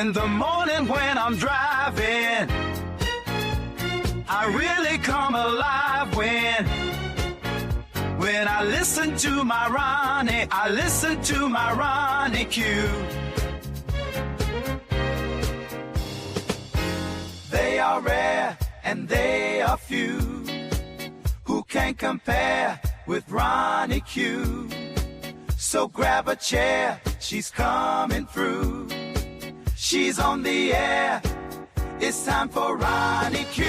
In the morning when I'm driving, I really come alive when I listen to my Ronnie, I listen to my RonyiQ. They are rare and they are few who can compare with RonyiQ. So grab a chair, she's coming through. She's on the air, it's time for RonyiQ.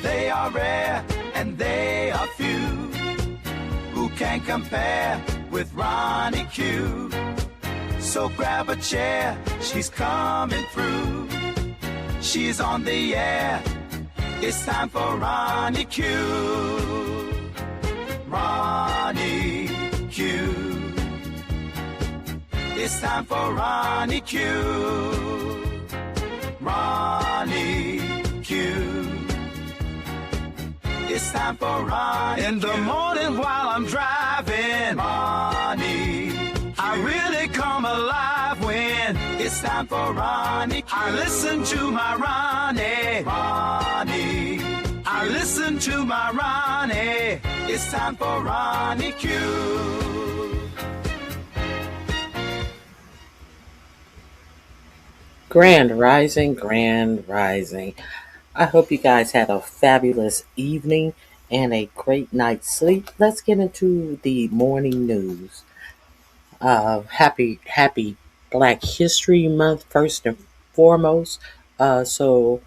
They are rare and they are few who can compare with RonyiQ. So grab a chair, she's coming through. She's on the air, it's time for RonyiQ. RonyiQ. It's time for RonyiQ. RonyiQ. It's time for RonyiQ. In the morning while I'm driving, Ronnie, I really come alive when it's time for RonyiQ. I listen to my Ronnie, Ronnie. I listen to my Ronnie. It's time for RonyiQ. Grand Rising, Grand Rising. I hope you guys had a fabulous evening and a great night's sleep. Let's get into the morning news. Happy Black History Month, first and foremost. So,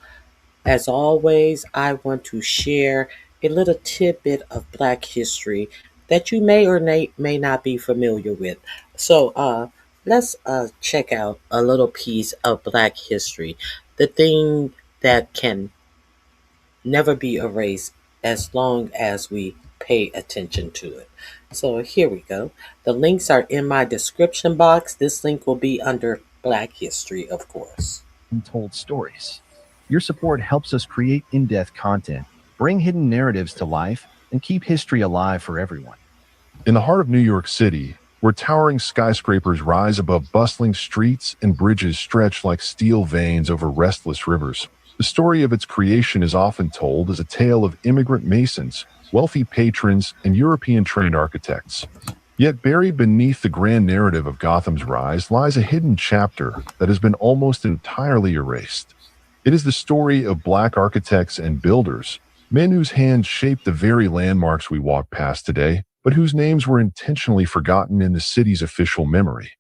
as always, I want to share a little tidbit of Black history that you may or may not be familiar with. So, let's check out a little piece of Black history. The thing that can never be erased as long as we pay attention to it. So here we go. The links are in my description box. This link will be under Black History, of course. Untold stories. Your support helps us create in-depth content, bring hidden narratives to life, and keep history alive for everyone. In the heart of New York City, where towering skyscrapers rise above bustling streets and bridges stretch like steel veins over restless rivers, the story of its creation is often told as a tale of immigrant masons, wealthy patrons, and European-trained architects. Yet buried beneath the grand narrative of Gotham's rise lies a hidden chapter that has been almost entirely erased. It is the story of Black architects and builders, men whose hands shaped the very landmarks we walk past today, but whose names were intentionally forgotten in the city's official memory.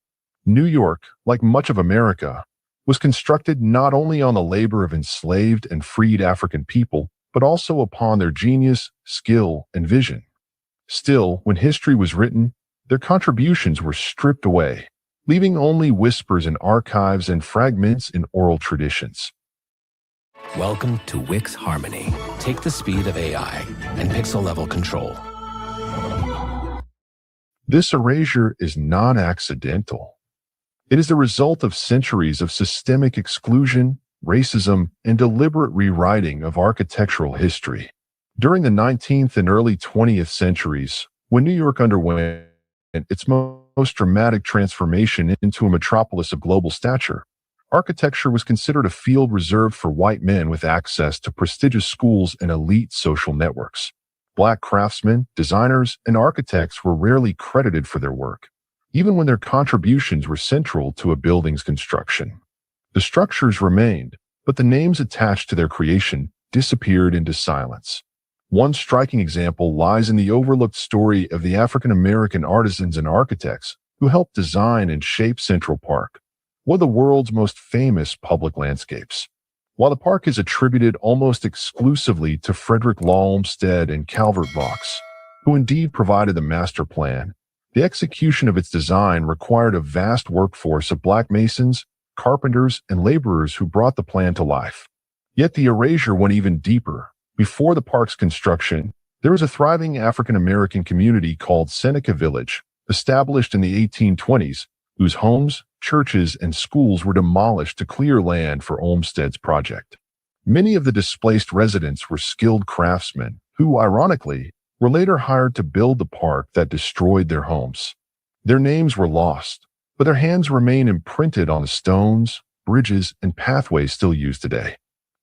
New York, like much of America, was constructed not only on the labor of enslaved and freed African people, but also upon their genius, skill, and vision. Still, when history was written, their contributions were stripped away, leaving only whispers in archives and fragments in oral traditions. Welcome to Wix Harmony. Take the speed of AI and pixel-level control. This erasure is not accidental. It is the result of centuries of systemic exclusion, racism, and deliberate rewriting of architectural history. During the 19th and early 20th centuries, when New York underwent its most dramatic transformation into a metropolis of global stature, architecture was considered a field reserved for white men with access to prestigious schools and elite social networks. Black craftsmen, designers, and architects were rarely credited for their work, even when their contributions were central to a building's construction. The structures remained, but the names attached to their creation disappeared into silence. One striking example lies in the overlooked story of the African-American artisans and architects who helped design and shape Central Park, one of the world's most famous public landscapes. While the park is attributed almost exclusively to Frederick Law Olmsted and Calvert Vaux, who indeed provided the master plan, the execution of its design required a vast workforce of Black masons, carpenters, and laborers who brought the plan to life. Yet the erasure went even deeper. Before the park's construction, there was a thriving African-American community called Seneca Village, established in the 1820s, whose homes, churches, and schools were demolished to clear land for Olmsted's project. Many of the displaced residents were skilled craftsmen who, ironically, were later hired to build the park that destroyed their homes. Their names were lost, but their hands remain imprinted on the stones, bridges, and pathways still used today.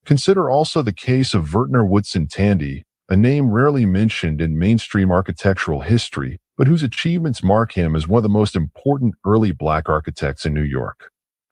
Consider also the case of Vertner Woodson Tandy, a name rarely mentioned in mainstream architectural history, but whose achievements mark him as one of the most important early Black architects in New York.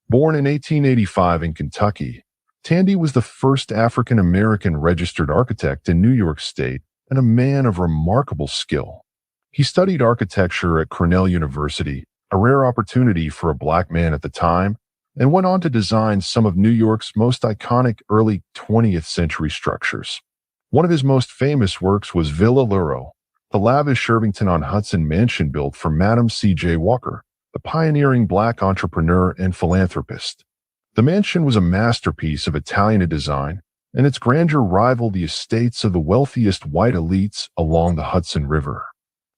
Born in 1885 in Kentucky, Tandy was the first African-American registered architect in New York State and a man of remarkable skill. He studied architecture at Cornell University, a rare opportunity for a Black man at the time, and went on to design some of New York's most iconic early 20th century structures. One of his most famous works was Villa Luro, the lavish Irvington-on-Hudson mansion built for Madam C.J. Walker, the pioneering Black entrepreneur and philanthropist. The mansion was a masterpiece of Italian design, and its grandeur rivaled the estates of the wealthiest white elites along the Hudson River.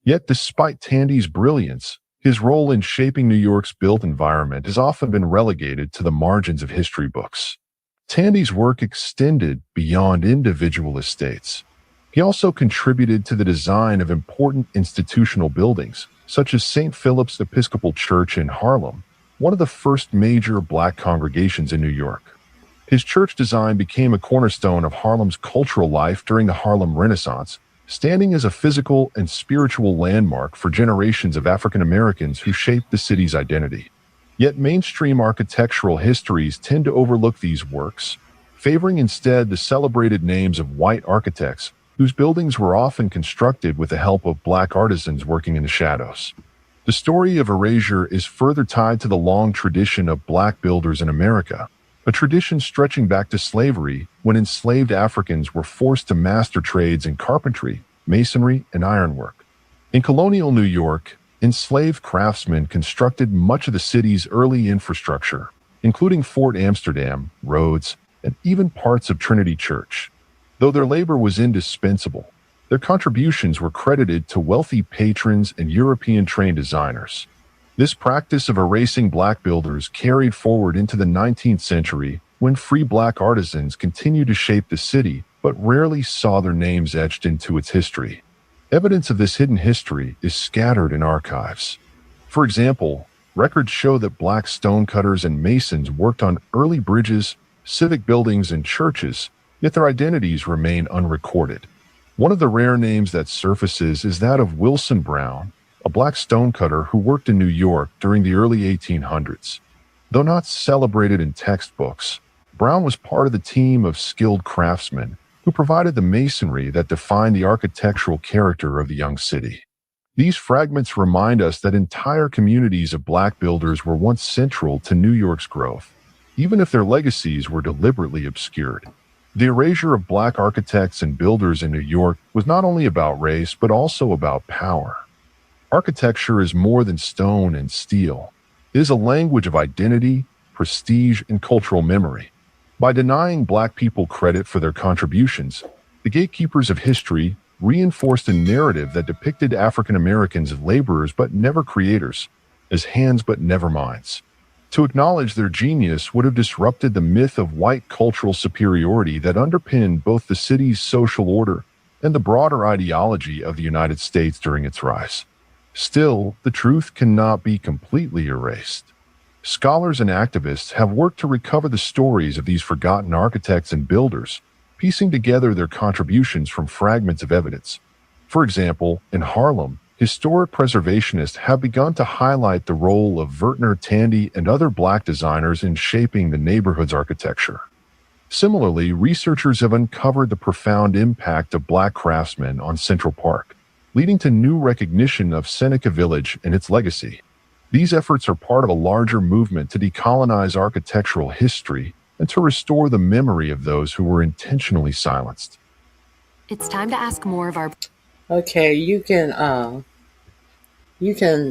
Yet despite Tandy's brilliance, his role in shaping New York's built environment has often been relegated to the margins of history books. Tandy's work extended beyond individual estates. He also contributed to the design of important institutional buildings, such as St. Philip's Episcopal Church in Harlem, one of the first major Black congregations in New York. His church design became a cornerstone of Harlem's cultural life during the Harlem Renaissance, standing as a physical and spiritual landmark for generations of African Americans who shaped the city's identity. Yet mainstream architectural histories tend to overlook these works, favoring instead the celebrated names of white architects whose buildings were often constructed with the help of Black artisans working in the shadows. The story of erasure is further tied to the long tradition of Black builders in America, a tradition stretching back to slavery when enslaved Africans were forced to master trades in carpentry, masonry, and ironwork. In colonial New York, enslaved craftsmen constructed much of the city's early infrastructure, including Fort Amsterdam, roads, and even parts of Trinity Church. Though their labor was indispensable, their contributions were credited to wealthy patrons and European-trained designers. This practice of erasing Black builders carried forward into the 19th century when free Black artisans continued to shape the city but rarely saw their names etched into its history. Evidence of this hidden history is scattered in archives. For example, records show that Black stonecutters and masons worked on early bridges, civic buildings, and churches, yet their identities remain unrecorded. One of the rare names that surfaces is that of Wilson Brown, a Black stonecutter who worked in New York during the early 1800s. Though not celebrated in textbooks, Brown was part of the team of skilled craftsmen who provided the masonry that defined the architectural character of the young city. These fragments remind us that entire communities of Black builders were once central to New York's growth, even if their legacies were deliberately obscured. The erasure of Black architects and builders in New York was not only about race, but also about power. Architecture is more than stone and steel. It is a language of identity, prestige, and cultural memory. By denying Black people credit for their contributions, the gatekeepers of history reinforced a narrative that depicted African Americans as laborers but never creators, as hands but never minds. To acknowledge their genius would have disrupted the myth of white cultural superiority that underpinned both the city's social order and the broader ideology of the United States during its rise. Still, the truth cannot be completely erased. Scholars and activists have worked to recover the stories of these forgotten architects and builders, piecing together their contributions from fragments of evidence. For example, in Harlem, historic preservationists have begun to highlight the role of Vertner, Tandy, and other Black designers in shaping the neighborhood's architecture. Similarly, researchers have uncovered the profound impact of Black craftsmen on Central Park, leading to new recognition of Seneca Village and its legacy. These efforts are part of a larger movement to decolonize architectural history and to restore the memory of those who were intentionally silenced. It's time to ask more of our... Okay, you can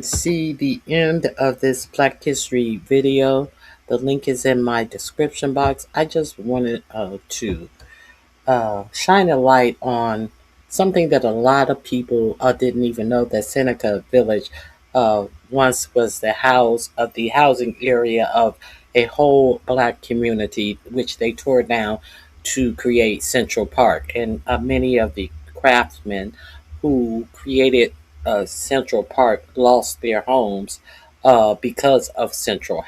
see the end of this Black History video. The link is in my description box. I just wanted to shine a light on something that a lot of people didn't even know, that Seneca Village once was the housing area of a whole black community, which they tore down to create Central Park. And many of the craftsmen who created Central Park lost their homes because of Central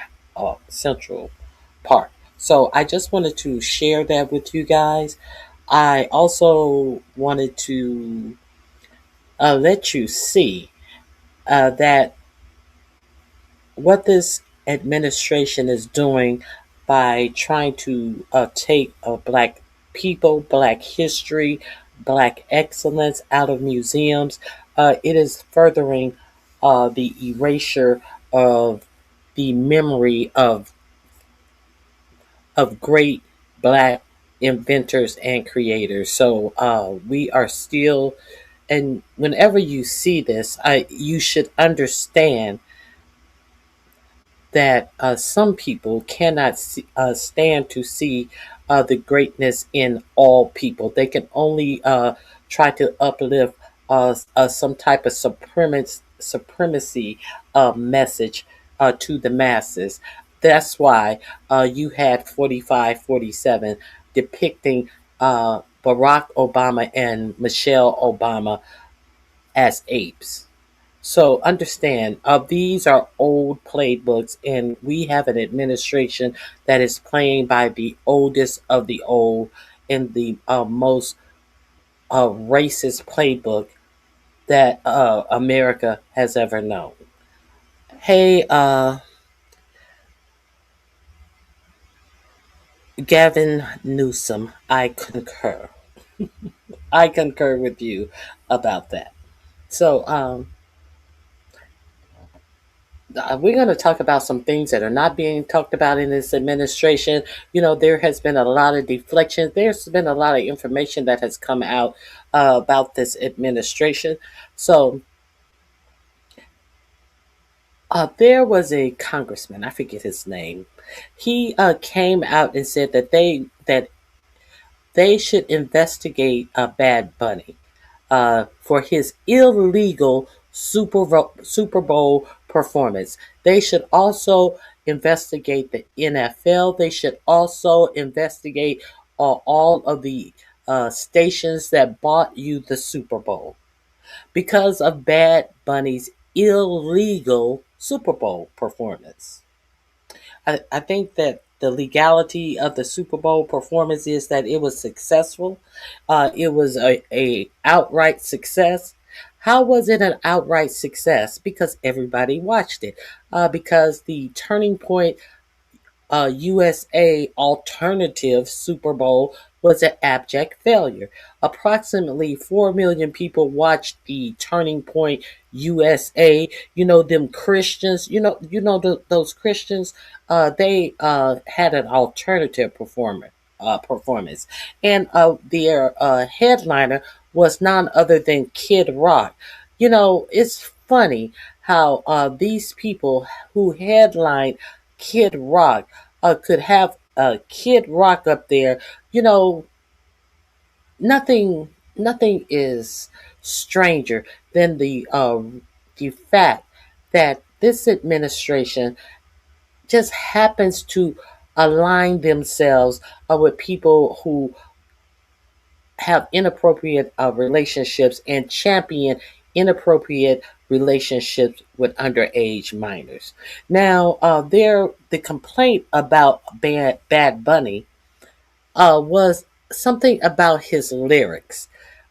Park. So I just wanted to share that with you guys. I also wanted to let you see that what this administration is doing by trying to take black people, black history, black excellence out of museums, it is furthering the erasure of the memory of great black inventors and creators. So we are still, and whenever you see this, you should understand that some people cannot stand to see the greatness in all people. They can only try to uplift some type of supremacy message to the masses. That's why you had 4547 depicting Barack Obama and Michelle Obama as apes. So understand, these are old playbooks, and we have an administration that is playing by the oldest of the old and the most racist playbook that America has ever known. Hey, Gavin Newsom, I concur. I concur with you about that. So, we're going to talk about some things that are not being talked about in this administration. You know, there has been a lot of deflections. There's been a lot of information that has come out about this administration. So, there was a congressman, I forget his name. He came out and said that they should investigate Bad Bunny for his illegal Super Bowl performance. They should also investigate the NFL. They should also investigate all of the stations that bought you the Super Bowl because of Bad Bunny's illegal Super Bowl performance. I think that the legality of the Super Bowl performance is that it was successful. It was a outright success. How was it an outright success? Because everybody watched it. Because the Turning Point USA alternative Super Bowl was an abject failure. Approximately 4 million people watched the Turning Point USA. You know them Christians. Those Christians. They had an alternative performance, and their headliner was none other than Kid Rock. You know, it's funny how these people who headlined Kid Rock could have Kid Rock up there. You know, nothing is stranger than the fact that this administration just happens to align themselves with people who have inappropriate relationships and champion inappropriate relationships with underage minors. Now, the complaint about Bad Bunny was something about his lyrics.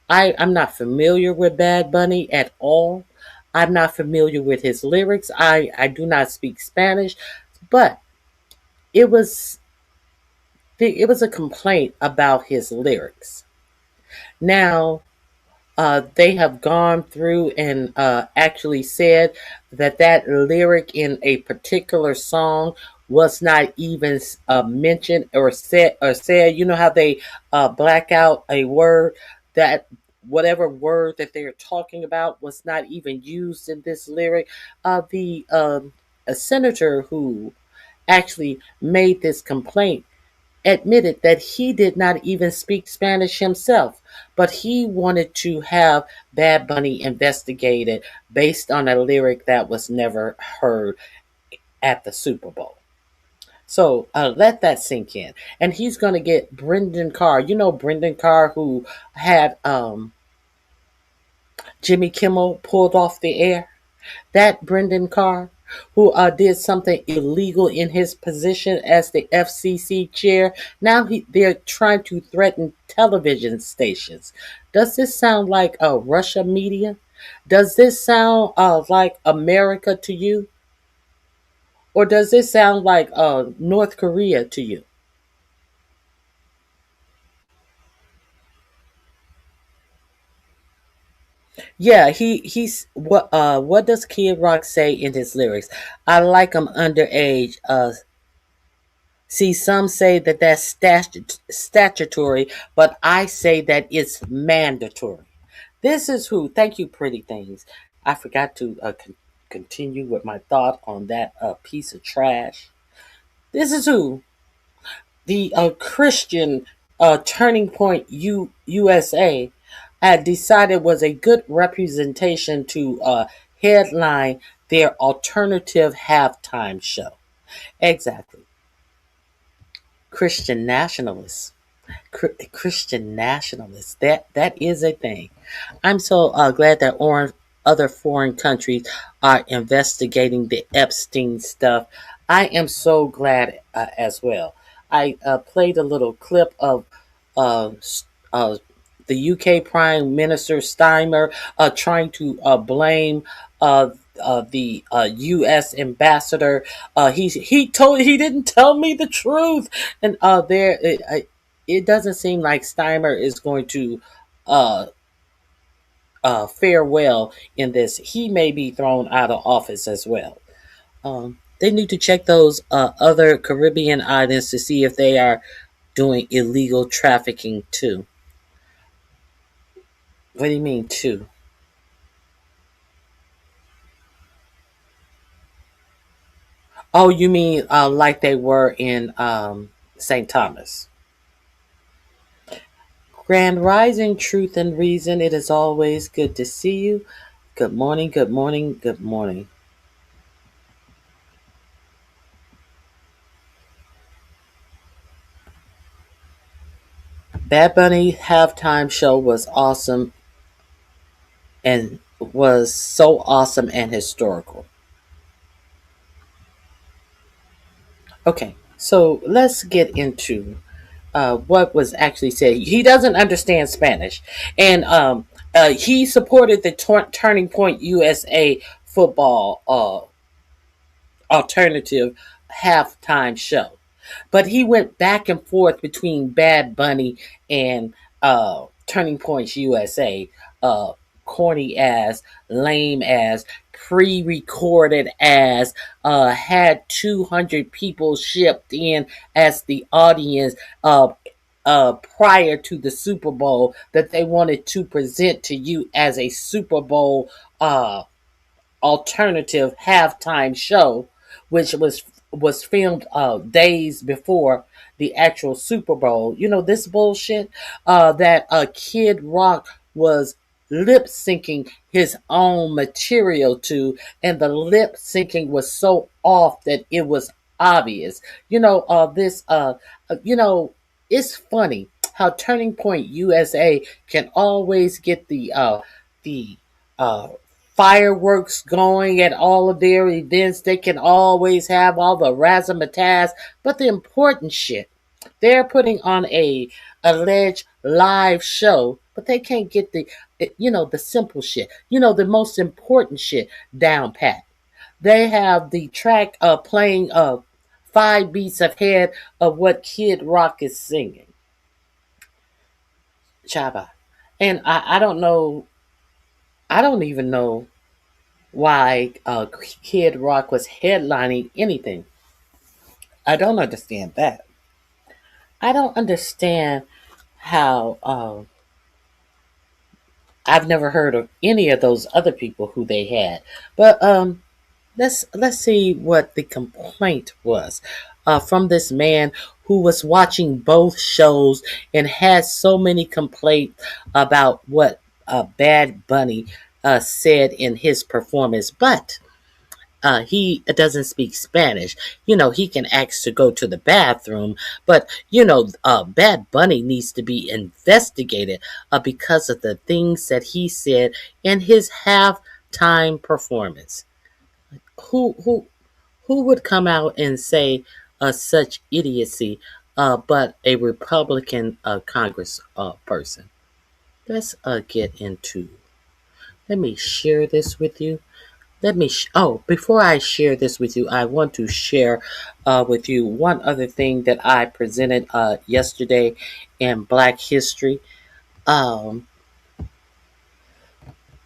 I'm not familiar with Bad Bunny at all. I'm not familiar with his lyrics. I do not speak Spanish, but it was a complaint about his lyrics. Now, they have gone through and actually said that lyric in a particular song was not even mentioned or said. You know how they black out a word, that whatever word that they're talking about was not even used in this lyric. The a senator who actually made this complaint admitted that he did not even speak Spanish himself. but he wanted to have Bad Bunny investigated based on a lyric that was never heard at the Super Bowl. So let that sink in. And he's going to get Brendan Carr. You know Brendan Carr, who had Jimmy Kimmel pulled off the air? That Brendan Carr, who did something illegal in his position as the FCC chair, now they're trying to threaten television stations. Does this sound like Russia media? Does this sound like America to you? Or does this sound like North Korea to you? Yeah, he's what does Kid Rock say in his lyrics? I like him underage. See, some say that that's statutory, but I say that it's mandatory. This is who. Thank you, pretty things. I forgot to continue with my thought on that piece of trash. This is who the Christian Turning Point USA had decided was a good representation to headline their alternative halftime show. Exactly. Christian nationalists. Christian nationalists. That is a thing. I'm so glad that other foreign countries are investigating the Epstein stuff. I am so glad as well. I played a little clip of uh, uh, the UK Prime Minister Steimer trying to blame the U.S. ambassador. He didn't tell me the truth, and it doesn't seem like Steimer is going to uh, fare well in this. He may be thrown out of office as well. They need to check those other Caribbean islands to see if they are doing illegal trafficking too. What do you mean too? Oh, you mean like they were in St. Thomas? Grand Rising, Truth and Reason. It is always good to see you. Good morning, good morning, good morning. Bad Bunny halftime show was awesome and was so awesome and historical. Okay, so let's get into what was actually said. He doesn't understand Spanish, and he supported the Turning Point USA football alternative halftime show. But he went back and forth between Bad Bunny and Turning Points USA, corny ass, lame ass, pre-recorded ass, had 200 people shipped in as the audience prior to the Super Bowl that they wanted to present to you as a Super Bowl alternative halftime show, which was filmed days before the actual Super Bowl. You know this bullshit that Kid Rock was lip syncing his own material to, and the lip syncing was so off that it was obvious. You know, it's funny how Turning Point USA can always get the uh, fireworks going at all of their events. They can always have all the razzmatazz, but the important shit, they're putting on a alleged live show, but they can't get the simple shit, the most important shit down pat. They have the track playing 5 beats ahead of what Kid Rock is singing. Chaba. And I don't know, I don't even know why Kid Rock was headlining anything. I don't understand that. I don't understand how I've never heard of any of those other people who they had. But let's see what the complaint was. from this man who was watching both shows and had so many complaints about what Bad Bunny said in his performance. But he doesn't speak Spanish. He can ask to go to the bathroom, but Bad Bunny needs to be investigated because of the things that he said in his halftime performance. Who would come out and say such idiocy, but a Republican Congress person? Let's get into. Let me share this with you. Before I share this with you, I want to share with you one other thing that I presented yesterday in Black History. Um,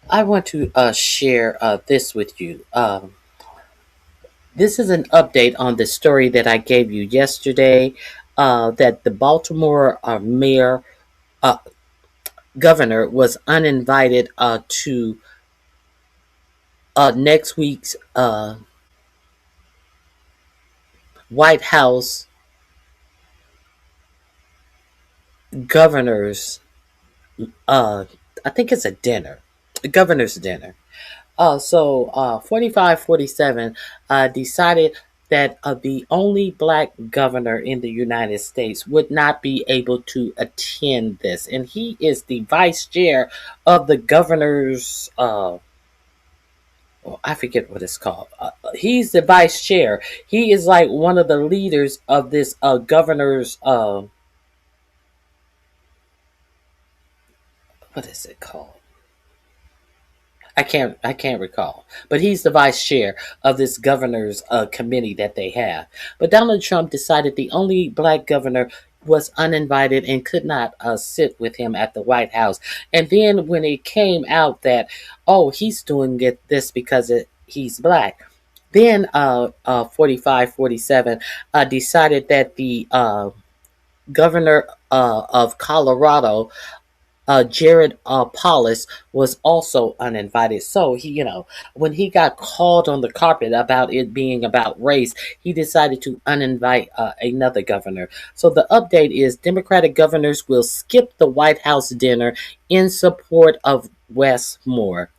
I want to share this with you. This is an update on the story that I gave you yesterday, that the Baltimore mayor, uh, governor, was uninvited to next week's White House governor's, I think it's a dinner, a governor's dinner. So 4547 decided that the only black governor in the United States would not be able to attend this. And he is the vice chair of the governor's, I forget what it's called. He's the vice chair. He is like one of the leaders of this governor's, what is it called? I can't recall, but he's the vice chair of this governor's committee that they have. But Donald Trump decided the only black governor was uninvited and could not sit with him at the White House. And then when it came out that he's doing this because he's black, then 4547 decided that the governor of Colorado, Jared Polis, was also uninvited. So when he got called on the carpet about it being about race, he decided to uninvite another governor. So the update is Democratic governors will skip the White House dinner in support of Wes Moore.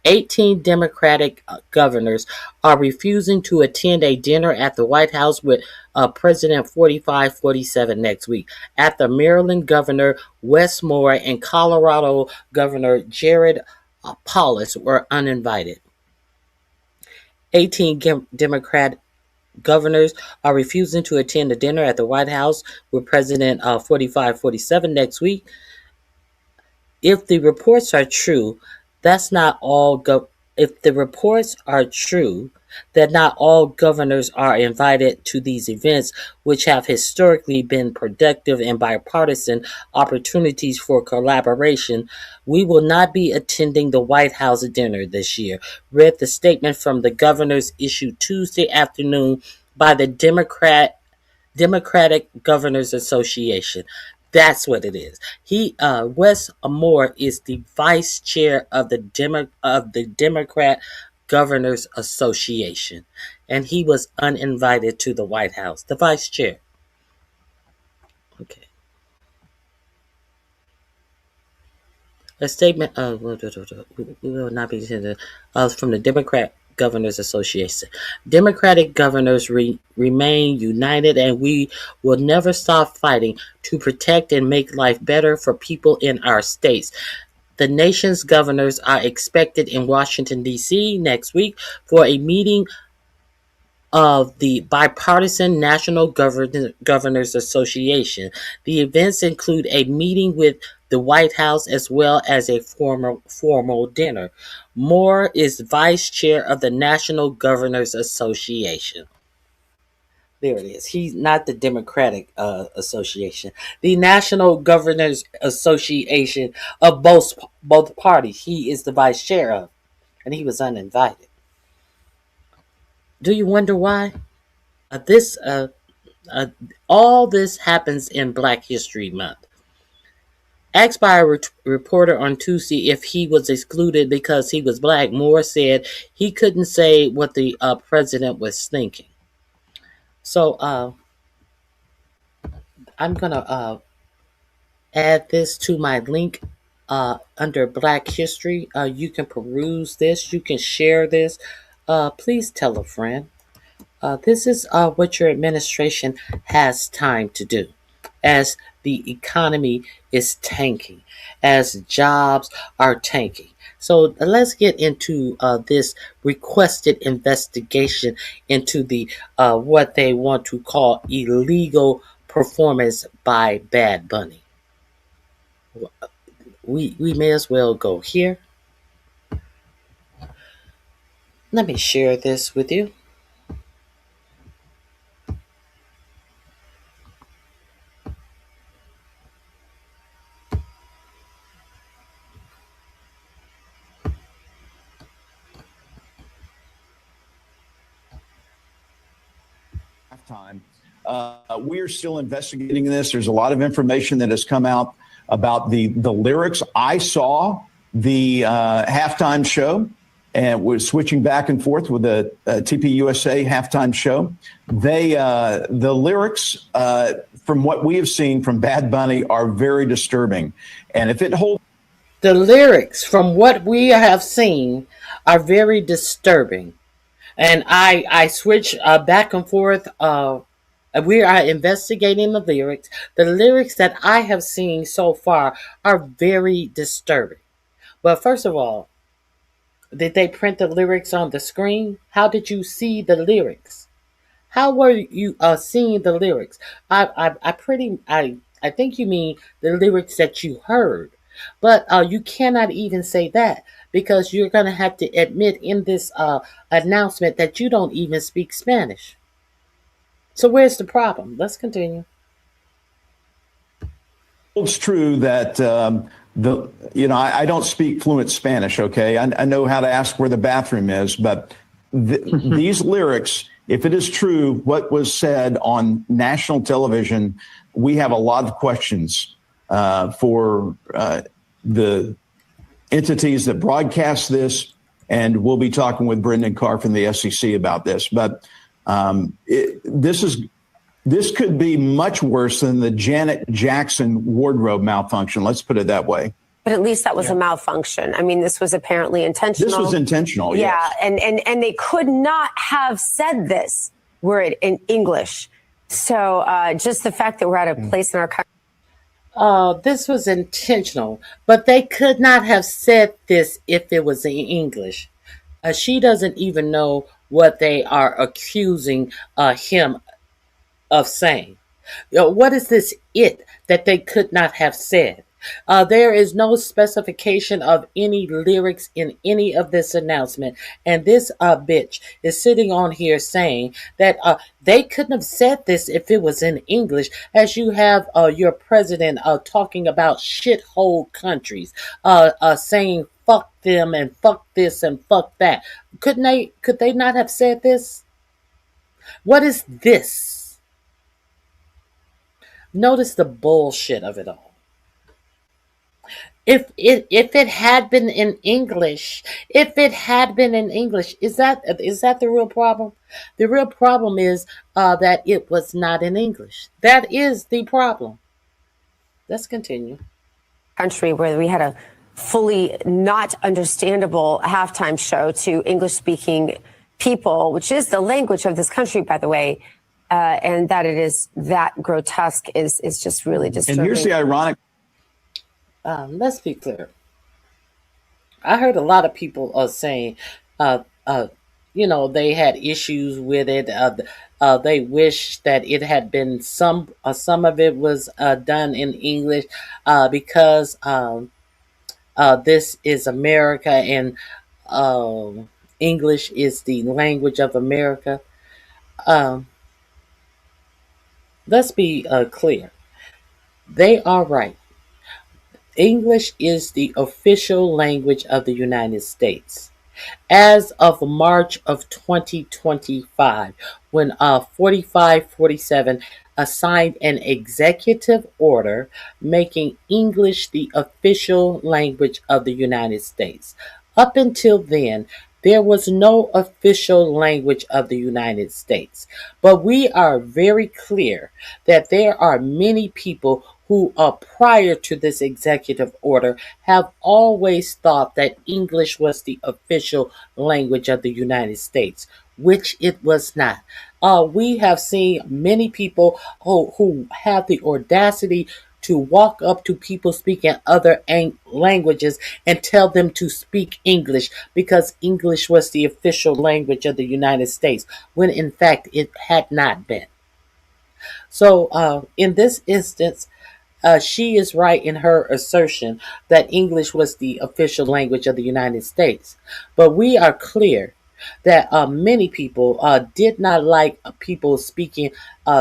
18 Democratic governors are refusing to attend a dinner at the White House with President 4547 next week, after Maryland Governor Wes Moore and Colorado Governor Jared Polis were uninvited. 18 Democrat governors are refusing to attend a dinner at the White House with President 4547 next week. If the reports are true, that's not all. If the reports are true, that not all governors are invited to these events, which have historically been productive and bipartisan opportunities for collaboration, we will not be attending the White House dinner this year, read the statement from the governors issued Tuesday afternoon by the Democratic Governors Association. That's what it is. Wes Moore is the vice chair of the Democrat Governors Association, and he was uninvited to the White House. The vice chair. Okay. A statement we will not be from the Democrat Governors Association. Democratic governors remain united, and we will never stop fighting to protect and make life better for people in our states. The nation's governors are expected in Washington, D.C. next week for a meeting of the Bipartisan National Governors Association. The events include a meeting with the White House as well as a formal dinner. Moore is vice chair of the National Governors Association. There it is. He's not the Democratic Association. The National Governors Association of both parties. He is the vice chair of, and he was uninvited. Do you wonder why? All this happens in Black History Month. Asked by a reporter on Tuesday if he was excluded because he was black, Moore said he couldn't say what the president was thinking. So I'm gonna add this to my link under Black History. You can peruse this. You can share this. Please tell a friend. This is what your administration has time to do as the economy is tanking, as jobs are tanking. So let's get into this requested investigation into the what they want to call illegal performance by Bad Bunny. We may as well go here. Let me share this with you. Time. We are still investigating this. There's a lot of information that has come out about the lyrics. I saw the halftime show and was switching back and forth with the TPUSA halftime show. The lyrics, from what we have seen from Bad Bunny, are very disturbing. And if it holds, the lyrics from what we have seen are very disturbing. And I switch back and forth. We are investigating the lyrics. The lyrics that I have seen so far are very disturbing. But first of all, did they print the lyrics on the screen? How did you see the lyrics? How were you seeing the lyrics? I think you mean the lyrics that you heard. But you cannot even say that because you're going to have to admit in this announcement that you don't even speak Spanish. So where's the problem? Let's continue. It's true that I don't speak fluent Spanish. Okay, I know how to ask where the bathroom is, but these lyrics, if it is true what was said on national television, we have a lot of questions for the entities that broadcast this, and we'll be talking with Brendan Carr from the SEC about this. But this could be much worse than the Janet Jackson wardrobe malfunction. Let's put it that way. But at least that was a malfunction. I mean, this was apparently intentional. This was intentional, yeah. Yes. And they could not have said this were it in English. So just the fact that we're at a place in our country. This was intentional, but they could not have said this if it was in English. She doesn't even know what they are accusing him of saying. What is this it that they could not have said? There is no specification of any lyrics in any of this announcement. And this bitch is sitting on here saying that they couldn't have said this if it was in English, as you have your president talking about shithole countries, saying fuck them and fuck this and fuck that. Could they not have said this? What is this? Notice the bullshit of it all. If it had been in English, is that the real problem? The real problem is that it was not in English. That is the problem. Let's continue. Country where we had a fully not understandable halftime show to English-speaking people, which is the language of this country, by the way, and that it is that grotesque is just really disturbing. And here's the ironic. Let's be clear. I heard a lot of people saying, they had issues with it. They wish that it had been some of it was done in English because this is America and English is the language of America. Let's be clear. They are right. English is the official language of the United States. As of March of 2025, when 4547 assigned an executive order making English the official language of the United States. Up until then, There was no official language of the United States. But we are very clear that there are many people who, prior to this executive order, have always thought that English was the official language of the United States, which it was not. We have seen many people who have the audacity to walk up to people speaking other languages and tell them to speak English because English was the official language of the United States, when in fact it had not been. So, in this instance, she is right in her assertion that English was the official language of the United States. But we are clear that many people did not like people speaking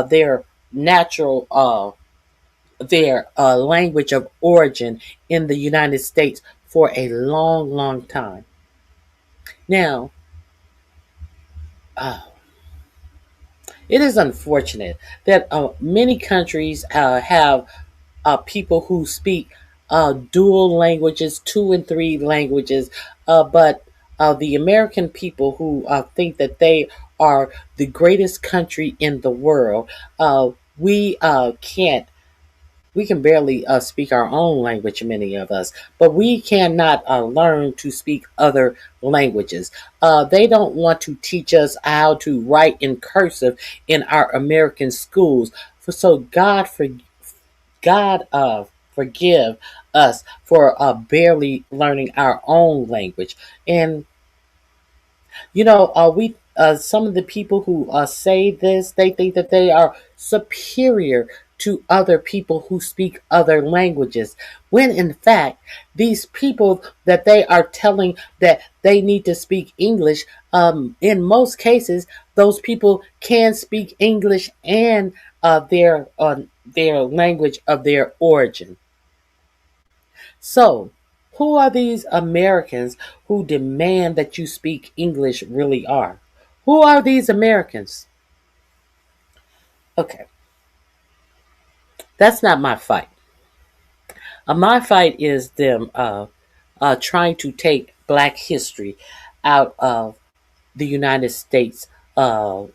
their natural, their language of origin in the United States for a long, long time. Now, it is unfortunate that many countries have people who speak dual languages, 2 and 3 languages, but the American people who think that they are the greatest country in the world, we can't. We can barely speak our own language, many of us, but we cannot learn to speak other languages. They don't want to teach us how to write in cursive in our American schools. So God forgive us for barely learning our own language. And we some of the people who say this, they think that they are superior to other people who speak other languages, when in fact these people that they are telling that they need to speak English, in most cases those people can speak English and their language of their origin. So, who are these Americans who demand that you speak English really are? Who are these Americans? Okay, that's not my fight. My fight is them trying to take Black history out of the United States, the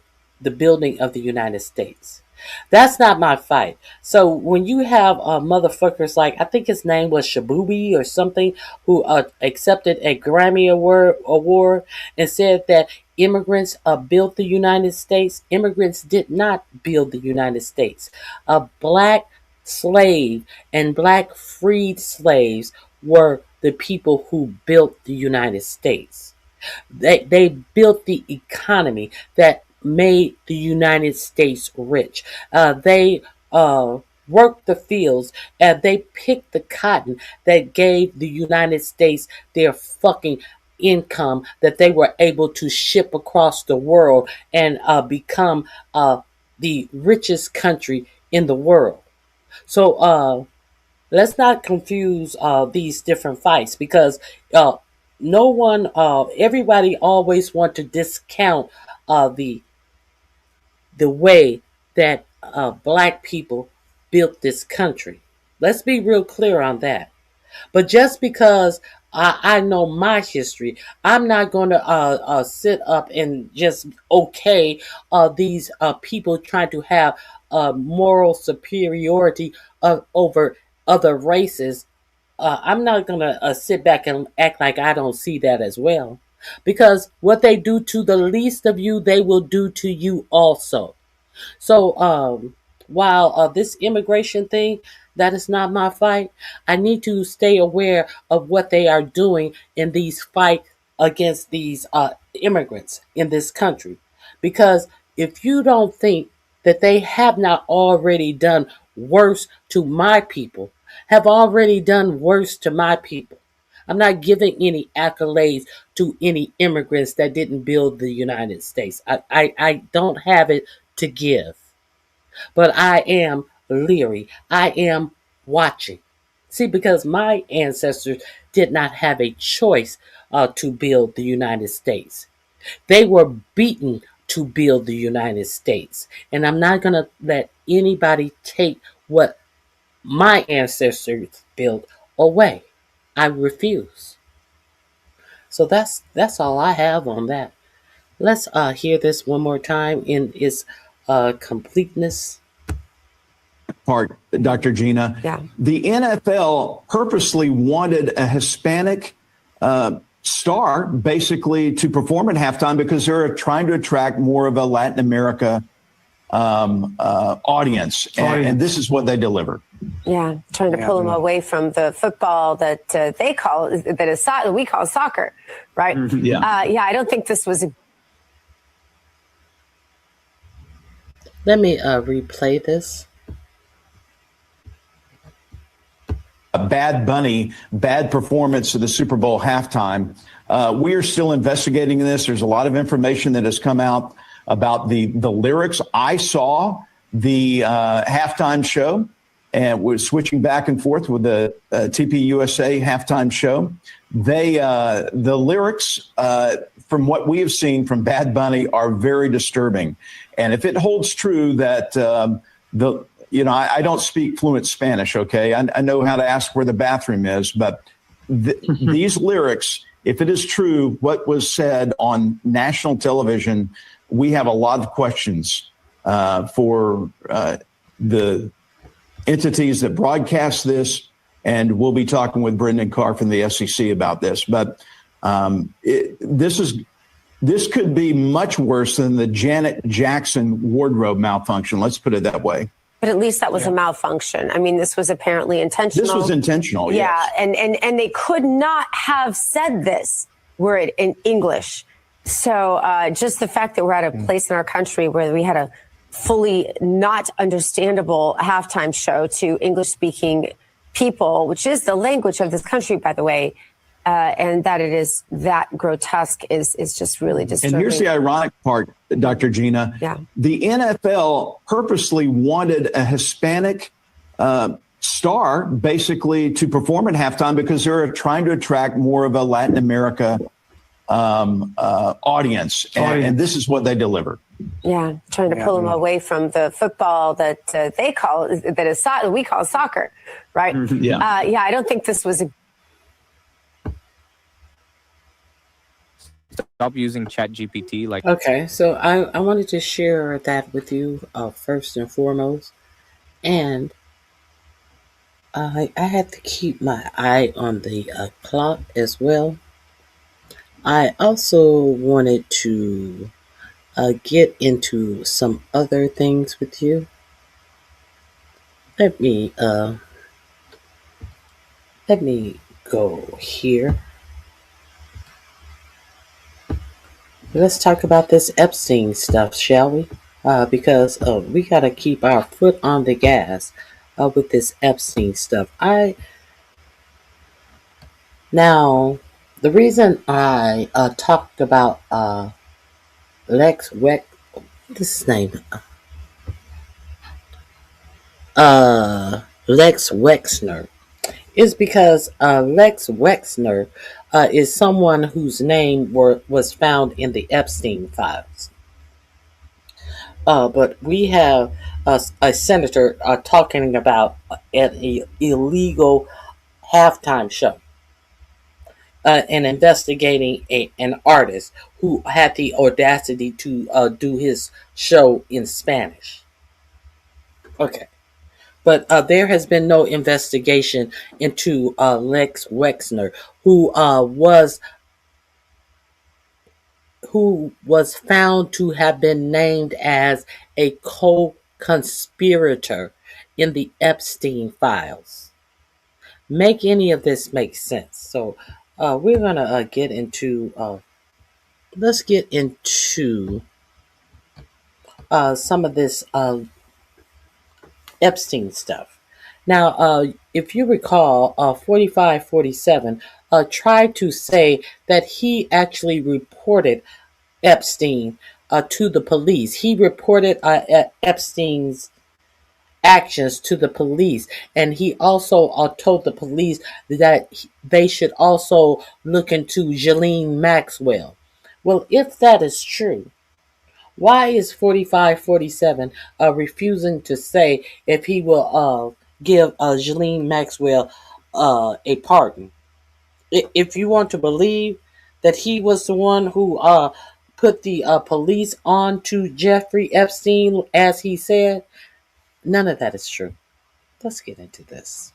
building of the United States. That's not my fight. So when you have motherfuckers like, I think his name was Shabubi or something, who accepted a Grammy award and said that immigrants built the United States. Immigrants did not build the United States. A Black slave and Black freed slaves were the people who built the United States. They built the economy that made the United States rich. They worked the fields and they picked the cotton that gave the United States their fucking income that they were able to ship across the world and become the richest country in the world. So let's not confuse these different fights, because no one, everybody always want to discount the way that Black people built this country. Let's be real clear on that. But just because I know my history, I'm not going to sit up and just okay these people trying to have moral superiority over other races. I'm not going to sit back and act like I don't see that as well. Because what they do to the least of you, they will do to you also. So, while this immigration thing, that is not my fight, I need to stay aware of what they are doing in these fights against these immigrants in this country. Because if you don't think that they have not already done worse to my people, have already done worse to my people. I'm not giving any accolades to any immigrants that didn't build the United States. I don't have it to give. But I am leery. I am watching. See, because my ancestors did not have a choice to build the United States. They were beaten to build the United States. And I'm not going to let anybody take what my ancestors built away. I refuse. So that's all I have on that. Let's hear this one more time in its completeness. Part, Dr. Gina. Yeah. The NFL purposely wanted a Hispanic star basically to perform at halftime because they're trying to attract more of a Latin America audience. And this is what they delivered. Yeah, trying to pull them away from the football that we call soccer, right? Yeah. I don't think this was Let me replay this. A Bad Bunny, bad performance of the Super Bowl halftime. We are still investigating this. There's a lot of information that has come out about the lyrics. I saw the halftime show and we're switching back and forth with the TPUSA halftime show. The lyrics, from what we have seen from Bad Bunny, are very disturbing. And if it holds true that I don't speak fluent Spanish, okay? I know how to ask where the bathroom is, but these lyrics, if it is true, what was said on national television, we have a lot of questions for the entities that broadcast this, and we'll be talking with Brendan Carr from the SEC about this. But this could be much worse than the Janet Jackson wardrobe malfunction. Let's put it that way. But at least that was a malfunction. I mean, this was apparently intentional. This was intentional, yes. Yeah, and they could not have said this were it in English. So just the fact that we're at a place in our country where we had a fully not understandable halftime show to English-speaking people, which is the language of this country, by the way, and that it is that grotesque is just really disturbing. And here's the ironic part, Dr. Gina. Yeah. The NFL purposely wanted a Hispanic star basically to perform at halftime because they're trying to attract more of a Latin America audience. And this is what they delivered. Yeah, trying to pull them away from the football that we call soccer, right? Yeah. I don't think this was Stop using ChatGPT. Okay, so I wanted to share that with you first and foremost. And I had to keep my eye on the clock as well. I also wanted to get into some other things with you. Let me go here. Let's talk about this Epstien stuff, shall we? Because we got to keep our foot on the gas with this Epstien stuff. Now, the reason I talked about Lex Wexner is because Lex Wexner is someone whose name was found in the Epstein files. But we have a senator talking about an illegal halftime show and investigating an artist who had the audacity to do his show in Spanish. Okay. But there has been no investigation into Lex Wexner, who was found to have been named as a co-conspirator in the Epstein files. Make any of this make sense? So we're gonna get into. Let's get into some of this Epstein stuff. Now, if you recall, 4547 tried to say that he actually reported Epstein to the police. He reported Epstein's actions to the police, and he also told the police that they should also look into Ghislaine Maxwell. Well, if that is true, why is 4547 refusing to say if he will give Ghislaine Maxwell a pardon? If you want to believe that he was the one who put the police on to Jeffrey Epstein, as he said. None of that is true. Let's get into this.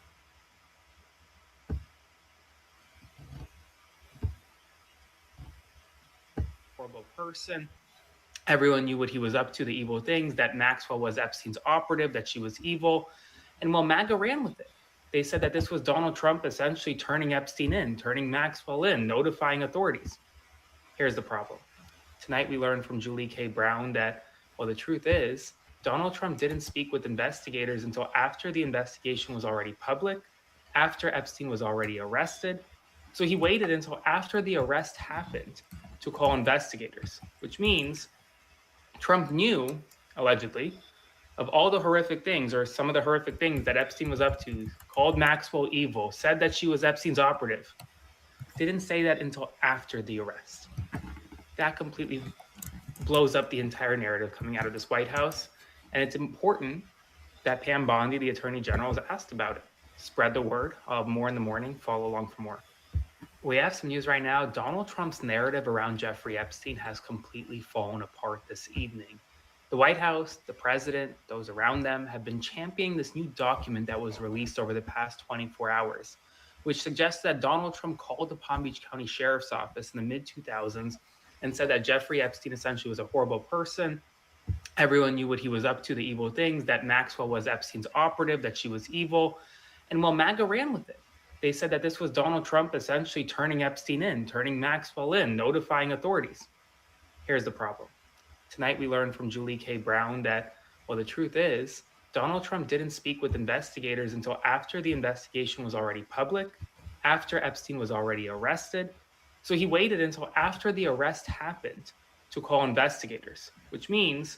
Horrible person. Everyone knew what he was up to, the evil things, that Maxwell was Epstein's operative, that she was evil. And well, MAGA ran with it. They said that this was Donald Trump essentially turning Epstein in, turning Maxwell in, notifying authorities. Here's the problem. Tonight we learned from Julie K. Brown that, well, the truth is, Donald Trump didn't speak with investigators until after the investigation was already public, after Epstein was already arrested. So he waited until after the arrest happened to call investigators, which means Trump knew, allegedly, of all the horrific things, or some of the horrific things that Epstein was up to, called Maxwell evil, said that she was Epstein's operative. Didn't say that until after the arrest. That completely blows up the entire narrative coming out of this White House. And it's important that Pam Bondi, the Attorney General, is asked about it. Spread the word. I'll have more in the morning. Follow along for more. We have some news right now. Donald Trump's narrative around Jeffrey Epstein has completely fallen apart this evening. The White House, the president, those around them have been championing this new document that was released over the past 24 hours, which suggests that Donald Trump called the Palm Beach County Sheriff's Office in the mid-2000s and said that Jeffrey Epstein essentially was a horrible person. Everyone knew what he was up to, the evil things, that Maxwell was Epstein's operative, that she was evil. And well, MAGA ran with it. They said that this was Donald Trump essentially turning Epstein in, turning Maxwell in, notifying authorities. Here's the problem. Tonight we learned from Julie K. Brown that, well, the truth is, Donald Trump didn't speak with investigators until after the investigation was already public, after Epstein was already arrested. So he waited until after the arrest happened to call investigators, which means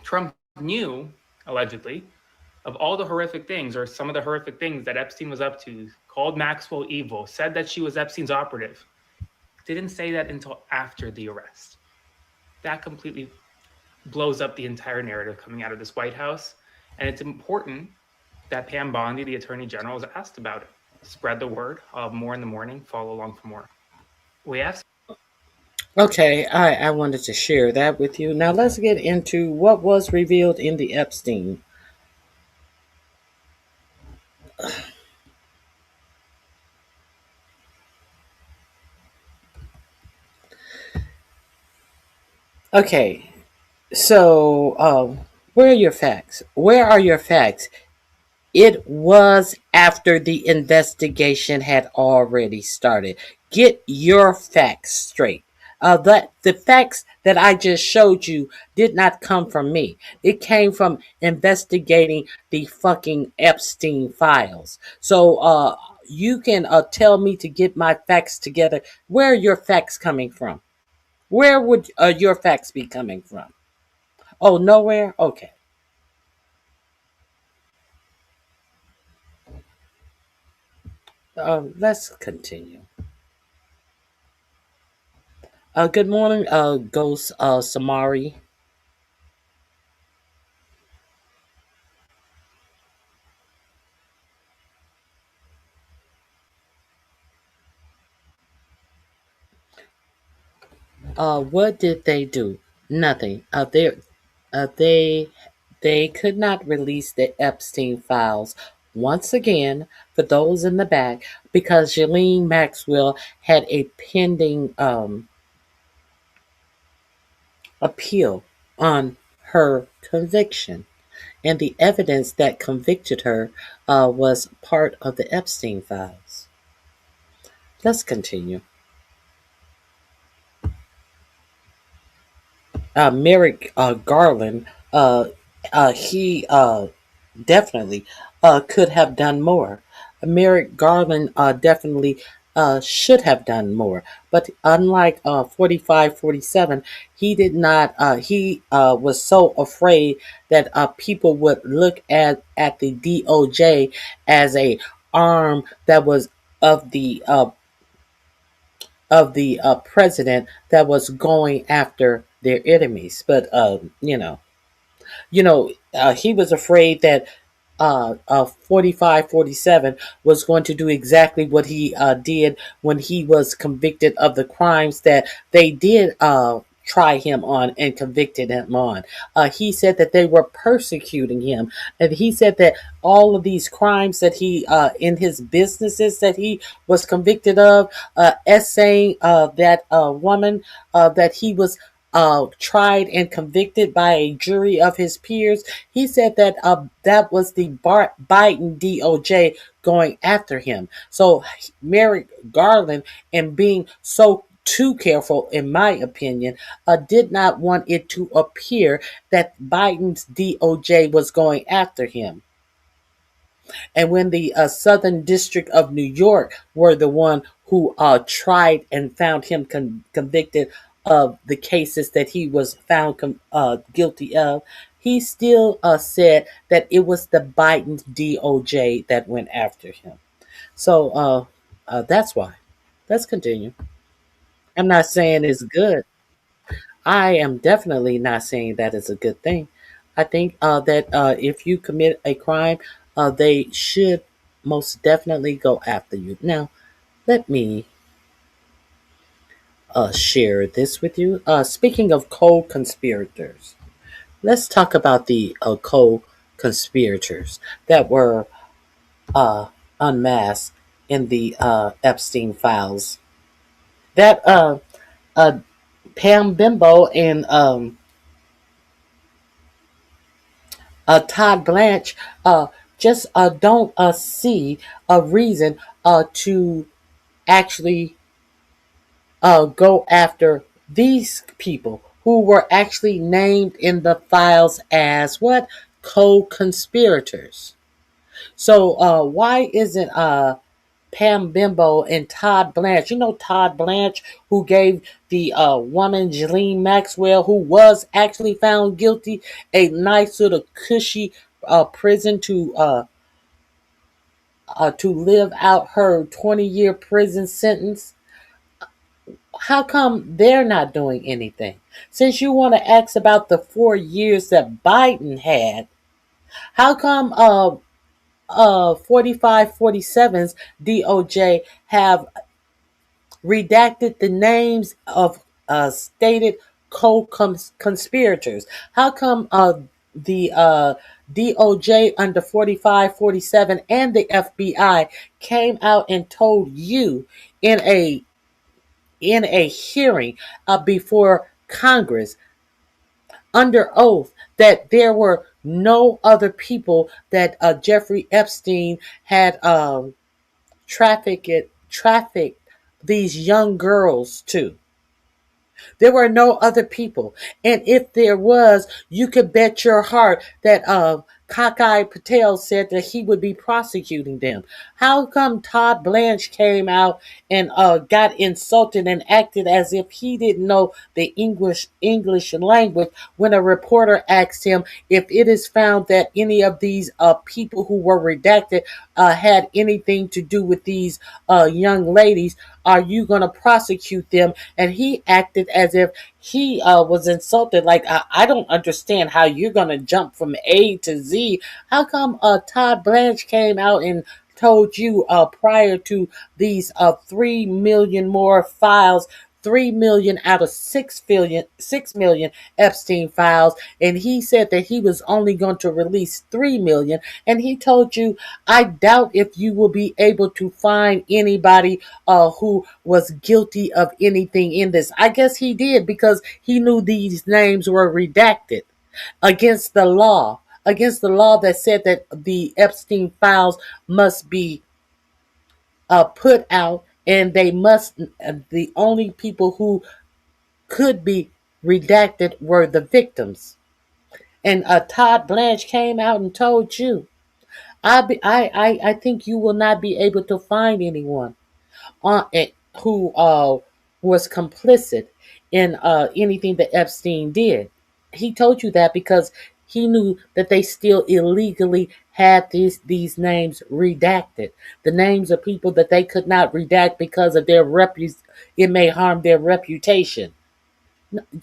Trump knew, allegedly, of all the horrific things, or some of the horrific things that Epstein was up to, called Maxwell evil, said that she was Epstein's operative. Didn't say that until after the arrest. That completely blows up the entire narrative coming out of this White House. And it's important that Pam Bondi, the Attorney General, is asked about it. Spread the word. I'll have more in the morning. Follow along for more. We have. Okay, I wanted to share that with you. Now let's get into what was revealed in the Epstein. Okay, so where are your facts? Where are your facts? It was after the investigation had already started. Get your facts straight. That the facts that I just showed you did not come from me. It came from investigating the fucking Epstein files. So you can tell me to get my facts together. Where are your facts coming from? Where would your facts be coming from? Oh, nowhere? Okay. Let's continue. Good morning, Ghost Samari. What did they do? Nothing. They they could not release the Epstein files once again for those in the back because Ghislaine Maxwell had a pending appeal on her conviction, and the evidence that convicted her was part of the Epstein files. Let's continue. Merrick Garland, he definitely could have done more. Merrick Garland definitely should have done more. But unlike 45, 47, he did not, he was so afraid that people would look at the DOJ as a arm that was of the president that was going after their enemies. But he was afraid that 45, 47 was going to do exactly what he did when he was convicted of the crimes that they did try him on and convicted him on. He said that they were persecuting him, and he said that all of these crimes that he in his businesses that he was convicted of, essaying that woman that he was tried and convicted by a jury of his peers. He said that that was the Biden DOJ going after him. So Merrick Garland, and being so too careful, in my opinion, did not want it to appear that Biden's DOJ was going after him. And when the Southern District of New York were the one who tried and found him convicted of the cases that he was found guilty of, he still said that it was the Biden DOJ that went after him. So that's why. Let's continue. I'm not saying it's good. I am definitely not saying that is a good thing. I think that if you commit a crime, they should most definitely go after you. Now, let me share this with you. Speaking of co-conspirators, let's talk about the co-conspirators that were unmasked in the Epstein files. That uh, Pam Bimbo and Todd Blanche just don't see a reason to actually go after these people who were actually named in the files as what? Co-conspirators. So why isn't Pam Bimbo and Todd Blanche? You know Todd Blanche, who gave the woman Ghislaine Maxwell, who was actually found guilty, a nice little cushy prison to live out her 20-year prison sentence. How come they're not doing anything? Since you want to ask about the 4 years that Biden had, how come 45, 47's DOJ have redacted the names of stated co-conspirators? How come the DOJ under 45, 47 and the FBI came out and told you in a hearing before Congress under oath that there were no other people that Jeffrey Epstein had trafficked these young girls to? There were no other people. And if there was, you could bet your heart that Cockeye Patel said that he would be prosecuting them. How come Todd Blanche came out and got insulted and acted as if he didn't know the English language when a reporter asked him if it is found that any of these people who were redacted had anything to do with these young ladies? Are you going to prosecute them? And he acted as if he was insulted. Like, I don't understand how you're going to jump from A to Z. How come Todd Blanche came out and told you prior to these 3 million more files, 3 million out of 6 million Epstein files, and he said that he was only going to release 3 million, and he told you, I doubt if you will be able to find anybody who was guilty of anything in this. I guess he did, because he knew these names were redacted against the law that said that the Epstein files must be put out, and they must, the only people who could be redacted were the victims. And Todd Blanche came out and told you, I think you will not be able to find anyone on it who was complicit in anything that Epstein did. He told you that because he knew that they still illegally had these names redacted. The names of people that they could not redact because of their it may harm their reputation.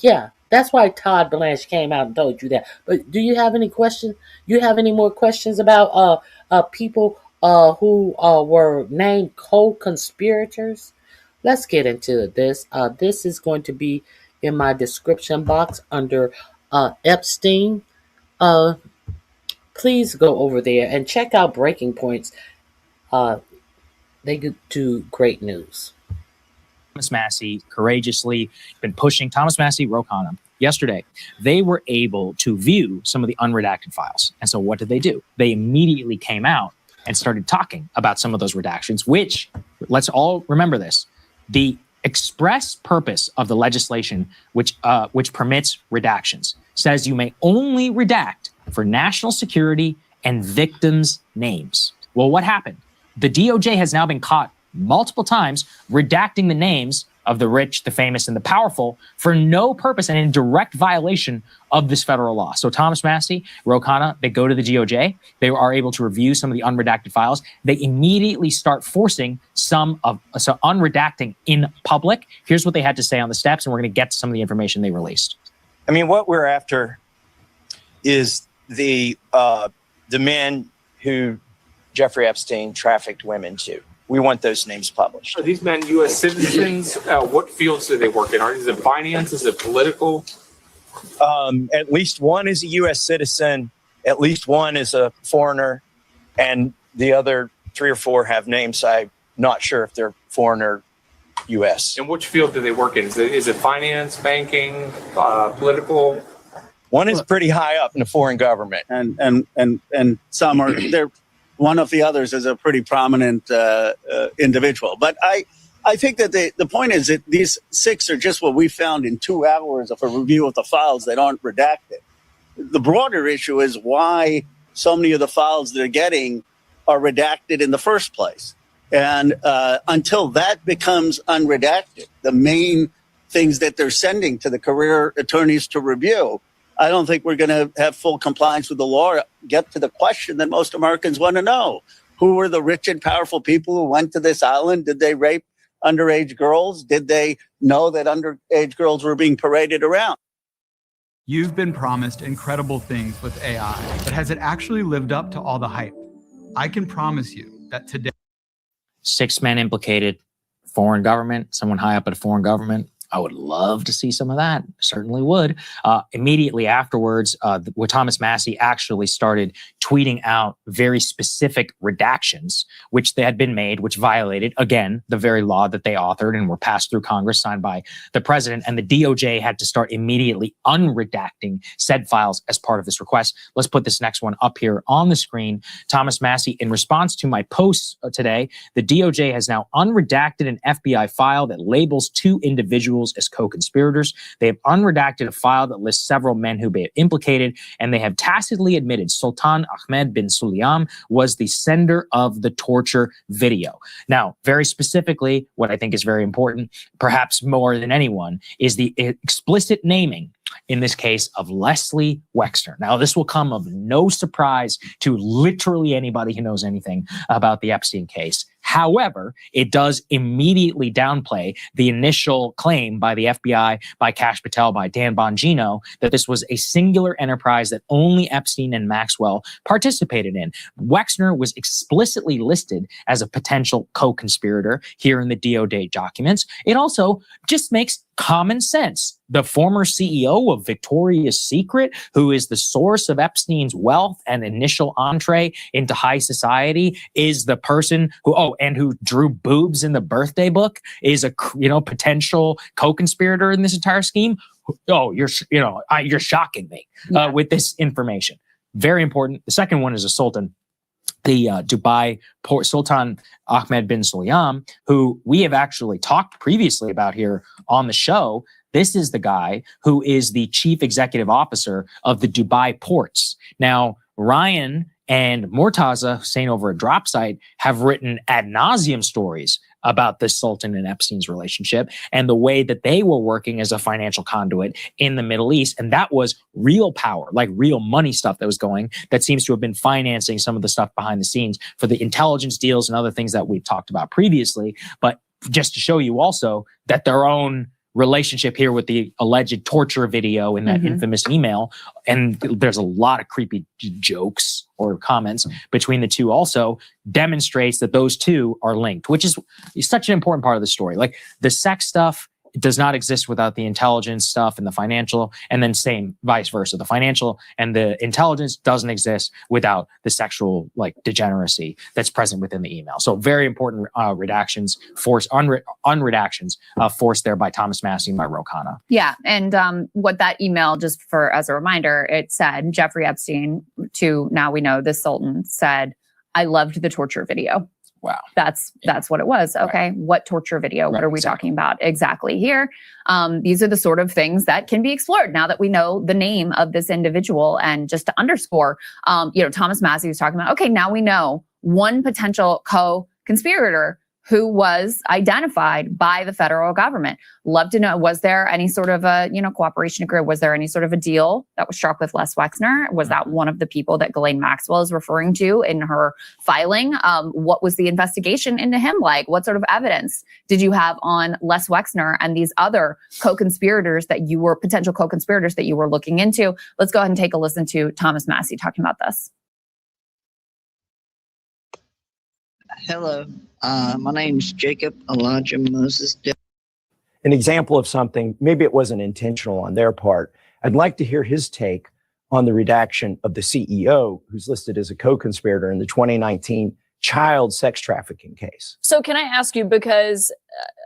Yeah, That's why Todd Blanche came out and told you that. But do you have any questions? You have any more questions about people who were named co-conspirators? Let's get into this. This is going to be in my description box under Epstien. Please go over there and check out Breaking Points. They do great news. Thomas Massie courageously been pushing. Thomas Massie, Ro Khanna, yesterday, they were able to view some of the unredacted files. And so what did they do? They immediately came out and started talking about some of those redactions, which, let's all remember this, the express purpose of the legislation which permits redactions says you may only redact for national security and victims' names. Well, what happened? The DOJ has now been caught multiple times redacting the names of the rich, the famous, and the powerful for no purpose and in direct violation of this federal law. So Thomas Massie, Ro Khanna, they go to the DOJ. They are able to review some of the unredacted files. They immediately start forcing so unredacting in public. Here's what they had to say on the steps, and we're going to get to some of the information they released. I mean, what we're after is the men who Jeffrey Epstein trafficked women to. We want those names published. Are these men U.S. citizens? What fields do they work in? Are these in finance? Is it political? At least one is a U.S. citizen. At least one is a foreigner. And the other 3 or 4 have names. I'm not sure if they're foreign or U.S. And which field do they work in? Is it finance, banking, political? One is pretty high up in the foreign government. And some are there. One of the others is a pretty prominent individual. But I think that the point is that these 6 are just what we found in 2 hours of a review of the files that aren't redacted. The broader issue is why so many of the files they're getting are redacted in the first place. And until that becomes unredacted, the main things that they're sending to the career attorneys to review, I don't think we're going to have full compliance with the law, get to the question that most Americans want to know. Who were the rich and powerful people who went to this island? Did they rape underage girls? Did they know that underage girls were being paraded around? You've been promised incredible things with AI, but has it actually lived up to all the hype? I can promise you that today... 6 men implicated, foreign government, someone high up at a foreign government. I would love to see some of that. Certainly would. Immediately afterwards, Thomas Massie actually started tweeting out very specific redactions, which they had been made, which violated, again, the very law that they authored and were passed through Congress, signed by the president. And the DOJ had to start immediately unredacting said files as part of this request. Let's put this next one up here on the screen. Thomas Massie, in response to my posts today, the DOJ has now unredacted an FBI file that labels 2 individuals as co-conspirators. They have unredacted a file that lists several men who be implicated, and they have tacitly admitted Sultan Ahmed bin Sulayam was the sender of the torture video. Now, very specifically, what I think is very important, perhaps more than anyone, is the explicit naming, in this case, of Leslie Wexner. Now, this will come of no surprise to literally anybody who knows anything about the Epstein case. However, it does immediately downplay the initial claim by the FBI, by Kash Patel, by Dan Bongino, that this was a singular enterprise that only Epstein and Maxwell participated in. Wexner was explicitly listed as a potential co-conspirator here in the DOJ documents. It also just makes common sense. The former CEO of Victoria's Secret, who is the source of Epstein's wealth and initial entree into high society, is the person who drew boobs in the birthday book, is a potential co-conspirator in this entire scheme. You're shocking me with this information. Very important. The second one is a sultan. The Dubai port Sultan Ahmed bin Sulayam, who we have actually talked previously about here on the show. This is the guy who is the chief executive officer of the Dubai ports. Now, Ryan and Mortaza Hussein over at Dropsite have written ad nauseum stories about the Sultan and Epstein's relationship and the way that they were working as a financial conduit in the Middle East. And that was real power, like real money stuff that was going, that seems to have been financing some of the stuff behind the scenes for the intelligence deals and other things that we've talked about previously. But just to show you also that their own relationship here with the alleged torture video in that infamous email. And there's a lot of creepy jokes or comments between the two also demonstrates that those two are linked, which is such an important part of the story. Like the sex stuff, it does not exist without the intelligence stuff and the financial, and then same vice versa. The financial and the intelligence doesn't exist without the sexual like degeneracy that's present within the email. So very important redactions, unredactions forced there by Thomas Massey and by Ro Khanna. Yeah, and what that email, just for as a reminder, it said Jeffrey Epstein to now we know the Sultan said, "I loved the torture video." Wow. That's what it was. Okay. Right. What torture video? What are we talking about exactly here? These are the sort of things that can be explored now that we know the name of this individual. And just to underscore, Thomas Massey was talking about, okay, now we know one potential co-conspirator who was identified by the federal government. Love to know, was there any sort of a, cooperation agreement? Was there any sort of a deal that was struck with Les Wexner? Was that one of the people that Ghislaine Maxwell is referring to in her filing? What was the investigation into him like? What sort of evidence did you have on Les Wexner and these other co-conspirators potential co-conspirators that you were looking into? Let's go ahead and take a listen to Thomas Massey talking about this. Hello, my name's Jacob Elijah Moses. An example of something, maybe it wasn't intentional on their part. I'd like to hear his take on the redaction of the CEO, who's listed as a co-conspirator in the 2019 child sex trafficking case. So can I ask you, because,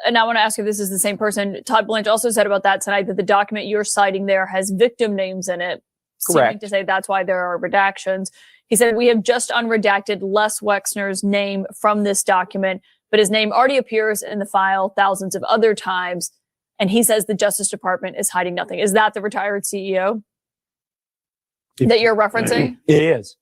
and I want to ask if this is the same person, Todd Blanche also said about that tonight that the document you're citing there has victim names in it. Correct. Seeming to say that's why there are redactions. He said, we have just unredacted Les Wexner's name from this document, but his name already appears in the file thousands of other times. And he says the Justice Department is hiding nothing. Is that the retired CEO that you're referencing? It is.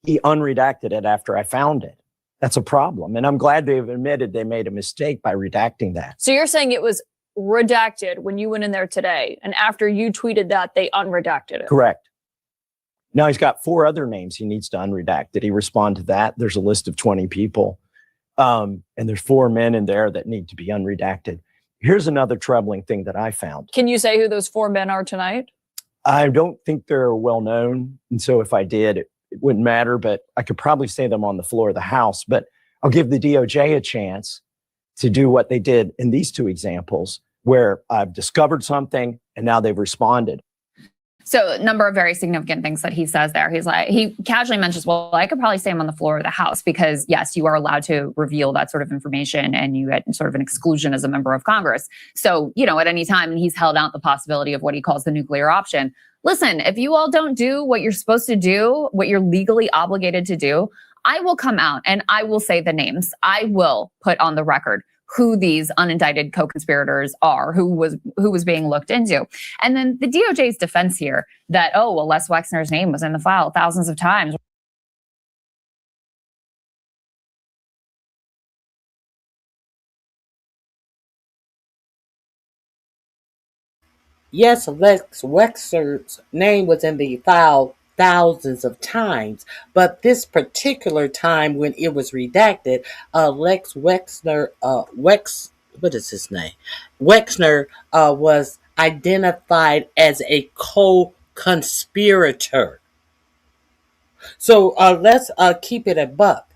He unredacted it after I found it. That's a problem. And I'm glad they've admitted they made a mistake by redacting that. So you're saying it was redacted when you went in there today, and after you tweeted that, they unredacted it? Correct. Now he's got 4 other names he needs to unredact. Did he respond to that? There's a list of 20 people. And there's 4 men in there that need to be unredacted. Here's another troubling thing that I found. Can you say who those 4 men are tonight? I don't think they're well known. And so if I did, it wouldn't matter, but I could probably say them on the floor of the House. But I'll give the DOJ a chance to do what they did in these 2 examples, where I've discovered something and now they've responded. So a number of very significant things that he says there. He's like, he casually mentions, well, I could probably say I'm on the floor of the House because yes, you are allowed to reveal that sort of information and you get sort of an exclusion as a member of Congress. So, at any time, and he's held out the possibility of what he calls the nuclear option. Listen, if you all don't do what you're supposed to do, what you're legally obligated to do, I will come out and I will say the names. I will put on the record who these unindicted co-conspirators are, who was being looked into. And then the DOJ's defense here that, Les Wexner's name was in the file thousands of times. Yes, Lex Wexner's name was in the file thousands of times, but this particular time when it was redacted, Lex Wexner, what is his name? Wexner was identified as a co-conspirator. So let's keep it a buck.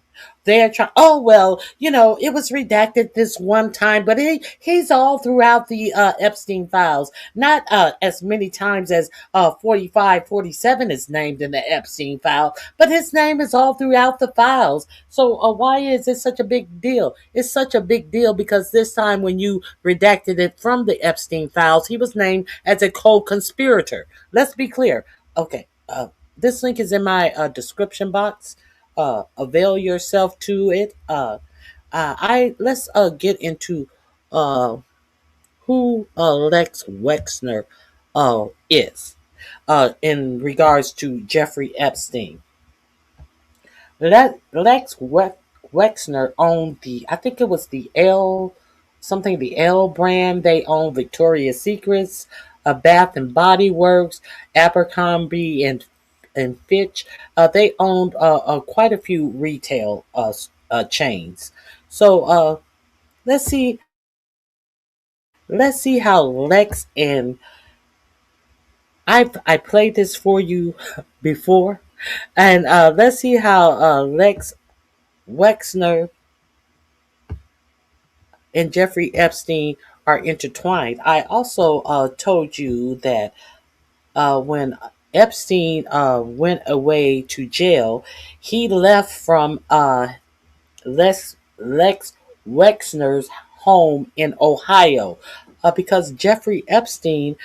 They're trying, it was redacted this one time, but he's all throughout the Epstein files. Not as many times as 45, 47 is named in the Epstein file, but his name is all throughout the files. So why is it such a big deal? It's such a big deal because this time when you redacted it from the Epstein files, he was named as a co-conspirator. Let's be clear. Okay, this link is in my description box. Avail yourself to it. Let's get into who Lex Wexner is in regards to Jeffrey Epstein. Lex Wexner owned I think it was the L brand. They own Victoria's Secrets, Bath and Body Works, Abercrombie and Fitch. They owned quite a few retail chains. So let's see let's see how Lex and I played this for you before, and let's see how Lex Wexner and Jeffrey Epstein are intertwined. I also told you that when Epstein went away to jail, he left from Lex Wexner's home in Ohio because Jeffrey Epstein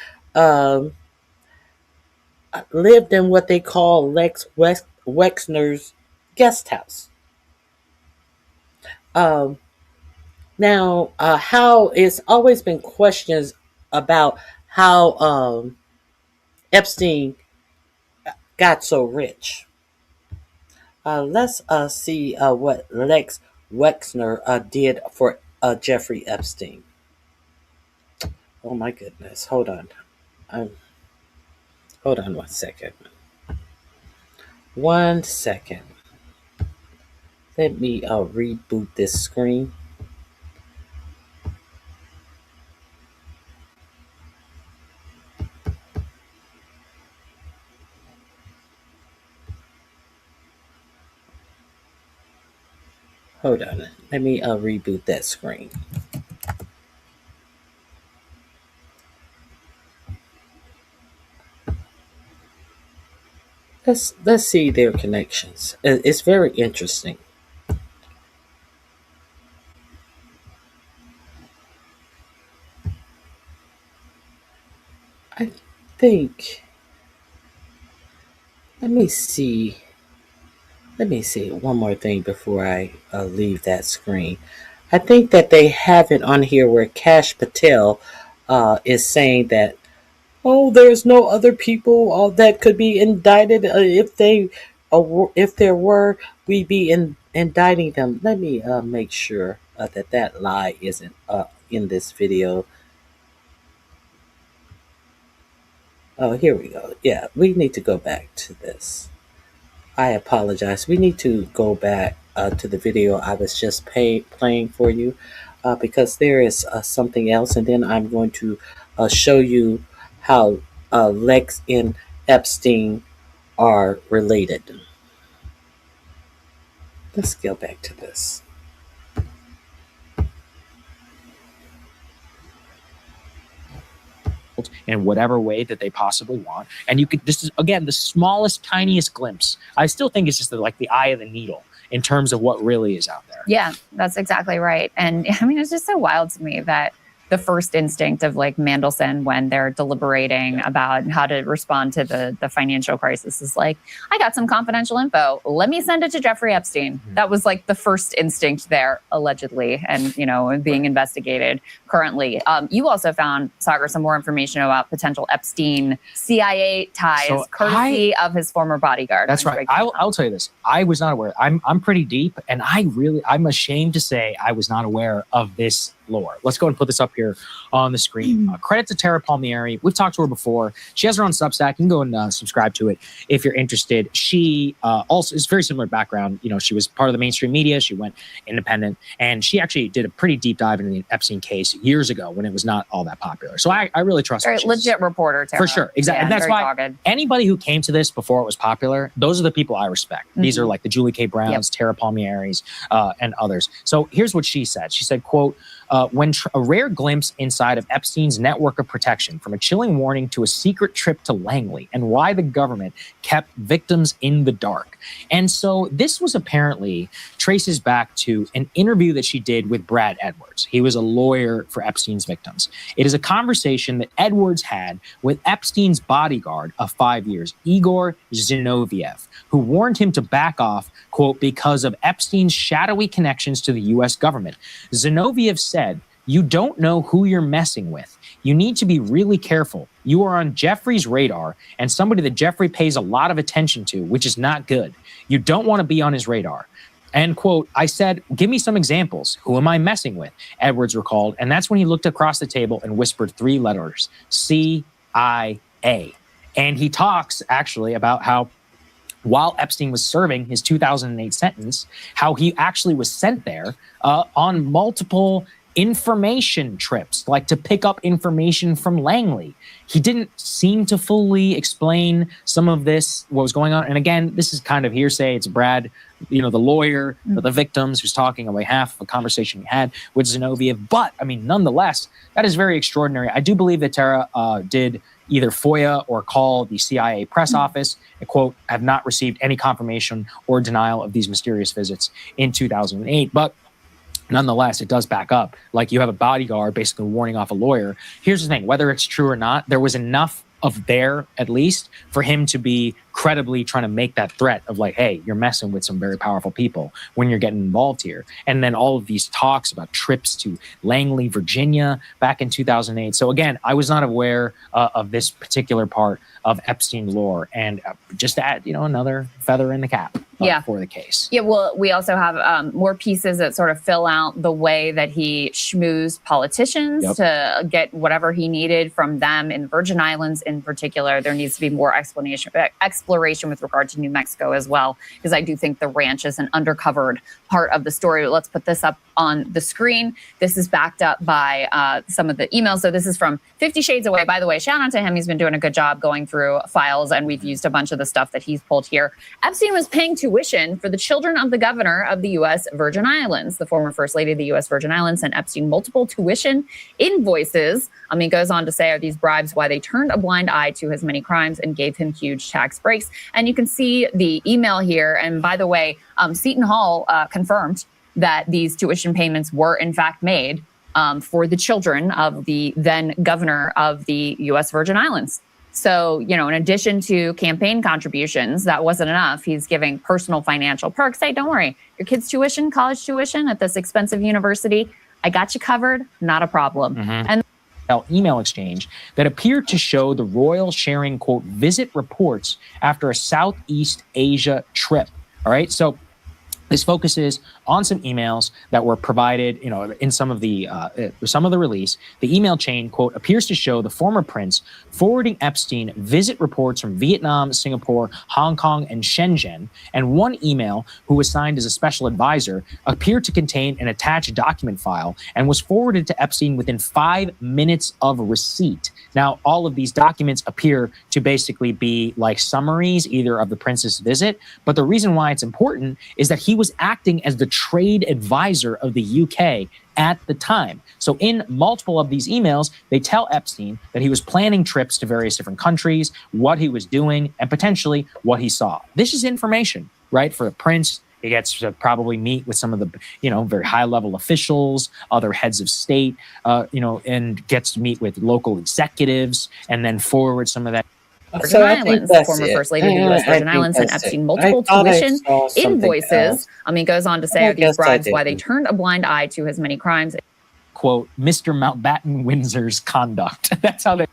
lived in what they call Wexner's guest house. Um, Now, how it's always been questions about how Epstein got so rich. Let's see what Lex Wexner did for Jeffrey Epstein. Oh my goodness! Hold on, hold on 1 second. 1 second. Let me reboot this screen. Hold on. Let me reboot that screen. Let's see their connections. It's very interesting. I think. Let me see. Let me see one more thing before I leave that screen. I think that they have it on here where Kash Patel is saying that, oh, there's no other people that could be indicted. If there were, we'd be indicting them. Let me make sure that lie isn't in this video. Oh, here we go. Yeah, we need to go back to this. I apologize. We need to go back to the video I was just playing for you because there is something else, and then I'm going to show you how Lex and Epstein are related. Let's go back to this. in whatever way that they possibly want. And you could, this is again the smallest, tiniest glimpse. I still think it's just like the eye of the needle in terms of what really is out there. Yeah, that's exactly right. And I mean, it's just so wild to me that the first instinct of like Mandelson when they're deliberating about how to respond to the financial crisis is like, I got some confidential info. Let me send it to Jeffrey Epstein. That was like the first instinct there, allegedly, and being investigated currently. You also found, Sagar, some more information about potential Epstein CIA ties, courtesy of his former bodyguard. That's right. I'll tell you this. I was not aware. I'm pretty deep, and I'm ashamed to say I was not aware of this lore. Let's go and put this up here on the screen. Credit to Tara Palmieri. We've talked to her before. She has her own Substack. You can go and subscribe to it if you're interested. She also is very similar background. She was part of the mainstream media. She went independent, and she actually did a pretty deep dive into the Epstein case years ago when it was not all that popular. So I really trust her. Very legit reporter, Tara. For sure. Exactly. Yeah, and that's why dogged. Anybody who came to this before it was popular, those are the people I respect. These are like the Julie K. Browns, Tara Palmieris, and others. So here's what she said. She said, quote, when a rare glimpse inside of Epstein's network of protection, from a chilling warning to a secret trip to Langley, and why the government kept victims in the dark. And so this was apparently traces back to an interview that she did with Brad Edwards. He was a lawyer for Epstein's victims. It is a conversation that Edwards had with Epstein's bodyguard of 5 years, Igor Zinoviev, who warned him to back off, quote, because of Epstein's shadowy connections to the U.S. government. Zinoviev said, "You don't know who you're messing with. You need to be really careful. You are on Jeffrey's radar and somebody that Jeffrey pays a lot of attention to, which is not good. You don't want to be on his radar." And quote, I said, "Give me some examples. Who am I messing with?" Edwards recalled. And that's when he looked across the table and whispered 3 letters, CIA. And he talks actually about how while Epstein was serving his 2008 sentence, how he actually was sent there on multiple information trips, like to pick up information from Langley. He didn't seem to fully explain some of this, what was going on. And again, this is kind of hearsay. It's Brad, the lawyer for the victims, who's talking on behalf of a conversation he had with Zinoviev. But, I mean, nonetheless, that is very extraordinary. I do believe that Tara did either FOIA or call the CIA press office and, quote, have not received any confirmation or denial of these mysterious visits in 2008. But nonetheless, it does back up. Like, you have a bodyguard basically warning off a lawyer. Here's the thing, whether it's true or not, there was enough of there, at least, for him to be credibly trying to make that threat of like, hey, you're messing with some very powerful people when you're getting involved here. And then all of these talks about trips to Langley, Virginia back in 2008. So again, I was not aware of this particular part of Epstein lore, and just to add, another feather in the cap for the case. Yeah, well, we also have more pieces that sort of fill out the way that he schmoozed politicians to get whatever he needed from them in Virgin Islands in particular. There needs to be more exploration with regard to New Mexico as well, because I do think the ranch is an undercovered part of the story. Let's put this up on the screen. This is backed up by some of the emails. So this is from 50 Shades Away. By the way, shout out to him. He's been doing a good job going through files, and we've used a bunch of the stuff that he's pulled here. Epstein was paying tuition for the children of the governor of the U.S. Virgin Islands. The former First Lady of the U.S. Virgin Islands sent Epstein multiple tuition invoices. He goes on to say, are these bribes why they turned a blind eye to his many crimes and gave him huge tax breaks? And you can see the email here. And by the way, Seton Hall confirmed that these tuition payments were in fact made for the children of the then governor of the U.S. Virgin Islands. So, in addition to campaign contributions, that wasn't enough. He's giving personal financial perks. Hey, don't worry, your kid's tuition, college tuition at this expensive university, I got you covered, not a problem. And email exchange that appeared to show the royal sharing, quote, visit reports after a Southeast Asia trip. All right. So this focuses on some emails that were provided, in some of the release. The email chain, quote, appears to show the former prince forwarding Epstein visit reports from Vietnam, Singapore, Hong Kong, and Shenzhen. And one email, who was signed as a special advisor, appeared to contain an attached document file and was forwarded to Epstein within 5 minutes of receipt. Now, all of these documents appear to basically be like summaries, either of the prince's visit. But the reason why it's important is that he was acting as the trade advisor of the UK at the time. So in multiple of these emails, they tell Epstein that he was planning trips to various different countries, what he was doing, and potentially what he saw. This is information, right, for the prince. He gets to probably meet with some of the, very high-level officials, other heads of state, and gets to meet with local executives, and then forward some of that. Virgin Islands, the former First Lady of the U.S. Virgin Islands, sent Epstein multiple tuition invoices. He goes on to say, are these bribes why they turned a blind eye to his many crimes? Quote, Mr. Mountbatten Windsor's conduct. That's how they...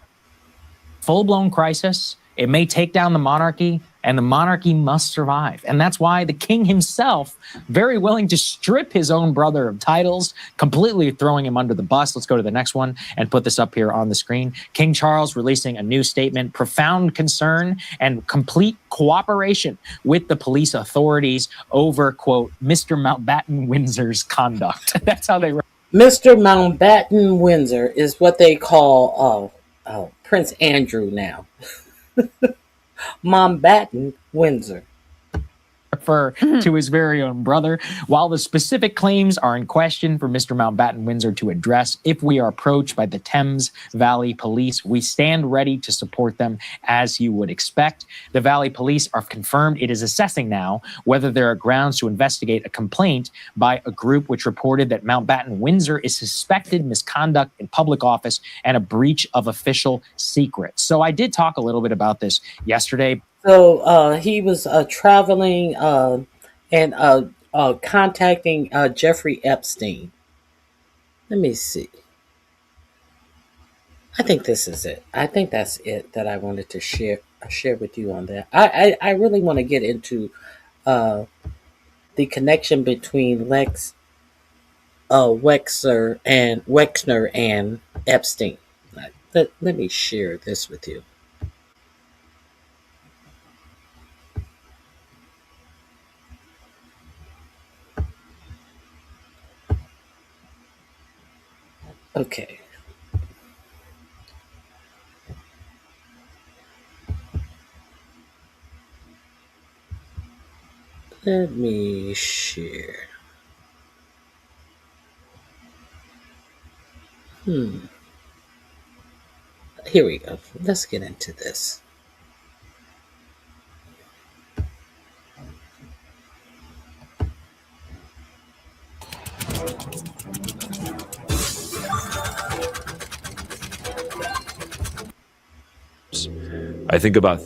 Full-blown crisis. It may take down the monarchy, and the monarchy must survive. And that's why the king himself, very willing to strip his own brother of titles, completely throwing him under the bus. Let's go to the next one and put this up here on the screen. King Charles releasing a new statement, profound concern and complete cooperation with the police authorities over, quote, Mr. Mountbatten Windsor's conduct. That's how they... Mr. Mountbatten Windsor is what they call Prince Andrew now. Mountbatten Windsor. Refer to his very own brother. While the specific claims are in question for Mr. Mountbatten Windsor to address, if we are approached by the Thames Valley Police, we stand ready to support them as you would expect. The Valley Police are confirmed it is assessing now whether there are grounds to investigate a complaint by a group which reported that Mountbatten Windsor is suspected misconduct in public office and a breach of official secrets. So I did talk a little bit about this yesterday. So he was traveling and contacting Jeffrey Epstein. Let me see. I think this is it. I think that's it that I wanted to share with you on that. I really want to get into the connection between Wexner and Epstein. Let me share this with you. Okay. Let me share. Here we go. Let's get into this. I think about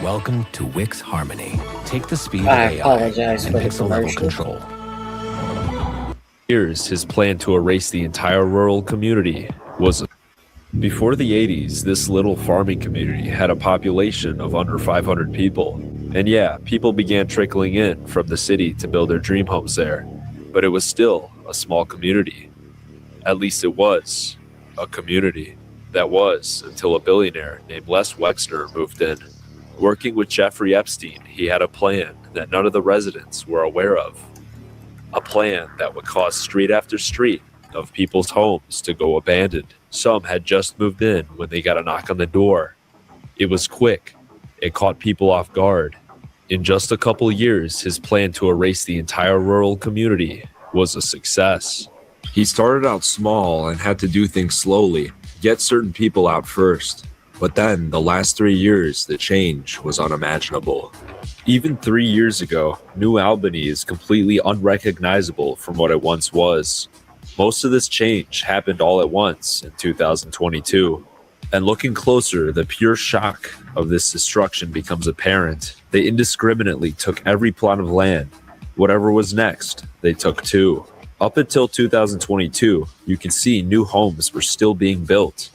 Welcome to Wix Harmony. Take the speed of I AI apologize and for the pixel level commercial. control. years, his plan to erase the entire rural community was. Before the 80s, this little farming community had a population of under 500 people. And yeah, people began trickling in from the city to build their dream homes there. But it was still a small community. At least it was a community. That was until a billionaire named Les Wexner moved in. Working with Jeffrey Epstein, he had a plan that none of the residents were aware of. A plan that would cause street after street of people's homes to go abandoned. Some had just moved in when they got a knock on the door. It was quick. It caught people off guard. In just a couple years, his plan to erase the entire rural community was a success. He started out small and had to do things slowly, get certain people out first. But then, the last 3 years, the change was unimaginable. Even 3 years ago, New Albany is completely unrecognizable from what it once was. Most of this change happened all at once in 2022. And looking closer, the pure shock of this destruction becomes apparent. They indiscriminately took every plot of land. Whatever was next, they took too. Up until 2022, you can see new homes were still being built.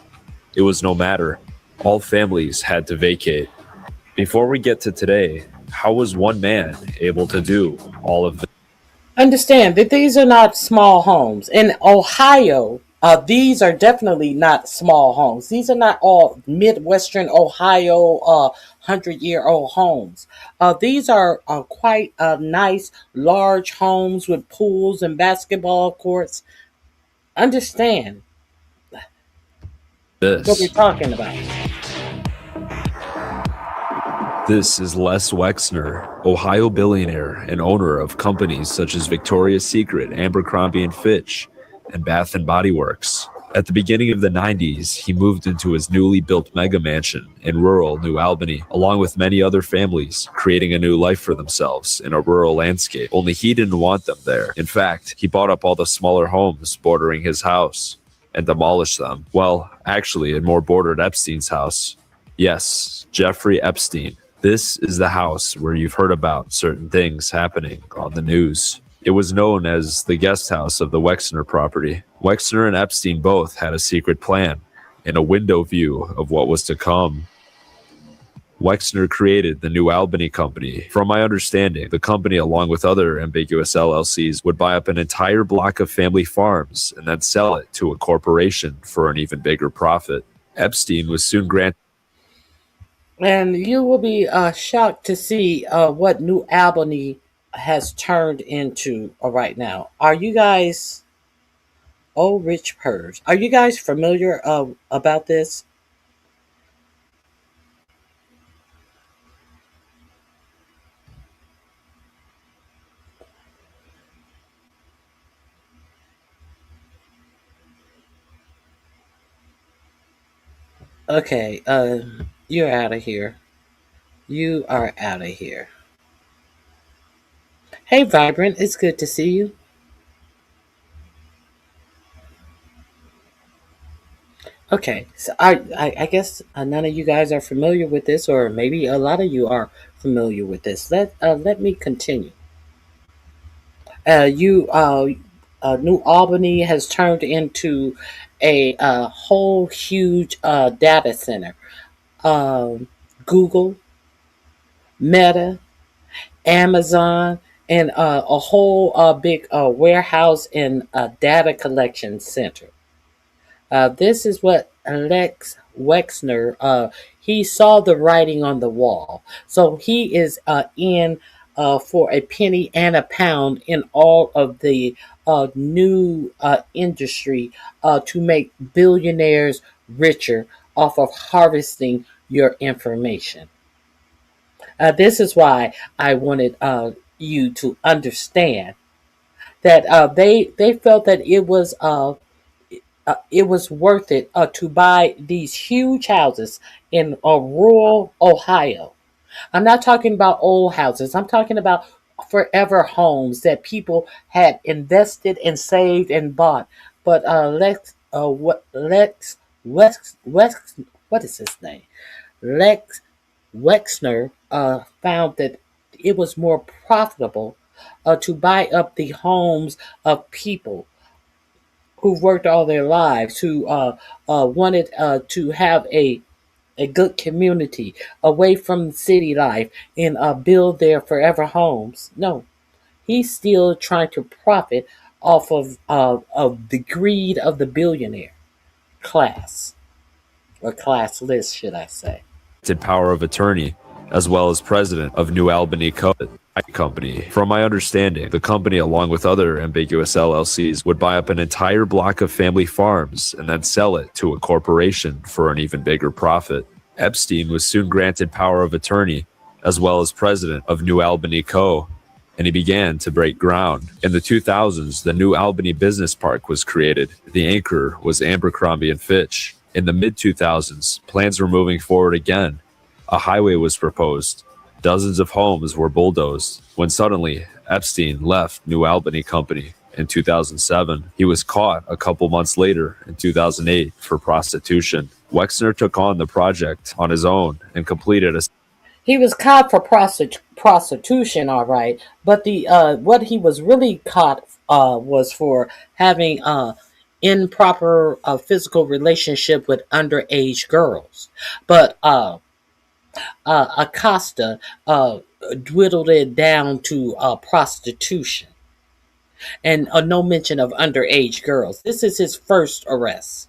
It was no matter. All families had to vacate. Before we get to today, how was one man able to do all of this? Understand that these are not small homes. In Ohio, these are definitely not small homes. These are not all Midwestern Ohio 100-year-old homes. These are quite nice, large homes with pools and basketball courts. Understand what we're talking about. This is Les Wexner, Ohio billionaire and owner of companies such as Victoria's Secret, Abercrombie & Fitch, and Bath & Body Works. At the beginning of the 90s, he moved into his newly built mega mansion in rural New Albany, along with many other families, creating a new life for themselves in a rural landscape. Only he didn't want them there. In fact, he bought up all the smaller homes bordering his house and demolished them. Well, actually, it more bordered Epstein's house. Yes, Jeffrey Epstein. This is the house where you've heard about certain things happening on the news. It was known as the guest house of the Wexner property. Wexner and Epstein both had a secret plan and a window view of what was to come. Wexner created the New Albany Company. From my understanding, the company, along with other ambiguous LLCs, would buy up an entire block of family farms and then sell it to a corporation for an even bigger profit. Epstein was soon granted. And you will be shocked to see what New Albany has turned into right now. Are you guys, oh, rich purrs, are you guys familiar about this? Okay, you're out of here. You are out of here. Hey, Vibrant, it's good to see you. Okay, so I guess none of you guys are familiar with this, or maybe a lot of you are familiar with this. Let me continue. New Albany has turned into a whole huge data center. Google, Meta, Amazon, and a whole big warehouse and data collection center. This is what Lex Wexner, he saw the writing on the wall. So he is in for a penny and a pound in all of the new industry to make billionaires richer off of harvesting your information. This is why I wanted you to understand that they felt that it was worth it to buy these huge houses in rural Ohio. I'm not talking about old houses. I'm talking about forever homes that people had invested and saved and bought. But what is his name? Lex Wexner found that it was more profitable to buy up the homes of people who worked all their lives, who wanted to have a good community away from city life and build their forever homes. No, he's still trying to profit off of the greed of the billionaire class, or class list, should I say. Power of attorney, as well as president of New Albany Company. From my understanding, the company, along with other ambiguous LLCs, would buy up an entire block of family farms and then sell it to a corporation for an even bigger profit. Epstien was soon granted power of attorney, as well as president of New Albany Co., and he began to break ground. In the 2000s, the New Albany Business Park was created. The anchor was Abercrombie & Fitch. In the mid-2000s, plans were moving forward again. A highway was proposed. Dozens of homes were bulldozed when suddenly Epstien left New Albany Company in 2007. He was caught a couple months later in 2008 for prostitution. Wexner took on the project on his own and completed a... He was caught for prostitution, all right, but the what he was really caught was for having improper physical relationship with underage girls. But Acosta dwindled it down to prostitution and no mention of underage girls. This is his first arrest.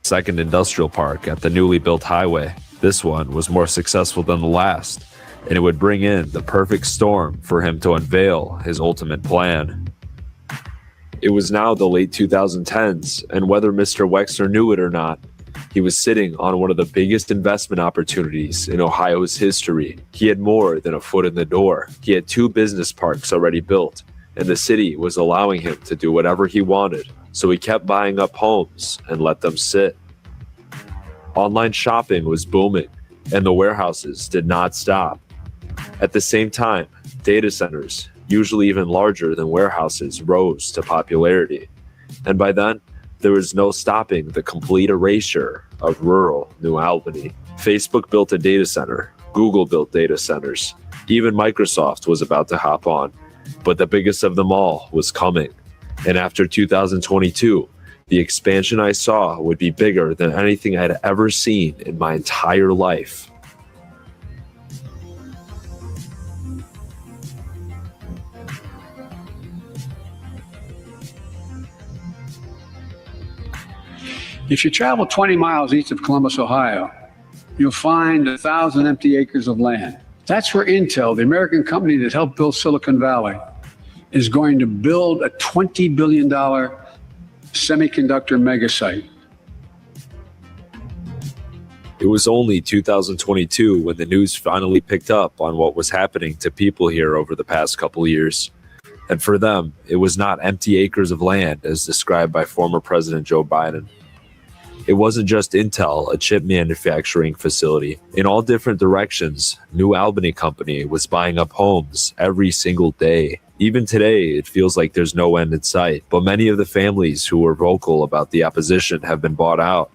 second industrial park at the newly built highway. This one was more successful than the last, and it would bring in the perfect storm for him to unveil his ultimate plan. It was now the late 2010s, and whether Mr. Wexner knew it or not, he was sitting on one of the biggest investment opportunities in Ohio's history. He had more than a foot in the door. He had 2 business parks already built, and the city was allowing him to do whatever he wanted. So he kept buying up homes and let them sit. Online shopping was booming, and the warehouses did not stop. At the same time, data centers, usually even larger than warehouses, rose to popularity. And by then, there was no stopping the complete erasure of rural New Albany. Facebook built a data center. Google built data centers. Even Microsoft was about to hop on. But the biggest of them all was coming. And after 2022, the expansion I saw would be bigger than anything I'd ever seen in my entire life. If you travel 20 miles east of Columbus, Ohio, you'll find 1,000 empty acres of land. That's where Intel, the American company that helped build Silicon Valley, is going to build a $20 billion semiconductor megasite. It was only 2022 when the news finally picked up on what was happening to people here over the past couple years. And for them, it was not empty acres of land as described by former President Joe Biden. It wasn't just Intel, a chip manufacturing facility. In all different directions, New Albany Company was buying up homes every single day. Even today, it feels like there's no end in sight, but many of the families who were vocal about the opposition have been bought out.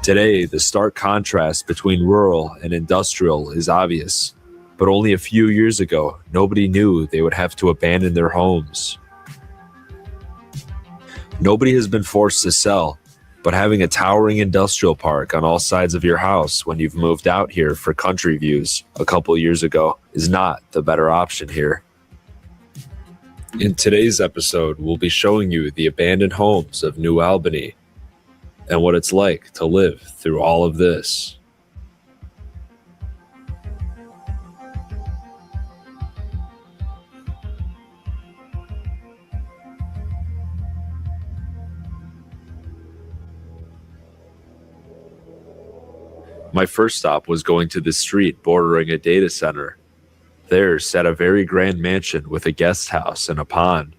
Today, the stark contrast between rural and industrial is obvious, but only a few years ago, nobody knew they would have to abandon their homes. Nobody has been forced to sell, but having a towering industrial park on all sides of your house when you've moved out here for country views a couple years ago is not the better option here. In today's episode, we'll be showing you the abandoned homes of New Albany and what it's like to live through all of this. My first stop was going to the street bordering a data center. There sat a very grand mansion with a guest house and a pond.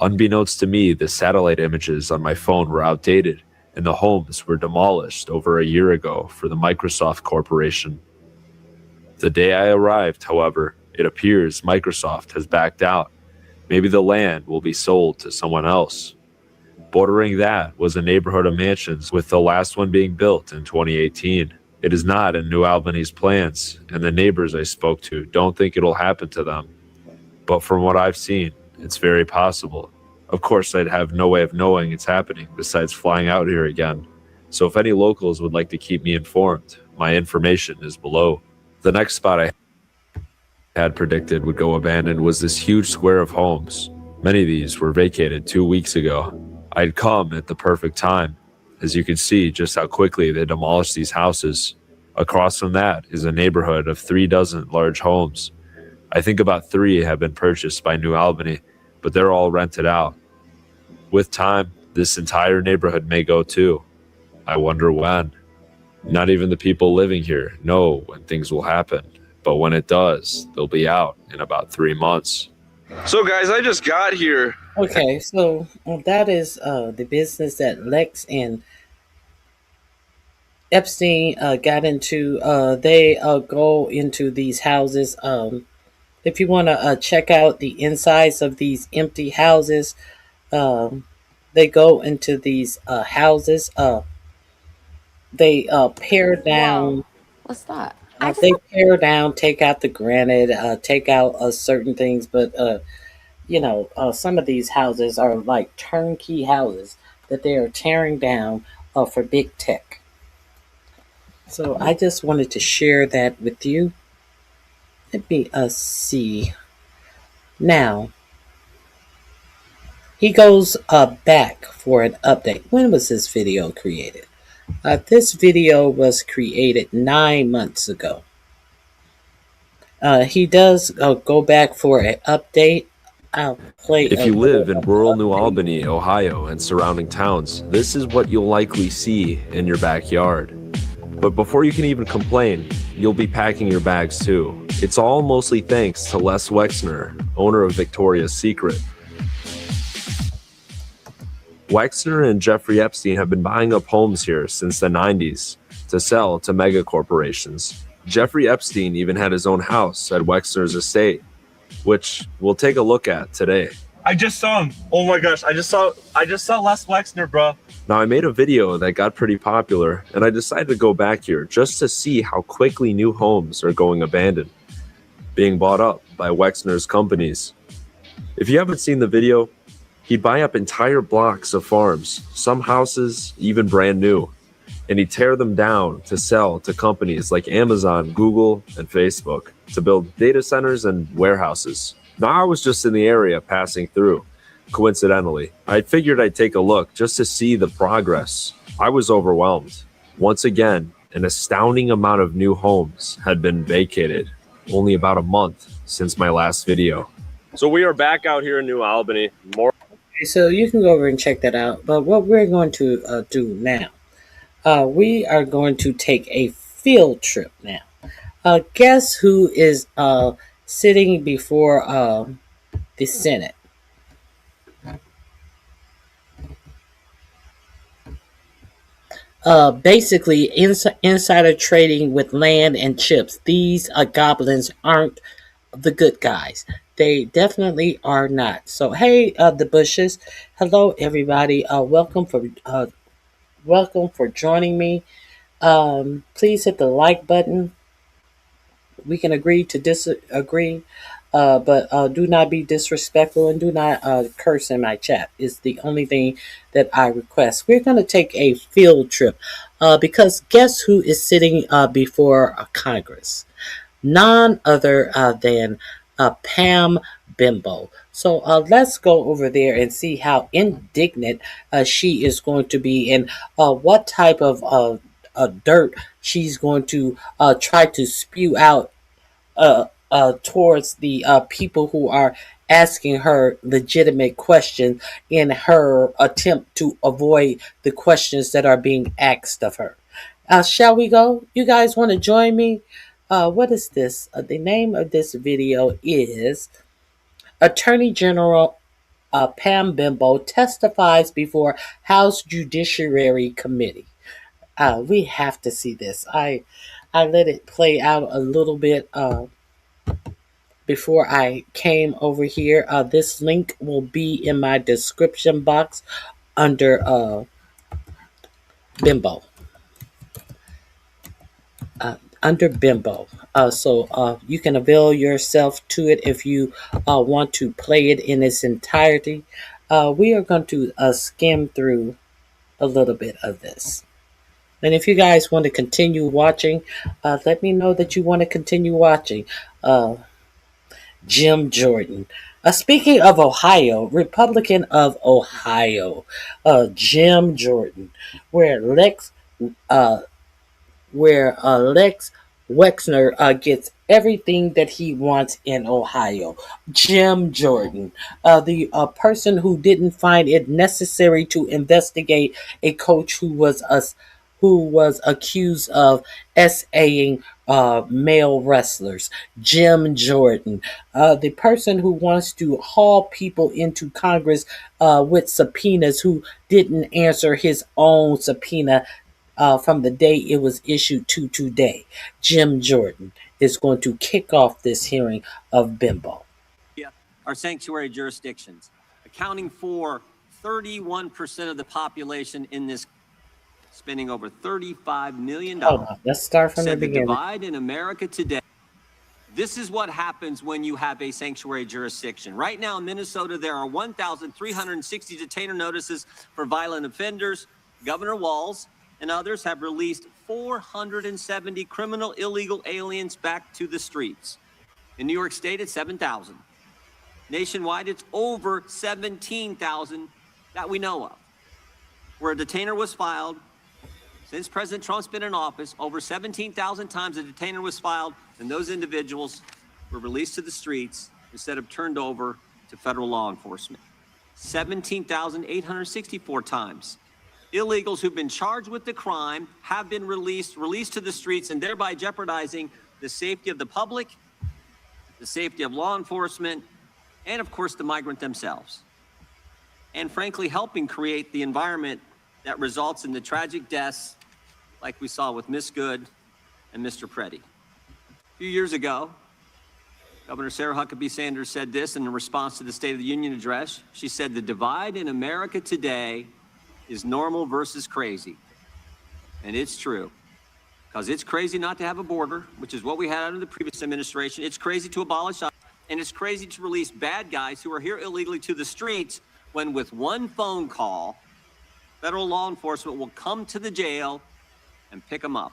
Unbeknownst to me, the satellite images on my phone were outdated, and the homes were demolished over a year ago for the Microsoft Corporation. The day I arrived, however, it appears Microsoft has backed out. Maybe the land will be sold to someone else. Bordering that was a neighborhood of mansions, with the last one being built in 2018. It is not in New Albany's plans, and the neighbors I spoke to don't think it'll happen to them. But from what I've seen, it's very possible. Of course, I'd have no way of knowing it's happening besides flying out here again. So if any locals would like to keep me informed, my information is below. The next spot I had predicted would go abandoned was this huge square of homes. Many of these were vacated 2 weeks ago. I'd come at the perfect time. As you can see just how quickly they demolished these houses. Across from that is a neighborhood of 36 large homes. I think about 3 have been purchased by New Albany, but they're all rented out. With time, this entire neighborhood may go too. I wonder when. Not even the people living here know when things will happen, but when it does, they'll be out in about 3 months. So guys, I just got here. Okay, so that is the business that Lex and Epstein got into. They go into these houses. If you want to check out the insides of these empty houses, they go into these houses. They pare down. Whoa. What's that? They pare down, take out the granite, take out certain things, but some of these houses are like turnkey houses that they are tearing down for big tech. So I just wanted to share that with you. Let me see. Now, he goes back for an update. When was this video created? This video was created 9 months ago. He does go back for an update. I'll play. If you live in rural New Albany, Ohio, and surrounding towns, this is what you'll likely see in your backyard. But before you can even complain, you'll be packing your bags too. It's all mostly thanks to Les Wexner, owner of Victoria's Secret. Wexner and Jeffrey Epstein have been buying up homes here since the 90s to sell to mega corporations. Jeffrey Epstein even had his own house at Wexner's estate, which we'll take a look at today. I just saw him. Oh my gosh, I just saw Les Wexner, bro. Now, I made a video that got pretty popular, and I decided to go back here just to see how quickly new homes are going abandoned, being bought up by Wexner's companies. If you haven't seen the video, he'd buy up entire blocks of farms, some houses even brand new, and he'd tear them down to sell to companies like Amazon, Google, and Facebook to build data centers and warehouses. Now, I was just in the area passing through. Coincidentally, I figured I'd take a look just to see the progress. I was overwhelmed. Once again, an astounding amount of new homes had been vacated, only about a month since my last video. So we are back out here in New Albany. So you can go over and check that out. But what we're going to do now, we are going to take a field trip now. Guess who is sitting before the Senate? Basically, insider trading with land and chips. These goblins aren't the good guys. They definitely are not. So, hey, the Bushes. Hello, everybody. Welcome for joining me. Please hit the like button. We can agree to disagree, but do not be disrespectful and do not curse in my chat. Is the only thing that I request. We're going to take a field trip because guess who is sitting before Congress? None other than Pam Bimbo. So let's go over there and see how indignant she is going to be and what type of dirt she's going to try to spew out towards the people who are asking her legitimate questions in her attempt to avoid the questions that are being asked of her. Shall we go? You guys want to join me? What is this? The name of this video is Attorney General Pam Bimbo testifies before House Judiciary Committee. We have to see this. I let it play out a little bit before I came over here. This link will be in my description box under Bimbo. Under Bimbo. So you can avail yourself to it if you want to play it in its entirety. We are going to skim through a little bit of this. And if you guys want to continue watching, let me know that you want to continue watching. Jim Jordan. Speaking of Ohio, Republican of Ohio, Jim Jordan, where Lex Wexner gets everything that he wants in Ohio. Jim Jordan, the person who didn't find it necessary to investigate a coach who was accused of SAing male wrestlers. Jim Jordan, the person who wants to haul people into Congress with subpoenas who didn't answer his own subpoena from the day it was issued to today. Jim Jordan is going to kick off this hearing of Bimbo. Our sanctuary jurisdictions, accounting for 31% of the population in this, spending over $35 million. Hold on, let's start from the beginning. The divide in America today. This is what happens when you have a sanctuary jurisdiction. Right now in Minnesota, there are 1,360 detainer notices for violent offenders. Governor Walz and others have released 470 criminal illegal aliens back to the streets. In New York State, it's 7,000. Nationwide, it's over 17,000 that we know of. Where a detainer was filed, since President Trump's been in office, over 17,000 times a detainer was filed, and those individuals were released to the streets instead of turned over to federal law enforcement. 17,864 times. Illegals who've been charged with the crime have been released to the streets, and thereby jeopardizing the safety of the public, the safety of law enforcement, and of course the migrant themselves. And frankly, helping create the environment that results in the tragic deaths like we saw with Miss Good and Mr. Preddy. A few years ago, Governor Sarah Huckabee Sanders said this in response to the State of the Union address. She said, "The divide in America today is normal versus crazy." And it's true, because it's crazy not to have a border, which is what we had under the previous administration. It's crazy to abolish ICE, and it's crazy to release bad guys who are here illegally to the streets when with one phone call, federal law enforcement will come to the jail and pick them up.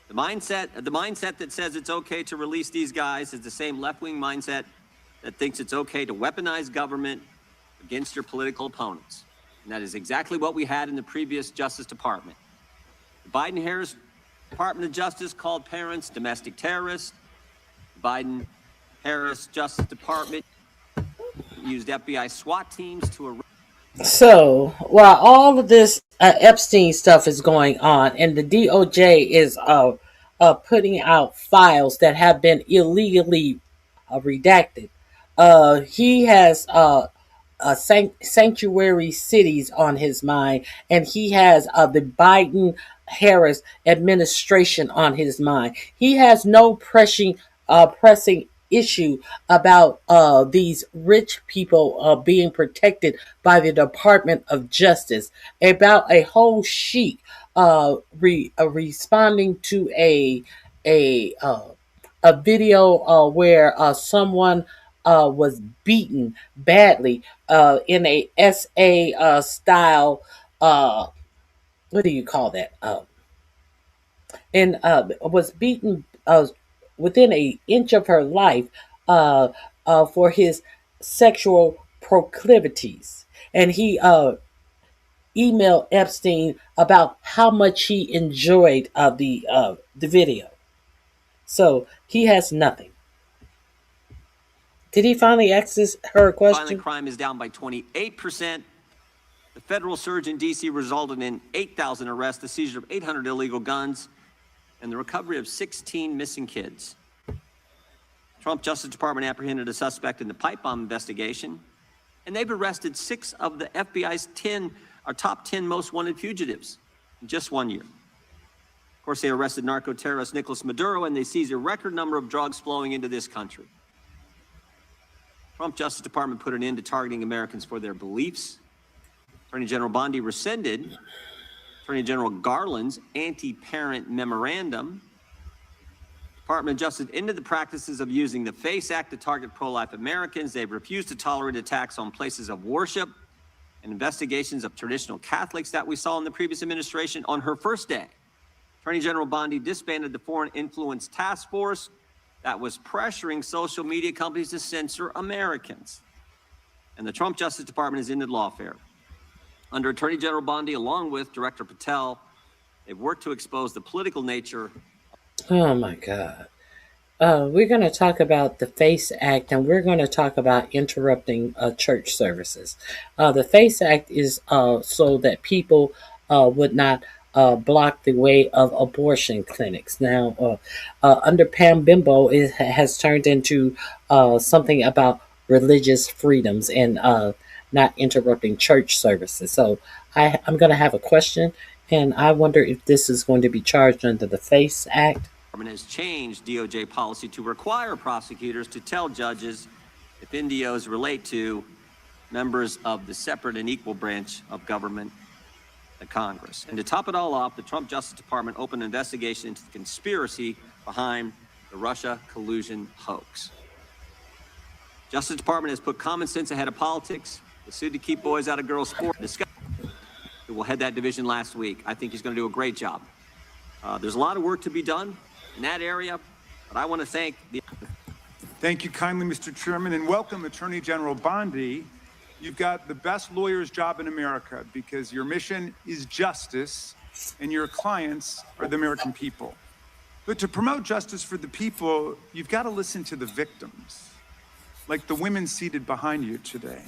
The mindset that says it's okay to release these guys is the same left-wing mindset that thinks it's okay to weaponize government against your political opponents. And that is exactly what we had in the previous Justice Department. The Biden-Harris Department of Justice called parents domestic terrorists. The Biden-Harris Justice Department used FBI SWAT teams to arrest. So while all of this Epstien stuff is going on, and the DOJ is putting out files that have been illegally redacted, he has sanctuary cities on his mind, and he has the Biden-Harris administration on his mind. He has no pressing issue about these rich people being protected by the Department of Justice, about a whole sheet responding to a video where someone was beaten badly in a SA style. What do you call that? And was beaten within an inch of her life for his sexual proclivities. And he emailed Epstien about how much he enjoyed the video. So he has nothing. Did he finally ask her a question? Violent crime is down by 28%. The federal surge in D.C. resulted in 8,000 arrests, the seizure of 800 illegal guns, and the recovery of 16 missing kids. Trump Justice Department apprehended a suspect in the pipe bomb investigation, and they've arrested 6 of the FBI's top 10 most wanted fugitives in just 1 year. Of course, they arrested narco-terrorist Nicolas Maduro, and they seized a record number of drugs flowing into this country. Trump Justice Department put an end to targeting Americans for their beliefs. Attorney General Bondi rescinded Attorney General Garland's anti-parent memorandum. Department of Justice ended the practices of using the FACE Act to target pro-life Americans. They've refused to tolerate attacks on places of worship and investigations of traditional Catholics that we saw in the previous administration. On her first day, Attorney General Bondi disbanded the Foreign Influence Task Force that was pressuring social media companies to censor Americans. And the Trump Justice Department has ended lawfare. Under Attorney General Bondi, along with Director Patel, they've worked to expose the political nature. Oh my God. We're going to talk about the FACE Act, and we're going to talk about interrupting church services. The FACE Act is so that people would not block the way of abortion clinics. Now, under Pam Bimbo, it has turned into something about religious freedoms and not interrupting church services. So I'm going to have a question, and I wonder if this is going to be charged under the FACE Act. Has changed DOJ policy to require prosecutors to tell judges if NDOs relate to members of the separate and equal branch of government, the Congress. And to top it all off, the Trump Justice Department opened an investigation into the conspiracy behind the Russia collusion hoax. Justice Department has put common sense ahead of politics. The suit to keep boys out of girls' sport. Who will head that division last week. I think he's going to do a great job. There's a lot of work to be done in that area, but I want to thank the... Thank you kindly, Mr. Chairman, and welcome Attorney General Bondi. You've got the best lawyer's job in America because your mission is justice and your clients are the American people. But to promote justice for the people, you've got to listen to the victims, like the women seated behind you today.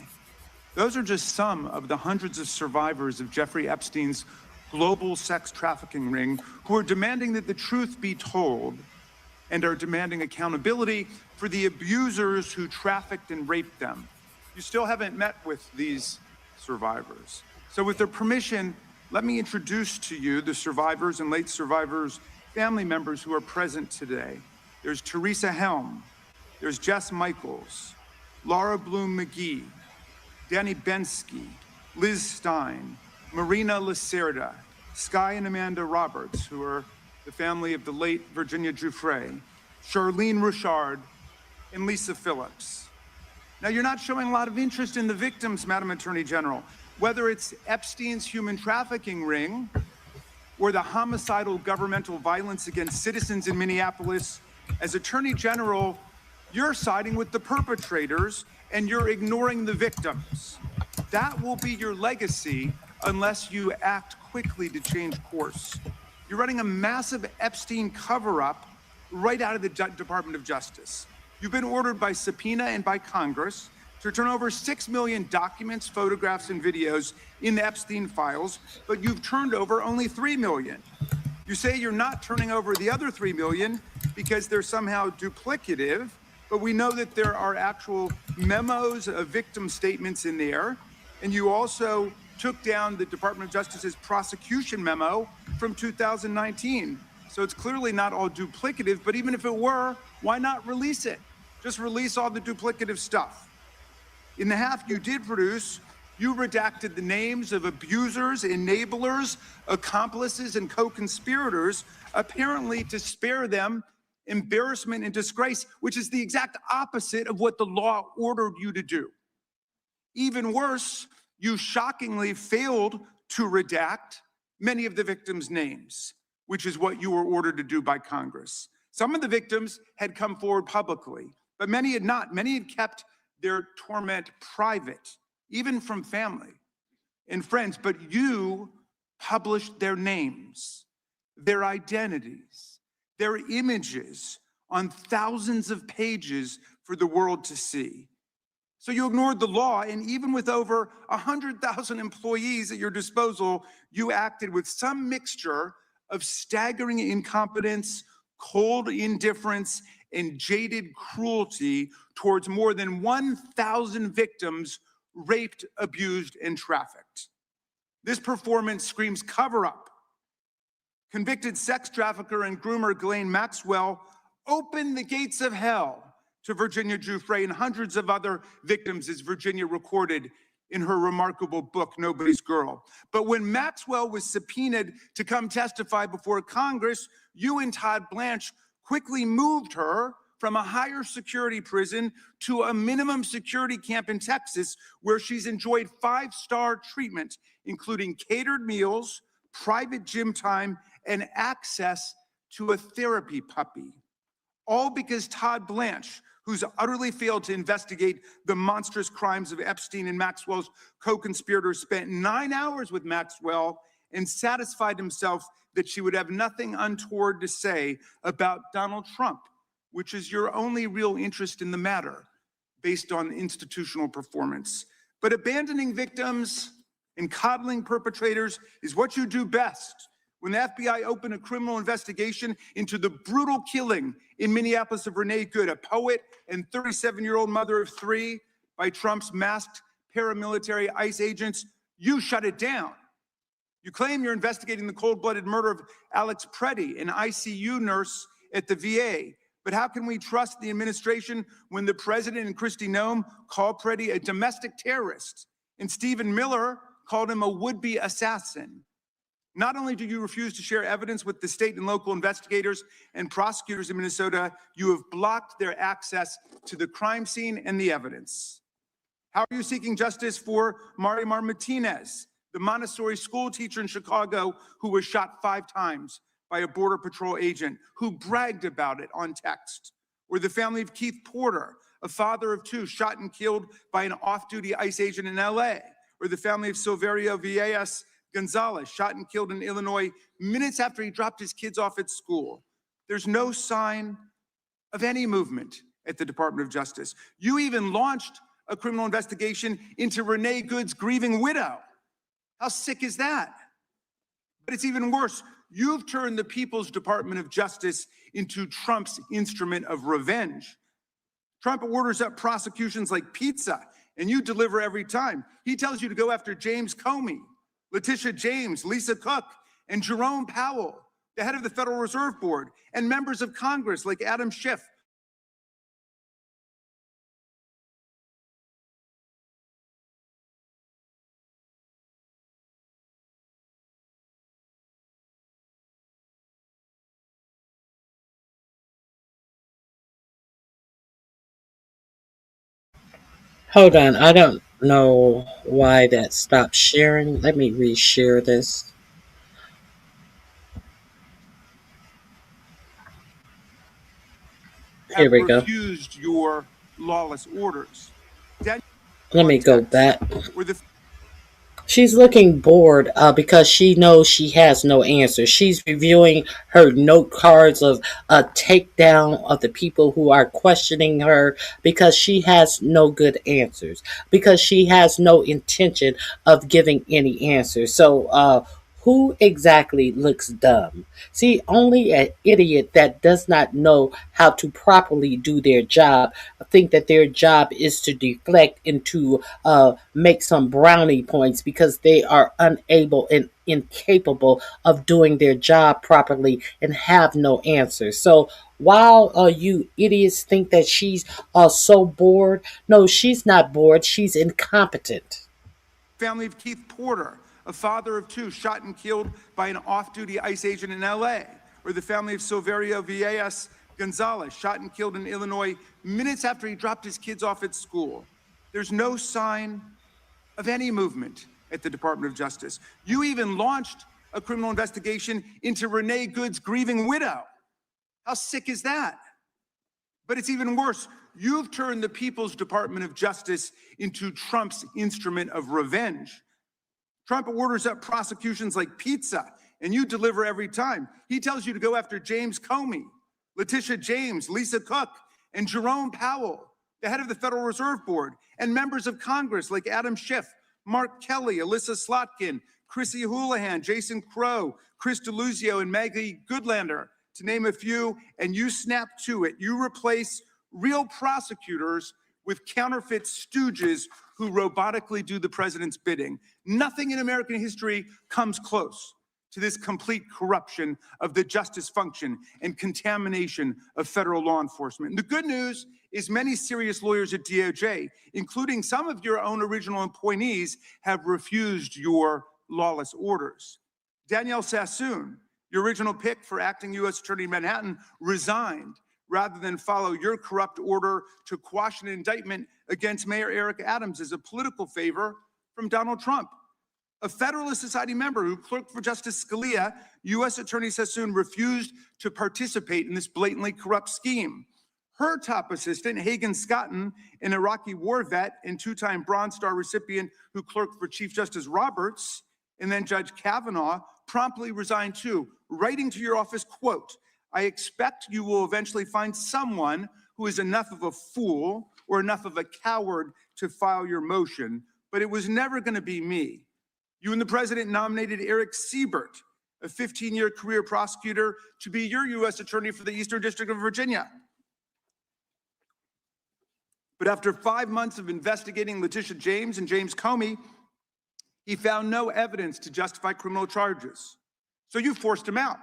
Those are just some of the hundreds of survivors of Jeffrey Epstein's global sex trafficking ring who are demanding that the truth be told and are demanding accountability for the abusers who trafficked and raped them. You still haven't met with these survivors. So with their permission, let me introduce to you the survivors and late survivors' family members who are present today. There's Teresa Helm, there's Jess Michaels, Laura Bloom McGee, Danny Bensky, Liz Stein, Marina Lacerda, Sky and Amanda Roberts, who are the family of the late Virginia Giuffre, Charlene Richard, and Lisa Phillips. Now, you're not showing a lot of interest in the victims, Madam Attorney General, whether it's Epstein's human trafficking ring or the homicidal governmental violence against citizens in Minneapolis. As Attorney General, you're siding with the perpetrators and you're ignoring the victims. That will be your legacy unless you act quickly to change course. You're running a massive Epstein cover-up right out of the Department of Justice. You've been ordered by subpoena and by Congress to turn over 6 million documents, photographs, and videos in the Epstein files, but you've turned over only 3 million. You say you're not turning over the other 3 million because they're somehow duplicative, but we know that there are actual memos of victim statements in there, and you also took down the Department of Justice's prosecution memo from 2019. So it's clearly not all duplicative, but even if it were, why not release it? Just release all the duplicative stuff. In the half you did produce, you redacted the names of abusers, enablers, accomplices, and co-conspirators, apparently to spare them embarrassment and disgrace, which is the exact opposite of what the law ordered you to do. Even worse, you shockingly failed to redact many of the victims' names, which is what you were ordered to do by Congress. Some of the victims had come forward publicly, but many had not. Many had kept their torment private, even from family and friends, but you published their names, their identities, their images on thousands of pages for the world to see. So you ignored the law, and even with over 100,000 employees at your disposal, you acted with some mixture of staggering incompetence, cold indifference, and jaded cruelty towards more than 1,000 victims raped, abused, and trafficked. This performance screams cover up. Convicted sex trafficker and groomer Ghislaine Maxwell opened the gates of hell to Virginia Giuffre and hundreds of other victims, as Virginia recorded in her remarkable book, Nobody's Girl. But when Maxwell was subpoenaed to come testify before Congress, you and Todd Blanche quickly moved her from a higher security prison to a minimum security camp in Texas, where she's enjoyed 5-star treatment, including catered meals, private gym time, and access to a therapy puppy. All because Todd Blanche, who's utterly failed to investigate the monstrous crimes of Epstein and Maxwell's co-conspirators, spent 9 hours with Maxwell and satisfied himself that she would have nothing untoward to say about Donald Trump, which is your only real interest in the matter, based on institutional performance. But abandoning victims and coddling perpetrators is what you do best. When the FBI opened a criminal investigation into the brutal killing in Minneapolis of Renee Good, a poet and 37-year-old mother of 3, by Trump's masked paramilitary ICE agents, you shut it down. You claim you're investigating the cold-blooded murder of Alex Preddy, an ICU nurse at the VA. But how can we trust the administration when the president and Kristi Noem called Preddy a domestic terrorist and Stephen Miller called him a would-be assassin? Not only do you refuse to share evidence with the state and local investigators and prosecutors in Minnesota, you have blocked their access to the crime scene and the evidence. How are you seeking justice for Marimar Martinez, the Montessori school teacher in Chicago who was shot 5 times by a Border Patrol agent who bragged about it on text? Or the family of Keith Porter, a father of 2 shot and killed by an off-duty ICE agent in LA? Or the family of Silverio Villegas Gonzalez, shot and killed in Illinois minutes after he dropped his kids off at school? There's no sign of any movement at the Department of Justice. You even launched a criminal investigation into Renee Good's grieving widow. How sick is that? But it's even worse. You've turned the People's Department of Justice into Trump's instrument of revenge. Trump orders up prosecutions like pizza, and you deliver every time. He tells you to go after James Comey, Letitia James, Lisa Cook, and Jerome Powell, the head of the Federal Reserve Board, and members of Congress like Adam Schiff. Hold on, I don't know why that stopped sharing. Let me reshare this. Here we go. Refused your lawless orders. Let me go back. She's looking bored because she knows she has no answer. She's reviewing her note cards of a takedown of the people who are questioning her because she has no good answers, because she has no intention of giving any answers. So who exactly looks dumb? See, only an idiot that does not know how to properly do their job think that their job is to deflect and to make some brownie points because they are unable and incapable of doing their job properly and have no answers. So while you idiots think that she's so bored, no, she's not bored. She's incompetent. Family of Keith Porter, a father of 2 shot and killed by an off-duty ICE agent in LA. Or the family of Silverio Villegas Gonzalez, shot and killed in Illinois minutes after he dropped his kids off at school. There's no sign of any movement at the Department of Justice. You even launched a criminal investigation into Renee Good's grieving widow. How sick is that? But it's even worse. You've turned the People's Department of Justice into Trump's instrument of revenge. Trump orders up prosecutions like pizza, and you deliver every time. He tells you to go after James Comey, Letitia James, Lisa Cook, and Jerome Powell, the head of the Federal Reserve Board, and members of Congress like Adam Schiff, Mark Kelly, Alyssa Slotkin, Chrissy Houlihan, Jason Crow, Chris DeLuzio, and Maggie Goodlander, to name a few, and you snap to it. You replace real prosecutors with counterfeit stooges who robotically do the president's bidding. Nothing in American history comes close to this complete corruption of the justice function and contamination of federal law enforcement. And the good news is many serious lawyers at DOJ, including some of your own original appointees, have refused your lawless orders. Danielle Sassoon, your original pick for acting U.S. Attorney in Manhattan, resigned rather than follow your corrupt order to quash an indictment against Mayor Eric Adams as a political favor from Donald Trump. A Federalist Society member who clerked for Justice Scalia, U.S. Attorney Sassoon refused to participate in this blatantly corrupt scheme. Her top assistant, Hagan Scotton, an Iraqi war vet and two-time Bronze Star recipient who clerked for Chief Justice Roberts, and then Judge Kavanaugh, promptly resigned too, writing to your office, quote, "I expect you will eventually find someone who is enough of a fool or enough of a coward to file your motion, but it was never going to be me." You and the president nominated Eric Siebert, a 15-year career prosecutor, to be your U.S. attorney for the Eastern District of Virginia. But after 5 months of investigating Letitia James and James Comey, he found no evidence to justify criminal charges. So you forced him out.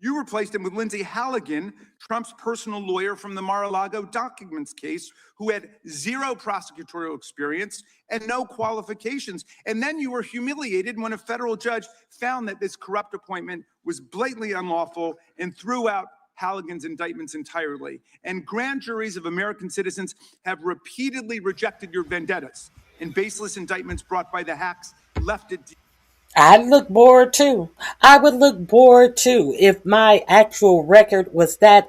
You replaced him with Lindsay Halligan, Trump's personal lawyer from the Mar-a-Lago documents case, who had zero prosecutorial experience and no qualifications. And then you were humiliated when a federal judge found that this corrupt appointment was blatantly unlawful and threw out Halligan's indictments entirely. And grand juries of American citizens have repeatedly rejected your vendettas and baseless indictments brought by the hacks left at I'd look bored too. I would look bored too if my actual record was that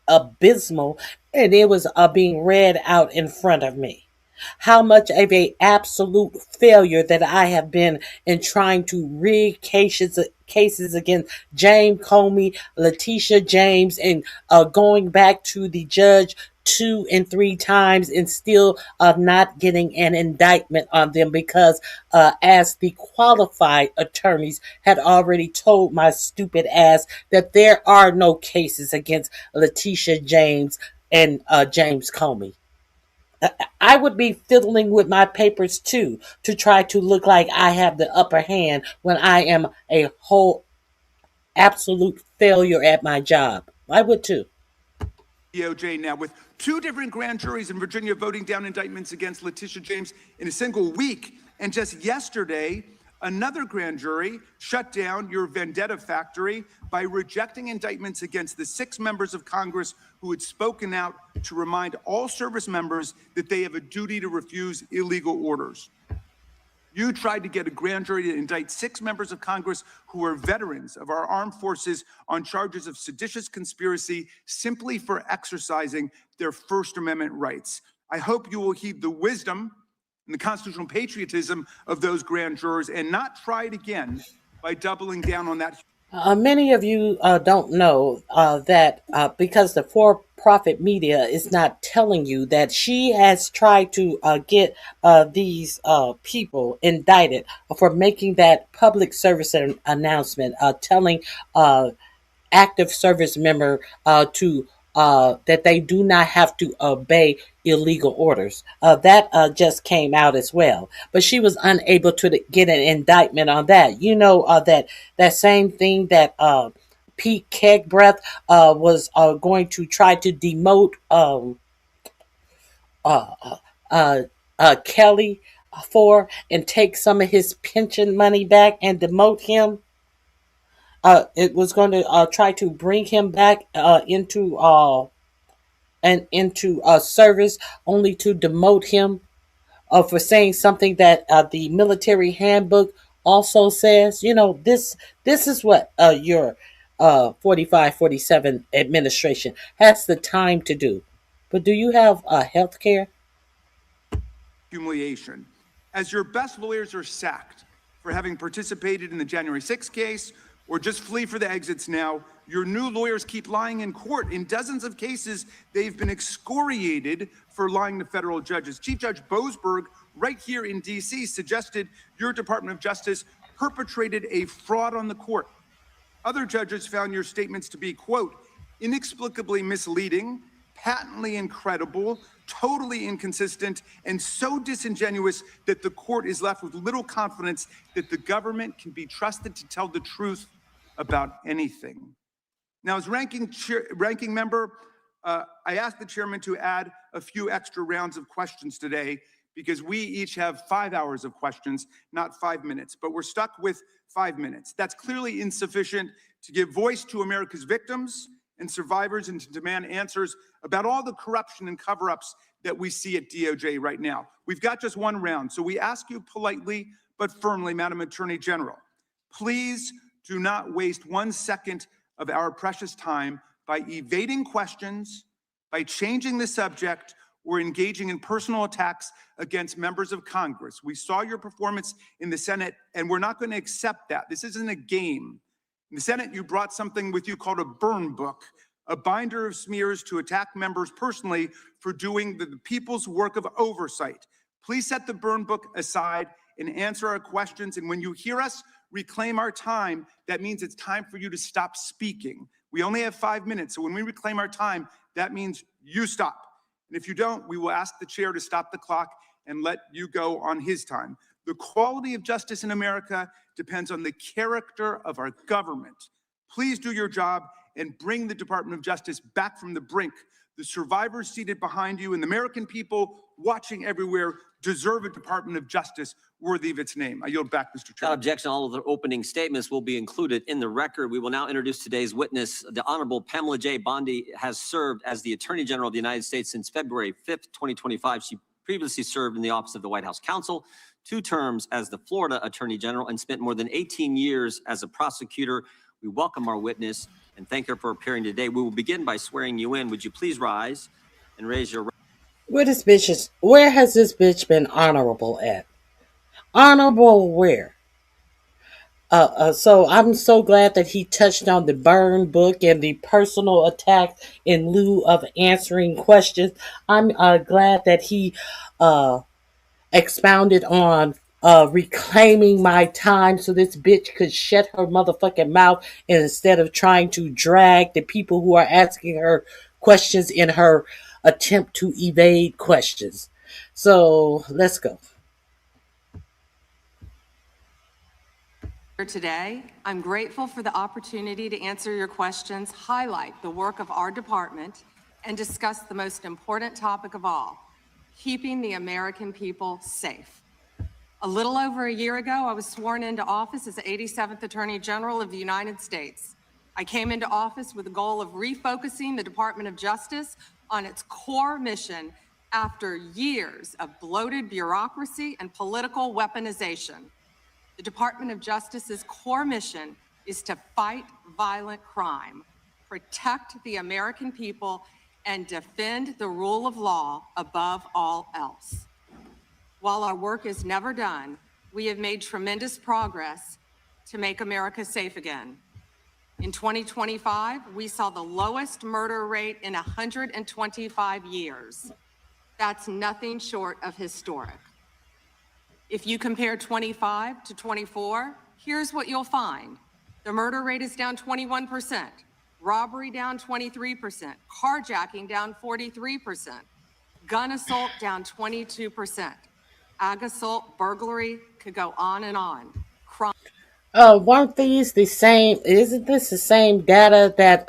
abysmal and it was being read out in front of me. How much of an absolute failure that I have been in trying to rig cases against James Comey, Letitia James, and going back to the judge 2 and 3 times and still not getting an indictment on them because as the qualified attorneys had already told my stupid ass that there are no cases against Letitia James and James Comey. I would be fiddling with my papers too to try to look like I have the upper hand when I am a whole absolute failure at my job. I would too. DOJ now, with 2 different grand juries in Virginia voting down indictments against Letitia James in a single week. And just yesterday, another grand jury shut down your vendetta factory by rejecting indictments against the 6 members of Congress who had spoken out to remind all service members that they have a duty to refuse illegal orders. You tried to get a grand jury to indict 6 members of Congress who are veterans of our armed forces on charges of seditious conspiracy simply for exercising their First Amendment rights. I hope you will heed the wisdom and the constitutional patriotism of those grand jurors and not try it again by doubling down on that. Many of you don't know that because the for-profit media is not telling you that she has tried to get these people indicted for making that public service announcement, telling active service member to that they do not have to obey illegal orders. That just came out as well. But she was unable to get an indictment on that. You know, that same thing that Pete Kegbreath was going to try to demote Kelly for and take some of his pension money back and demote him. It was going to try to bring him back into service, only to demote him for saying something that the military handbook also says. You know, this is what your 45-47 administration has the time to do. But do you have health care? Humiliation. As your best lawyers are sacked for having participated in the January 6th case, or just flee for the exits now, Your new lawyers keep lying in court. In dozens of cases, they've been excoriated for lying to federal judges. Chief Judge Boasberg, right here in D.C., suggested your Department of Justice perpetrated a fraud on the court. Other judges found your statements to be, quote, inexplicably misleading, patently incredible, totally inconsistent, and so disingenuous that the court is left with little confidence that the government can be trusted to tell the truth about anything. Now, as ranking member, I asked the chairman to add a few extra rounds of questions today because we each have 5 hours of questions, not 5 minutes, but we're stuck with 5 minutes. That's clearly insufficient to give voice to America's victims and survivors and to demand answers about all the corruption and cover-ups that we see at DOJ right now. We've got just one round, so we ask you politely but firmly, Madam Attorney General, please do not waste 1 second of our precious time by evading questions, by changing the subject, or engaging in personal attacks against members of Congress. We saw your performance in the Senate, and we're not going to accept that. This isn't a game. In the Senate, you brought something with you called a burn book, a binder of smears to attack members personally for doing the people's work of oversight. Please set the burn book aside and answer our questions. And when you hear us reclaim our time, that means it's time for you to stop speaking. We only have 5 minutes, so when we reclaim our time, that means you stop. And if you don't, we will ask the chair to stop the clock and let you go on his time. The quality of justice in America depends on the character of our government. Please do your job and bring the Department of Justice back from the brink. The survivors seated behind you and the American people watching everywhere deserve a Department of Justice worthy of its name. I yield back, Mr. Chairman. Without objection, all of the opening statements will be included in the record. We will now introduce today's witness. The Honorable Pamela J. Bondi has served as the Attorney General of the United States since February 5th, 2025. She previously served in the Office of the White House Counsel, 2 terms as the Florida Attorney General, and spent more than 18 years as a prosecutor. We welcome our witness and thank her for appearing today. We will begin by swearing you in. Would you please rise and raise your right? Where has this bitch been honorable at? Honorable where? So I'm so glad that he touched on the burn book and the personal attack in lieu of answering questions. I'm glad that he expounded on reclaiming my time so this bitch could shut her motherfucking mouth instead of trying to drag the people who are asking her questions in her attempt to evade questions. So let's go. Today, I'm grateful for the opportunity to answer your questions, highlight the work of our department, and discuss the most important topic of all, keeping the American people safe. A little over a year ago, I was sworn into office as the 87th Attorney General of the United States. I came into office with the goal of refocusing the Department of Justice on its core mission after years of bloated bureaucracy and political weaponization. The Department of Justice's core mission is to fight violent crime, protect the American people, and defend the rule of law above all else. While our work is never done, we have made tremendous progress to make America safe again. In 2025, we saw the lowest murder rate in 125 years. That's nothing short of historic. If you compare 25 to 24, here's what you'll find. The murder rate is down 21%, robbery down 23%, carjacking down 43%, gun assault down 22%, ag assault, burglary, could go on and on. Crime. Weren't these the same? Isn't this the same data that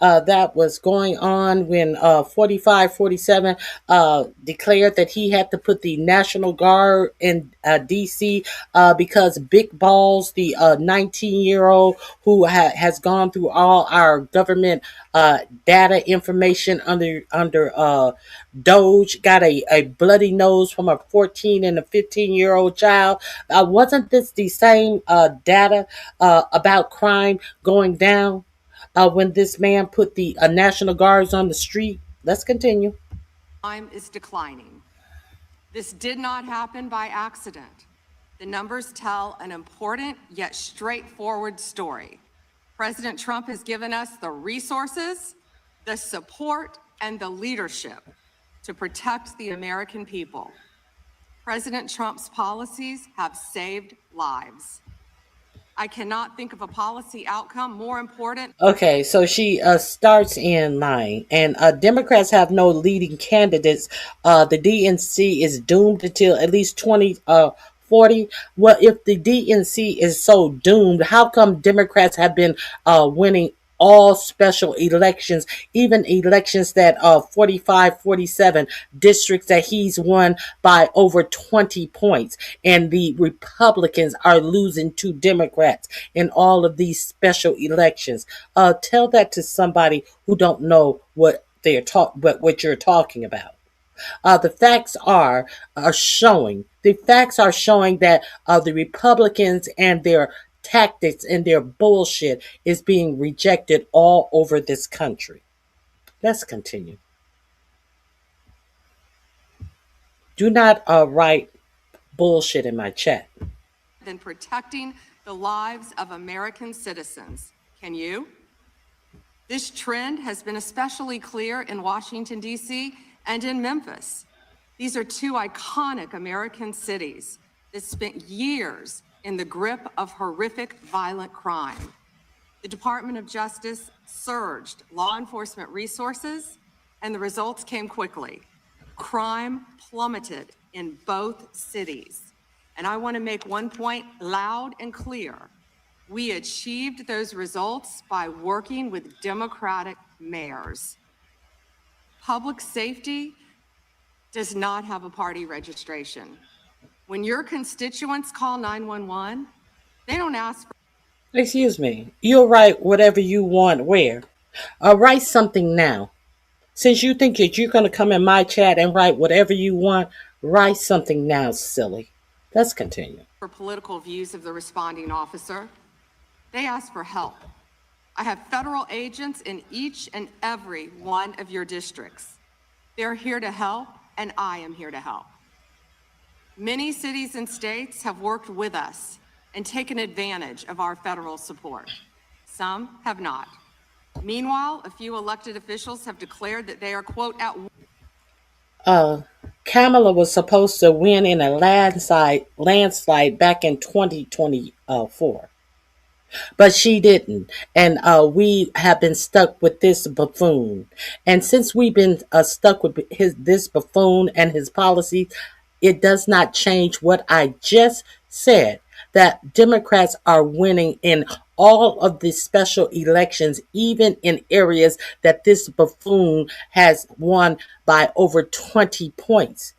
that was going on when 4547 declared that he had to put the National Guard in DC because Big Balls, the 19-year-old who has gone through all our government data information under Doge, got a bloody nose from a 14 and a 15-year-old child. Wasn't this the same data about crime going down when this man put the National Guards on the street? Let's continue. Crime is declining. This did not happen by accident. The numbers tell an important yet straightforward story. President Trump has given us the resources, the support, and the leadership to protect the American people. President Trump's policies have saved lives. I cannot think of a policy outcome more important. Okay, so she starts in lying, and Democrats have no leading candidates. The DNC is doomed until at least 2040. Well, if the DNC is so doomed, how come Democrats have been winning all special elections, even elections that 45, 47 districts that he's won by over 20 points, and the Republicans are losing to Democrats in all of these special elections? Tell that to somebody who don't know what what you're talking about. The facts are showing. The facts are showing that the Republicans and their tactics and their bullshit is being rejected all over this country. Let's continue. Do not write bullshit in my chat. Than protecting the lives of American citizens. Can you? This trend has been especially clear in Washington, D.C. and in Memphis. These are two iconic American cities that spent years in the grip of horrific violent crime. The Department of Justice surged law enforcement resources, and the results came quickly. Crime plummeted in both cities. And I want to make one point loud and clear. We achieved those results by working with Democratic mayors. Public safety does not have a party registration. When your constituents call 911, they don't ask for... Excuse me. You'll write whatever you want where? Write something now. Since you think that you're going to come in my chat and write whatever you want, write something now, silly. Let's continue. For political views of the responding officer, they ask for help. I have federal agents in each and every one of your districts. They're here to help, and I am here to help. Many cities and states have worked with us and taken advantage of our federal support. Some have not. Meanwhile, a few elected officials have declared that they are, quote, at Kamala was supposed to win in a landslide back in 2024. But she didn't. And we have been stuck with this buffoon. And since we've been stuck with this buffoon and his policies, it does not change what I just said, that Democrats are winning in all of the special elections, even in areas that this buffoon has won by over 20 points.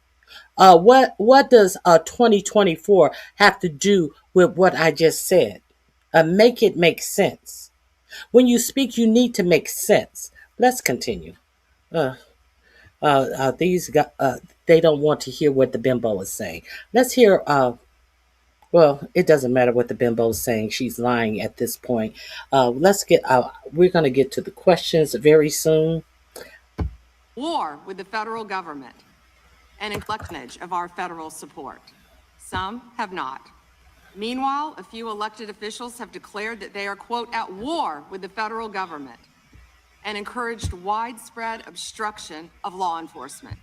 What does 2024 have to do with what I just said? Make it make sense. When you speak, you need to make sense. Let's continue. These guys, they don't want to hear what the bimbo is saying. Let's hear, well, it doesn't matter what the bimbo is saying. She's lying at this point. We're going to get to the questions very soon. war with the federal government and acknowledgement of our federal support. Some have not. Meanwhile, a few elected officials have declared that they are, quote, at war with the federal government and encouraged widespread obstruction of law enforcement.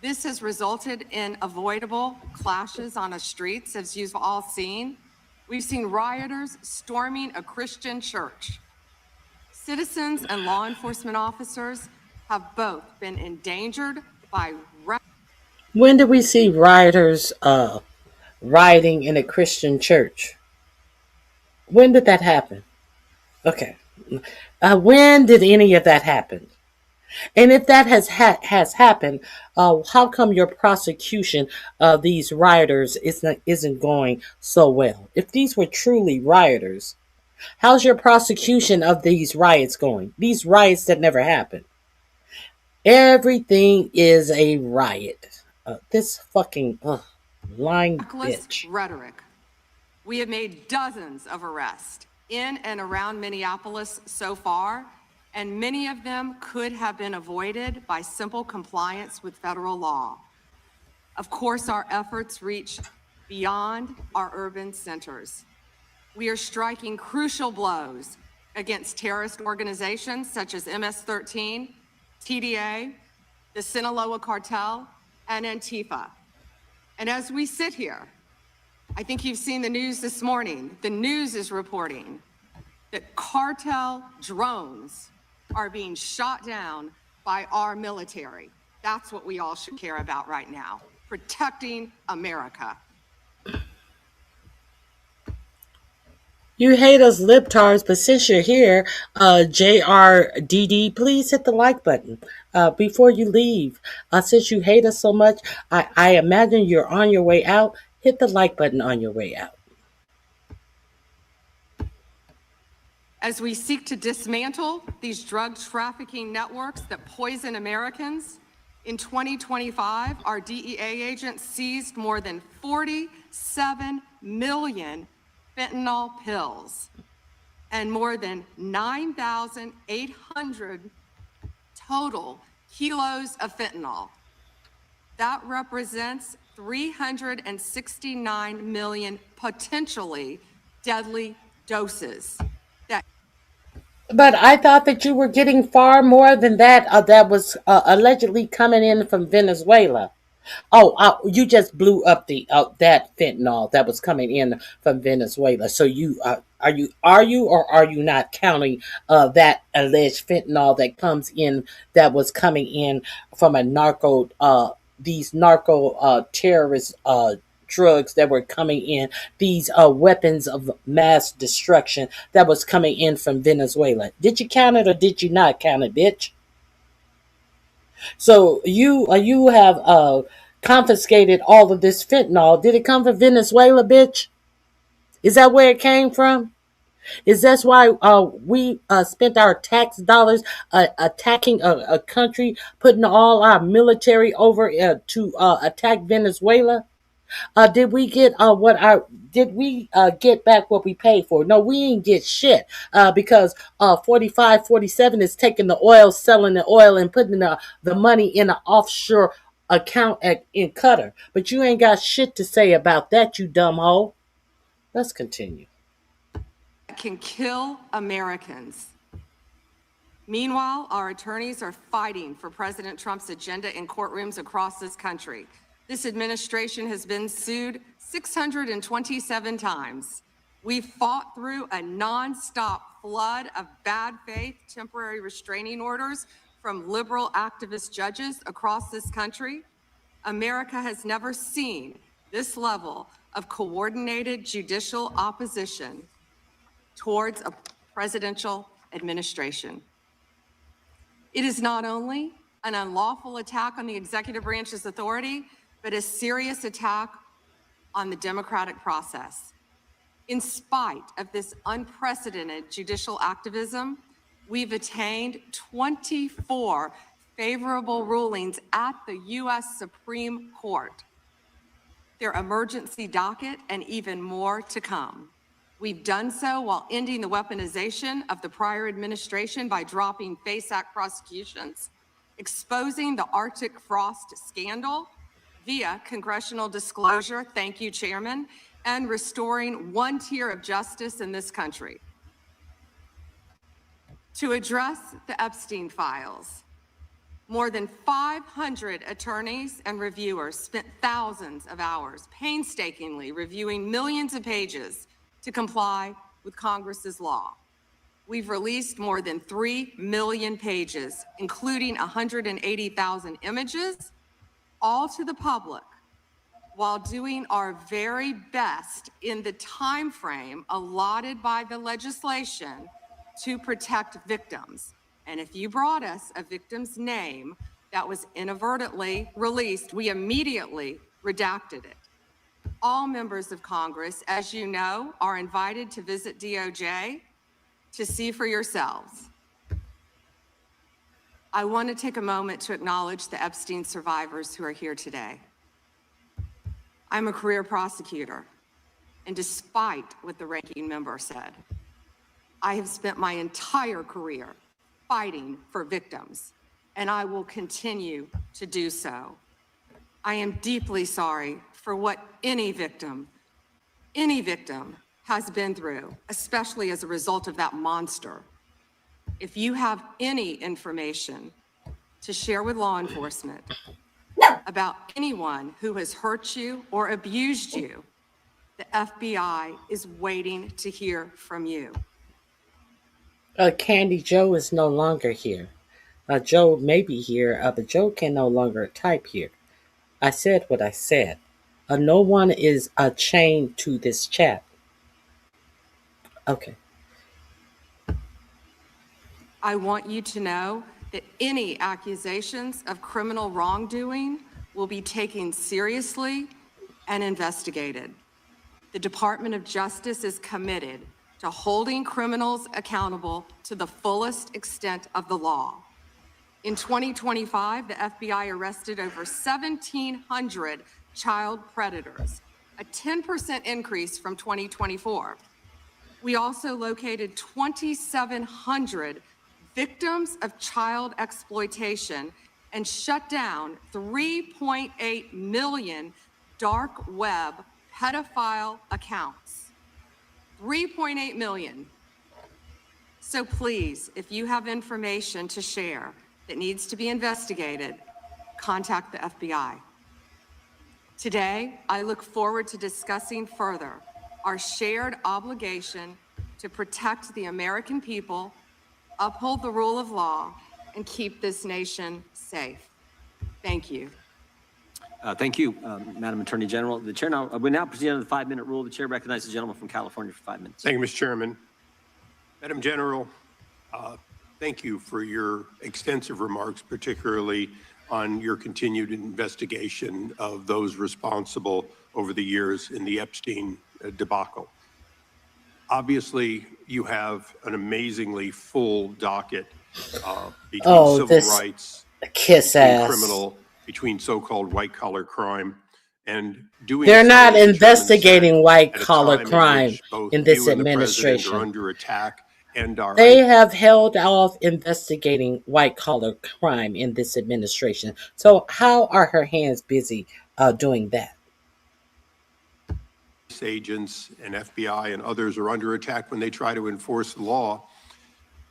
This has resulted in avoidable clashes on the streets, as you've all seen. We've seen rioters storming a Christian church. Citizens and law enforcement officers have both been endangered by... When did we see rioters rioting in a Christian church? When did that happen? Okay. When did any of that happen? And if that has happened, how come your prosecution of these rioters isn't going so well? If these were truly rioters, how's your prosecution of these riots going? These riots that never happened. Everything is a riot. This fucking lying bitch. Rhetoric. We have made dozens of arrests in and around Minneapolis so far, and many of them could have been avoided by simple compliance with federal law. Of course, our efforts reach beyond our urban centers. We are striking crucial blows against terrorist organizations such as MS-13, TDA, the Sinaloa cartel, and Antifa. And as we sit here, I think you've seen the news this morning. The news is reporting that cartel drones are being shot down by our military. That's what we all should care about right now, protecting America. You hate us libtards, but since you're here, JRDD, please hit the like button before you leave. Since you hate us so much, I imagine you're on your way out. Hit the like button on your way out. As we seek to dismantle these drug trafficking networks that poison Americans, in 2025, our DEA agents seized more than 47 million fentanyl pills and more than 9,800 total kilos of fentanyl. That represents 369 million potentially deadly doses. But I thought that you were getting far more than that. That was allegedly coming in from Venezuela. You just blew up the that fentanyl that was coming in from Venezuela. So you are you or are you not counting that alleged fentanyl that was coming in from these narco terrorist drugs that were coming in, these weapons of mass destruction that was coming in from Venezuela? Did you count it or did you not count it, bitch? So you have confiscated all of this fentanyl. Did it come from Venezuela, bitch? Is that where it came from? Is that why we spent our tax dollars attacking a country, putting all our military over to attack Venezuela? Did we get get back what we paid for? No, we ain't get shit because 4547 is taking the oil, selling the oil, and putting the money in an offshore account in Qatar. But you ain't got shit to say about that, you dumb hoe. Let's continue. Can kill Americans. Meanwhile, our attorneys are fighting for President Trump's agenda in courtrooms across this country. This administration has been sued 627 times. We've fought through a nonstop flood of bad faith temporary restraining orders from liberal activist judges across this country. America has never seen this level of coordinated judicial opposition towards a presidential administration. It is not only an unlawful attack on the executive branch's authority, but a serious attack on the democratic process. In spite of this unprecedented judicial activism, we've attained 24 favorable rulings at the U.S. Supreme Court, their emergency docket, and even more to come. We've done so while ending the weaponization of the prior administration by dropping FACE Act prosecutions, exposing the Arctic frost scandal via congressional disclosure, thank you, Chairman, and restoring one tier of justice in this country. To address the Epstien files, more than 500 attorneys and reviewers spent thousands of hours painstakingly reviewing millions of pages to comply with Congress's law. We've released more than 3 million pages, including 180,000 images, all to the public, while doing our very best in the time frame allotted by the legislation to protect victims. And if you brought us a victim's name that was inadvertently released, we immediately redacted it. All members of Congress, as you know, are invited to visit DOJ to see for yourselves. I want to take a moment to acknowledge the Epstein survivors who are here today. I'm a career prosecutor, and despite what the ranking member said, I have spent my entire career fighting for victims, and I will continue to do so. I am deeply sorry for what any victim has been through, especially as a result of that monster. If you have any information to share with law enforcement about anyone who has hurt you or abused you, the FBI is waiting to hear from you. Candy Joe is no longer here. Joe may be here, but Joe can no longer type here. I said what I said. No one is chained to this chat. Okay. I want you to know that any accusations of criminal wrongdoing will be taken seriously and investigated. The Department of Justice is committed to holding criminals accountable to the fullest extent of the law. In 2025, the FBI arrested over 1,700 child predators, a 10% increase from 2024. We also located 2,700 victims of child exploitation and shut down 3.8 million dark web pedophile accounts. 3.8 million. So please, if you have information to share that needs to be investigated, contact the FBI. Today, I look forward to discussing further our shared obligation to protect the American people, uphold the rule of law, and keep this nation safe. Thank you. Thank you, Madam Attorney General. The chair now, we now proceed under the 5-minute rule. The chair recognizes the gentleman from California for 5 minutes. Thank you, Mr. Chairman. Madam General, thank you for your extensive remarks, particularly on your continued investigation of those responsible over the years in the Epstien debacle. Obviously, you have an amazingly full docket between civil rights, between criminal, between so-called white-collar crime, and doing. They're not investigating white-collar crime in this administration. Are under attack. They have held off investigating white-collar crime in this administration. So how are her hands busy doing that? Agents and FBI and others are under attack when they try to enforce the law.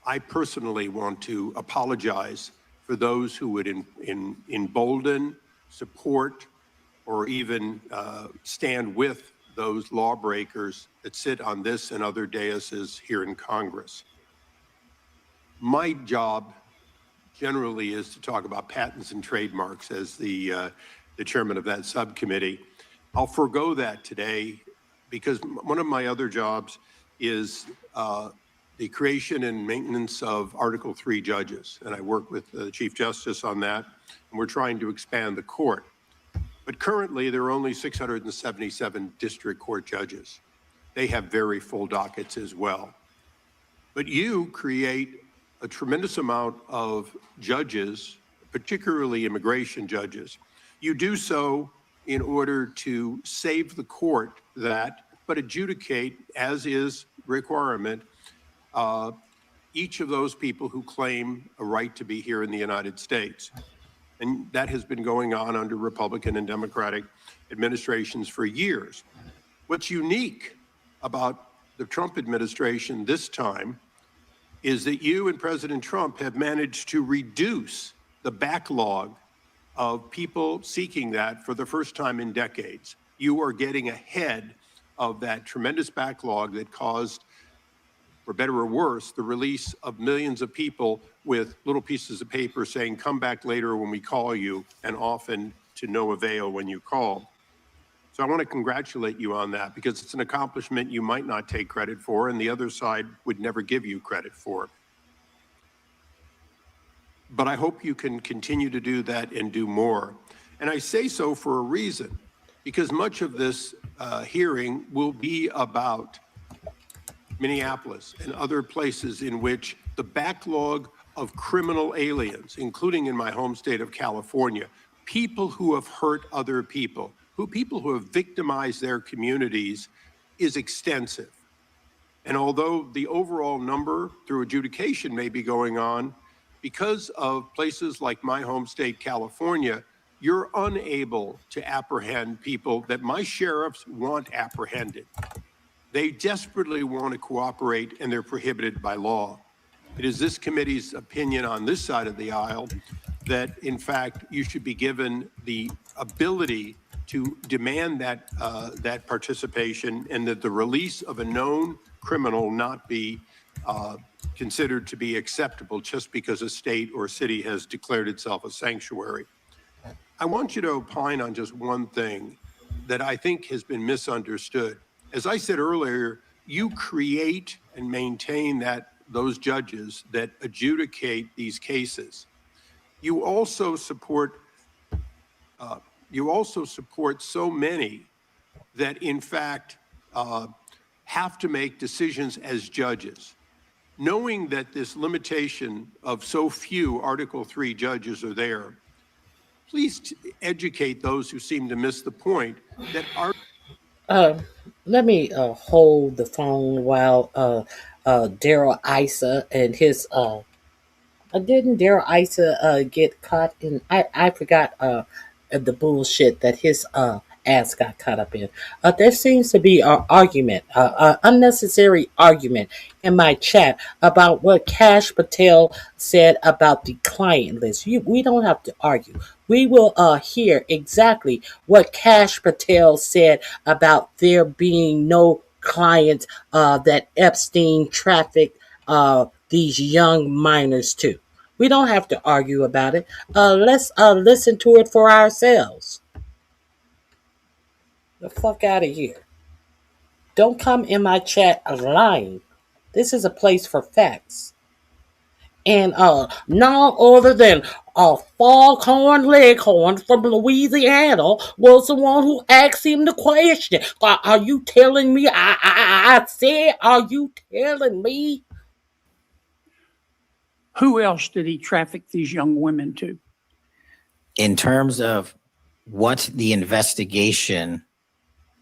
I personally want to apologize for those who would embolden, support, or even stand with those lawbreakers that sit on this and other daises here in Congress. My job generally is to talk about patents and trademarks as the chairman of that subcommittee. I'll forego that today because one of my other jobs is the creation and maintenance of Article 3 judges. And I work with the Chief Justice on that, and we're trying to expand the court. But currently, there are only 677 district court judges. They have very full dockets as well. But you create a tremendous amount of judges, particularly immigration judges. You do so in order to save the court that, but adjudicate, as is requirement, each of those people who claim a right to be here in the United States. And that has been going on under Republican and Democratic administrations for years. What's unique about the Trump administration this time is that you and President Trump have managed to reduce the backlog of people seeking that for the first time in decades. You are getting ahead of that tremendous backlog that caused, for better or worse, the release of millions of people with little pieces of paper saying, come back later when we call you, and often to no avail when you call. So I want to congratulate you on that because it's an accomplishment you might not take credit for and the other side would never give you credit for. But I hope you can continue to do that and do more. And I say so for a reason, because much of this hearing will be about Minneapolis and other places in which the backlog of criminal aliens, including in my home state of California, people who have hurt other people, people who have victimized their communities, is extensive. And although the overall number through adjudication may be going on, because of places like my home state, California, you're unable to apprehend people that my sheriffs want apprehended. They desperately want to cooperate, and they're prohibited by law. It is this committee's opinion on this side of the aisle that, in fact, you should be given the ability to demand that that participation, and that the release of a known criminal not be considered to be acceptable just because a state or city has declared itself a sanctuary. I want you to opine on just one thing that I think has been misunderstood. As I said earlier, you create and maintain those judges that adjudicate these cases. You also support so many that, in fact, have to make decisions as judges. Knowing that this limitation of so few Article 3 judges are there, please educate those who seem to miss the point that Let me hold the phone while Daryl Issa and his didn't Daryl Issa get caught in? I forgot the bullshit that his ass got caught up in. There seems to be an argument, unnecessary argument in my chat about what Kash Patel said about the client list. We don't have to argue. We will hear exactly what Kash Patel said about there being no clients that Epstien trafficked these young minors to. We don't have to argue about it. Let's listen to it for ourselves. The fuck out of here. Don't come in my chat lying. This is a place for facts. And none other than Foghorn Leghorn from Louisiana was the one who asked him the question. Are you telling me? I said, are you telling me? Who else did he traffic these young women to? In terms of what the investigation,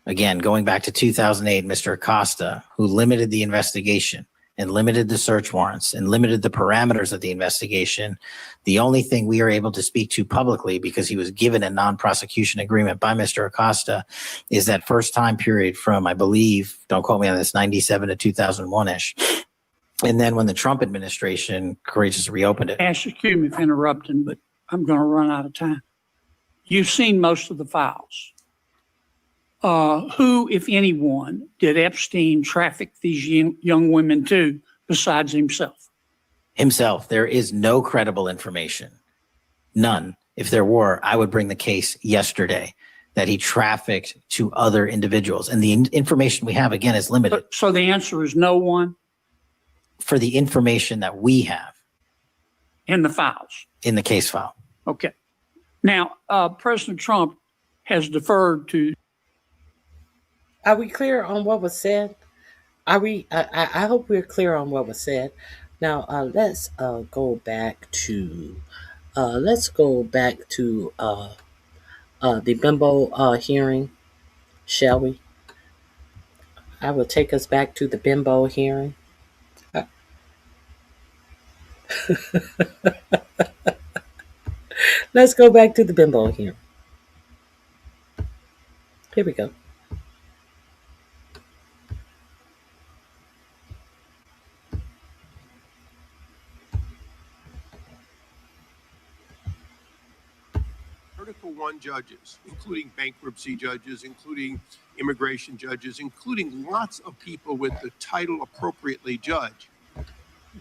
again, going back to 2008, Mr. Acosta, who limited the investigation and limited the search warrants and limited the parameters of the investigation, the only thing we are able to speak to publicly, because he was given a non-prosecution agreement by Mr. Acosta, is that first time period from, I believe, don't quote me on this, 97 to 2001-ish. And then when the Trump administration courageously reopened it. Excuse me for interrupting, but I'm going to run out of time. You've seen most of the files. Who, if anyone, did Epstein traffic these young women to besides himself? Himself. There is no credible information. None. If there were, I would bring the case yesterday that he trafficked to other individuals. And the information we have, again, is limited. So the answer is no one? For the information that we have. In the files? In the case file. Okay. Now, President Trump has deferred to. Are we clear on what was said? Are we? I hope we're clear on what was said. Now, let's go back to. The Bimbo hearing, shall we? I will take us back to the Bimbo hearing. Let's go back to the Bimbo hearing. Here we go. Article 1 judges, including bankruptcy judges, including immigration judges, including lots of people with the title appropriately judge,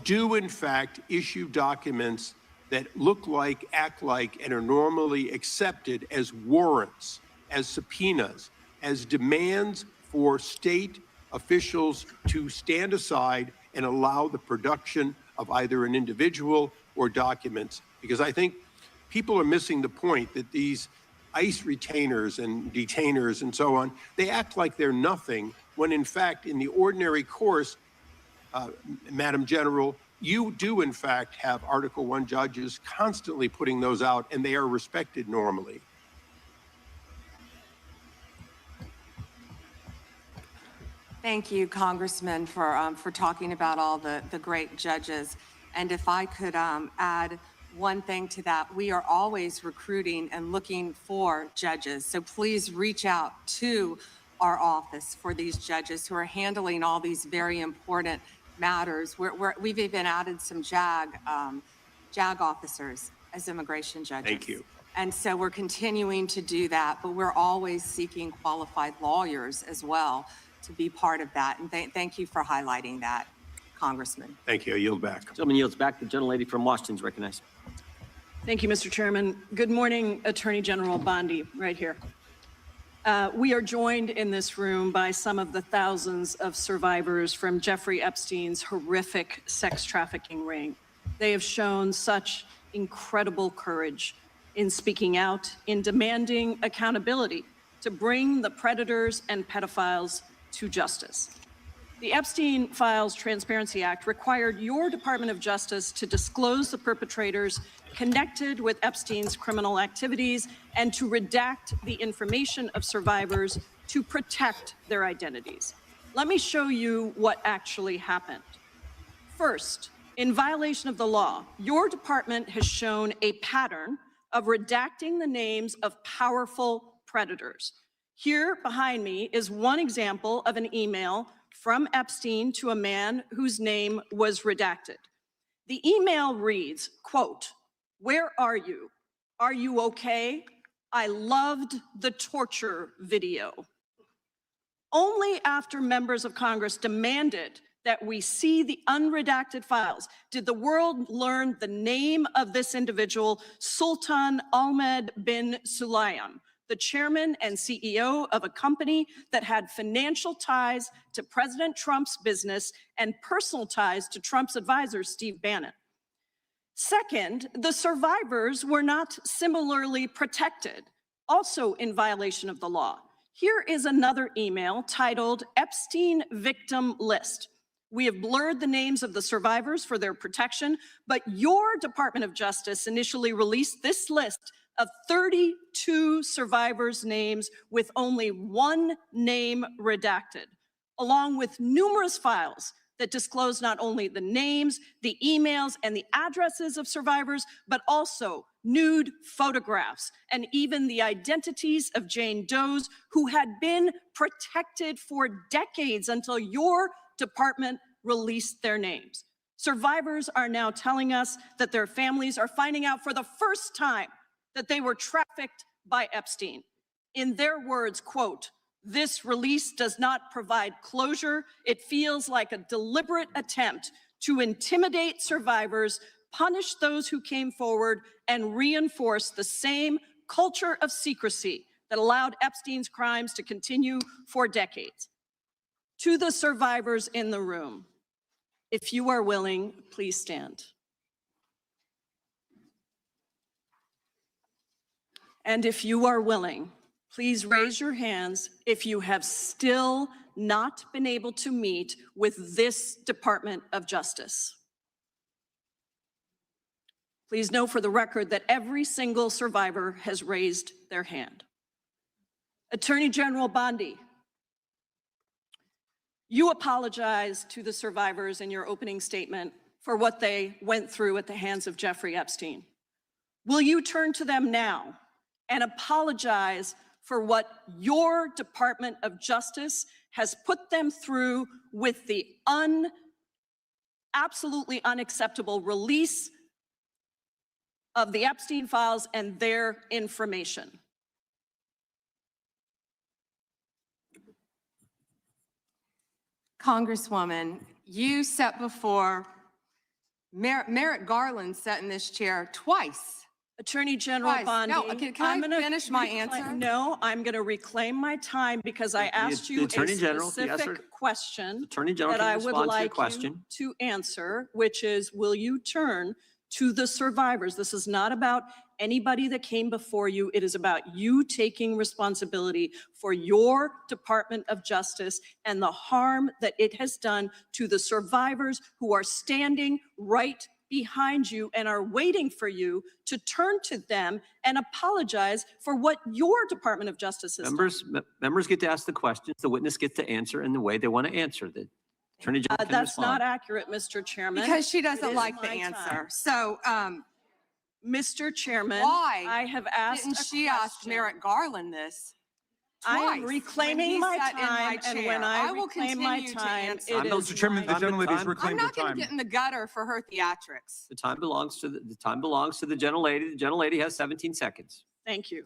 do in fact issue documents that look like, act like, and are normally accepted as warrants, as subpoenas, as demands for state officials to stand aside and allow the production of either an individual or documents. Because I think people are missing the point that these ICE retainers and detainers and so on, they act like they're nothing, when in fact, in the ordinary course, Madam General, you do in fact have Article 1 judges constantly putting those out, and they are respected normally. Thank you, Congressman, for talking about all the great judges. And if I could add one thing to that, we are always recruiting and looking for judges. So please reach out to our office for these judges who are handling all these very important matters. We've even added some JAG officers as immigration judges. Thank you. And so we're continuing to do that, but we're always seeking qualified lawyers as well to be part of that. And thank you for highlighting that, Congressman. Thank you. I yield back. Gentleman yields back. The gentlelady from Washington is recognized. Thank you, Mr. Chairman. Good morning, Attorney General Bondi, right here. We are joined in this room by some of the thousands of survivors from Jeffrey Epstein's horrific sex trafficking ring. They have shown such incredible courage in speaking out, in demanding accountability to bring the predators and pedophiles to justice. The Epstein Files Transparency Act required your Department of Justice to disclose the perpetrators connected with Epstein's criminal activities and to redact the information of survivors to protect their identities. Let me show you what actually happened. First, in violation of the law, your department has shown a pattern of redacting the names of powerful predators. Here behind me is one example of an email from Epstein to a man whose name was redacted. The email reads, quote, "Where are you? Are you okay? I loved the torture video." Only after members of Congress demanded that we see the unredacted files did the world learn the name of this individual, Sultan Ahmed bin Sulayman, the chairman and CEO of a company that had financial ties to President Trump's business and personal ties to Trump's advisor, Steve Bannon. Second, the survivors were not similarly protected, also in violation of the law. Here is another email titled Epstein Victim List. We have blurred the names of the survivors for their protection, but your Department of Justice initially released this list of 32 survivors' names with only one name redacted, along with numerous files that disclose not only the names, the emails, and the addresses of survivors, but also nude photographs and even the identities of Jane Does who had been protected for decades until your department released their names. Survivors are now telling us that their families are finding out for the first time that they were trafficked by Epstein. In their words, quote, "This release does not provide closure. It feels like a deliberate attempt to intimidate survivors, punish those who came forward, and reinforce the same culture of secrecy that allowed Epstein's crimes to continue for decades." To the survivors in the room, if you are willing, please stand. And if you are willing, please raise your hands if you have still not been able to meet with this Department of Justice. Please know for the record that every single survivor has raised their hand. Attorney General Bondi, you apologized to the survivors in your opening statement for what they went through at the hands of Jeffrey Epstein. Will you turn to them now and apologize for what your Department of Justice has put them through with the absolutely unacceptable release of the Epstein files and their information? Congresswoman, you sat before Merrick Garland sat in this chair twice. Attorney General Bondi, No, can I finish my answer? No, I'm going to reclaim my time because I asked you a specific question that I would like you to answer, which is, will you turn to the survivors? This is not about anybody that came before you. It is about you taking responsibility for your Department of Justice and the harm that it has done to the survivors who are standing right behind you and are waiting for you to turn to them and apologize for what your Department of Justice has done. Members get to ask the questions, the witness gets to answer in the way they want to answer. The Attorney General can That's respond. not accurate, Mr. Chairman. Because she doesn't like the answer. Time. So, Mr. Chairman, why I have asked didn't she ask Merrick Garland this? I am Twice, reclaiming when my he sat in my time, and chair. when I will reclaim my continue to time, answer. it is Mr. Chairman, the my gentlelady's I'm reclaimed her not going to time. get in the gutter for her theatrics. The time belongs to the time belongs to the gentlelady. The gentlelady has 17 seconds. Thank you.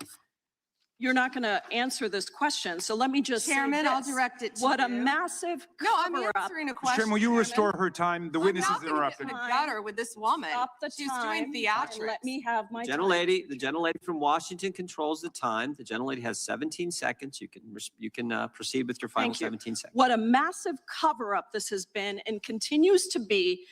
You're not going to answer this question, so let me just Chairman, say I'll this. direct it to What a you. massive No, I'm cover-up. answering a Mr. question. Chairman, will you Chairman. restore her time? The witness I'm is not gonna interrupted. get in the gutter with this woman. Stop the She's time doing and theatrics. let me have my time. The gentlelady from Washington controls the time. The gentlelady has 17 seconds. You can proceed with your final Thank you. 17 seconds. What a massive cover-up this has been and continues to be.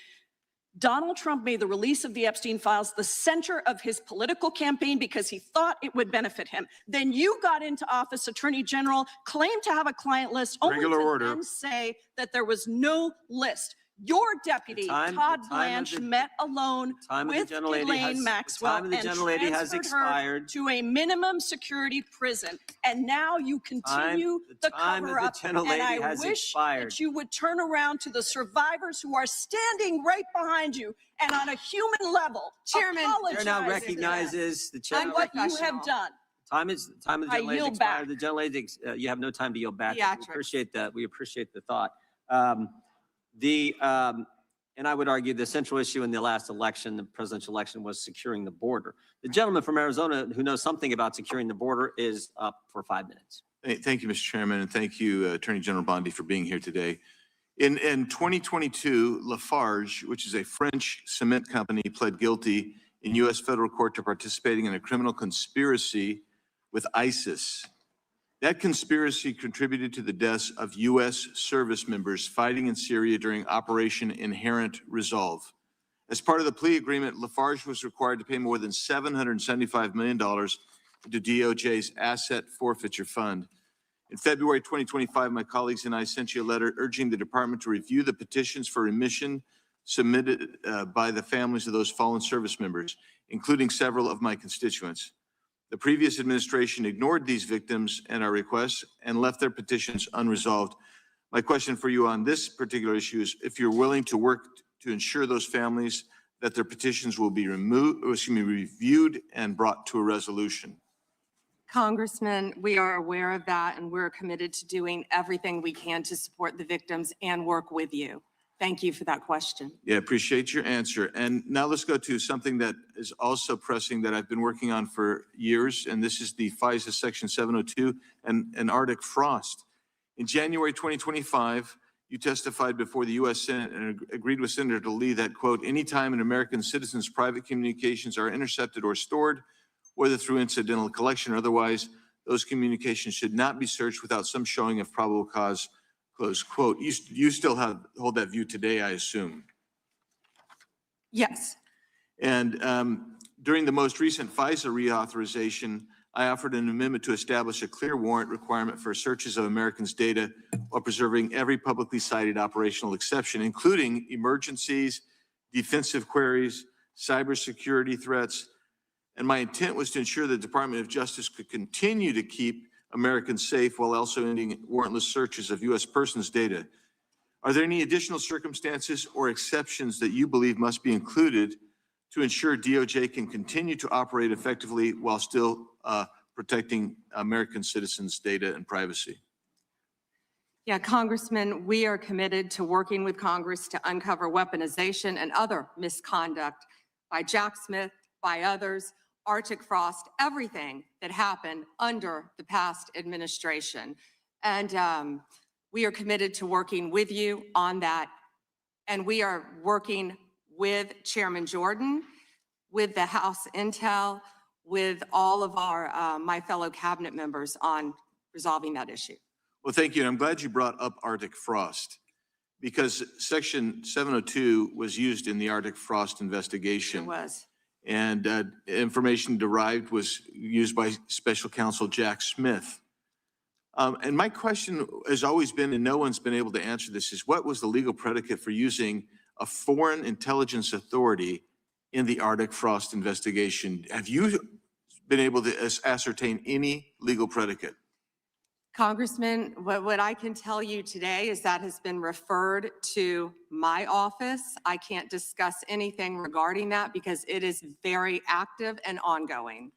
Donald Trump made the release of the Epstein files the center of his political campaign because he thought it would benefit him. Then you got into office, Attorney General, claimed to have a client list, only Regular to order. then say that there was no list. Your deputy, Todd Blanche, met alone with Ghislaine Maxwell and transferred her to a minimum security prison. And now you continue the cover-up. And I wish that you would turn around to the survivors who are standing right behind you and on a human level, Chairman, Chair now recognizes the chair. and what you have done. Time of the gentlelady yield expired. back. The gentlelady, you have no time to yield back. We Theatrics. appreciate that. We appreciate the thought. And I would argue the central issue in the last election, the presidential election, was securing the border. The gentleman from Arizona who knows something about securing the border is up for 5 minutes. Thank you, Mr. Chairman, and thank you, Attorney General Bondi, for being here today. In 2022, Lafarge, which is a French cement company, pled guilty in U.S. federal court to participating in a criminal conspiracy with ISIS. That conspiracy contributed to the deaths of U.S. service members fighting in Syria during Operation Inherent Resolve. As part of the plea agreement, Lafarge was required to pay more than $775 million to DOJ's Asset Forfeiture Fund. In February 2025, my colleagues and I sent you a letter urging the department to review the petitions for remission submitted by the families of those fallen service members, including several of my constituents. The previous administration ignored these victims and our requests and left their petitions unresolved. My question for you on this particular issue is if you're willing to work to ensure those families that their petitions will be reviewed and brought to a resolution. Congressman, we are aware of that, and we're committed to doing everything we can to support the victims and work with you. Thank you for that question. Yeah, appreciate your answer. And now let's go to something that is also pressing that I've been working on for years, and this is the FISA Section 702 and Arctic frost. In January 2025, you testified before the U.S. Senate and agreed with Senator Lee that, quote, anytime an American citizen's private communications are intercepted or stored, whether through incidental collection or otherwise, those communications should not be searched without some showing of probable cause, close quote. You still hold that view today, I assume. Yes. And during the most recent FISA reauthorization, I offered an amendment to establish a clear warrant requirement for searches of Americans' data while preserving every publicly cited operational exception, including emergencies, defensive queries, cybersecurity threats. And my intent was to ensure the Department of Justice could continue to keep Americans safe while also ending warrantless searches of U.S. persons' data. Are there any additional circumstances or exceptions that you believe must be included to ensure DOJ can continue to operate effectively while still protecting American citizens' data and privacy? Yeah, Congressman, we are committed to working with Congress to uncover weaponization and other misconduct by Jack Smith, by others, Arctic frost, everything that happened under the past administration. And we are committed to working with you on that. And we are working with Chairman Jordan, with the House Intel, with all of our my fellow cabinet members on resolving that issue. Well, thank you. And I'm glad you brought up Arctic frost because Section 702 was used in the Arctic frost investigation. It was. And information derived was used by Special Counsel Jack Smith. And my question has always been, and no one's been able to answer this, is what was the legal predicate for using a foreign intelligence authority in the Arctic frost investigation? Have you been able to ascertain any legal predicate? Congressman, what I can tell you today is that has been referred to my office. I can't discuss anything regarding that because it is very active and ongoing.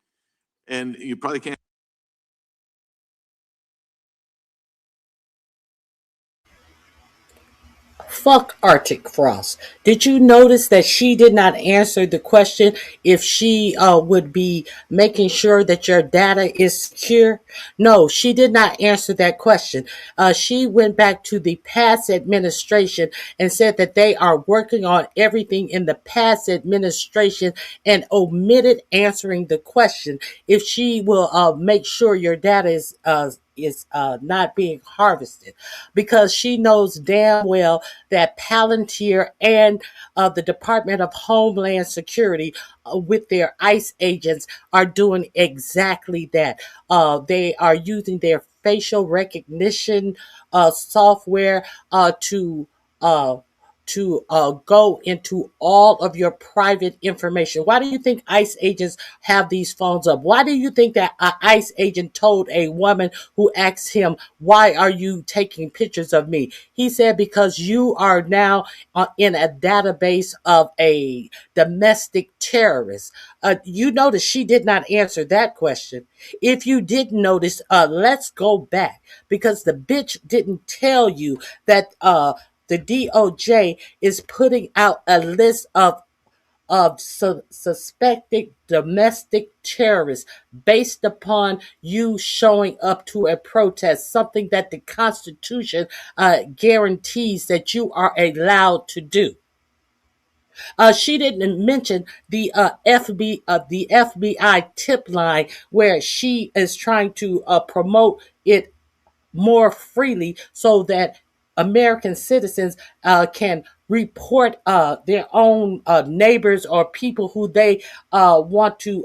And you probably can't fuck Arctic Frost. Did you notice that she did not answer the question if she would be making sure that your data is secure? No, she did not answer that question. She went back to the past administration and said that they are working on everything in the past administration and omitted answering the question if she will make sure your data is not being harvested, because she knows damn well that Palantir and the Department of Homeland Security with their ICE agents are doing exactly that. They are using their facial recognition software uh, to go into all of your private information. Why do you think ICE agents have these phones up? Why do you think that an ICE agent told a woman who asked him, "Why are you taking pictures of me?" He said, "Because you are now in a database of a domestic terrorist." You notice she did not answer that question. If you didn't notice, let's go back, because the bitch didn't tell you that the DOJ is putting out a list of suspected domestic terrorists based upon you showing up to a protest, something that the Constitution guarantees that you are allowed to do. She didn't mention the FBI tip line, where she is trying to promote it more freely so that American citizens can report their own neighbors or people who they want to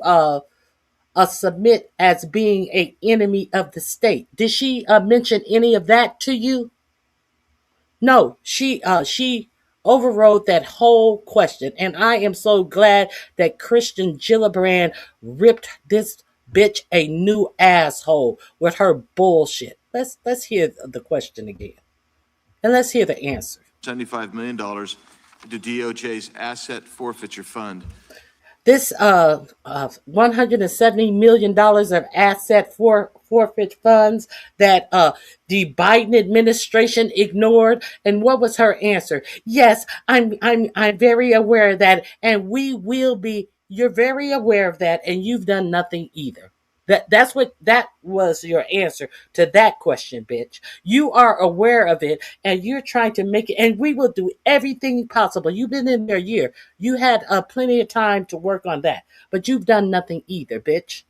submit as being an enemy of the state. Did she mention any of that to you? No, she overrode that whole question, and I am so glad that Christian Gillibrand ripped this bitch a new asshole with her bullshit. Let's hear the question again, and let's hear the answer. $75 million into DOJ's asset forfeiture fund. This $170 million of asset forfeit funds that the Biden administration ignored. And what was her answer? Yes, I'm very aware of that, and we will be. You're very aware of that, and you've done nothing either. That was your answer to that question, bitch. You are aware of it, and you're trying to make it, and we will do everything possible. You've been in there a year. You had plenty of time to work on that, but you've done nothing either, bitch.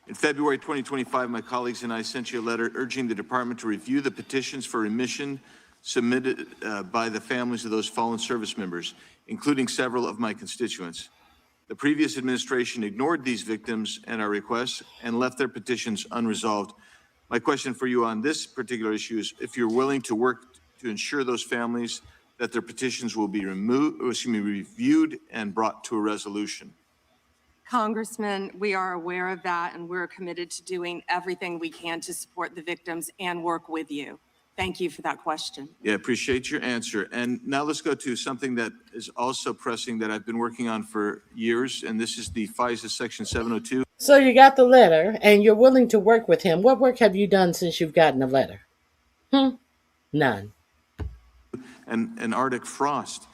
In February 2025, my colleagues and I sent you a letter urging the department to review the petitions for remission submitted by the families of those fallen service members, including several of my constituents. The previous administration ignored these victims and our requests and left their petitions unresolved. My question for you on this particular issue is if you're willing to work to ensure those families that their petitions will be reviewed and brought to a resolution. Congressman, we are aware of that, and we're committed to doing everything we can to support the victims and work with you. Thank you for that question. Yeah, appreciate your answer. And now let's go to something that is also pressing that I've been working on for years, and this is the FISA Section 702. So you got the letter, and you're willing to work with him. What work have you done since you've gotten the letter? None. And Arctic Frost.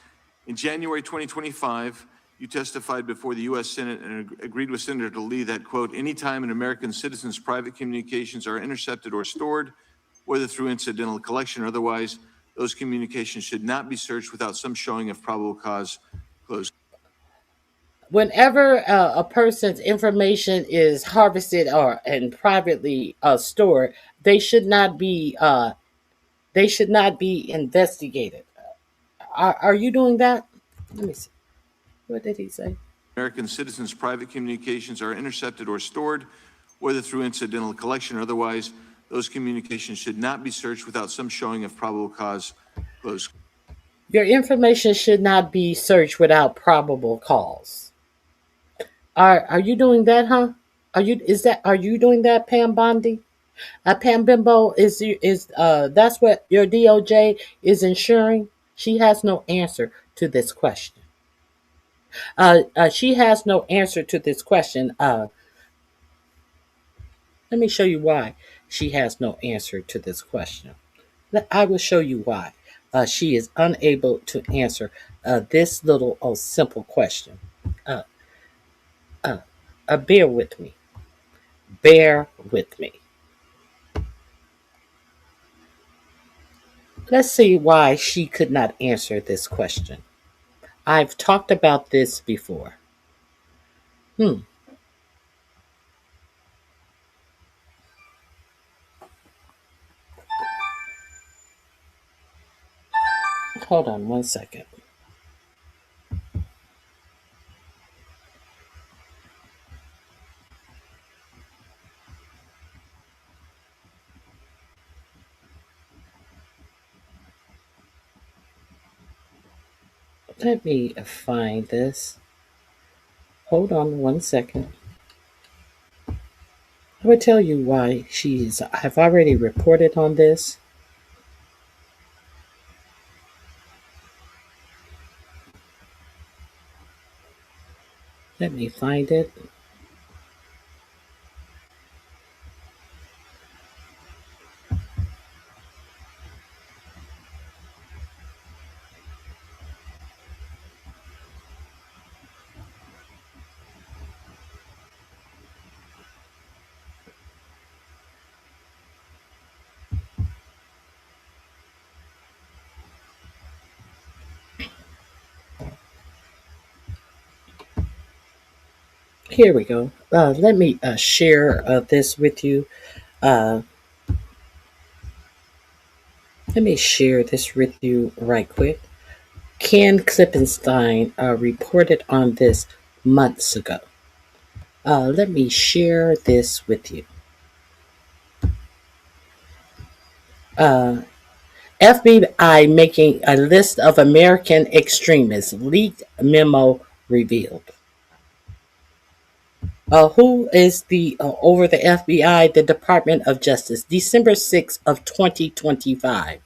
In January 2025, you testified before the U.S. Senate and agreed with Senator Lee that, quote, anytime an American citizen's private communications are intercepted or stored, whether through incidental collection or otherwise, those communications should not be searched without some showing of probable cause. Close. Whenever a person's information is harvested and privately stored, they should not be investigated. Are you doing that? Let me see. What did he say? American citizens' private communications are intercepted or stored, whether through incidental collection or otherwise, those communications should not be searched without some showing of probable cause. Close. Your information should not be searched without probable cause. Are you doing that, huh? Are you doing that, Pam Bondi? Pam Bimbo is that's what your DOJ is ensuring? She has no answer to this question. She has no answer to this question. Let me show you why she has no answer to this question. I will show you why. She is unable to answer this little simple question. Uh, bear with me. Bear with me. Let's see why she could not answer this question. I've talked about this before. Hold on one second. Let me find this. Hold on one second. I will tell you why I've already reported on this. Let me find it. Here we go. Let me share this with you. Let me share this with you right quick. Ken Klippenstein reported on this months ago. Let me share this with you. FBI making a list of American extremists. Leaked memo revealed. Who is the over the FBI? The Department of Justice, December 6th of 2025.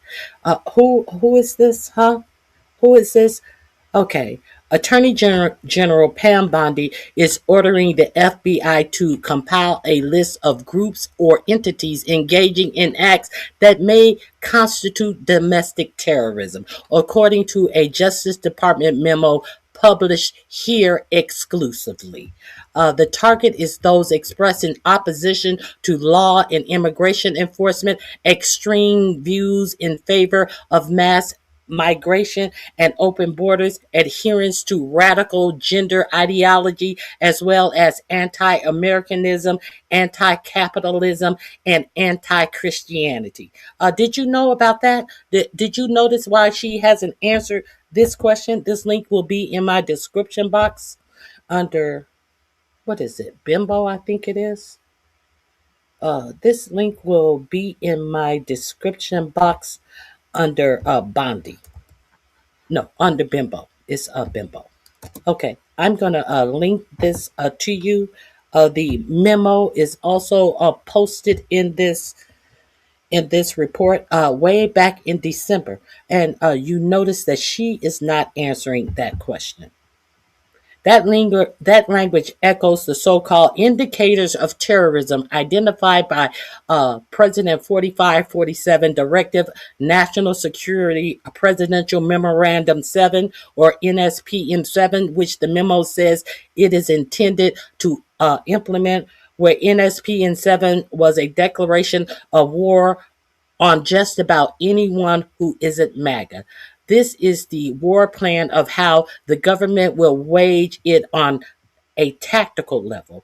Who is this? Huh? Who is this? Okay. Attorney General Pam Bondi is ordering the FBI to compile a list of groups or entities engaging in acts that may constitute domestic terrorism, according to a Justice Department memo published here exclusively. The target is those expressing opposition to law and immigration enforcement, extreme views in favor of mass migration and open borders, adherence to radical gender ideology, as well as anti-Americanism, anti-capitalism, and anti-Christianity. Did you know about that? Did you notice why she hasn't answered this question? This link will be in my description box under, what is it, Bimbo, I think it is. This link will be in my description box under Bondi. No, under Bimbo. It's Bimbo. Okay, I'm gonna link this to you. The memo is also posted in this report way back in December, and you notice that she is not answering that question. That language echoes the so-called indicators of terrorism identified by President 4547 Directive National Security Presidential Memorandum 7, or NSPM 7, which the memo says it is intended to implement, where NSPM 7 was a declaration of war on just about anyone who isn't MAGA. This is the war plan of how the government will wage it on a tactical level.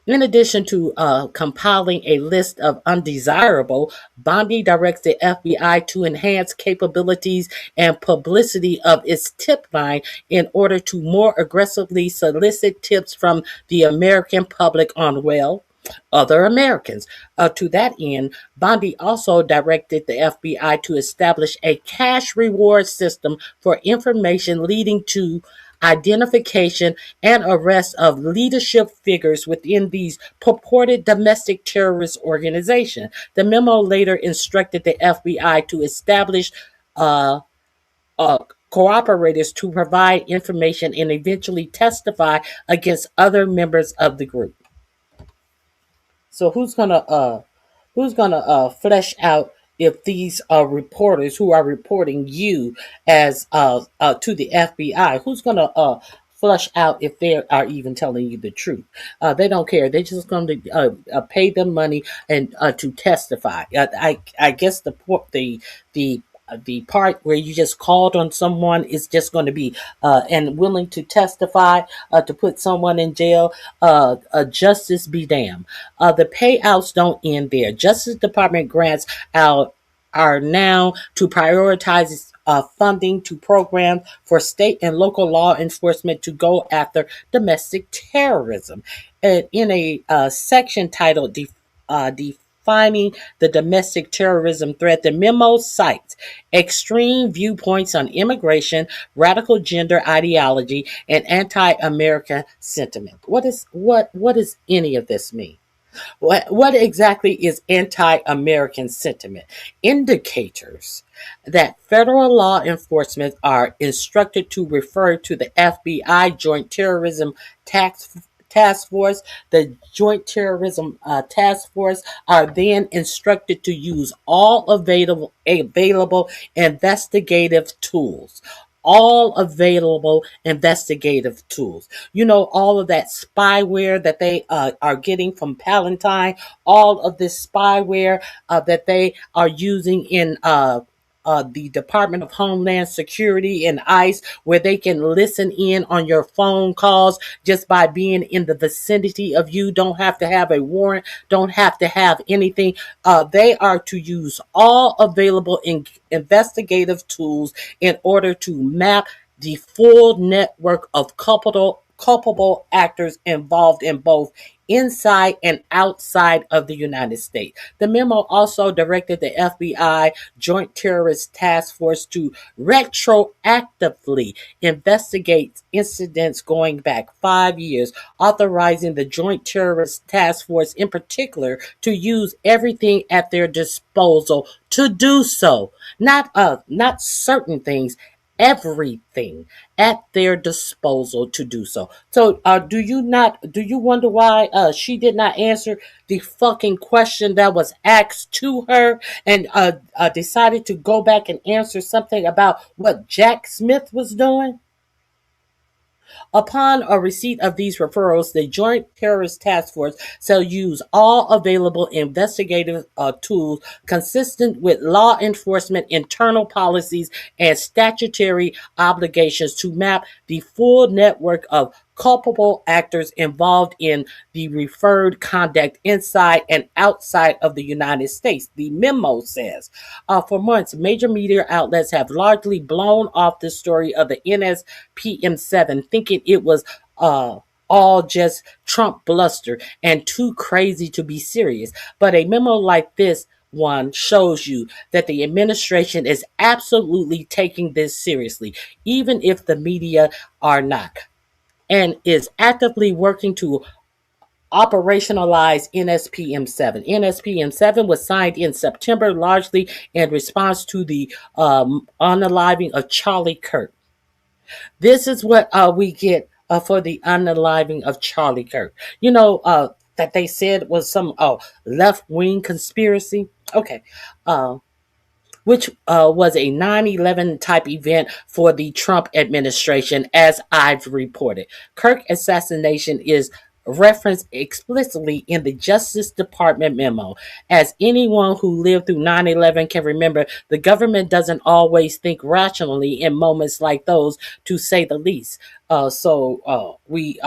In addition to compiling a list of undesirable, Bondi directs the FBI to enhance capabilities and publicity of its tip line in order to more aggressively solicit tips from the American public on, well, other Americans. To that end, Bondi also directed the FBI to establish a cash reward system for information leading to identification and arrest of leadership figures within these purported domestic terrorist organizations. The memo later instructed the FBI to establish cooperators to provide information and eventually testify against other members of the group. So who's gonna flesh out if these reporters who are reporting you as to the FBI, who's going to flush out if they are even telling you the truth? They don't care. They're just going to pay them money and to testify. I guess the part where you just called on someone is just going to be and willing to testify to put someone in jail. Justice be damned. The payouts don't end there. Justice Department grants out are now to prioritize funding to programs for state and local law enforcement to go after domestic terrorism. And in a section titled Defining the Domestic Terrorism Threat, the memo cites extreme viewpoints on immigration, radical gender ideology, and anti-American sentiment. What does any of this mean? What exactly is anti-American sentiment? Indicators that federal law enforcement are instructed to refer to the FBI Joint Terrorism Task Force. The Joint Terrorism Task Force are then instructed to use all available investigative tools. All available investigative tools. You know, all of that spyware that they are getting from Palatine, all of this spyware that they are using in the Department of Homeland Security and ICE, where they can listen in on your phone calls just by being in the vicinity of you. Don't have to have a warrant, don't have to have anything. They are to use all available investigative tools in order to map the full network of culpable actors involved in both inside and outside of the United States. The memo also directed the FBI Joint Terrorist Task Force to retroactively investigate incidents going back 5 years, authorizing the Joint Terrorist Task Force in particular to use everything at their disposal to do so. Not certain things, everything at their disposal to do so. So, do you wonder why she did not answer the fucking question that was asked to her and decided to go back and answer something about what Jack Smith was doing? Upon a receipt of these referrals, the Joint Terrorist Task Force shall use all available investigative tools consistent with law enforcement internal policies and statutory obligations to map the full network of culpable actors involved in the referred conduct inside and outside of the United States. The memo says, for months, major media outlets have largely blown off the story of the NSPM7, thinking it was all just Trump bluster and too crazy to be serious. But a memo like this one shows you that the administration is absolutely taking this seriously, even if the media are not, and is actively working to operationalize NSPM7. NSPM7 was signed in September, largely in response to the unaliving of Charlie Kirk. This is what we get for the unaliving of Charlie Kirk. You know, that they said was some left-wing conspiracy. Okay. Which was a 9/11 type event for the Trump administration, as I've reported. Kirk assassination is referenced explicitly in the Justice Department memo. As anyone who lived through 9/11 can remember, the government doesn't always think rationally in moments like those, to say the least. So we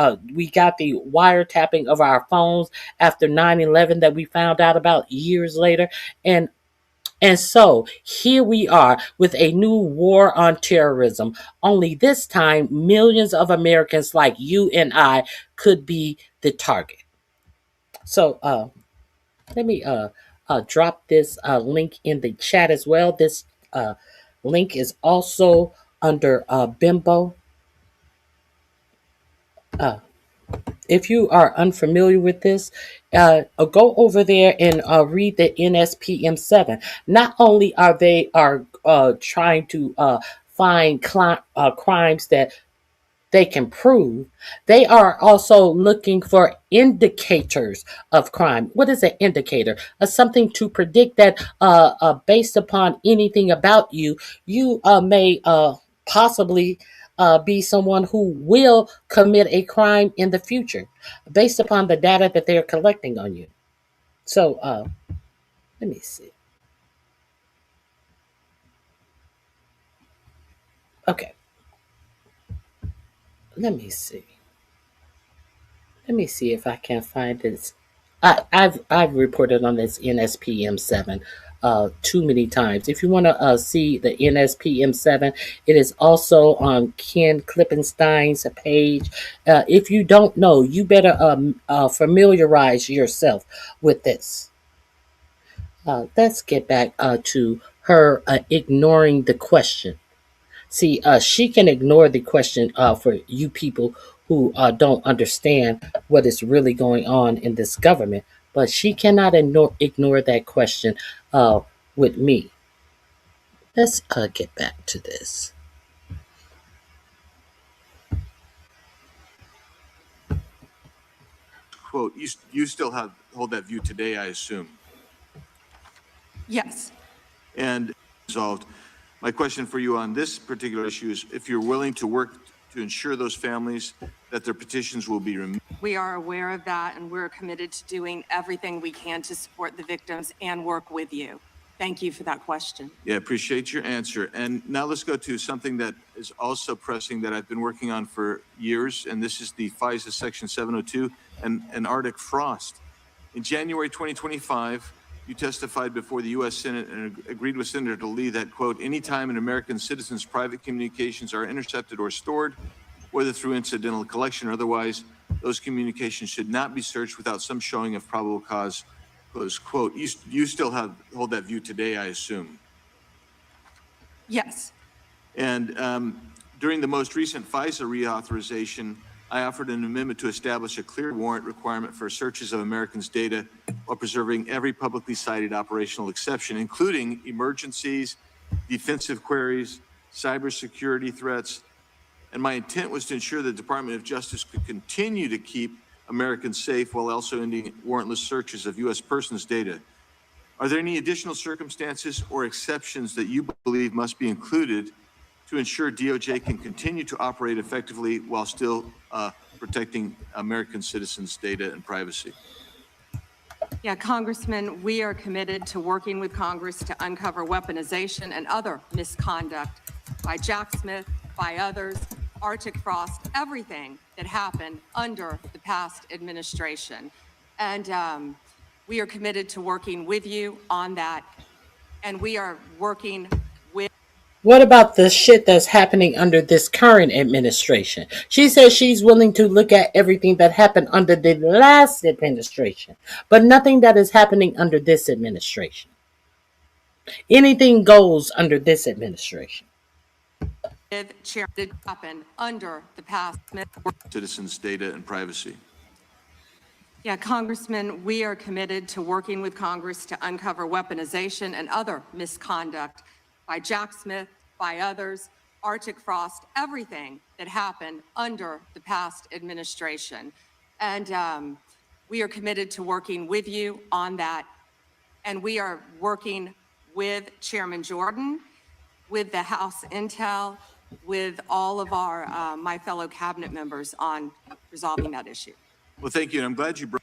got the wiretapping of our phones after 9/11 that we found out about years later, and so here we are with a new war on terrorism. Only this time, millions of Americans like you and I could be the target. So let me drop this link in the chat as well. This link is also under Bimbo. If you are unfamiliar with this, go over there and read the NSPM7. Not only are they trying to find crimes that they can prove. They are also looking for indicators of crime. What is an indicator? Something to predict that based upon anything about you, you may possibly be someone who will commit a crime in the future based upon the data that they're collecting on you. So let me see. Okay, let me see. Let me see if I can find this. I've reported on this NSPM7 too many times. If you want to see the NSPM7, it is also on Ken Klippenstein's page. If you don't know, you better familiarize yourself with this. Let's get back to her ignoring the question. See, she can ignore the question for you people who don't understand what is really going on in this government, but she cannot ignore that question with me. Let's get back to this. Quote, you still hold that view today, I assume. Yes. And resolved. My question for you on this particular issue is if you're willing to work to ensure those families that their petitions will be removed. We are aware of that, and we're committed to doing everything we can to support the victims and work with you. Thank you for that question. Yeah, appreciate your answer. And now let's go to something that is also pressing that I've been working on for years, and this is the FISA Section 702 and Arctic frost. In January 2025, you testified before the U.S. Senate and agreed with Senator Lee that, quote, anytime an American citizen's private communications are intercepted or stored, whether through incidental collection or otherwise, those communications should not be searched without some showing of probable cause, close quote. You still hold that view today, I assume. Yes. And during the most recent FISA reauthorization, I offered an amendment to establish a clear warrant requirement for searches of Americans' data while preserving every publicly cited operational exception, including emergencies, defensive queries, cybersecurity threats. And my intent was to ensure the Department of Justice could continue to keep Americans safe while also ending warrantless searches of U.S. persons' data. Are there any additional circumstances or exceptions that you believe must be included to ensure DOJ can continue to operate effectively while still protecting American citizens' data and privacy? Yeah, Congressman, we are committed to working with Congress to uncover weaponization and other misconduct by Jack Smith, by others, Arctic frost, everything that happened under the past administration. And we are committed to working with you on that. And we are working with. What about the shit that's happening under this current administration? She says she's willing to look at everything that happened under the last administration, but nothing that is happening under this administration. Anything goes under this administration. Chair did happen under the past. Citizens' data and privacy. Yeah, Congressman, we are committed to working with Congress to uncover weaponization and other misconduct by Jack Smith, by others, Arctic frost, everything that happened under the past administration. And we are committed to working with you on that. And we are working with Chairman Jordan, with the House Intel, with all of our my fellow cabinet members on resolving that issue. Well, thank you. And I'm glad you brought.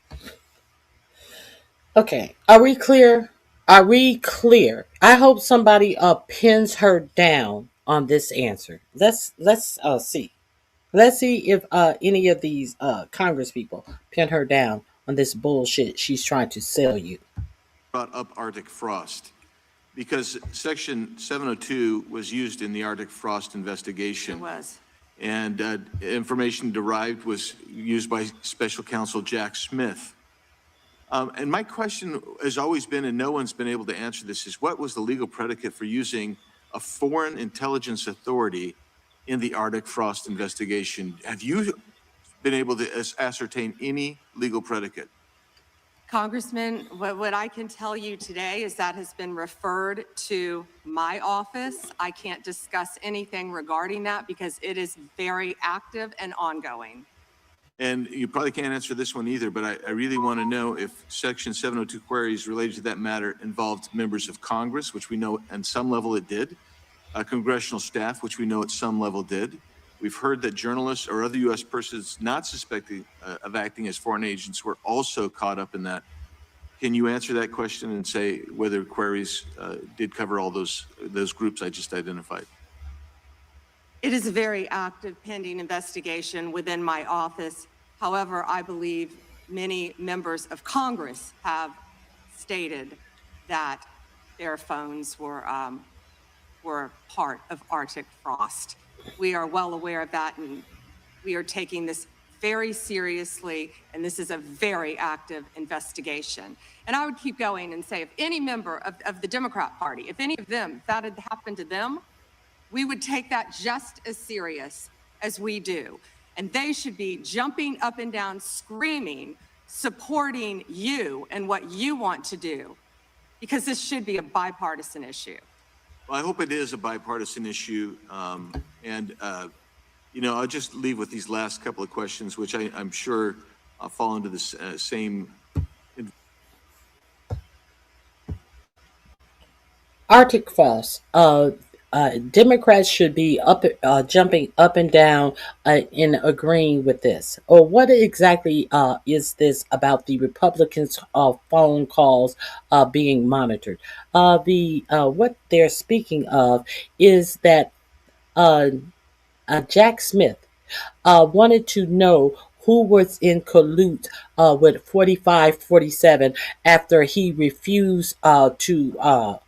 Okay, are we clear? Are we clear? I hope somebody pins her down on this answer. Let's see. Let's see if any of these Congress people pin her down on this bullshit she's trying to sell you. Brought up Arctic frost because Section 702 was used in the Arctic frost investigation. It was. And information derived was used by Special Counsel Jack Smith. And my question has always been, and no one's been able to answer this, is what was the legal predicate for using a foreign intelligence authority in the Arctic frost investigation? Have you been able to ascertain any legal predicate? Congressman, what I can tell you today is that has been referred to my office. I can't discuss anything regarding that because it is very active and ongoing. And you probably can't answer this one either, but I really want to know if Section 702 queries related to that matter involved members of Congress, which we know at some level it did, congressional staff, which we know at some level did. We've heard that journalists or other U.S. persons not suspected of acting as foreign agents were also caught up in that. Can you answer that question and say whether queries did cover all those groups I just identified? It is a very active pending investigation within my office. However, I believe many members of Congress have stated that their phones were part of Arctic frost. We are well aware of that, and we are taking this very seriously, and this is a very active investigation. And I would keep going and say, if any member of the Democrat Party, if any of them, that had happened to them, we would take that just as serious as we do. And they should be jumping up and down, screaming, supporting you and what you want to do, because this should be a bipartisan issue. Well, I hope it is a bipartisan issue. I'll just leave with these last couple of questions, which I'm sure fall into the same. Arctic frost. Democrats should be jumping up and down in agreeing with this. Or what exactly is this about the Republicans' phone calls being monitored? What they're speaking of is that Jack Smith wanted to know who was in cahoots with 4547 after he refused to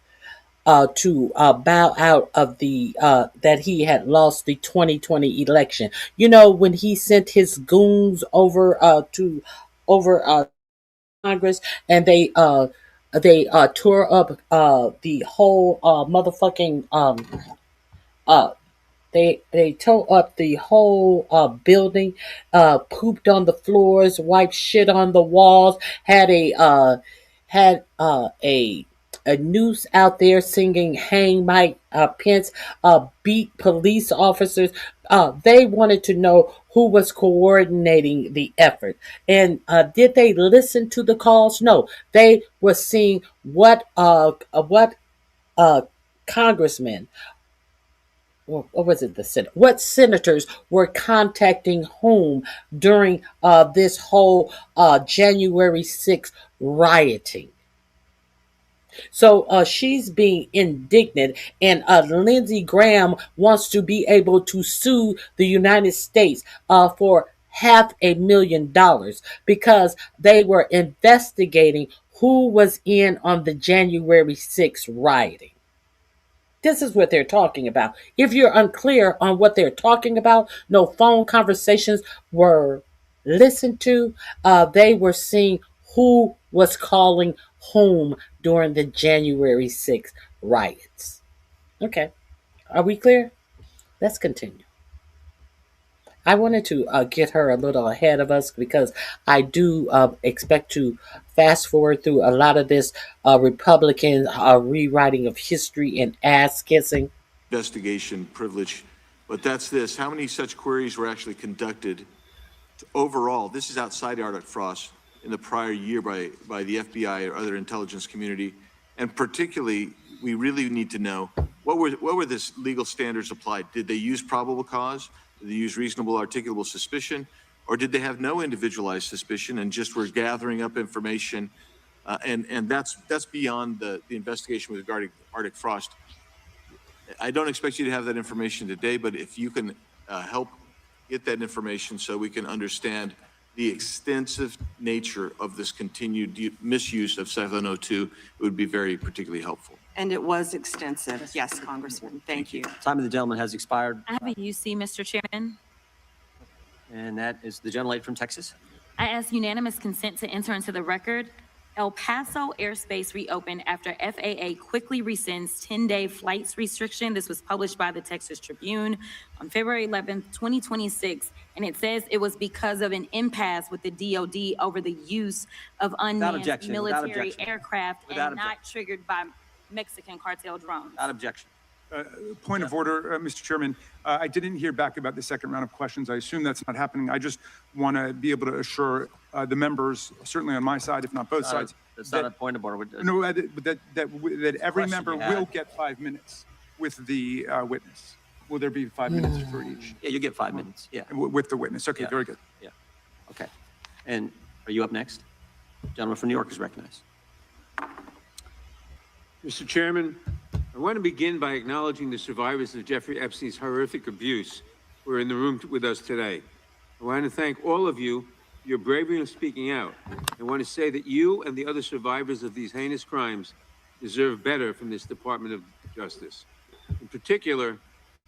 bow out of the that he had lost the 2020 election. You know, when he sent his goons over Congress, and they tore up the whole motherfucking they tore up the whole building, pooped on the floors, wiped shit on the walls, had a noose out there singing "Hang Mike Pence," beat police officers. They wanted to know who was coordinating the effort, and did they listen to the calls? No, they were seeing what congressmen, or was it the Senate? What senators were contacting whom during this whole January 6th rioting? So she's being indignant, and Lindsey Graham wants to be able to sue the United States for $500,000 because they were investigating who was in on the January 6th rioting. This is what they're talking about. If you're unclear on what they're talking about, no phone conversations were listened to. They were seeing who was calling whom during the January 6th riots. Okay. Are we clear? Let's continue. I wanted to get her a little ahead of us because I do expect to fast forward through a lot of this Republican rewriting of history and ass kissing. Investigation privilege, but that's this. How many such queries were actually conducted overall? This is outside Arctic frost in the prior year by the FBI or other intelligence community. And particularly, we really need to know what were this legal standards applied? Did they use probable cause? Did they use reasonable articulable suspicion? Or did they have no individualized suspicion and just were gathering up information? And that's beyond the investigation with regarding Arctic frost. I don't expect you to have that information today, but if you can help get that information so we can understand the extensive nature of this continued misuse of 702, it would be very particularly helpful. And it was extensive. Yes, Congressman. Thank you. Time of the gentleman has expired. I have a UC, Mr. Chairman. And that is the gentlelady from Texas. I ask unanimous consent to enter into the record El Paso airspace reopened after FAA quickly rescinds 10-day flights restriction. This was published by the Texas Tribune on February 11th, 2026. And it says it was because of an impasse with the DOD over the use of unmanned military aircraft and not triggered by Mexican cartel drones. Without objection. Point of order, Mr. Chairman. I didn't hear back about the second round of questions. I assume that's not happening. I just want to be able to assure the members, certainly on my side, if not both sides. That's not a point of order. No, that every member will get 5 minutes with the witness. Will there be 5 minutes for each? Yeah, you get 5 minutes. Yeah. With the witness. Okay, Yeah. very good. Yeah. Okay. And are you up next? Gentleman from New York is recognized. Mr. Chairman, I want to begin by acknowledging the survivors of Jeffrey Epstein's horrific abuse who are in the room with us today. I want to thank all of you for your bravery in speaking out. I want to say that you and the other survivors of these heinous crimes deserve better from this Department of Justice. In particular,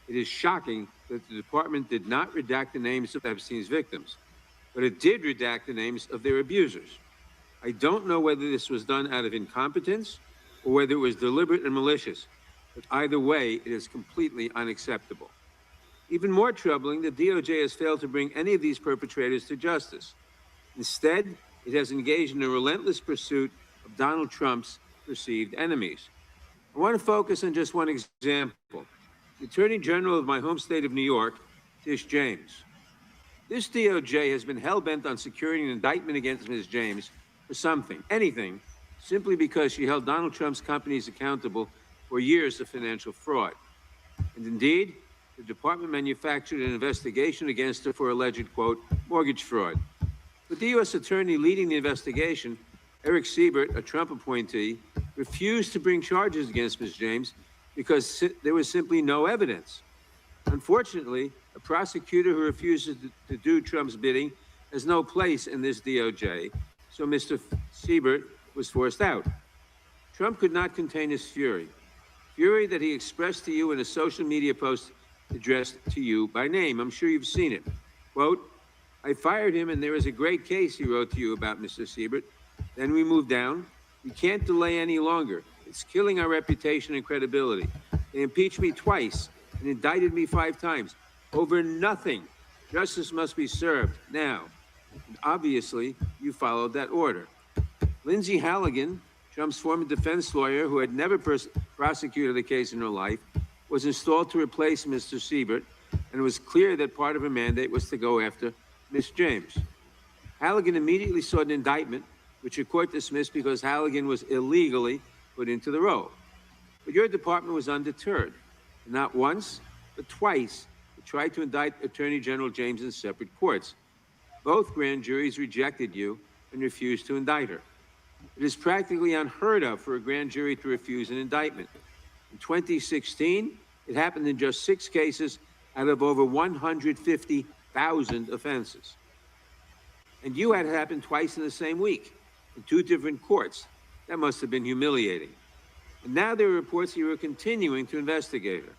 it is shocking that the department did not redact the names of Epstein's victims, but it did redact the names of their abusers. I don't know whether this was done out of incompetence or whether it was deliberate and malicious, but either way, it is completely unacceptable. Even more troubling, the DOJ has failed to bring any of these perpetrators to justice. Instead, it has engaged in a relentless pursuit of Donald Trump's perceived enemies. I want to focus on just one example. The Attorney General of my home state of New York, Tish James. This DOJ has been hell-bent on securing an indictment against Ms. James for something, anything, simply because she held Donald Trump's companies accountable for years of financial fraud. And indeed, the department manufactured an investigation against her for alleged, quote, mortgage fraud. But the U.S. attorney leading the investigation, Eric Siebert, a Trump appointee, refused to bring charges against Ms. James because there was simply no evidence. Unfortunately, a prosecutor who refuses to do Trump's bidding has no place in this DOJ, so Mr. Siebert was forced out. Trump could not contain his fury that he expressed to you in a social media post addressed to you by name. I'm sure you've seen it. Quote, I fired him and there is a great case, he wrote to you about Mr. Siebert. Then we moved down. We can't delay any longer. It's killing our reputation and credibility. They impeached me twice and indicted me 5 times over nothing. Justice must be served now. And obviously, you followed that order. Lindsay Halligan, Trump's former defense lawyer who had never prosecuted a case in her life, was installed to replace Mr. Siebert, and it was clear that part of her mandate was to go after Ms. James. Halligan immediately sought an indictment, which the court dismissed because Halligan was illegally put into the role. But your department was undeterred. And not once, but twice, it tried to indict Attorney General James in separate courts. Both grand juries rejected you and refused to indict her. It is practically unheard of for a grand jury to refuse an indictment. In 2016, it happened in just 6 cases out of over 150,000 offenses. And you had it happen twice in the same week, in 2 different courts. That must have been humiliating. And now there are reports that you are continuing to investigate her.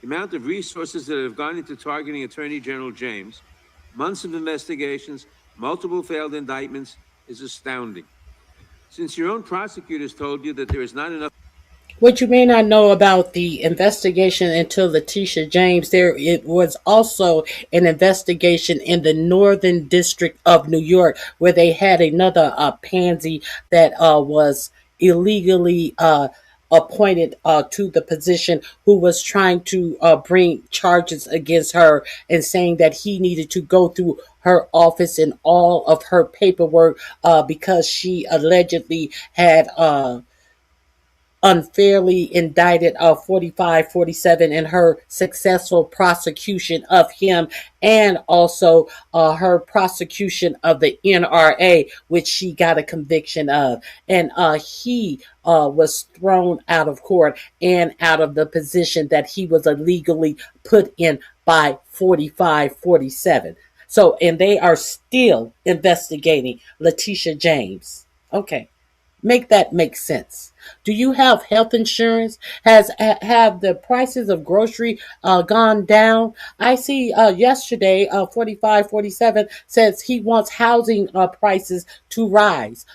The amount of resources that have gone into targeting Attorney General James, months of investigations, multiple failed indictments, is astounding. Since your own prosecutors told you that there is not enough. What you may not know about the investigation into Letitia James, it was also an investigation in the Northern District of New York where they had another pansy that was illegally appointed to the position who was trying to bring charges against her and saying that he needed to go through her office and all of her paperwork because she allegedly had unfairly indicted 4547 in her successful prosecution of him and also her prosecution of the NRA, which she got a conviction of. And he was thrown out of court and out of the position that he was illegally put in by 4547. So, and they are still investigating Letitia James. Okay. Make that make sense. Do you have health insurance? Have the prices of grocery gone down? I see yesterday 4547 says he wants housing prices to rise.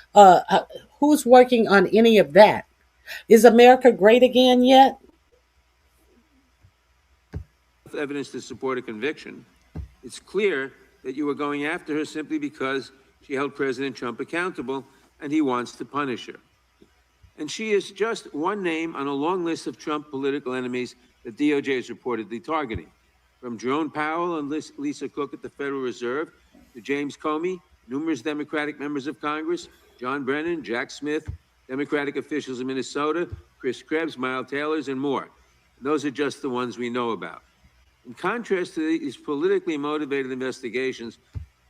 Who's working on any of that? Is America great again yet? Evidence to support a conviction. It's clear that you were going after her simply because she held President Trump accountable and he wants to punish her. And she is just one name on a long list of Trump political enemies that DOJ is reportedly targeting. From Jerome Powell and Lisa Cook at the Federal Reserve to James Comey, numerous Democratic members of Congress, John Brennan, Jack Smith, Democratic officials in Minnesota, Chris Krebs, Miles Taylors, and more. And those are just the ones we know about. In contrast to these politically motivated investigations,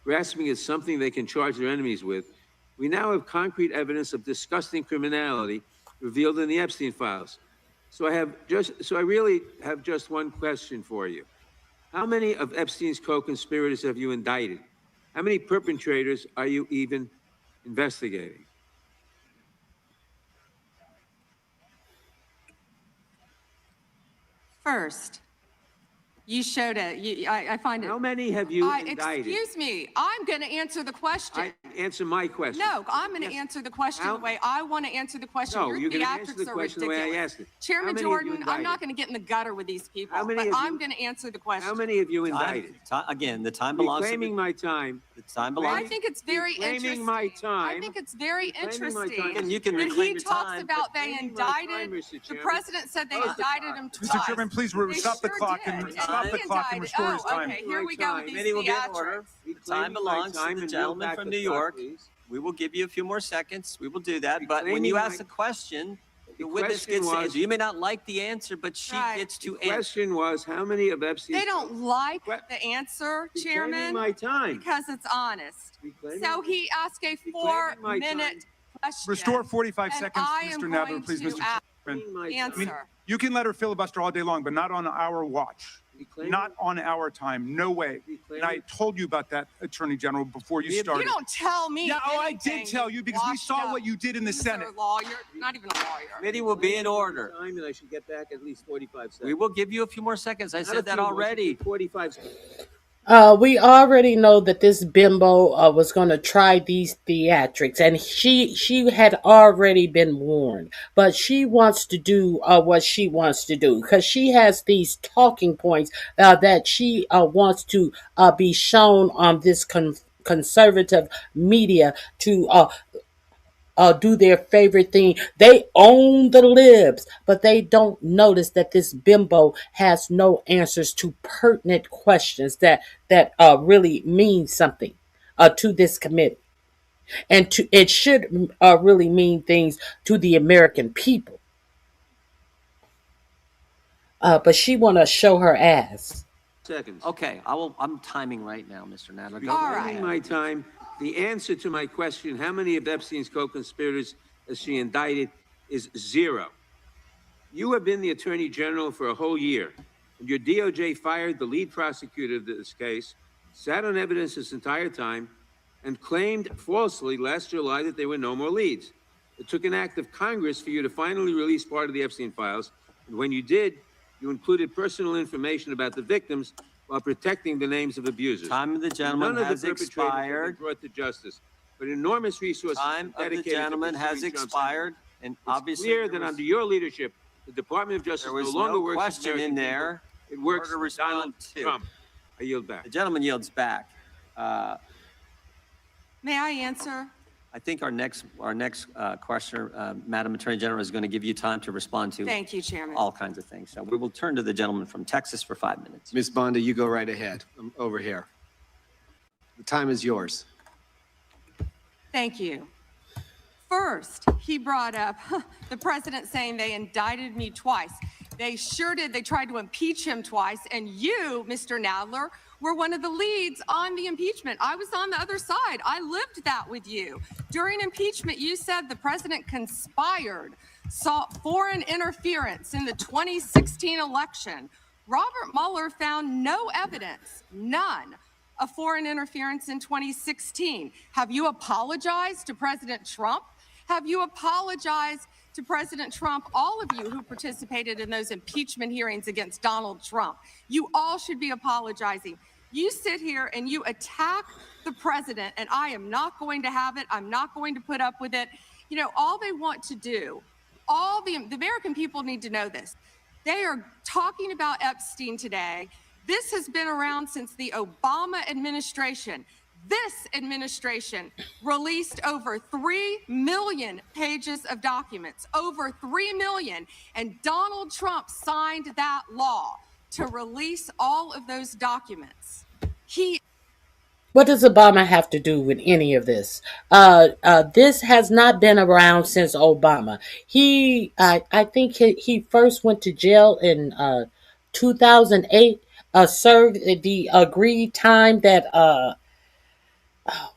grasping at something they can charge their enemies with, we now have concrete evidence of disgusting criminality revealed in the Epstein files. So I really have just one question for you. How many of Epstein's co-conspirators have you indicted? How many perpetrators are you even investigating? First, you showed it. I find it. How many have you indicted? Excuse me. I'm going to answer the question. Answer my question. No, I'm going to answer the question the way I want to answer the question. No, Your you're going to answer theatrics the are question the way I ridiculous. asked it. Chairman Jordan, I'm not going to get in the gutter with these people, but I'm going to answer the question. How many have you indicted? Again, the time belongs to Reclaiming my time. The time belongs. I think it's very interesting. Reclaiming my time. I think it's very interesting And you can that reclaim he your talks time. about they indicted. The president said they indicted him twice. Mr. Chairman, please stop the clock and restore his time. Okay, here we go with these Committee will be in order. theatrics. The time belongs to the gentleman from New York. We will give you a few more seconds. We will do that. But when you ask a question, the witness gets to answer. You may not like the answer, but she gets to answer. The question was, how many of Epstein's... They don't like the answer, Chairman, my time. because it's honest. So he asked a 4-minute question. Restore 45 seconds, I am Mr. Nadler, going please, to Mr. Chairman. answer. You can let her filibuster all day long, but not on our watch. Not on our time. No way. And I told you about that, Attorney General, before you started. You don't tell me. Yeah, I did tell you because we saw what you did in the Senate. You're a lawyer, not even a lawyer. Committee will be in order. Time and I should get back at least 45 seconds. We will give you a few more seconds. I said that already. 45 seconds. We already know that this bimbo was going to try these theatrics, and she had already been warned. But she wants to do what she wants to do because she has these talking points that she wants to be shown on this conservative media to do their favorite thing. They own the libs, but they don't notice that this bimbo has no answers to pertinent questions that really mean something to this committee. And it should really mean things to the American people. But she want to show her ass. Seconds. Okay, I'm timing right now, Mr. Nadler. Go All Reclaiming my time. The answer to my question, how many of Epstein's co-conspirators has she indicted, is 0. You have been the Attorney General for a whole year, and your DOJ fired the lead prosecutor of this case, sat on evidence this entire time, and claimed falsely last July that there were no more leads. It took an act of Congress for you to finally release part of the Epstein files, and when you did, you included personal information about the victims while protecting the names of abusers. Time of the gentleman None has of the perpetrators have been expired. brought to justice, but enormous resources Time of the gentleman has expired, and obviously clear that under your leadership, the Department of Justice there no was longer no works question in there. It works to for Donald respond to. Trump. I yield back. The gentleman yields back. May I answer? I think our next questioner, Madam Attorney General, is going to give you time to respond to Thank you, Chairman. all kinds of things. So we will turn to the gentleman from Texas for 5 minutes. Ms. Bondi, you go right ahead. I'm over here. The time is yours. Thank you. First, he brought up the president saying they indicted me twice. They sure did. They tried to impeach him twice. And you, Mr. Nadler, were one of the leads on the impeachment. I was on the other side. I lived that with you. During impeachment, you said the president conspired, sought foreign interference in the 2016 election. Robert Mueller found no evidence, none, of foreign interference in 2016. Have you apologized to President Trump? Have you apologized to President Trump, all of you who participated in those impeachment hearings against Donald Trump? You all should be apologizing. You sit here and you attack the president, and I am not going to have it. I'm not going to put up with it. You know, all they want to do, all the American people need to know this. They are talking about Epstein today. This has been around since the Obama administration. This administration released over 3 million pages of documents, over 3 million, and Donald Trump signed that law to release all of those documents. What does Obama have to do with any of this? This has not been around since Obama. I think he first went to jail in 2008, served the agreed time that,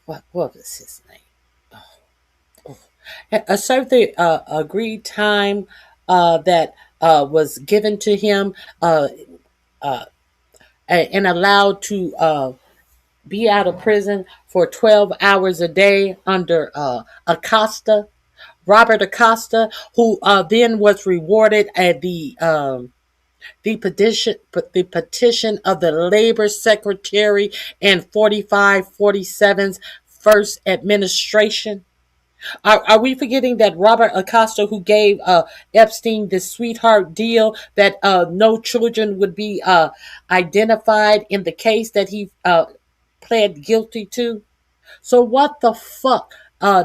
what was his name? Served the agreed time that was given to him and allowed to be out of prison for 12 hours a day under Acosta, Robert Acosta, who then was rewarded at the petition of the Labor Secretary in 45-47's first administration. Are we forgetting that Robert Acosta, who gave Epstein the sweetheart deal that no children would be identified in the case that he pled guilty to? So what the fuck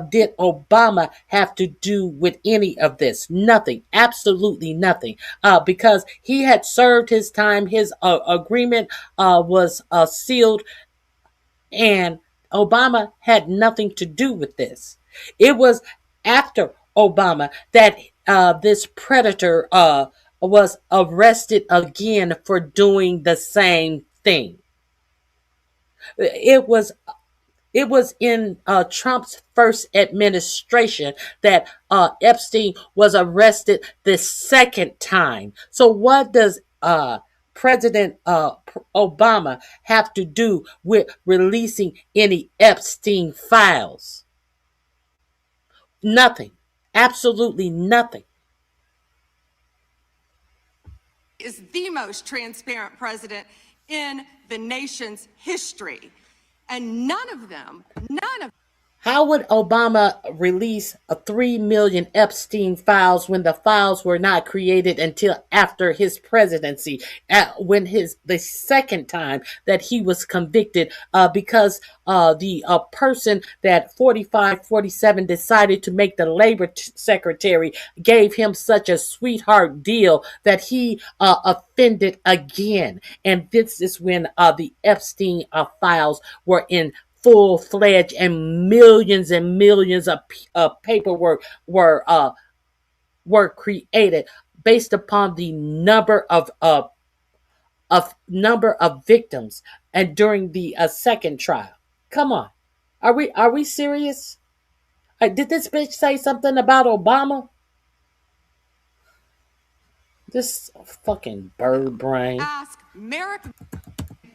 did Obama have to do with any of this? Nothing. Absolutely nothing. Because he had served his time. His agreement was sealed, and Obama had nothing to do with this. It was after Obama that this predator was arrested again for doing the same thing. It was in Trump's first administration that Epstein was arrested the second time. So what does President Obama have to do with releasing any Epstein files? Nothing. Absolutely nothing. Is the most transparent president in the nation's history. And none of them. How would Obama release 3 million Epstein files when the files were not created until after his presidency, when the second time that he was convicted, because the person that 45-47 decided to make the labor secretary gave him such a sweetheart deal that he offended again. And this is when the Epstein files were in full-fledged, and millions of paperwork were created based upon the number of victims, and during the second trial. Come on, are we serious? Did this bitch say something about Obama? This fucking bird brain. Ask Merrick.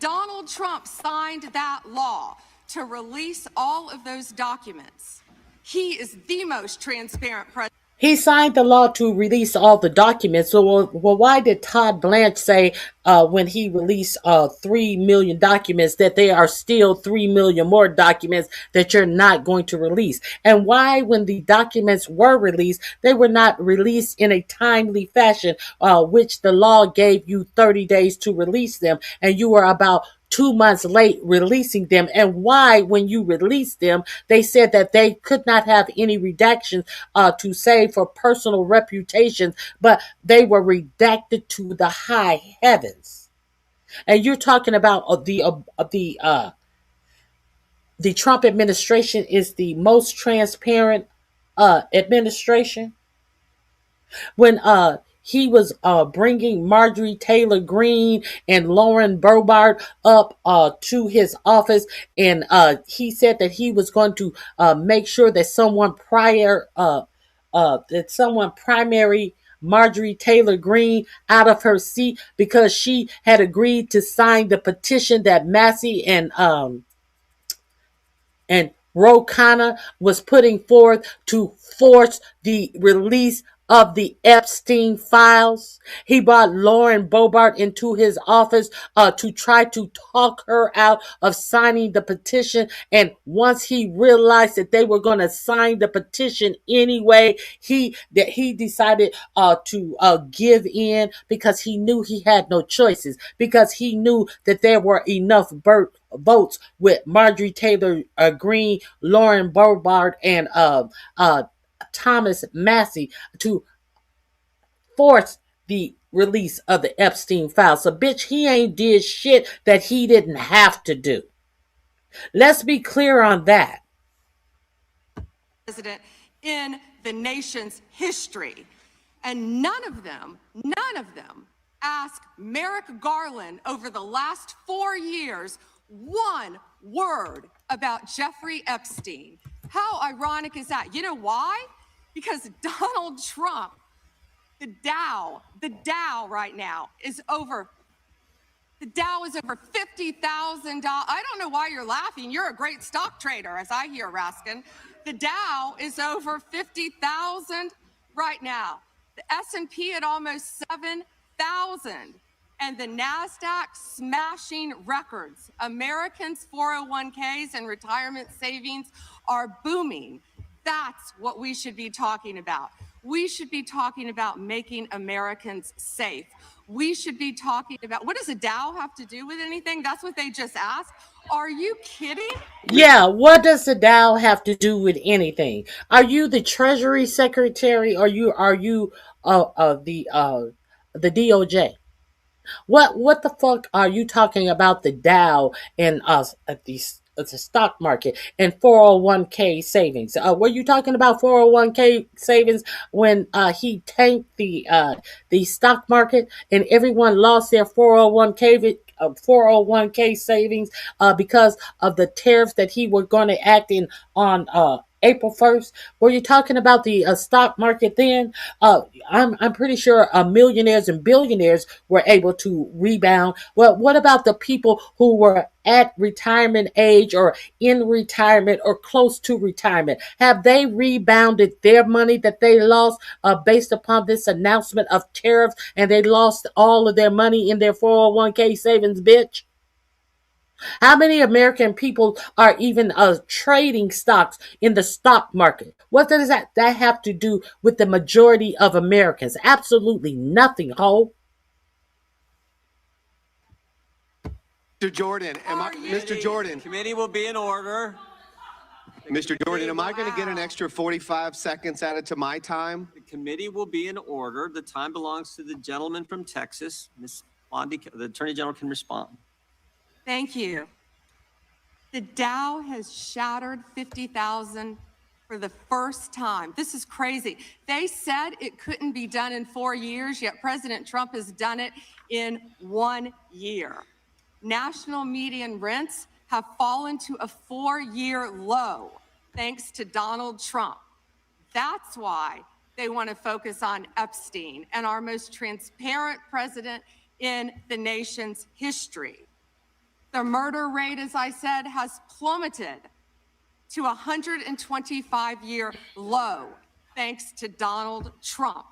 Donald Trump signed that law to release all of those documents. He is the most transparent president. He signed the law to release all the documents. So, well, why did Todd Blanche say when he released 3 million documents that there are still 3 million more documents that you're not going to release? And why, when the documents were released, they were not released in a timely fashion, which the law gave you 30 days to release them, and you were about 2 months late releasing them? And why, when you released them, they said that they could not have any redactions to save for personal reputations, but they were redacted to the high heavens? And you're talking about the Trump administration is the most transparent administration. When he was bringing Marjorie Taylor Greene and Lauren Boebert up to his office, and he said that he was going to make sure that someone primary Marjorie Taylor Greene out of her seat because she had agreed to sign the petition that Massey and Ro Khanna was putting forth to force the release of the Epstein files. He brought Lauren Boebert into his office to try to talk her out of signing the petition. And once he realized that they were going to sign the petition anyway, he decided to give in, because he knew he had no choices, because he knew that there were enough votes with Marjorie Taylor Greene, Lauren Boebert, and Thomas Massey to force the release of the Epstein files. So, bitch, he ain't did shit that he didn't have to do. Let's be clear on that. President in the nation's history. And none of them asked Merrick Garland over the last 4 years one word about Jeffrey Epstein. How ironic is that? You know why? Because Donald Trump, the Dow right now is over. The Dow is over $50,000. I don't know why you're laughing. You're a great stock trader, as I hear, Raskin. The Dow is over 50,000 right now. The S&P at almost 7,000. And the NASDAQ smashing records. Americans' 401ks and retirement savings are booming. That's what we should be talking about. We should be talking about making Americans safe. We should be talking about, what does a Dow have to do with anything? That's what they just asked. Are you kidding? Yeah, what does the Dow have to do with anything? Are you the Treasury Secretary, or are you the DOJ? What the fuck are you talking about the Dow and us at the stock market and 401k savings? Were you talking about 401k savings when he tanked the stock market and everyone lost their 401k savings because of the tariffs that he was going to act in on April 1st? Were you talking about the stock market then? I'm pretty sure millionaires and billionaires were able to rebound. Well, what about the people who were at retirement age or in retirement or close to retirement? Have they rebounded their money that they lost based upon this announcement of tariffs, and they lost all of their money in their 401k savings, bitch? How many American people are even trading stocks in the stock market? What does that have to do with the majority of Americans? Absolutely nothing, ho. Mr. Jordan, Mr. Jordan. Committee will be in order. Mr. Jordan, am I going to get an extra 45 seconds added to my time? The committee will be in order. The time belongs to the gentleman from Texas. Ms. Bondi, the Attorney General can respond. Thank you. The Dow has shattered 50,000 for the first time. This is crazy. They said it couldn't be done in 4 years, yet President Trump has done it in 1 year. National median rents have fallen to a 4-year low thanks to Donald Trump. That's why they want to focus on Epstein and our most transparent president in the nation's history. The murder rate, as I said, has plummeted to a 125-year low thanks to Donald Trump.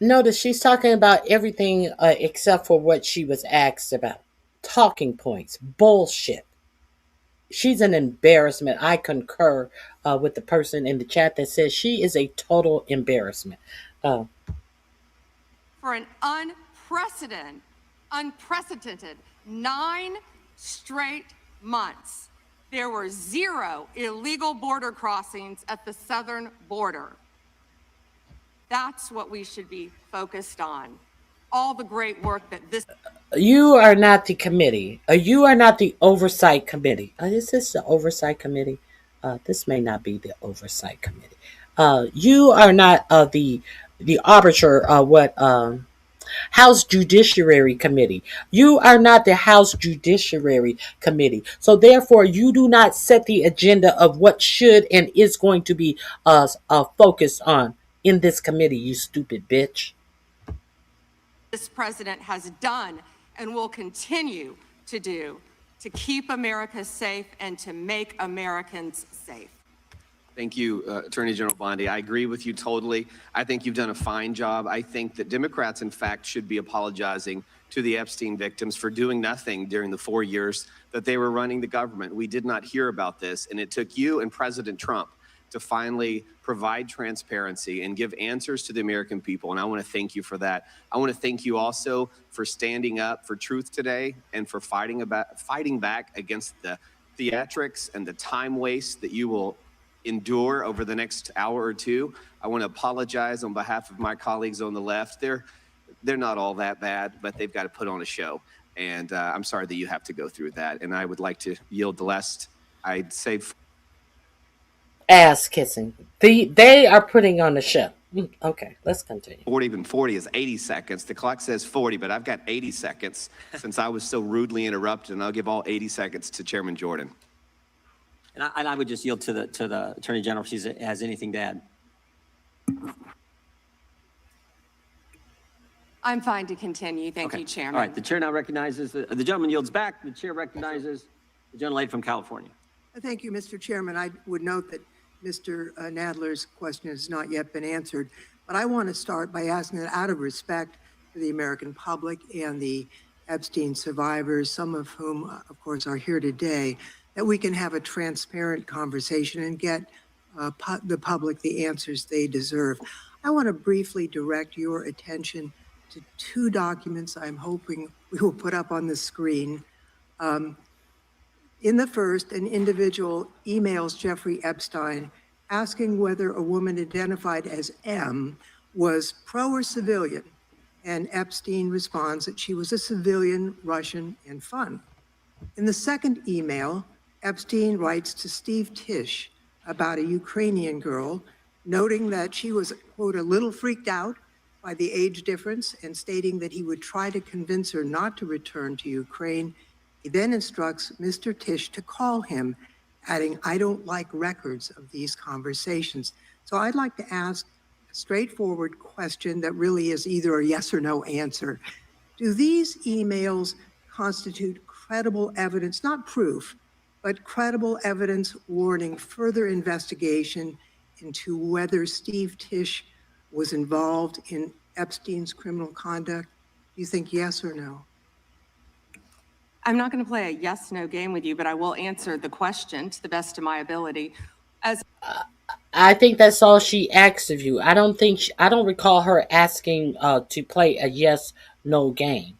Notice she's talking about everything except for what she was asked about. Talking points. Bullshit. She's an embarrassment. I concur with the person in the chat that says she is a total embarrassment. For an unprecedented 9 straight months, there were 0 illegal border crossings at the southern border. That's what we should be focused on. All the great work that this... You are not the committee. You are not the oversight committee. Is this the oversight committee? This may not be the oversight committee. You are not the arbiter of what... House Judiciary Committee. You are not the House Judiciary Committee. So therefore, you do not set the agenda of what should and is going to be focused on in this committee, you stupid bitch. This president has done and will continue to do. to keep America safe and to make Americans safe. Thank you, Attorney General Bondi. I agree with you totally. I think you've done a fine job. I think that Democrats, in fact, should be apologizing to the Epstein victims for doing nothing during the 4 years that they were running the government. We did not hear about this, and it took you and President Trump to finally provide transparency and give answers to the American people, and I want to thank you for that. I want to thank you also for standing up for truth today and for fighting back against the theatrics and the time waste that you will endure over the next hour or two. I want to apologize on behalf of my colleagues on the left. They're not all that bad, but they've got to put on a show. And I'm sorry that you have to go through that. And I would like to yield the last, I'd say. Ass kissing. They are putting on a show. Okay, let's continue. 40, even 40 is 80 seconds. The clock says 40, but I've got 80 seconds since I was so rudely interrupted, and I'll give all 80 seconds to Chairman Jordan. And I would just yield to the Attorney General if she has anything to add. I'm fine to continue. Thank you, Chairman. All right, the chair now recognizes, the gentleman yields back. The chair recognizes the gentlelady from California. Thank you, Mr. Chairman. I would note that Mr. Nadler's question has not yet been answered, but I want to start by asking that out of respect for the American public and the Epstein survivors, some of whom, of course, are here today, that we can have a transparent conversation and get the public the answers they deserve. I want to briefly direct your attention to two documents I'm hoping we will put up on the screen. In the first, an individual emails Jeffrey Epstein asking whether a woman identified as M was pro or civilian, and Epstein responds that she was a civilian, Russian, and fun. In the second email, Epstein writes to Steve Tisch about a Ukrainian girl, noting that she was, quote, a little freaked out by the age difference and stating that he would try to convince her not to return to Ukraine. He then instructs Mr. Tisch to call him, adding, I don't like records of these conversations. So I'd like to ask a straightforward question that really is either a yes or no answer. Do these emails constitute credible evidence, not proof, but credible evidence warning further investigation into whether Steve Tisch was involved in Epstein's criminal conduct? Do you think yes or no? I'm not going to play a yes-no game with you, but I will answer the question to the best of my ability. I think that's all she asked of you. I don't recall her asking to play a yes-no game.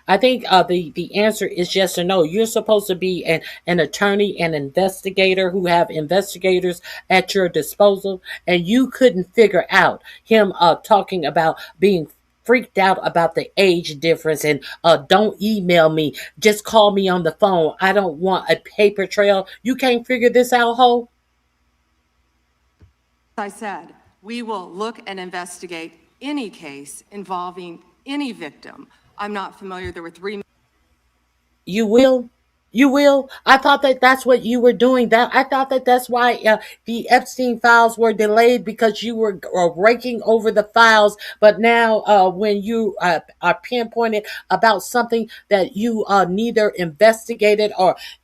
I think the answer is yes or no. You're supposed to be an attorney, an investigator who have investigators at your disposal, and you couldn't figure out him talking about being freaked out about the age difference and don't email me, just call me on the phone. I don't want a paper trail. You can't figure this out, ho? As I said, we will look and investigate any case involving any victim. I'm not familiar. There were 3. You will? You will? I thought that that's what you were doing. I thought that that's why the Epstein files were delayed, because you were raking over the files. But now when you are pinpointed about something that you neither investigated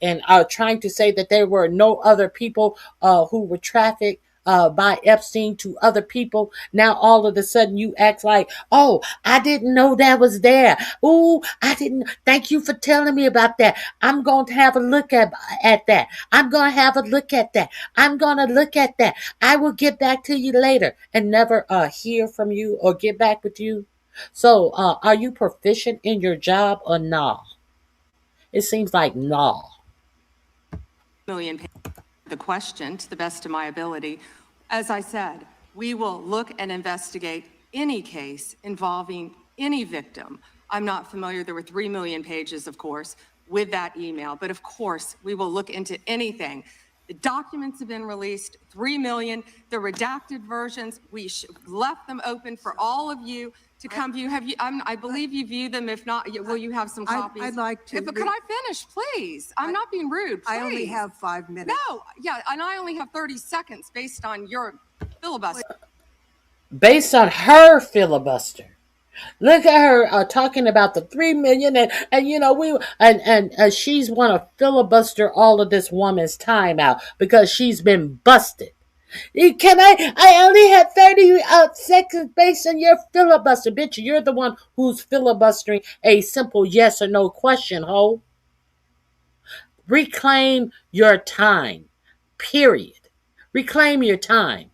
and are trying to say that there were no other people who were trafficked by Epstein to other people. Now all of a sudden you act like, oh, I didn't know that was there. Oh, I didn't. Thank you for telling me about that. I'm going to have a look at that. I'm going to have a look at that. I'm going to look at that. I will get back to you later, and never hear from you or get back with you. So are you proficient in your job or no? It seems like no. The question to the best of my ability. As I said, we will look and investigate any case involving any victim. I'm not familiar. There were 3 million pages, of course, with that email. But of course, we will look into anything. The documents have been released, 3 million. The redacted versions, we left them open for all of you to come view. Have you? I believe you view them. If not, will you have some copies? I'd like to. But could I finish, please? I'm not being rude. Please. I only have 5 minutes. No, yeah, and I only have 30 seconds based on your filibuster. Based on her filibuster. Look at her talking about the 3 million, and you know and she's want to filibuster all of this woman's time out because she's been busted. Can I only had 30 seconds based on your filibuster, bitch. You're the one who's filibustering a simple yes or no question, ho. Reclaim your time. Period. Reclaim your time.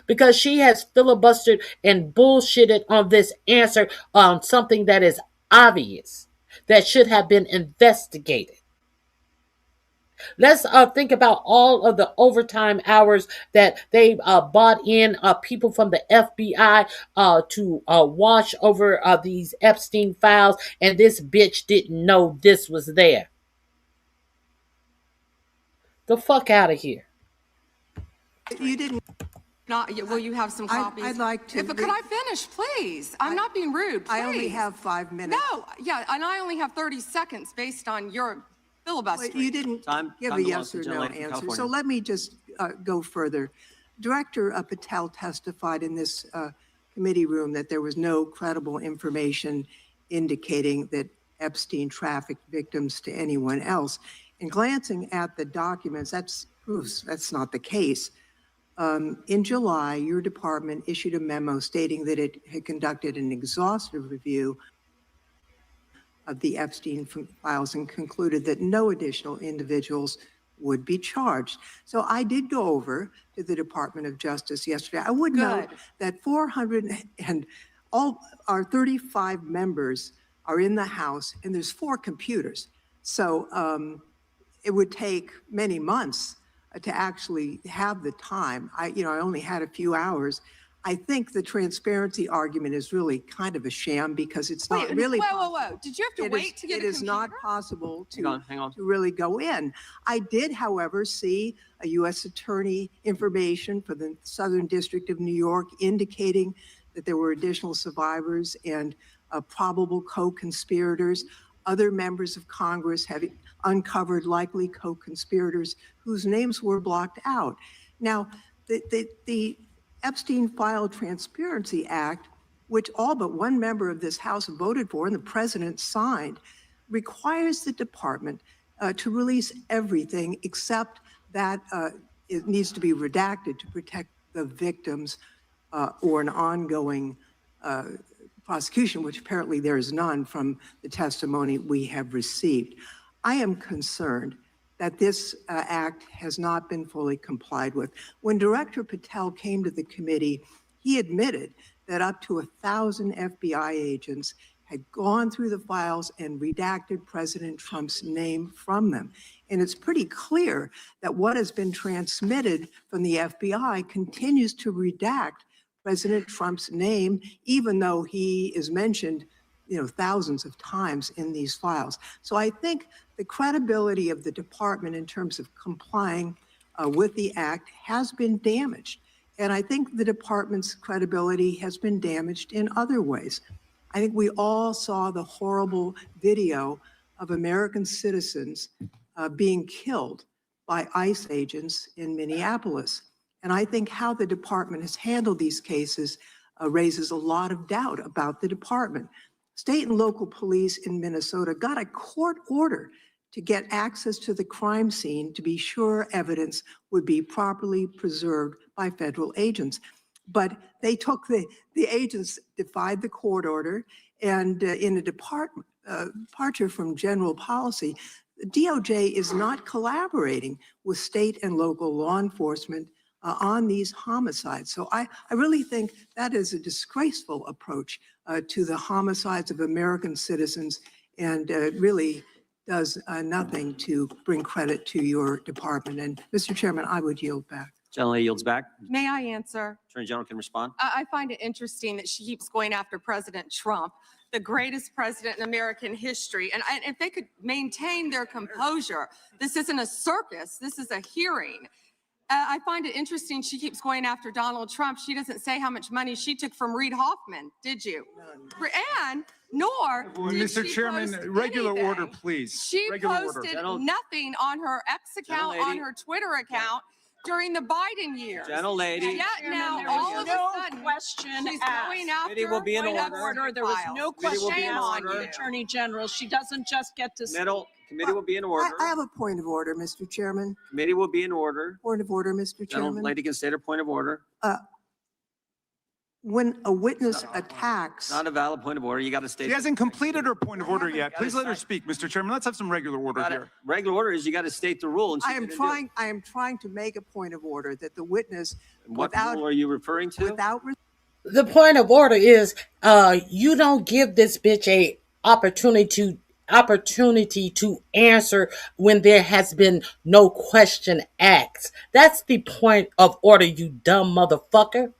Because she has filibustered and bullshitted on this answer on something that is obvious, that should have been investigated. Let's think about all of the overtime hours that they bought in people from the FBI to wash over these Epstein files, and this bitch didn't know this was there. The fuck out of here. You didn't. Not, will you have some copies? I'd like to. Could I finish, please? I'm not being rude, please. I only have 5 minutes. No, yeah, and I only have 30 seconds based on your filibustering. Well, you didn't give a yes or no answer. So let me just go further. Director Patel testified in this committee room that there was no credible information indicating that Epstein trafficked victims to anyone else. And glancing at the documents, that proves that's not the case. In July, your department issued a memo stating that it had conducted an exhaustive review of the Epstein files and concluded that no additional individuals would be charged. So I did go over to the Department of Justice yesterday. I would note that 400 and all our 35 members are in the House, and there's 4 computers. So it would take many months to actually have the time. I only had a few hours. I think the transparency argument is really kind of a sham because it's not really. Whoa. Did you have to wait to get a computer? It is not possible to, hang on. to really go in. I did, however, see a U.S. attorney information for the Southern District of New York indicating that there were additional survivors and probable co-conspirators. Other members of Congress have uncovered likely co-conspirators whose names were blocked out. Now, the Epstein File Transparency Act, which all but one member of this House voted for and the president signed, requires the department to release everything except that it needs to be redacted to protect the victims or an ongoing prosecution, which apparently there is none from the testimony we have received. I am concerned that this act has not been fully complied with. When Director Patel came to the committee, he admitted that up to 1,000 FBI agents had gone through the files and redacted President Trump's name from them. And it's pretty clear that what has been transmitted from the FBI continues to redact President Trump's name, even though he is mentioned, thousands of times in these files. So I think the credibility of the department in terms of complying with the act has been damaged. And I think the department's credibility has been damaged in other ways. I think we all saw the horrible video of American citizens being killed by ICE agents in Minneapolis. And I think how the department has handled these cases raises a lot of doubt about the department. State and local police in Minnesota got a court order to get access to the crime scene to be sure evidence would be properly preserved by federal agents. But they took the agents defied the court order, and in a departure from general policy, the DOJ is not collaborating with state and local law enforcement on these homicides. So I really think that is a disgraceful approach to the homicides of American citizens, and really does nothing to bring credit to your department. And Mr. Chairman, I would yield back. Gentleman yields back. May I answer? Attorney General can respond. I find it interesting that she keeps going after President Trump, the greatest president in American history. And if they could maintain their composure, this isn't a circus, this is a hearing. I find it interesting she keeps going after Donald Trump. She doesn't say how much money she took from Reid Hoffman, did you? And nor did Mr. she Chairman, post regular anything. order, please. She Regular posted order. nothing on her X account, on her Twitter account. during the Biden years. Gentlelady. Yet now, all of a sudden, question she's asked. going after Committee will be in point of order. There was no Committee will question be in asked order. of the Attorney General. She doesn't just get to speak. Committee will be in order. I have a point of order, Mr. Chairman. Committee will be in order. Point of order, Mr. Chairman. Gentlelady can state her point of order. When a witness attacks, Not a valid point of order. You got to state. She hasn't completed her point of order yet. Please let her speak, Mr. Chairman. Let's have some regular order here. Regular order is you got to state the rule. And she I am didn't do it. trying to make a point of order that the witness, What rule are you referring to? The point of order is you don't give this bitch a opportunity to answer when there has been no question asked. That's the point of order, you dumb motherfucker.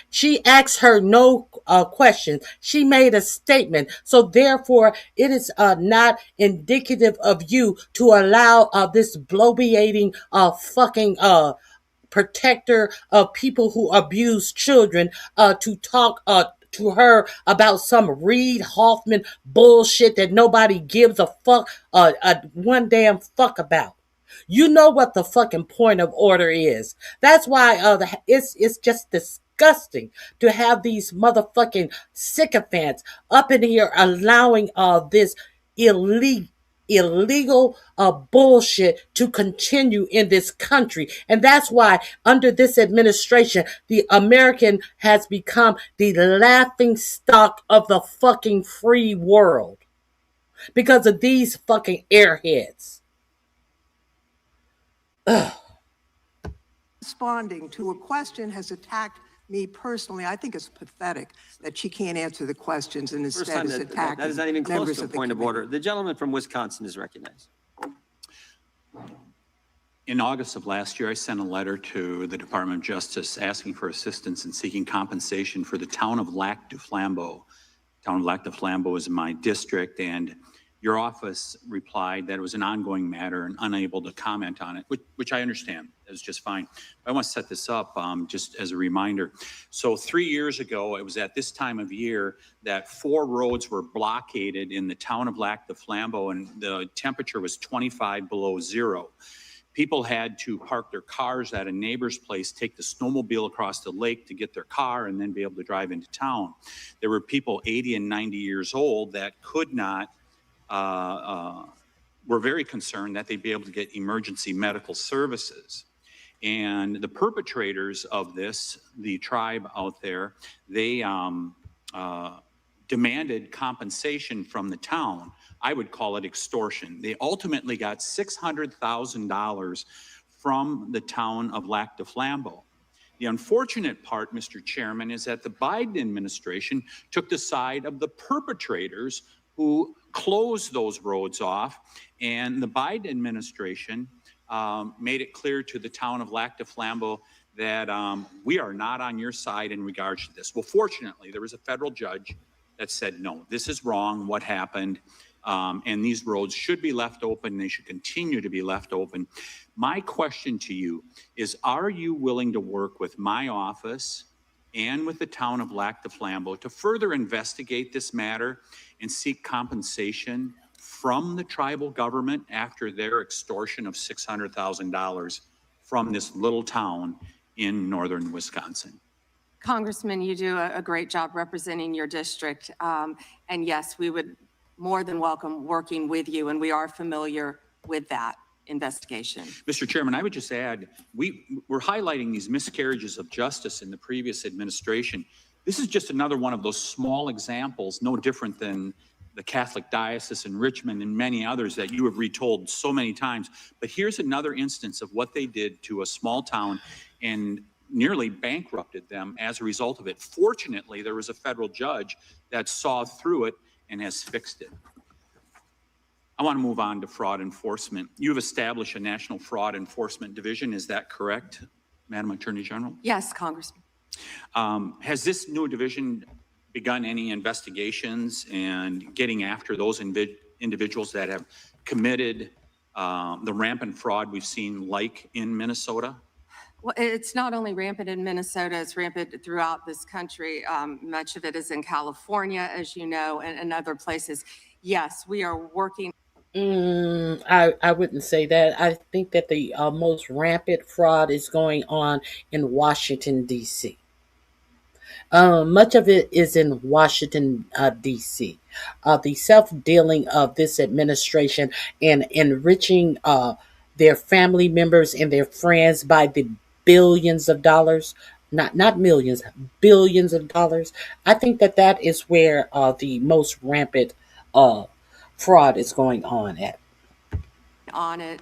She asked her no questions. She made a statement. So therefore, it is not indicative of you to allow this bloviating fucking protector of people who abuse children to talk to her about some Reid Hoffman bullshit that nobody gives a fuck one damn fuck about. You know what the fucking point of order is. That's why it's just disgusting to have these motherfucking sycophants up in here allowing this illegal bullshit to continue in this country. And that's why under this administration, the American has become the laughing stock of the fucking free world because of these fucking airheads. Ugh. responding to a question has attacked me personally. I think it's pathetic that she can't answer the questions and First instead time is that attacking is not even close members to a of the point of committee. order. The gentleman from Wisconsin is recognized. In August of last year, I sent a letter to the Department of Justice asking for assistance in seeking compensation for the town of Lac du Flambeau. Town of Lac du Flambeau is in my district, and your office replied that it was an ongoing matter and unable to comment on it, which I understand. It's just fine. I want to set this up just as a reminder. So 3 years ago, it was at this time of year that 4 roads were blockaded in the town of Lac du Flambeau, and the temperature was 25 below zero. People had to park their cars at a neighbor's place, take the snowmobile across the lake to get their car, and then be able to drive into town. There were people 80 and 90 years old that could not, were very concerned that they'd be able to get emergency medical services. And the perpetrators of this, the tribe out there, they demanded compensation from the town. I would call it extortion. They ultimately got $600,000 from the town of Lac du Flambeau. The unfortunate part, Mr. Chairman, is that the Biden administration took the side of the perpetrators who closed those roads off, and the Biden administration made it clear to the town of Lac du Flambeau that we are not on your side in regards to this. Well, fortunately, there was a federal judge that said, no, this is wrong, what happened, and these roads should be left open, they should continue to be left open. My question to you is, are you willing to work with my office and with the town of Lac du Flambeau to further investigate this matter and seek compensation from the tribal government after their extortion of $600,000 from this little town in northern Wisconsin? Congressman, you do a great job representing your district. And yes, we would more than welcome working with you, and we are familiar with that investigation. Mr. Chairman, I would just add, we're highlighting these miscarriages of justice in the previous administration. This is just another one of those small examples, no different than the Catholic Diocese in Richmond and many others that you have retold so many times. But here's another instance of what they did to a small town and nearly bankrupted them as a result of it. Fortunately, there was a federal judge that saw through it and has fixed it. I want to move on to fraud enforcement. You've established a National Fraud Enforcement Division. Is that correct, Madam Attorney General? Yes, Congressman. Has this new division begun any investigations and getting after those individuals that have committed the rampant fraud we've seen, like in Minnesota? Well, it's not only rampant in Minnesota, it's rampant throughout this country. Much of it is in California, as you know, and other places. Yes, we are working I wouldn't say that. I think that the most rampant fraud is going on in Washington, D.C. Much of it is in Washington, D.C. The self-dealing of this administration and enriching their family members and their friends by the billions of dollars, not millions, billions of dollars. I think that that is where the most rampant uh, fraud is going on at. On it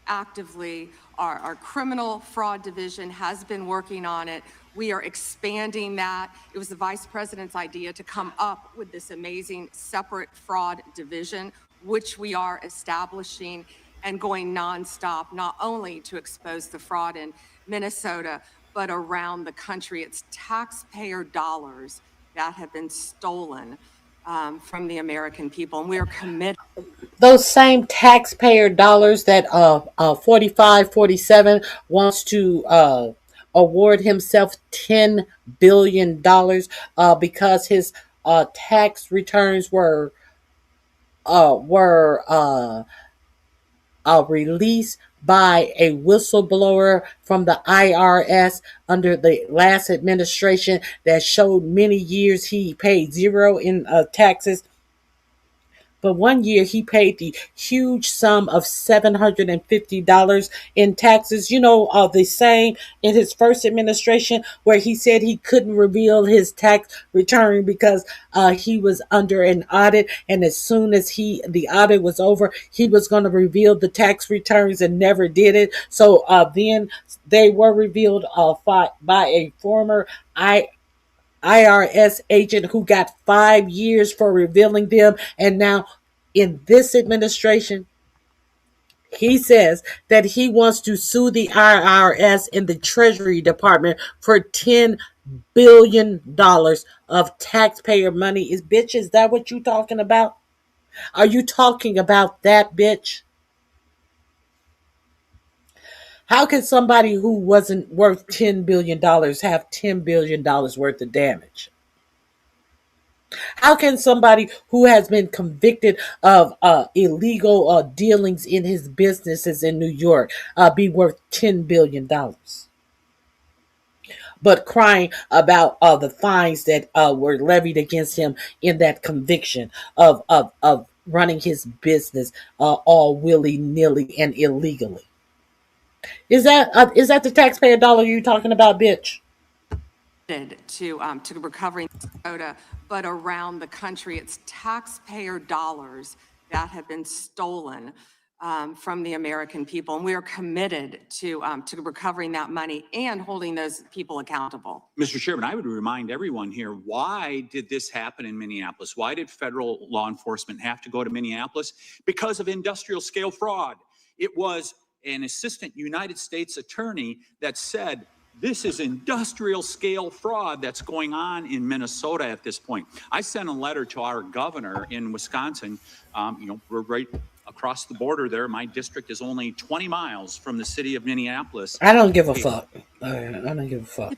actively. Our criminal fraud division has been working on it. We are expanding that. It was the vice president's idea to come up with this amazing separate fraud division, which we are establishing and going nonstop, not only to expose the fraud in Minnesota, but around the country. It's taxpayer dollars that have been stolen from the American people, and we are committed. Those same taxpayer dollars that 4547 wants to award himself $10 billion because his tax returns were released by a whistleblower from the IRS under the last administration that showed many years he paid zero in taxes. But one year he paid the huge sum of $750 in taxes. You know, the same in his first administration where he said he couldn't reveal his tax return because he was under an audit. And as soon as the audit was over, he was going to reveal the tax returns and never did it. So then they were revealed by a former IRS agent who got 5 years for revealing them. And now in this administration, he says that he wants to sue the IRS in the Treasury Department for $10 billion of taxpayer money. Is that what you talking about? Are you talking about that, bitch? How can somebody who wasn't worth $10 billion have $10 billion worth of damage? How can somebody who has been convicted of illegal dealings in his businesses in New York be worth $10 billion? But crying about the fines that were levied against him in that conviction of running his business all willy-nilly and illegally. Is that the taxpayer dollar you talking about, bitch? To recovering Minnesota, but around the country, it's taxpayer dollars that have been stolen from the American people, and we are committed to recovering that money and holding those people accountable. Mr. Chairman, I would remind everyone here, why did this happen in Minneapolis? Why did federal law enforcement have to go to Minneapolis? Because of industrial scale fraud. It was an assistant United States attorney that said, this is industrial scale fraud that's going on in Minnesota at this point. I sent a letter to our governor in Wisconsin. We're right across the border there. My district is only 20 miles from the city of Minneapolis. I don't give a fuck. I don't give a fuck.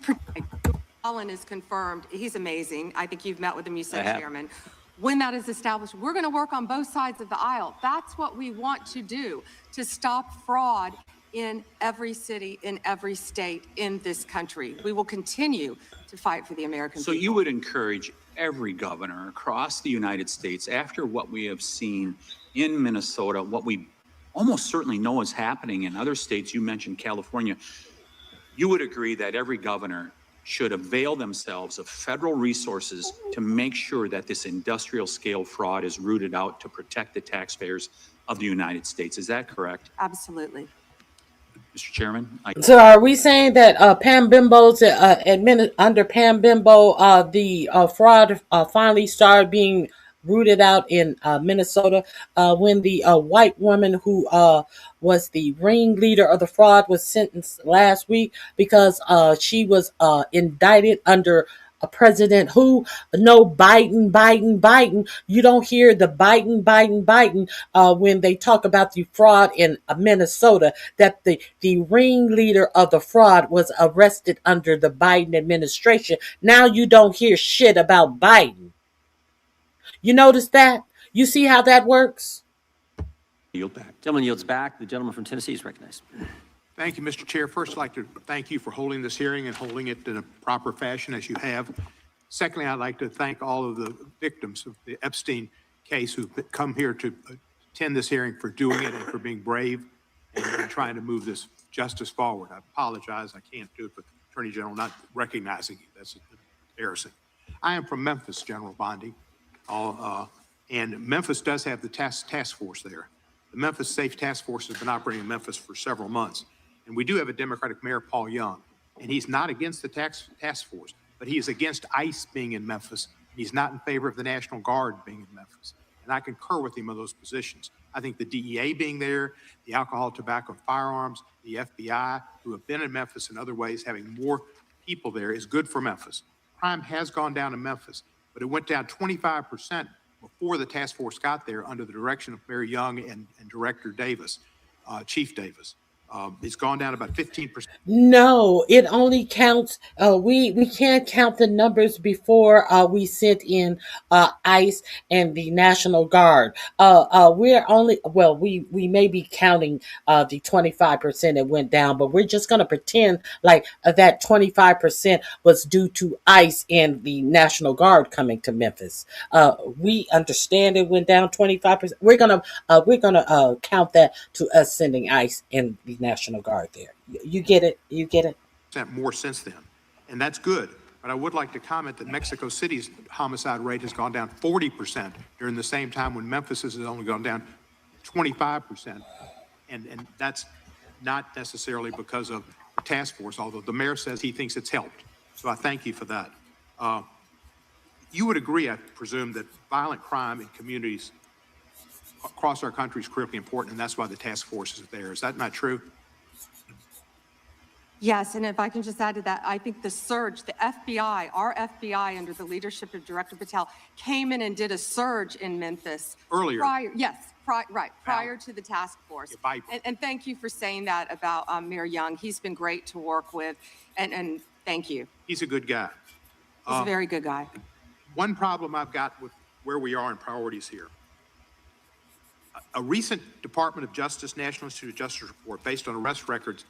Allen is confirmed. He's amazing. I think you've met with him, you said, I have. Chairman. When that is established, we're going to work on both sides of the aisle. That's what we want to do, to stop fraud in every city, in every state in this country. We will continue to fight for the American people. So you would encourage every governor across the United States, after what we have seen in Minnesota, what we almost certainly know is happening in other states, you mentioned California, you would agree that every governor should avail themselves of federal resources to make sure that this industrial scale fraud is rooted out to protect the taxpayers of the United States. Is that correct? Absolutely. Mr. Chairman? So are we saying that Pam Bimbo's under Pam Bimbo, the fraud finally started being rooted out in Minnesota when the white woman who was the ringleader of the fraud was sentenced last week because she was indicted under a president who, no, Biden. You don't hear the Biden when they talk about the fraud in Minnesota, that the ringleader of the fraud was arrested under the Biden administration. Now you don't hear shit about Biden. You notice that? You see how that works? Yield back. Gentleman yields back. The gentleman from Tennessee is recognized. Thank you, Mr. Chair. First, I'd like to thank you for holding this hearing and holding it in a proper fashion as you have. Secondly, I'd like to thank all of the victims of the Epstein case who've come here to attend this hearing, for doing it and for being brave and trying to move this justice forward. I apologize, I can't do it, but the Attorney General not recognizing you, that's embarrassing. I am from Memphis, General Bondi, and Memphis does have the task force there. The Memphis Safe Task Force has been operating in Memphis for several months. And we do have a Democratic mayor, Paul Young, and he's not against the task force, but he is against ICE being in Memphis. He's not in favor of the National Guard being in Memphis. And I concur with him on those positions. I think the DEA being there, the alcohol, tobacco, firearms, the FBI, who have been in Memphis in other ways, having more people there is good for Memphis. Crime has gone down in Memphis, but it went down 25% before the task force got there under the direction of Mayor Young and Director Davis, Chief Davis. It's gone down about 15%. No, it only counts. We can't count the numbers before we sent in ICE and the National Guard. We're only we may be counting the 25% that went down, but we're just going to pretend like that 25% was due to ICE and the National Guard coming to Memphis. We understand it went down 25%. We're gonna count that to us sending ICE and the National Guard there. You get it? You get it? More since then, and that's good. But I would like to comment that Mexico City's homicide rate has gone down 40% during the same time, when Memphis has only gone down 25%. And that's not necessarily because of the task force, although the mayor says he thinks it's helped. So I thank you for that. You would agree, I presume, that violent crime in communities across our country is critically important, and that's why the task force is there. Is that not true? Yes, and if I can just add to that, I think the surge, the FBI, our FBI under the leadership of Director Patel, came in and did a surge in Memphis. Earlier. Prior to the task force. And thank you for saying that about Mayor Young. He's been great to work with, and thank you. He's a good guy. He's a very good guy. One problem I've got with where we are in priorities here. A recent Department of Justice, National Institute of Justice report based on arrest records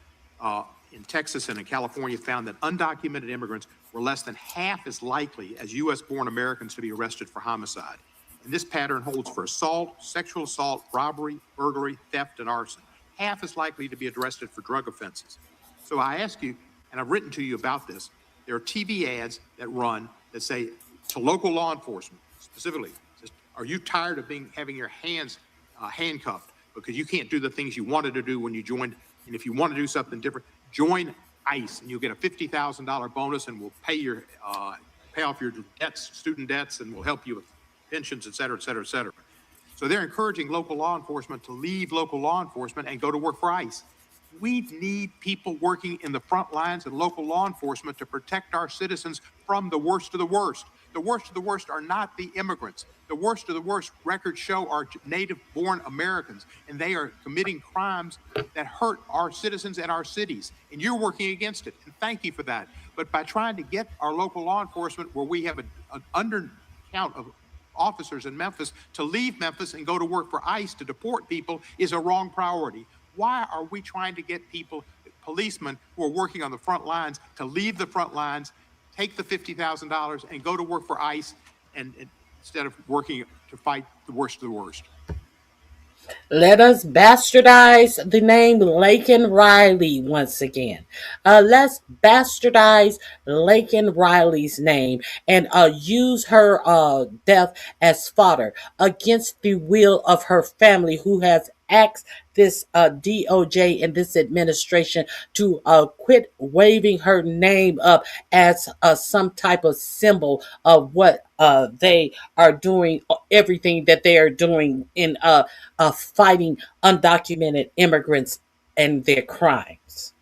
in Texas and in California found that undocumented immigrants were less than half as likely as U.S.-born Americans to be arrested for homicide. And this pattern holds for assault, sexual assault, robbery, burglary, theft, and arson. Half as likely to be arrested for drug offenses. So I ask you, and I've written to you about this, there are TV ads that run that say to local law enforcement, specifically, says, are you tired of having your hands handcuffed because you can't do the things you wanted to do when you joined? And if you want to do something different, join ICE, and you'll get a $50,000 bonus, and we'll pay off your debts, student debts, and we'll help you with pensions, et cetera, et cetera, et cetera. So they're encouraging local law enforcement to leave local law enforcement and go to work for ICE. We need people working in the front lines of local law enforcement to protect our citizens from the worst of the worst. The worst of the worst are not the immigrants. The worst of the worst, records show, are native-born Americans, and they are committing crimes that hurt our citizens and our cities. And you're working against it, and thank you for that. But by trying to get our local law enforcement, where we have an undercount of officers in Memphis, to leave Memphis and go to work for ICE to deport people is a wrong priority. Why are we trying to get people, policemen who are working on the front lines, to leave the front lines, take the $50,000 and go to work for ICE, and instead of working to fight the worst of the worst? Let us bastardize the name Laken Riley once again. Let's bastardize Laken Riley's name and use her death as fodder against the will of her family, who has asked this DOJ and this administration to quit waving her name up as some type of symbol of what they are doing, everything that they are doing in fighting undocumented immigrants and their crimes.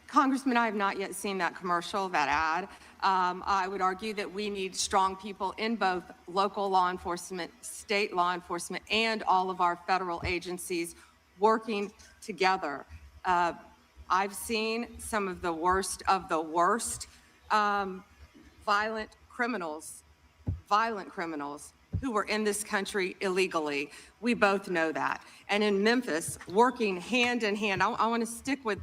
Congressman, I have not yet seen that commercial, that ad. I would argue that we need strong people in both local law enforcement, state law enforcement, and all of our federal agencies working together. I've seen some of the worst violent criminals who were in this country illegally. We both know that. And in Memphis, working hand in hand, I want to stick with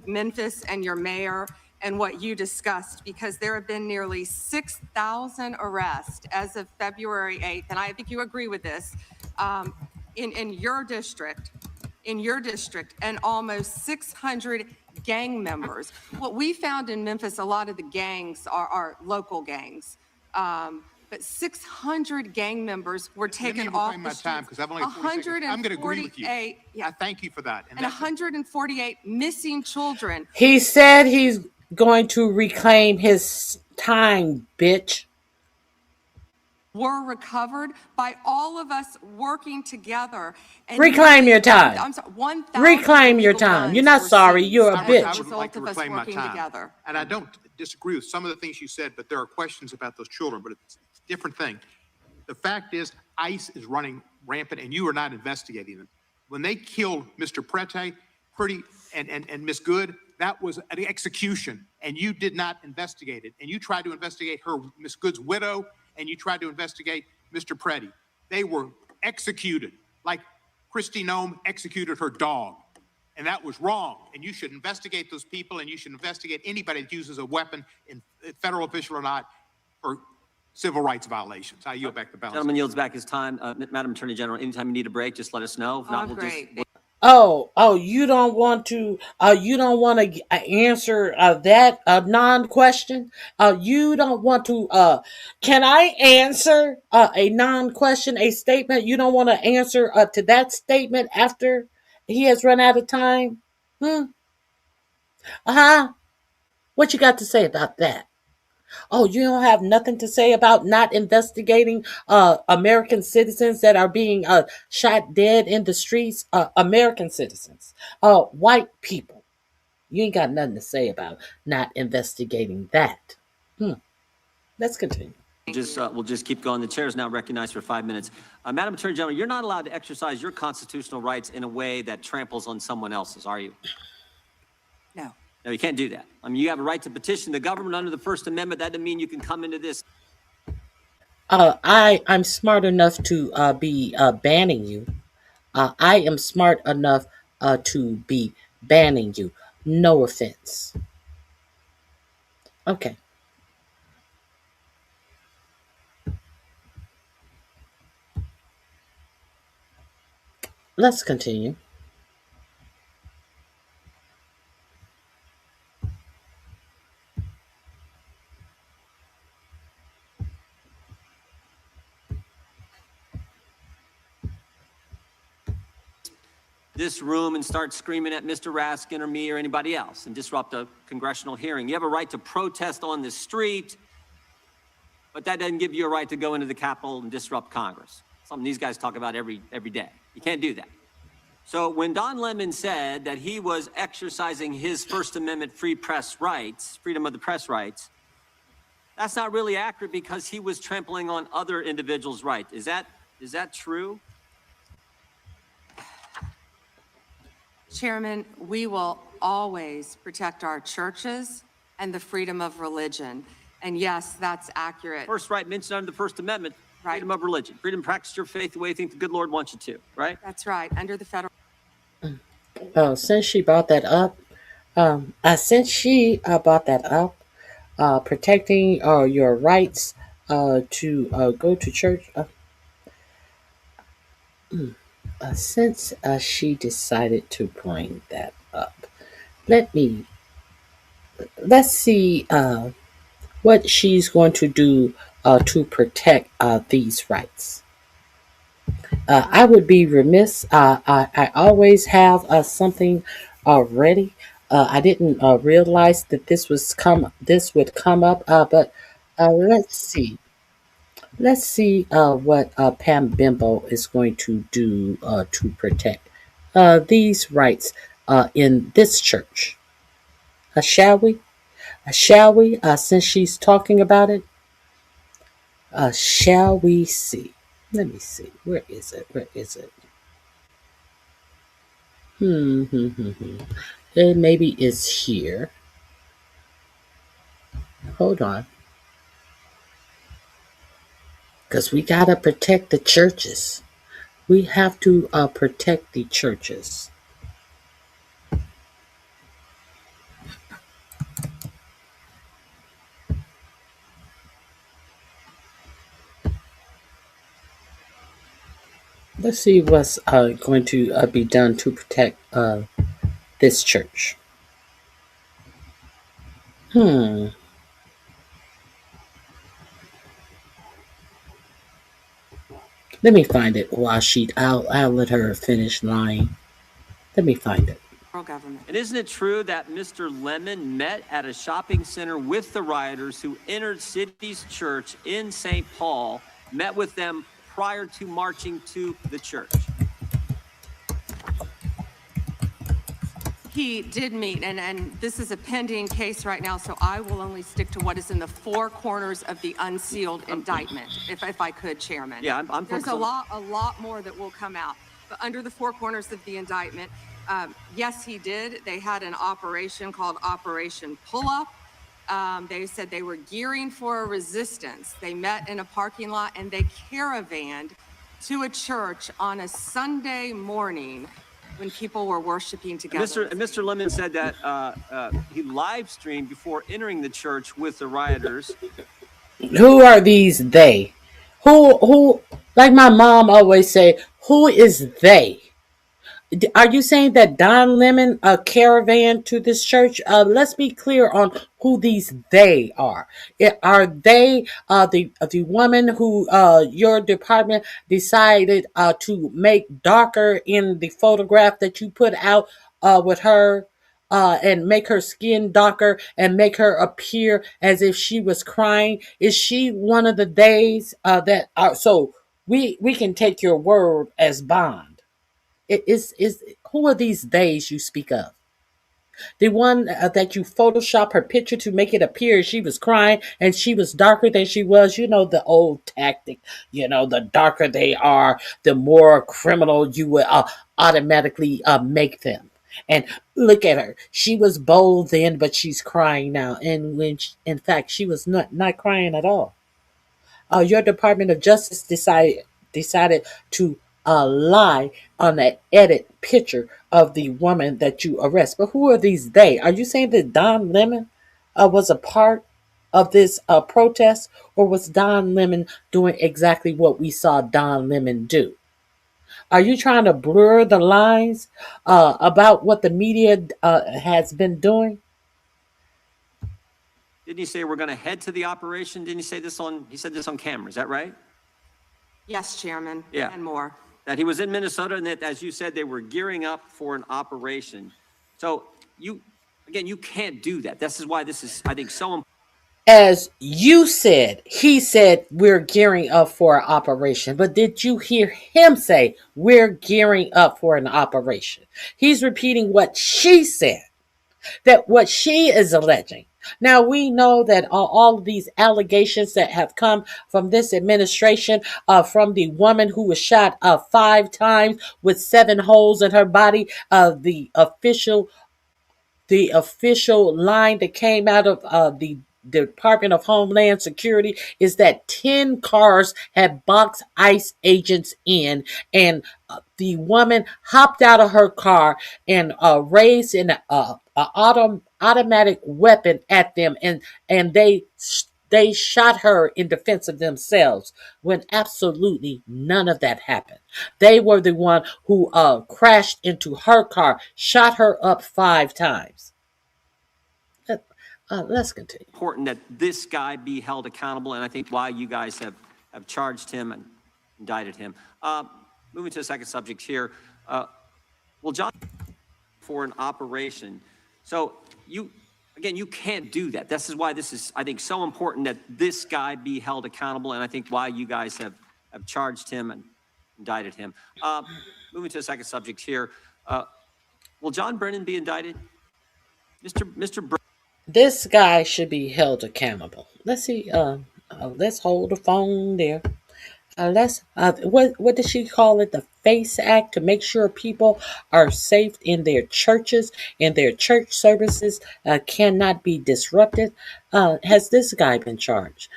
Memphis and your mayor and what you discussed, because there have been nearly 6,000 arrests as of February 8th, and I think you agree with this, in your district, and almost 600 gang members. What we found in Memphis, a lot of the gangs are local gangs. But 600 gang members were taken off the my time, streets. because I've only 40 seconds. I'm going to agree with you. 148, yeah, I thank you for that. and 148 missing children He said he's going to reclaim his time, bitch. were recovered by all of us working together. And Reclaim your time. I'm sorry, 1,000 Reclaim your illegal time. You're guns not were sorry. seized You're a as bitch. I would result like to of us reclaim my working time. together. And I don't disagree with some of the things you said, but there are questions about those children, but it's a different thing. The fact is, ICE is running rampant, and you are not investigating them. When they killed Mr. Prete, and Miss Good, that was an execution, and you did not investigate it. And you tried to investigate Miss Good's widow, and you tried to investigate Mr. Prete. They were executed, like Kristi Noem executed her dog. And that was wrong. And you should investigate those people, and you should investigate anybody that uses a weapon, in federal official or not, for civil rights violations. I yield back the balance. Gentleman yields back his time. Madam Attorney General, anytime you need a break, just let us know. If not, we'll just. You don't want to answer that non-question. You don't want to. Can I answer a non-question, a statement? You don't want to answer to that statement after he has run out of time. What you got to say about that? Oh, you don't have nothing to say about not investigating American citizens that are being shot dead in the streets? American citizens, white people. You ain't got nothing to say about not investigating that. Let's continue. We'll just keep going. The chair is now recognized for 5 minutes. Madam Attorney General, you're not allowed to exercise your constitutional rights in a way that tramples on someone else's, are you? No. No, you can't do that. I mean, you have a right to petition the government under the First Amendment. That doesn't mean you can come into this. I'm smart enough to be banning you. I am smart enough to be banning you. No offense. Okay. Let's continue. This room and start screaming at Mr. Raskin or me or anybody else and disrupt a congressional hearing. You have a right to protest on the street, but that doesn't give you a right to go into the Capitol and disrupt Congress. Something these guys talk about every day. You can't do that. So when Don Lemon said that he was exercising his First Amendment free press rights, freedom of the press rights, that's not really accurate because he was trampling on other individuals' rights. Is that true? Chairman, we will always protect our churches and the freedom of religion. And yes, that's accurate. First right mentioned under the First Amendment, freedom of religion, freedom to practice your faith the way you think the good Lord wants you to, right? That's right, under the federal. Since she brought that up, protecting your rights to go to church. Since she decided to bring that up, let's see what she's going to do to protect these rights. I would be remiss. I always have something ready. I didn't realize that this would come up. But let's see. Let's see what Pam Bimbo is going to do to protect these rights in this church. Shall we? Shall we? Since she's talking about it, shall we see? Let me see. Where is it? It maybe is here. Hold on. Because we got to protect the churches. We have to protect the churches. Let's see what's going to be done to protect this church. Let me find it while I'll let her finish lying. Let me find it. Government. And isn't it true that Mr. Lemon met at a shopping center with the rioters who entered City's church in St. Paul, met with them prior to marching to the church? He did meet, and this is a pending case right now, so I will only stick to what is in the four corners of the unsealed indictment, if I could, Chairman. Yeah, I'm There's focused a lot more that will come out. But under the four corners of the indictment, yes, he did. They had an operation called Operation Pull-Up. They said they were gearing for a resistance. They met in a parking lot and they caravanned to a church on a Sunday morning when people were worshiping together. Mr. Lemon said that he live streamed before entering the church with the rioters. Who are these they? Who? Like my mom always say, who is they? Are you saying that Don Lemon caravan to this church? Let's be clear on who these they are. Are they the woman who your department decided to make darker in the photograph that you put out with her? And make her skin darker and make her appear as if she was crying. Is she one of the days that are so we can take your word as bond? Is who are these days you speak of? The one that you Photoshop her picture to make it appear she was crying and she was darker than she was. You know, the old tactic. You know, the darker they are, the more criminal you will automatically make them. And look at her. She was bold then, but she's crying now. And in fact, she was not crying at all. Your Department of Justice decided to lie on that edit picture of the woman that you arrest. But who are these they? Are you saying that Don Lemon was a part of this protest, or was Don Lemon doing exactly what we saw Don Lemon do? Are you trying to blur the lines about what the media has been doing? Didn't he say we're going to head to the operation? Didn't he say this he said this on camera, is that right? Yes, Chairman, Yeah. and more. That he was in Minnesota and that, as you said, they were gearing up for an operation. So you can't do that. This is why this is, I think, so important. As you said, he said we're gearing up for an operation. But did you hear him say we're gearing up for an operation? He's repeating what she said, that what she is alleging. Now, we know that all of these allegations that have come from this administration, from the woman who was shot 5 times with 7 holes in her body, the official line that came out of the Department of Homeland Security is that 10 cars had box ICE agents in, and the woman hopped out of her car and raised an automatic weapon at them, and they shot her in defense of themselves when absolutely none of that happened. They were the one who crashed into her car, shot her up 5 times. Let's continue. Important that this guy be held accountable, and I think why you guys have charged him and indicted him. Moving to the second subject here. Well, John, for an operation. So you can't do that. This is why this is, I think, so important that this guy be held accountable, and I think why you guys have charged him and indicted him. Moving to the second subject here. Will John Brennan be indicted? Mr. Brennan. This guy should be held accountable. Let's see. Let's hold the phone there. What did she call it? The FACE Act, to make sure people are safe in their churches and their church services cannot be disrupted. Has this guy been charged?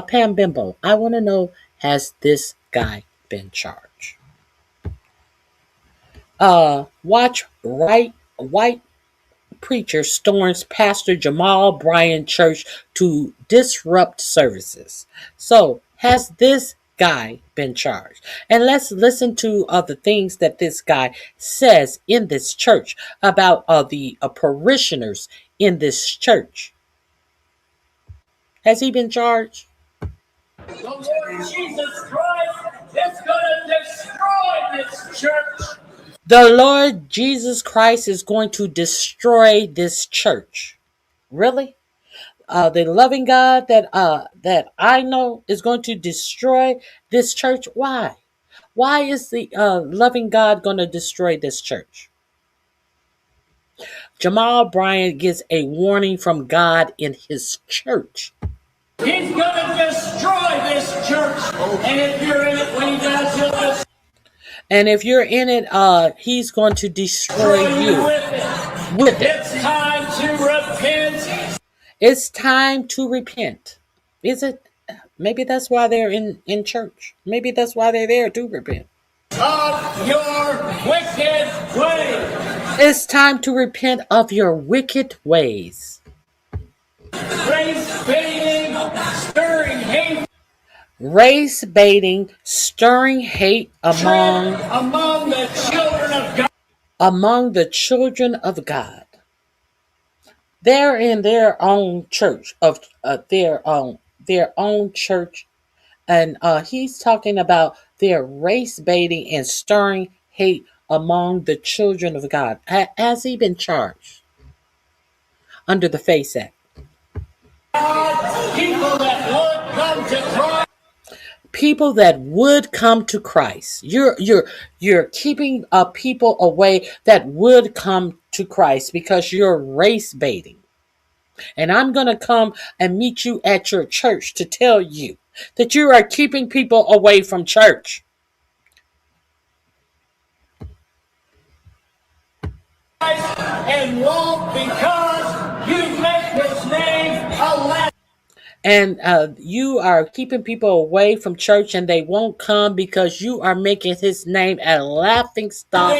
Pam Bimbo, I want to know, has this guy been charged? White preacher storms Pastor Jamal Bryant church to disrupt services. So, has this guy been charged? And let's listen to the things that this guy says in this church about the parishioners in this church. Has he been charged? The Lord Jesus Christ is going to destroy this church. The Lord Jesus Christ is going to destroy this church. Really? The loving God that I know is going to destroy this church. Why? Why is the loving God going to destroy this church? Jamal Bryant gets a warning from God in his church. He's going to destroy this church. And if you're in it when he does, he'll destroy. And if you're in it, he's going to destroy you. With it. It's time to repent. It's time to repent. Is it? Maybe that's why they're in church. Maybe that's why they're there to repent. Of your wicked ways. It's time to repent of your wicked ways. Race baiting, stirring hate. Race baiting, stirring hate among the children of God. Among the children of God. They're in their own church of their own church, and he's talking about their race baiting and stirring hate among the children of God. Has he been charged under the FACE Act? People that would come to Christ. People that would come to Christ. You're keeping people away that would come to Christ because you're race baiting. And I'm going to come and meet you at your church to tell you that you are keeping people away from church. And won't because you make his name a laughing. And you are keeping people away from church and they won't come because you are making his name a laughing stock.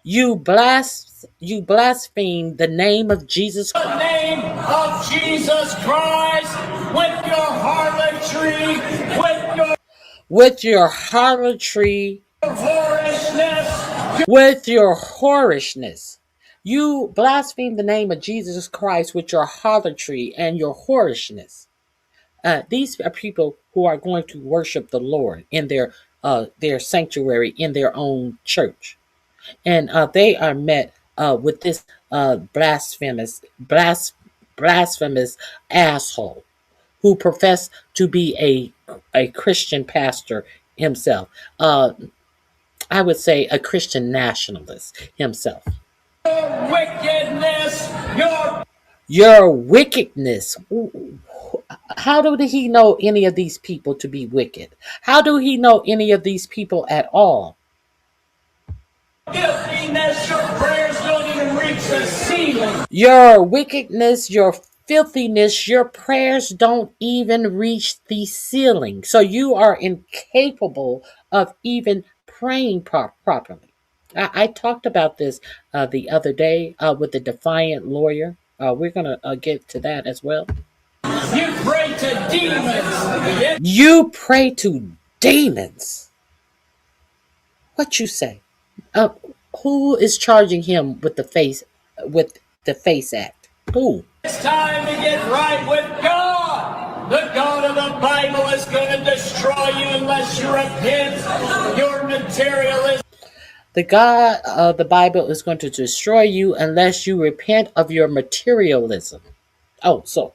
You blaspheme. You blaspheme the name of Jesus Christ. The name of Jesus Christ with your harlotry, with your harlotry, whorishness. With your whorishness. You blaspheme the name of Jesus Christ with your harlotry and your whorishness. These are people who are going to worship the Lord in their sanctuary, in their own church. And they are met with this blasphemous asshole who professed to be a Christian pastor himself. I would say a Christian nationalist himself. Your wickedness. How did he know any of these people to be wicked? How do he know any of these people at all? Filthiness, your prayers don't even reach the ceiling. Your wickedness, your filthiness, your prayers don't even reach the ceiling. So you are incapable of even praying properly. I talked about this the other day with the defiant lawyer. We're going to get to that as well. You pray to demons. You pray to demons. What you say? Who is charging him with the FACE Act? Who? It's time to get right with God. The God of the Bible is going to destroy you unless you repent. Your materialism. The God of the Bible is going to destroy you unless you repent of your materialism. Oh, so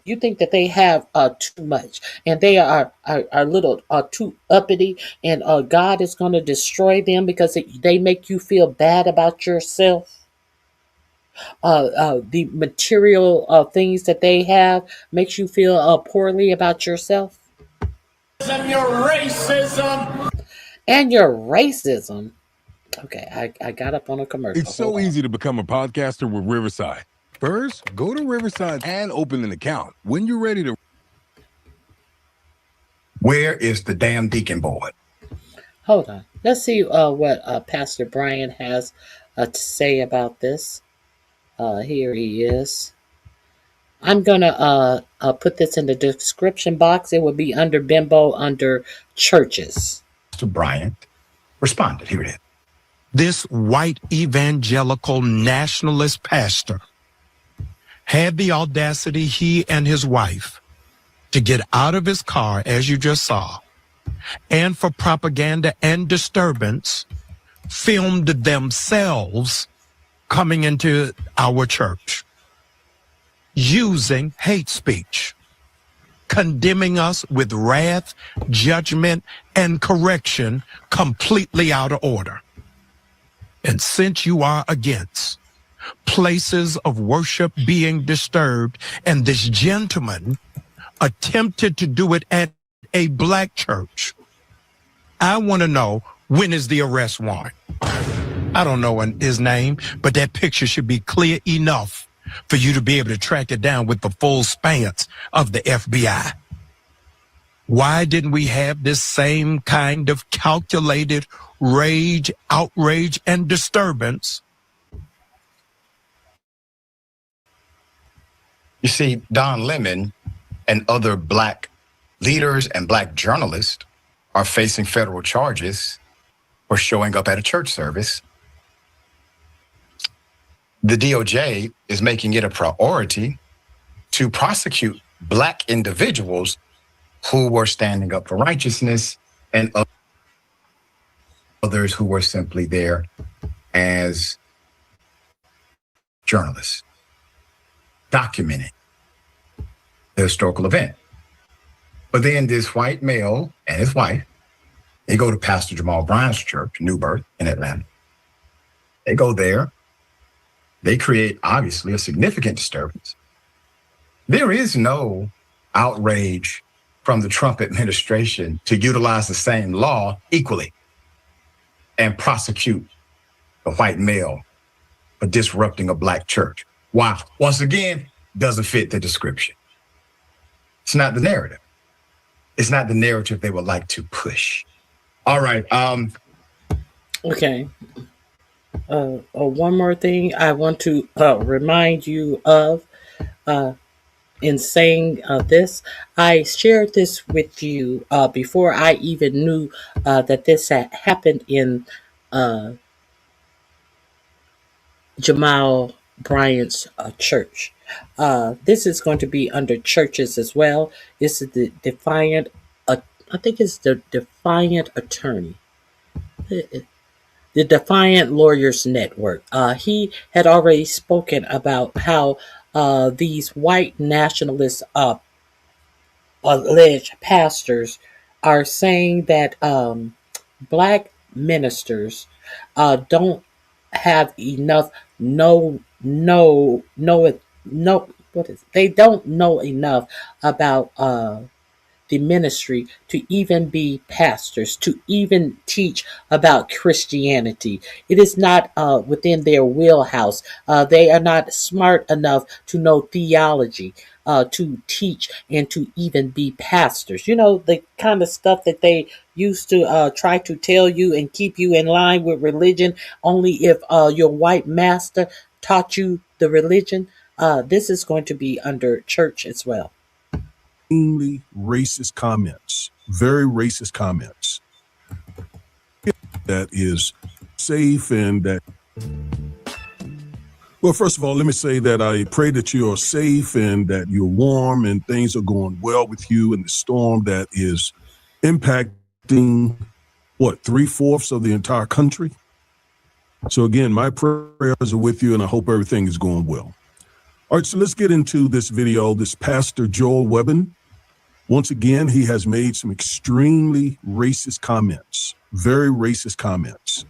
you think that they have too much and they are little too uppity, and God is going to destroy them because they make you feel bad about yourself. The material things that they have makes you feel poorly about yourself. And your racism. And your racism. Okay, I got up on a commercial. It's so easy to become a podcaster with Riverside. First, go to Riverside and open an account. When you're ready to Where is the damn deacon board? Hold on. Let's see what Pastor Brian has to say about this. Here he is. I'm gonna put this in the description box. It will be under Bimbo under churches. Pastor Bryant responded. Here it is. This white evangelical nationalist pastor had the audacity, he and his wife, to get out of his car, as you just saw, and for propaganda and disturbance, filmed themselves coming into our church, using hate speech, condemning us with wrath, judgment, and correction completely out of order. And since you are against places of worship being disturbed, and this gentleman attempted to do it at a black church, I want to know, when is the arrest warrant? I don't know his name, but that picture should be clear enough for you to be able to track it down with the full spans of the FBI. Why didn't we have this same kind of calculated rage, outrage, and disturbance? You see, Don Lemon and other black leaders and black journalists are facing federal charges for showing up at a church service. The DOJ is making it a priority to prosecute black individuals who were standing up for righteousness and others who were simply there as journalists, documenting the historical event. But then this white male and his wife, they go to Pastor Jamal Bryant's church, New Birth in Atlanta. They go there. They create, obviously, a significant disturbance. There is no outrage from the Trump administration to utilize the same law equally and prosecute a white male for disrupting a black church. Why? Once again, doesn't fit the description. It's not the narrative. It's not the narrative they would like to push. All right. Okay. One more thing I want to remind you of in saying this. I shared this with you before I even knew that this had happened in Jamal Bryant's church. This is going to be under churches as well. This is the Defiant, I think it's the Defiant Attorney. The Defiant Lawyers Network. He had already spoken about how these white nationalist alleged pastors are saying that black ministers don't have enough they don't know enough about the ministry to even be pastors, to even teach about Christianity. It is not within their wheelhouse. They are not smart enough to know theology, to teach, and to even be pastors. You know, the kind of stuff that they used to try to tell you and keep you in line with religion, only if your white master taught you the religion. This is going to be under church as well. Extremely racist comments, very racist comments. That is safe and that. Well, first of all, let me say that I pray that you are safe and that you're warm and things are going well with you in the storm that is impacting, what, 3/4 of the entire country? So again, my prayers are with you and I hope everything is going well. All right, so let's get into this video. This Pastor Joel Webbin, once again, he has made some extremely racist comments, very racist comments.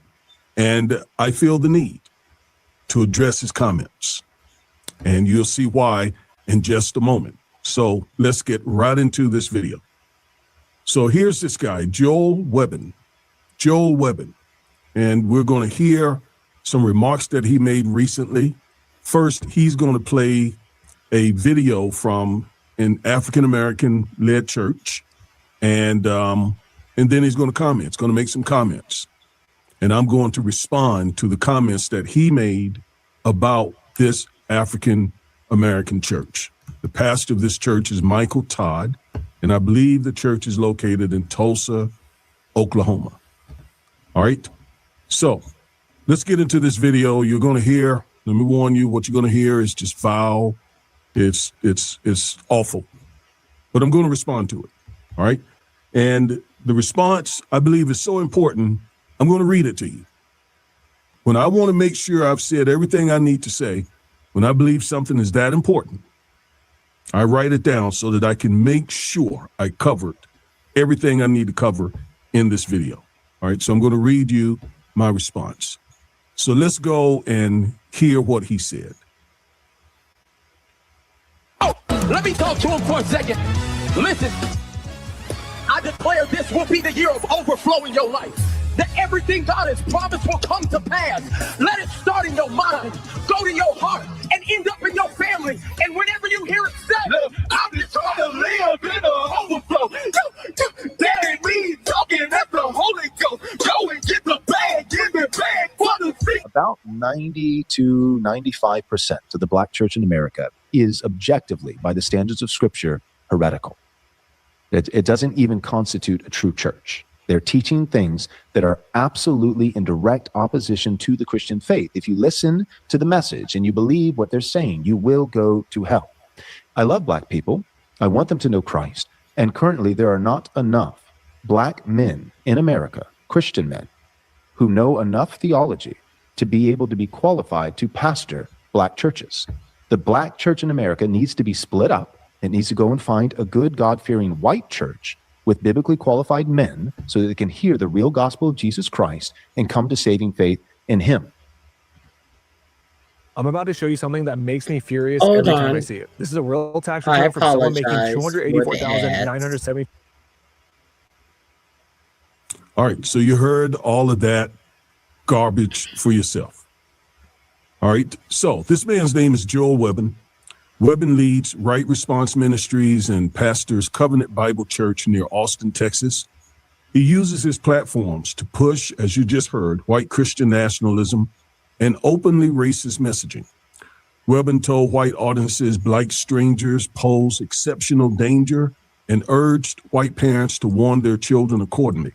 And I feel the need to address his comments. And you'll see why in just a moment. So let's get right into this video. So here's this guy, Joel Webbin. Joel Webbin. And we're going to hear some remarks that he made recently. First, he's going to play a video from an African-American led church. and then he's going to comment. He's going to make some comments, and I'm going to respond to the comments that he made about this African American church. The pastor of this church is Michael Todd, and I believe the church is located in Tulsa, Oklahoma. All right. So let's get into this video. You're going to hear, let me warn you, what you're going to hear is just foul. It's awful, but I'm going to respond to it. All right. And the response, I believe, is so important. I'm going to read it to you. When I want to make sure I've said everything I need to say, when I believe something is that important, I write it down so that I can make sure I covered everything I need to cover in this video. All right. So I'm going to read you my response. So let's go and hear what he said. Oh, let me talk to him for a second. Listen, I declare this will be the year of overflow in your life. That everything God has promised will come to pass. Let it start in your mind, go to your heart, and end up in your family. And whenever you hear it said, I'm just trying to live in the overflow. That ain't me talking, that's the Holy Ghost. Go and get the bag, give me bag for the feet. About 90 to 95% of the Black church in America is objectively, by the standards of Scripture, heretical. It doesn't even constitute a true church. They're teaching things that are absolutely in direct opposition to the Christian faith. If you listen to the message and you believe what they're saying, you will go to hell. I love Black people. I want them to know Christ. And currently, there are not enough Black men in America, Christian men, who know enough theology to be able to be qualified to pastor Black churches. The Black church in America needs to be split up. It needs to go and find a good, God-fearing white church with biblically qualified men so that they can hear the real gospel of Jesus Christ and come to saving faith in him. I'm about to show you something that makes me furious Hold every time on. I see it. This is a real tax I return from someone making apologize for that. $284,970. All right. So you heard all of that garbage for yourself. All right. So this man's name is Joel Webbin. Webbin leads Right Response Ministries and pastors Covenant Bible Church near Austin, Texas. He uses his platforms to push, as you just heard, white Christian nationalism and openly racist messaging. Webbin told white audiences Black strangers pose exceptional danger and urged white parents to warn their children accordingly.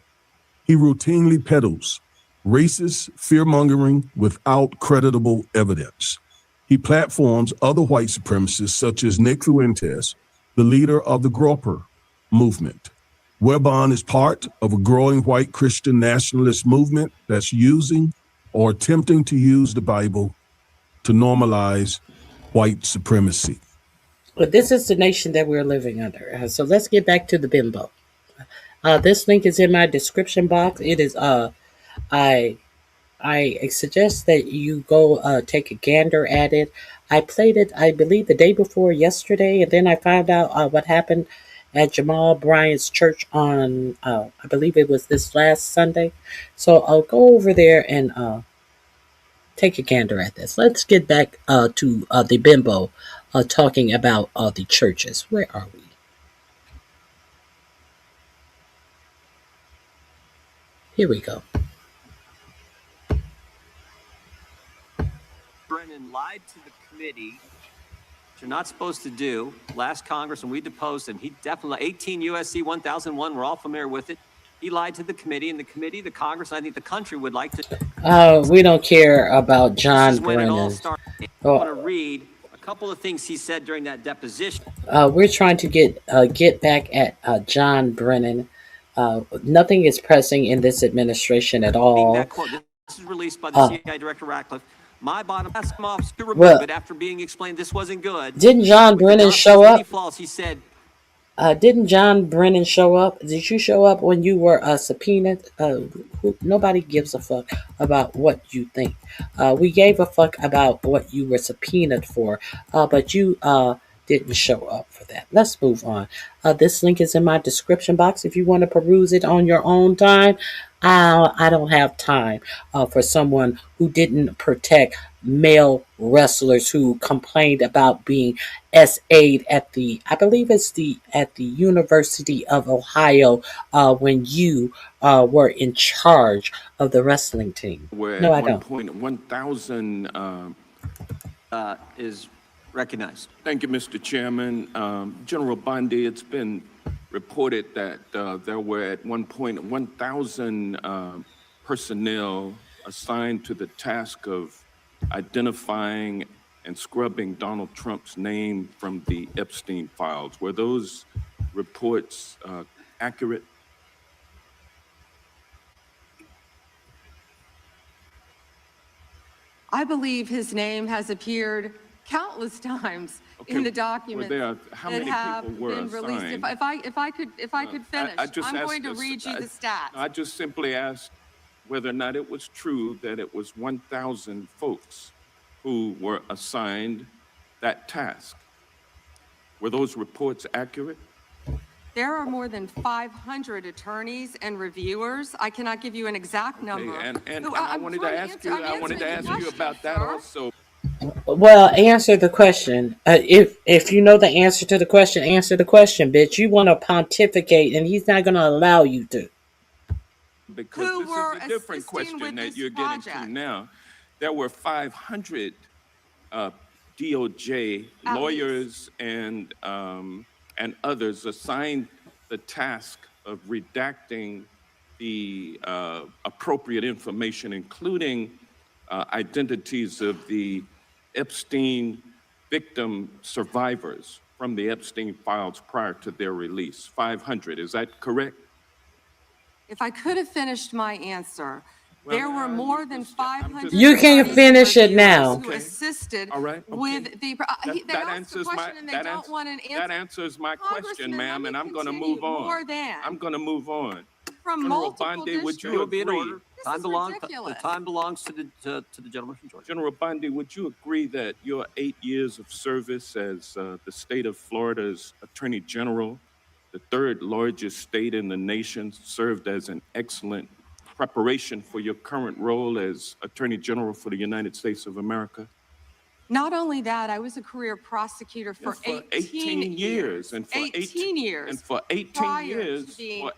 He routinely peddles racist fear-mongering without creditable evidence. He platforms other white supremacists such as Nick Fuentes, the leader of the Groper movement. Webbin is part of a growing white Christian nationalist movement that's using or attempting to use the Bible to normalize white supremacy. But this is the nation that we're living under. So let's get back to the bimbo. This link is in my description box. It is I suggest that you go take a gander at it. I played it, I believe, the day before yesterday, and then I found out what happened at Jamal Bryant's church on, I believe it was this last Sunday. So I'll go over there and take a gander at this. Let's get back to the bimbo talking about the churches. Where are we? Here we go. Brennan lied to the committee, which you're not supposed to do. Last Congress, when we deposed him, he definitely, 18 USC 1001, we're all familiar with it. He lied to the committee, and the committee, the Congress, and I think the country would like to. We don't care about John This is when it all Brennan. started. I want to read a couple of things he said during that deposition. We're trying to get back at John Brennan. Nothing is pressing in this administration at all. That quote, this is released by the CIA Director Ratcliffe. My bottom asked him off to remove Well, it after being explained this wasn't good. Didn't John Brennan show Any up? flaws, he said. Didn't John Brennan show up? Did you show up when you were subpoenaed? Nobody gives a fuck about what you think. We gave a fuck about what you were subpoenaed for. But you didn't show up for that. Let's move on. This link is in my description box if you want to peruse it on your own time. I don't have time for someone who didn't protect male wrestlers who complained about being SA'd at the, I believe it's at the University of Ohio when you were in charge of the wrestling team. Where No, at I one don't. point 1,000 Is recognized. Thank you, Mr. Chairman. General Bondi, it's been reported that there were at one point 1,000 personnel assigned to the task of identifying and scrubbing Donald Trump's name from the Epstein files. Were those reports accurate? I believe his name has appeared countless times in the documents how that many have people were been released. assigned? If I could finish, I'm going to read you the stats. I just simply asked whether or not it was true that it was 1,000 folks who were assigned that task. Were those reports accurate? There are more than 500 attorneys and reviewers. I cannot give you an exact number. And I wanted to ask you about that also. Well, answer the question. If you know the answer to the question, answer the question, bitch. You want to pontificate, and he's not going to allow you to. Because this is a different question that you're getting to now. There were 500 DOJ lawyers and others assigned the task of redacting the appropriate information, including identities of the Epstein victim survivors from the Epstein files prior to their release. 500, is that correct? If I could have finished my answer, there were more than 500. You can finish it now. Who assisted with the. That answers my question, ma'am, and I'm going to move on. I'm going to move on. From General multiple Bondi, would districts. you You'll be in agree? order. The time belongs to the gentleman from Georgia. General Bondi, would you agree that your 8 years of service as the state of Florida's Attorney General, the third largest state in the nation, served as an excellent preparation for your current role as Attorney General for the United States of America? Not only that, I was a career prosecutor for 18 years. And for 18 years. And for 18 years. He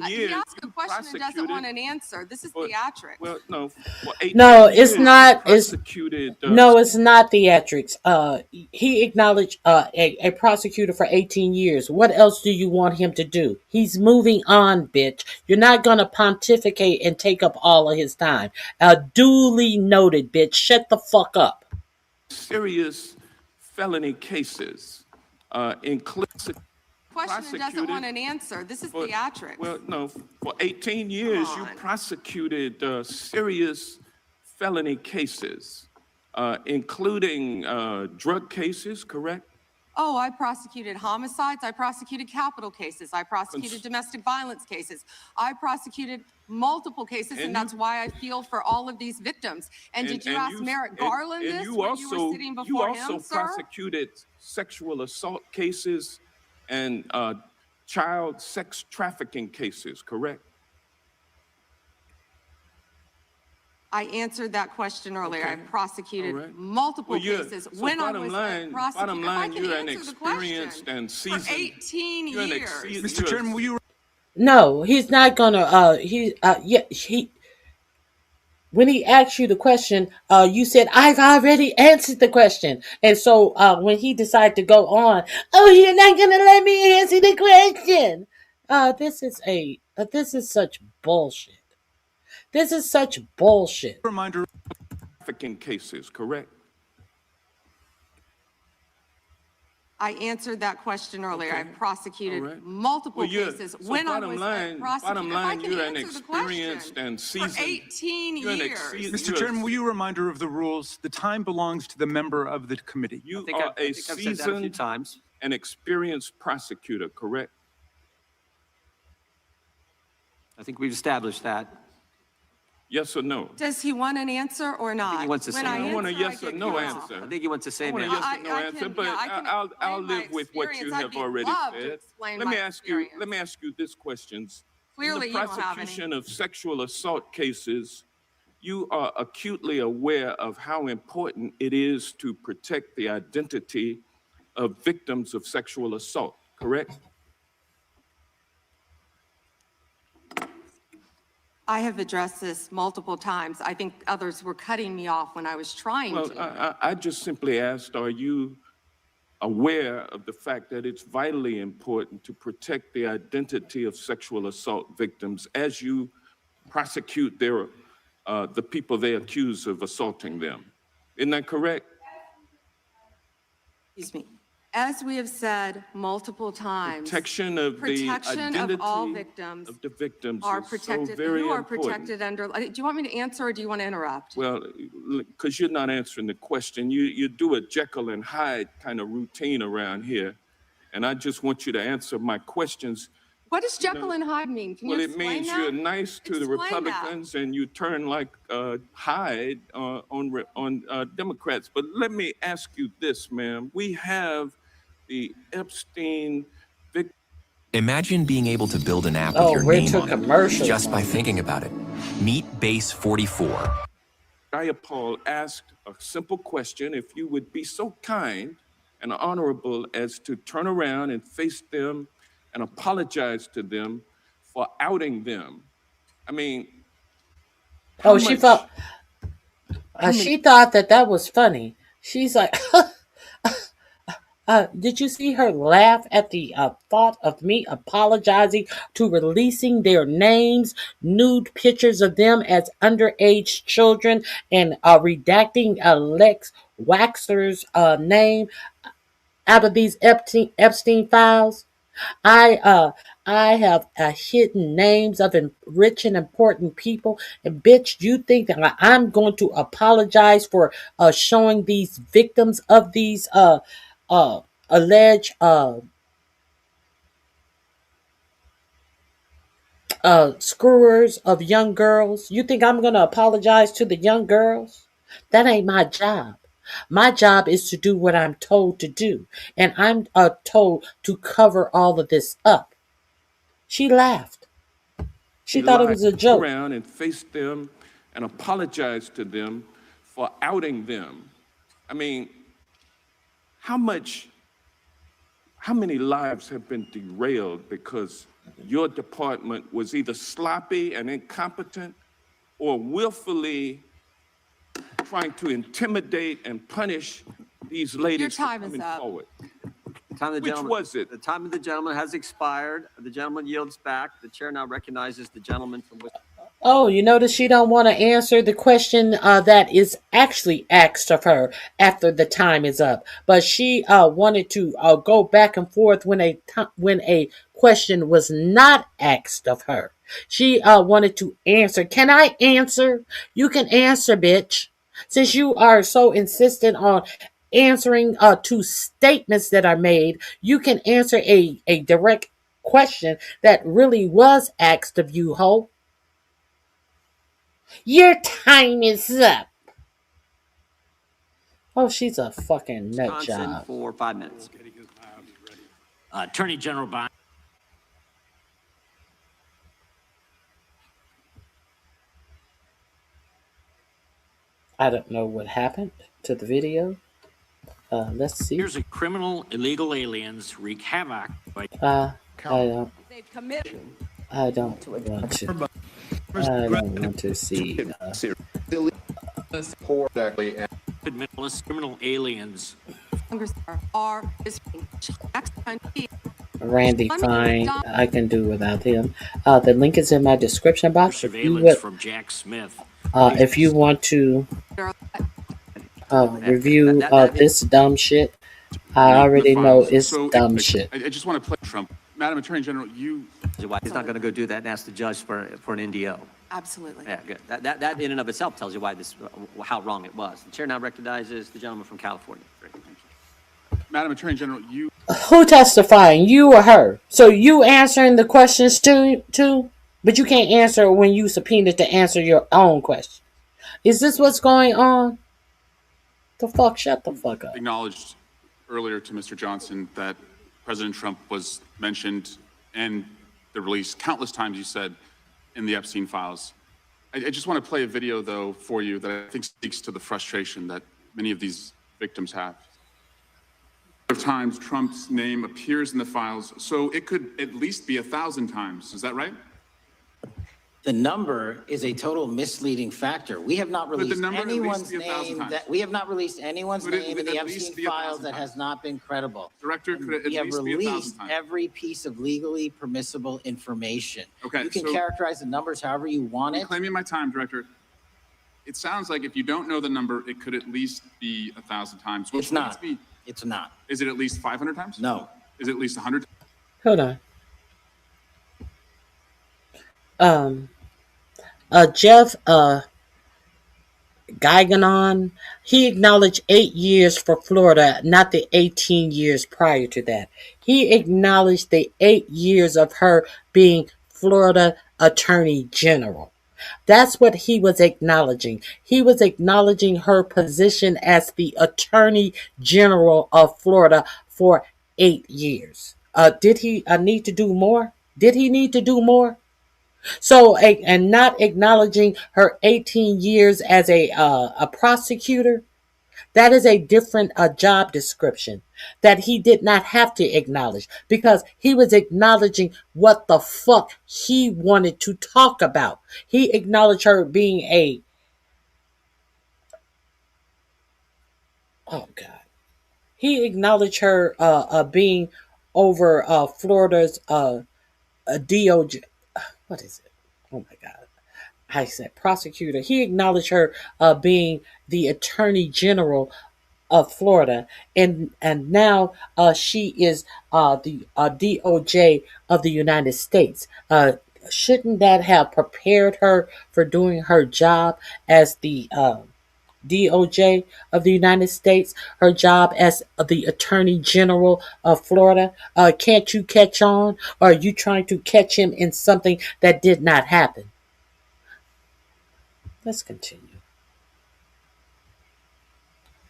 years. asks a question and doesn't want an answer. This is theatrics. Well, no. For 18 No, years, it's not. Prosecuted. No, it's not theatrics. He acknowledged a prosecutor for 18 years. What else do you want him to do? He's moving on, bitch. You're not gonna pontificate and take up all of his time. Duly noted, bitch. Shut the fuck up. Serious felony cases, including Question and doesn't want an answer. This is theatrics. Well, no. For 18 years, you prosecuted serious felony cases, including drug cases, correct? Oh, I prosecuted homicides. I prosecuted capital cases. I prosecuted domestic violence cases. I prosecuted multiple cases, and that's why I feel for all of these victims. And did you ask Merrick Garland this when you were sitting before him, sir? You also prosecuted sexual assault cases and child sex trafficking cases, correct? I answered that question earlier. I prosecuted multiple cases when I was a prosecutor. Bottom line, you're an experienced and seasoned. For 18 years. Mr. Chairman, will you? No, he's not gonna. When he asked you the question, you said, I've already answered the question. And so when he decided to go on, oh, you're not going to let me answer the question. This is such bullshit. This is such bullshit. Reminder, trafficking cases, correct? I answered that question earlier. I prosecuted multiple cases when I was a prosecutor. Bottom line, you're an experienced and seasoned. For 18 years. Mr. Chairman, will you remind her of the rules? The time belongs to the member of the committee. You are a seasoned and experienced prosecutor, correct? I think we've established that. Yes or no? Does he want an answer or not? he wants to When say I no. I want a answer, yes I or get no cut off. answer. I think he wants the I same want a answer. yes or no answer, but I'll live with what you have already said. Let me ask you this questions. Clearly, In you the don't have any. prosecution of sexual assault cases, you are acutely aware of how important it is to protect the identity of victims of sexual assault, correct? I have addressed this multiple times. I think others were cutting me off when I was trying Well, to. I just simply asked, are you aware of the fact that it's vitally important to protect the identity of sexual assault victims as you prosecute the people they accuse of assaulting them? Isn't that correct? Excuse me. As we have said multiple times, Protection of the protection of all identity victims of the victims are is protected. so very Who are important. protected under? Do you want me to answer or do you want to interrupt? Well, because you're not answering the question. You do a Jekyll and Hyde kind of routine around here, and I just want you to answer my questions. What does Jekyll and Hyde mean? Can Well, you it explain means that? you're nice to the Explain that. Republicans and you turn like Hyde on Democrats. But let me ask you this, ma'am. We have the Epstein victim. Imagine being able to build an app with Oh, your we're name to on it commercials. just by thinking about it. Meet Base 44. Paul asked a simple question. If you would be so kind and honorable as to turn around and face them and apologize to them for outing them. I mean, Oh, she thought she thought that was funny. She's like, did you see her laugh at the thought of me apologizing to releasing their names, nude pictures of them as underage children, and redacting Lex Wexner's name out of these Epstein files? I have hidden names of rich and important people, and bitch, you think that I'm going to apologize for showing these victims of these alleged screwers of young girls? You think I'm going to apologize to the young girls? That ain't my job. My job is to do what I'm told to do, and I'm told to cover all of this up. She laughed. She thought it was a joke. Around and face them and apologize to them for outing them. I mean, how many lives have been derailed because your department was either sloppy and incompetent or willfully trying to intimidate and punish these ladies for coming forward? Which was it? The time of the gentleman has expired. The gentleman yields back. The chair now recognizes the gentleman from which. Oh, you notice she don't want to answer the question that is actually asked of her after the time is up. But she wanted to go back and forth when a question was not asked of her. She wanted to answer. Can I answer? You can answer, bitch. Since you are so insistent on answering to statements that are made, you can answer a direct question that really was asked of you, ho. Your time is up. Oh, she's a fucking nut Wisconsin job. for 5 minutes. Attorney General Bond. I don't know what happened to the video. Let's see. Here's a criminal illegal aliens wreak havoc. I don't They've committed. I don't want to. I don't want to see. Minimalist criminal aliens. Congress are Randy, fine. I can do without him. The link is in my description box. Surveillance from Jack Smith. If you want to review this dumb shit, I already know it's dumb shit. I just want to play Trump. Madam Attorney General, you... He's not going to go do that and ask the judge for an NDO. Absolutely. Yeah, good. That in and of itself tells you why how wrong it was. The chair now recognizes the gentleman from California. Great, thank you. Madam Attorney General, you... Who testifying? You or her? So you answering the questions too? But you can't answer when you subpoenaed to answer your own question. Is this what's going on? The fuck? Shut the fuck up. Acknowledged earlier to Mr. Johnson that President Trump was mentioned and the release countless times, you said, in the Epstein files. I just want to play a video, though, for you that I think speaks to the frustration that many of these victims have. Of times Trump's name appears in the files, so it could at least be 1,000 times. Is that right? The number is a total misleading factor. We have not released anyone's name in the Epstein files that has not been credible. Director, could it at We have least be 1,000 released times? every piece of legally permissible information. Okay, You can so- characterize the numbers however you want it. Claiming my time, Director. It sounds like if you don't know the number, it could at least be 1,000 times. It's not. It's not. Is it at least 500 times? No. Is it at least 100? Hold on. Jeff Geigenon, he acknowledged 8 years for Florida, not the 18 years prior to that. He acknowledged the 8 years of her being Florida Attorney General. That's what he was acknowledging. He was acknowledging her position as the Attorney General of Florida for 8 years. Did he need to do more? Did he need to do more? So, and not acknowledging her 18 years as a prosecutor, that is a different job description that he did not have to acknowledge because he was acknowledging what the fuck he wanted to talk about. He acknowledged her being he acknowledged her being over Florida's DOJ. What is it? Oh my God. I said prosecutor. He acknowledged her being the Attorney General of Florida, and now she is the DOJ of the United States. Shouldn't that have prepared her for doing her job as the DOJ of the United States, her job as the Attorney General of Florida? Can't you catch on? Or are you trying to catch him in something that did not happen? Let's continue.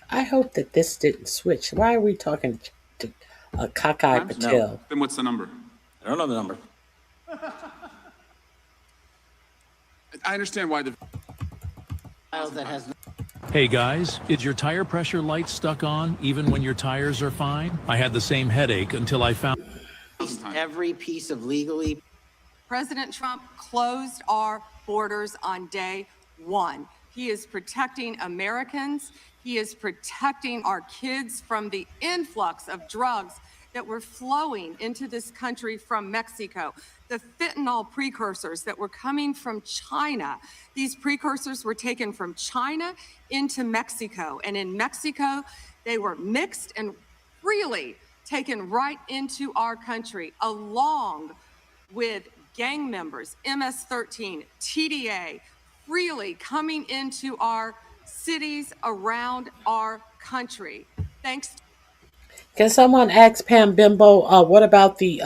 I hope that this didn't switch. Why are we talking to Cockeye Patel? No. Then what's the number? I don't know the number. I understand why the That has Hey guys, is your tire pressure light stuck on even when your tires are fine? I had the same headache until I found every piece of legally. President Trump closed our borders on day one. He is protecting Americans. He is protecting our kids from the influx of drugs that were flowing into this country from Mexico, the fentanyl precursors that were coming from China. These precursors were taken from China into Mexico, and in Mexico, they were mixed and freely taken right into our country, along with gang members, MS-13, TDA, freely coming into our cities around our country. Thanks. Can someone ask Pam Bimbo what about the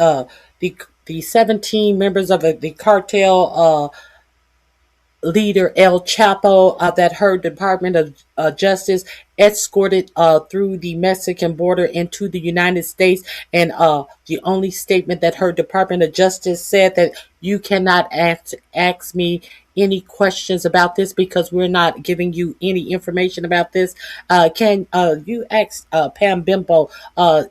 17 members of the cartel leader El Chapo that her Department of Justice escorted through the Mexican border into the United States, and the only statement that her Department of Justice said that you cannot ask me any questions about this because we're not giving you any information about this. Can you ask Pam Bimbo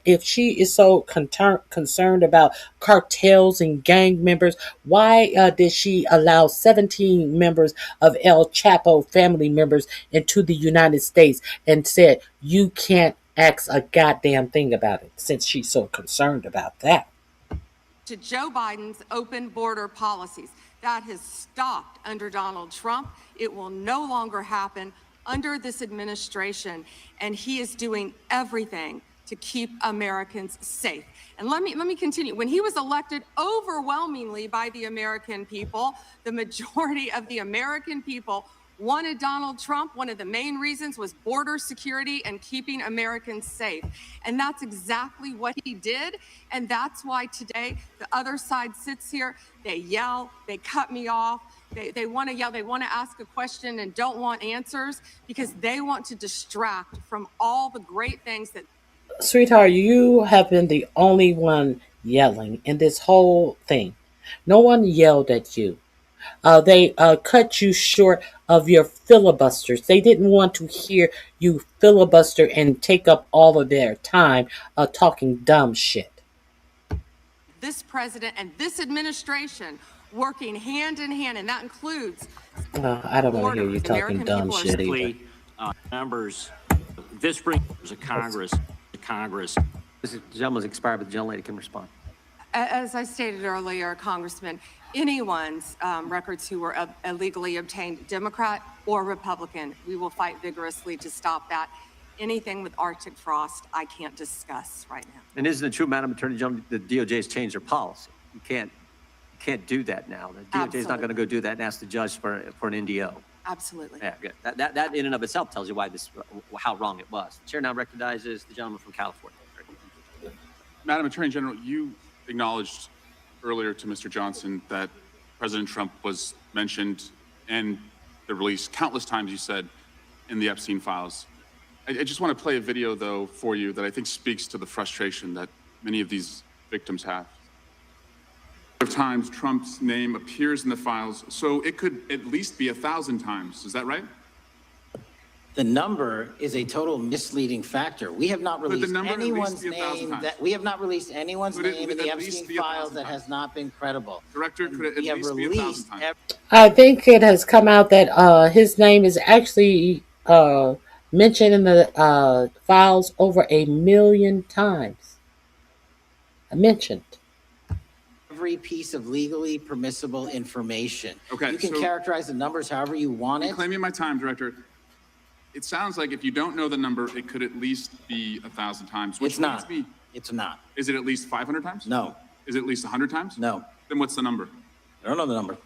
if she is so concerned about cartels and gang members, why did she allow 17 members of El Chapo family members into the United States and said you can't ask a goddamn thing about it since she's so concerned about that? To Joe Biden's open border policies. That has stopped under Donald Trump. It will no longer happen under this administration, and he is doing everything to keep Americans safe. And let me continue. When he was elected overwhelmingly by the American people, the majority of the American people wanted Donald Trump. One of the main reasons was border security and keeping Americans safe. And that's exactly what he did. And that's why today the other side sits here, they yell, they cut me off. They want to yell, they want to ask a question and don't want answers because they want to distract from all the great things that. Sweetheart, you have been the only one yelling in this whole thing. No one yelled at you. They cut you short of your filibusters. They didn't want to hear you filibuster and take up all of their time talking dumb shit. This president and this administration working hand in hand, and that includes. I don't want to hear you talking dumb shit either. Members, this brings a Congress. This gentleman's expired, but the gentlelady can respond. As I stated earlier, Congressman, anyone's records who were illegally obtained, Democrat or Republican, we will fight vigorously to stop that. Anything with Arctic frost, I can't discuss right now. And isn't it true, Madam Attorney General, the DOJ has changed their policy? You can't do that now. The DOJ is not going to go do that and ask the judge for an NDO. Absolutely. Yeah, good. That in and of itself tells you how wrong it was. The chair now recognizes the gentleman from California. Madam Attorney General, you acknowledged earlier to Mr. Johnson that President Trump was mentioned and the release countless times, you said, in the Epstein files. I just want to play a video, though, for you that I think speaks to the frustration that many of these victims have. Of times Trump's name appears in the files, so it could at least be 1,000 times. Is that right? The number is a total misleading factor. We have not released anyone's name in the Epstein files that has not been credible. Director, could it at least be 1,000 times? I think it has come out that his name is actually mentioned in the files over 1 million times. Mentioned. Every piece of legally permissible information. Okay, you can characterize the numbers however you want it. Claiming my time, Director. It sounds like if you don't know the number, it could at least be 1,000 times. Which It's not. Me, It's not. is it at least 500 times? No. Is it at least 100 times? No. Then what's the number? I don't know the number.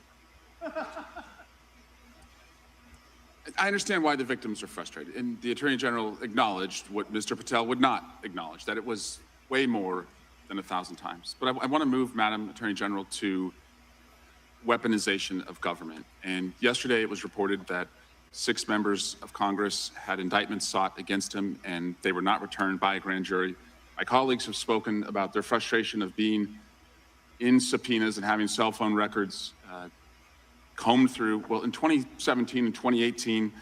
I understand why the victims are frustrated, and the Attorney General acknowledged what Mr. Patel would not acknowledge, that it was way more than 1,000 times. But I want to move, Madam Attorney General, to weaponization of government. And yesterday it was reported that 6 members of Congress had indictments sought against him, and they were not returned by a grand jury. My colleagues have spoken about their frustration of being in subpoenas and having cell phone records combed through. Well, in 2017 and 2018,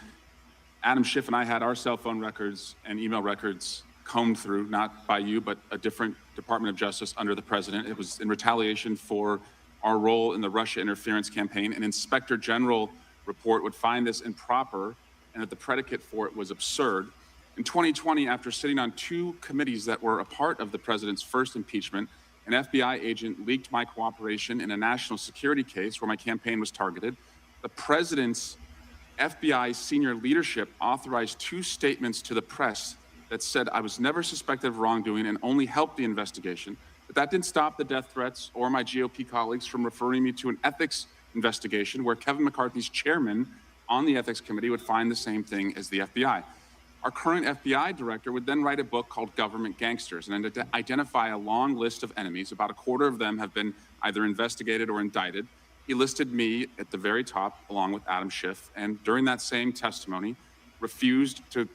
Adam Schiff and I had our cell phone records and email records combed through, not by you, but a different Department of Justice under the president. It was in retaliation for our role in the Russia interference campaign. An Inspector General report would find this improper and that the predicate for it was absurd. In 2020, after sitting on 2 committees that were a part of the president's first impeachment, an FBI agent leaked my cooperation in a national security case where my campaign was targeted. The president's FBI senior leadership authorized 2 statements to the press that said I was never suspected of wrongdoing and only helped the investigation. But that didn't stop the death threats or my GOP colleagues from referring me to an ethics investigation where Kevin McCarthy's chairman on the ethics committee would find the same thing as the FBI. Our current FBI director would then write a book called Government Gangsters and identify a long list of enemies. About a quarter of them have been either investigated or indicted. He listed me at the very top along with Adam Schiff, and during that same testimony refused to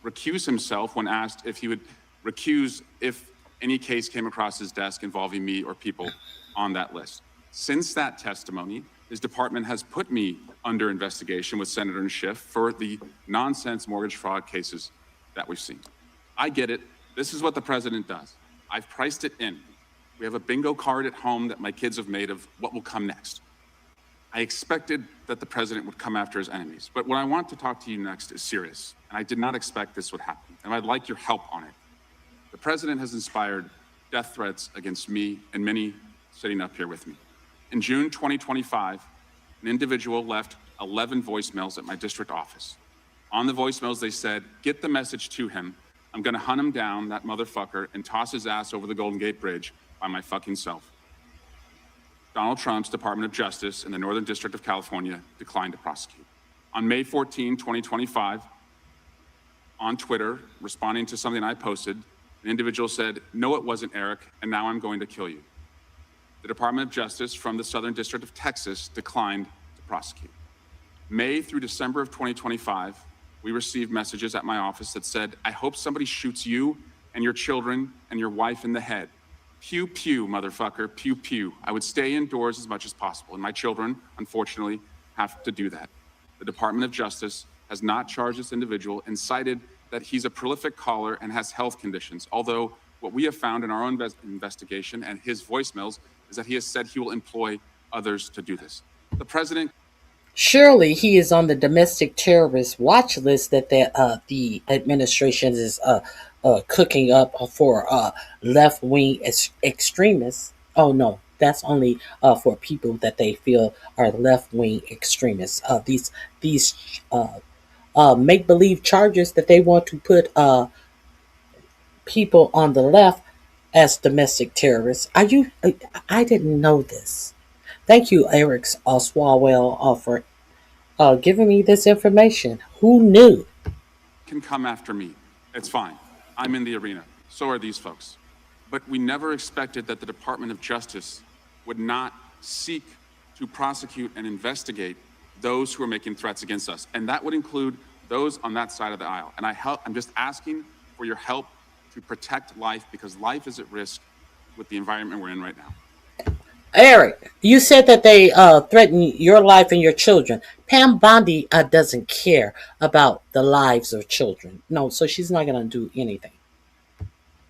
recuse himself when asked if he would recuse if any case came across his desk involving me or people on that list. Since that testimony, his department has put me under investigation with Senator and Schiff for the nonsense mortgage fraud cases that we've seen. I get it. This is what the president does. I've priced it in. We have a bingo card at home that my kids have made of what will come next. I expected that the president would come after his enemies, but what I want to talk to you next is serious, and I did not expect this would happen, and I'd like your help on it. The president has inspired death threats against me and many sitting up here with me. In June 2025, an individual left 11 voicemails at my district office. On the voicemails, they said, "Get the message to him. I'm gonna hunt him down, that motherfucker, and toss his ass over the Golden Gate Bridge by my fucking self." Donald Trump's Department of Justice in the Northern District of California declined to prosecute. On May 14, 2025, on Twitter, responding to something I posted, an individual said, "No, it wasn't Eric, and now I'm going to kill you." The Department of Justice from the Southern District of Texas declined to prosecute. May through December of 2025, we received messages at my office that said, "I hope somebody shoots you and your children and your wife in the head. Pew, pew, motherfucker, pew, pew." I would stay indoors as much as possible, and my children, unfortunately, have to do that. The Department of Justice has not charged this individual and cited that he's a prolific caller and has health conditions, although what we have found in our own investigation and his voicemails is that he has said he will employ others to do this. The president... Surely he is on the domestic terrorist watch list that the administration is cooking up for left-wing extremists. Oh no, that's only for people that they feel are left-wing extremists. These make-believe charges that they want to put people on the left as domestic terrorists. I didn't know this. Thank you, Eric Swalwell, for giving me this information. Who knew? Can come after me. It's fine. I'm in the arena. So are these folks. But we never expected that the Department of Justice would not seek to prosecute and investigate those who are making threats against us. And that would include those on that side of the aisle. And I'm just asking for your help to protect life, because life is at risk with the environment we're in right now. Eric, you said that they threaten your life and your children. Pam Bondi doesn't care about the lives of children. No, so she's not going to do anything.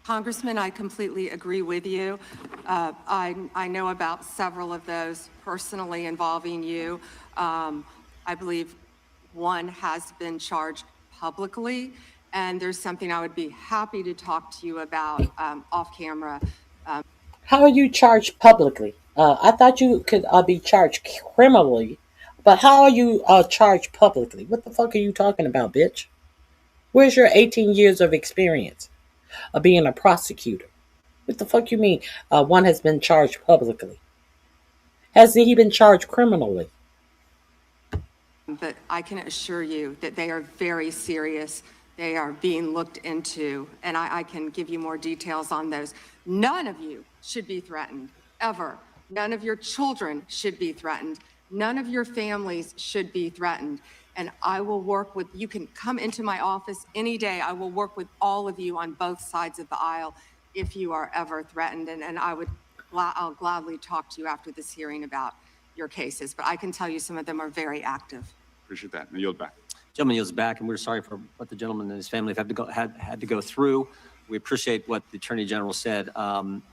Congressman, I completely agree with you. I know about several of those personally involving you. I believe one has been charged publicly, and there's something I would be happy to talk to you about off camera. How are you charged publicly? I thought you could be charged criminally, but how are you charged publicly? What the fuck are you talking about, bitch? Where's your 18 years of experience of being a prosecutor? What the fuck you mean one has been charged publicly? Hasn't he been charged criminally? But I can assure you that they are very serious. They are being looked into, and I can give you more details on those. None of you should be threatened, ever. None of your children should be threatened. None of your families should be threatened. And I will work with, you can come into my office any day. I will work with all of you on both sides of the aisle if you are ever threatened. And I'll gladly talk to you after this hearing about your cases. But I can tell you some of them are very active. Appreciate that. And I yield back. Gentleman yields back, and we're sorry for what the gentleman and his family have had to go through. We appreciate what the Attorney General said. And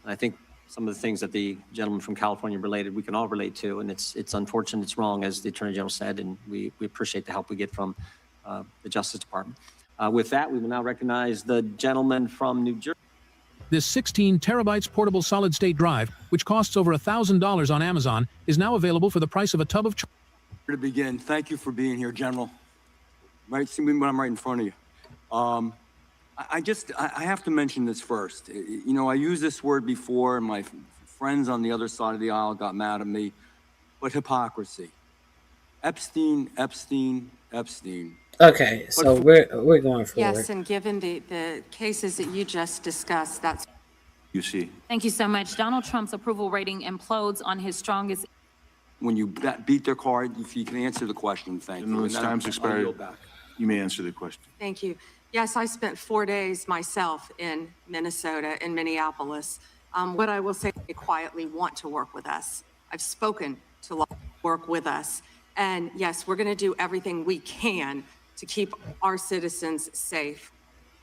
I think some of the things that the gentleman from California related, we can all relate to, and it's unfortunate, it's wrong, as the Attorney General said, and we appreciate the help we get from the Justice Department. With that, we will now recognize the gentleman from New Jersey. This 16 terabytes portable solid-state drive, which costs over $1,000 on Amazon, is now available for the price of a tub of... To begin, thank you for being here, General. Right, see me when I'm right in front of you. I have to mention this first. You know, I used this word before, and my friends on the other side of the aisle got mad at me, but hypocrisy. Epstein. Okay, so we're going forward. Yes, and given the cases that you just discussed, that's... You see. Thank you so much. Donald Trump's approval rating implodes on his strongest... When you beat their card, if you can answer the question, thank you. Time's expired. You may answer the question. Thank you. Yes, I spent 4 days myself in Minnesota, in Minneapolis. What I will say, they quietly want to work with us. I've spoken to law work with us. And yes, we're going to do everything we can to keep our citizens safe,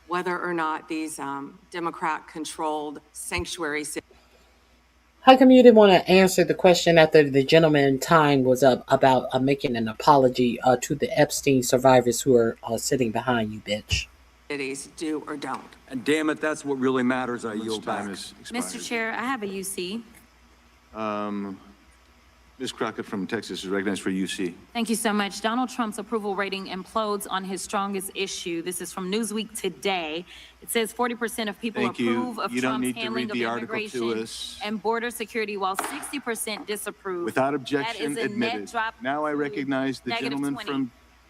whether or not these Democrat-controlled sanctuary cities. How come you didn't want to answer the question after the gentleman time was up about making an apology to the Epstein survivors who are sitting behind you, bitch? Cities do or don't. And damn it, that's what really matters. I yield back. Mr. Chair, I have a UC. Ms. Crockett from Texas is recognized for UC. Thank you so much. Donald Trump's approval rating implodes on his strongest issue. This is from Newsweek today. It says 40% of people Thank you. approve of You don't Trump's need to handling read of the article to immigration us. and border security, while 60% disapprove. Without objection, That is a admitted. net drop. Now I recognize the negative gentleman 20.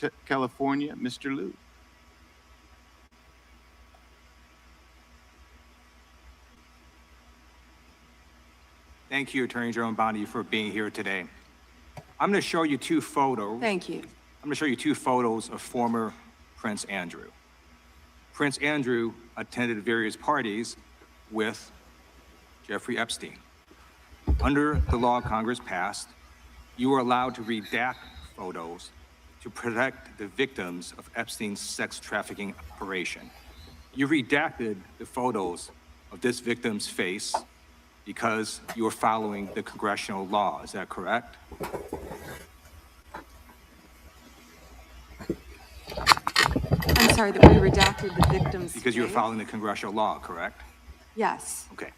from California, Mr. Liu. Thank you, Attorney General Bondi, for being here today. I'm going to show you two photos. Thank you. I'm going to show you two photos of former Prince Andrew. Prince Andrew attended various parties with Jeffrey Epstein. Under the law Congress passed, you were allowed to redact photos to protect the victims of Epstein's sex trafficking operation. You redacted the photos of this victim's face because you were following the congressional law. Is that correct? I'm sorry that we redacted the victim's Because you were face. following the congressional law, correct? Yes. Okay.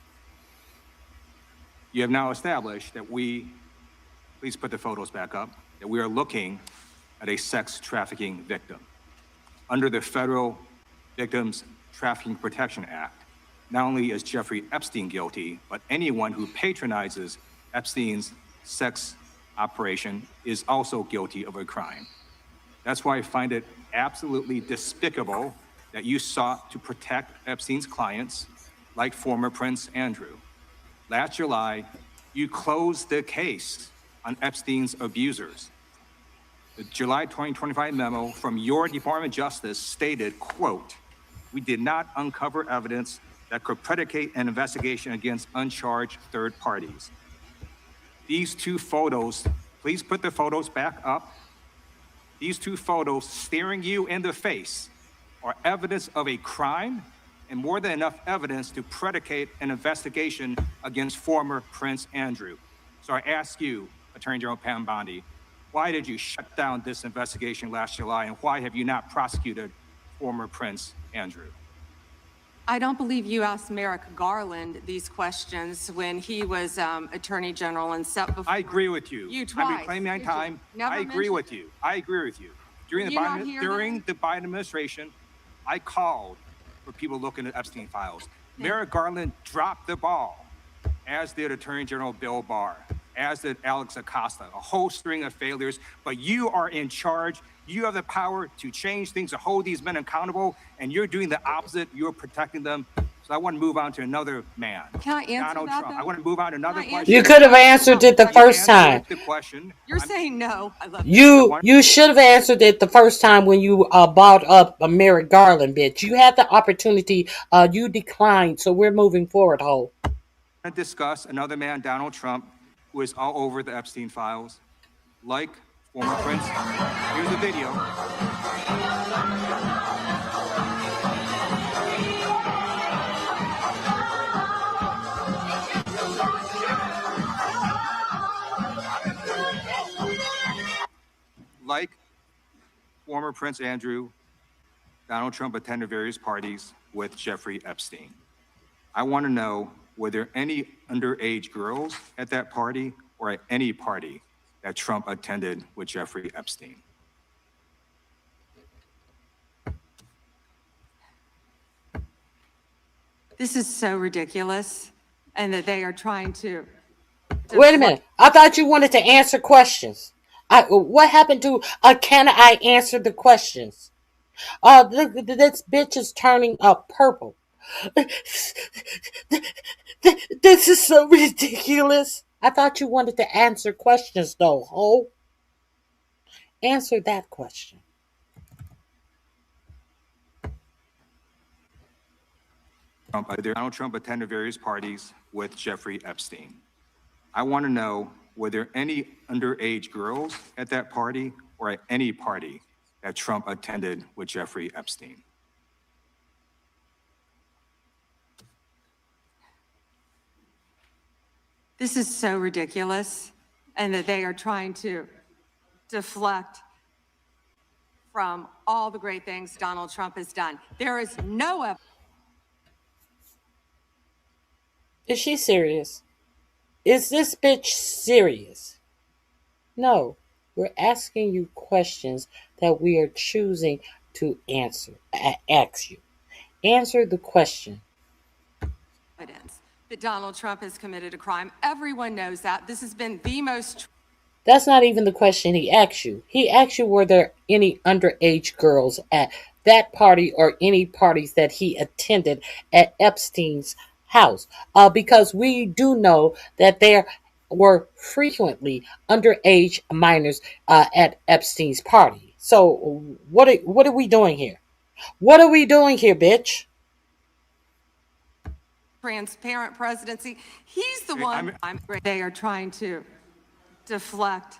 You have now established that please put the photos back up, that we are looking at a sex trafficking victim. Under the Federal Victims Trafficking Protection Act, not only is Jeffrey Epstein guilty, but anyone who patronizes Epstein's sex operation is also guilty of a crime. That's why I find it absolutely despicable that you sought to protect Epstein's clients, like former Prince Andrew. Last July, you closed the case on Epstein's abusers. The July 2025 memo from your Department of Justice stated, quote, "We did not uncover evidence that could predicate an investigation against uncharged third parties." These two photos, please put the photos back up. These two photos staring you in the face are evidence of a crime and more than enough evidence to predicate an investigation against former Prince Andrew. So I ask you, Attorney General Pam Bondi, why did you shut down this investigation last July, and why have you not prosecuted former Prince Andrew? I don't believe you asked Merrick Garland these questions when he was Attorney General and set before. I agree with you. You twice. I'm reclaiming my time. Never I agree with you. I agree with you. During Were the you not here the Biden administration, I called for people looking at Epstein files. Merrick Garland dropped the ball, as did Attorney General Bill Barr, as did Alex Acosta, a whole string of failures. But you are in charge. You have the power to change things, to hold these men accountable, and you're doing the opposite. You're protecting them. So I want to move on to another man. Can I answer Donald that, Trump. though? I want to move on to another Can I question. You could have answered it the first time. The question. You're saying no. I love you. You should have answered it the first time when you brought up a Merrick Garland, bitch. You had the opportunity. You declined, so we're moving forward, Ho. I want to discuss another man, Donald Trump, who is all over the Epstein files, like former Prince. Here's the video. Like former Prince Andrew, Donald Trump attended various parties with Jeffrey Epstein. I want to know, were there any underage girls at that party or at any party that Trump attended with Jeffrey Epstein? This is so ridiculous, and that they are trying to. Wait a minute. I thought you wanted to answer questions. What happened to can I answer the questions? This bitch is turning purple. This is so ridiculous. I thought you wanted to answer questions, though, Ho. Answer that question. Donald Trump attended various parties with Jeffrey Epstein. I want to know, were there any underage girls at that party or at any party that Trump attended with Jeffrey Epstein? This is so ridiculous, and that they are trying to deflect from all the great things Donald Trump has done. There is no evidence. Is she serious? Is this bitch serious? No, we're asking you questions that we are choosing to ask you. Answer the question. Evidence that Donald Trump has committed a crime. Everyone knows that. This has been the most. That's not even the question he asked you. He asked you, were there any underage girls at that party or any parties that he attended at Epstein's house? Because we do know that there were frequently underage minors at Epstein's party. So what are we doing here? What are we doing here, bitch? Transparent presidency. He's the one. They are trying to deflect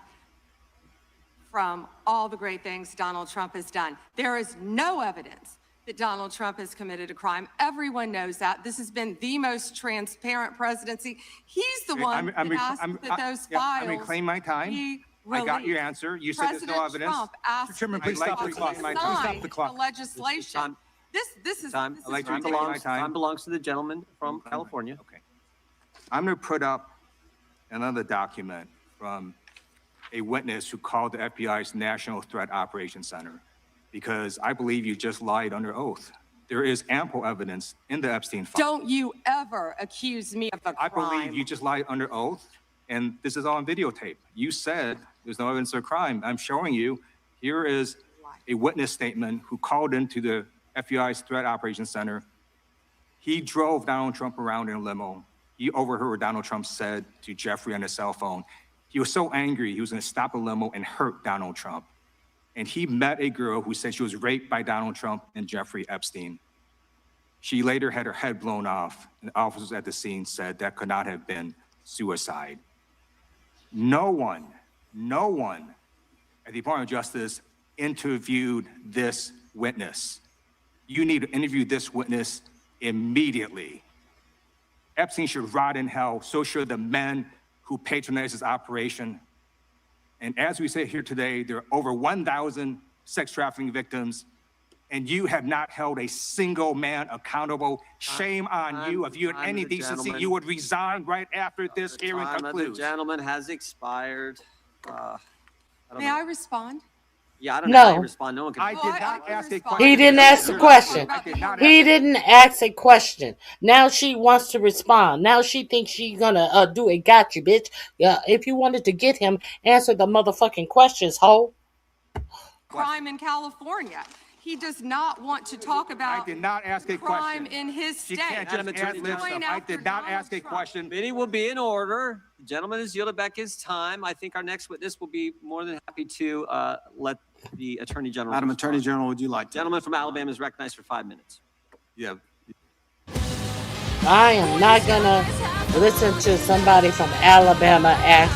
from all the great things Donald Trump has done. There is no evidence that Donald Trump has committed a crime. Everyone knows that. This has been the most transparent presidency. He's the one that asked that those files. I'm reclaiming my time. I got your answer. You said there's no evidence. Trump asked Chairman, please stop the clock. Stop the clock. The legislation. This is Time belongs to the gentleman from California. Okay. I'm going to put up another document from a witness who called the FBI's National Threat Operations Center, because I believe you just lied under oath. There is ample evidence in the Epstein file. Don't you ever accuse me of a crime. I believe you just lied under oath, and this is on videotape. You said there's no evidence of crime. I'm showing you. Here is a witness statement who called into the FBI's Threat Operations Center. He drove Donald Trump around in a limo. He overheard what Donald Trump said to Jeffrey on his cell phone. He was so angry, he was going to stop the limo and hurt Donald Trump. And he met a girl who said she was raped by Donald Trump and Jeffrey Epstein. She later had her head blown off, and officers at the scene said that could not have been suicide. No one at the Department of Justice interviewed this witness. You need to interview this witness immediately. Epstein should rot in hell, so should the men who patronized his operation. And as we say here today, there are over 1,000 sex trafficking victims, and you have not held a single man accountable. Shame on you. If you had any decency, you would resign right after this hearing concludes. The gentleman has expired. May I respond? Yeah, I don't know how you respond. No one can. I did not ask a question. He didn't ask the question. He didn't ask a question. Now she wants to respond. Now she thinks she's gonna do a gotcha, bitch. Yeah, if you wanted to get him, answer the motherfucking questions, ho. Crime in California. He does not want to talk about. I did not ask a question. Crime in his state. She can't just ad-lib stuff. I did not ask a question. Meeting will be in order. The gentleman has yielded back his time. I think our next witness will be more than happy to let the Attorney General. Madam Attorney General, would you like to? Gentleman from Alabama is recognized for 5 minutes. Yeah. I am not gonna listen to somebody from Alabama ask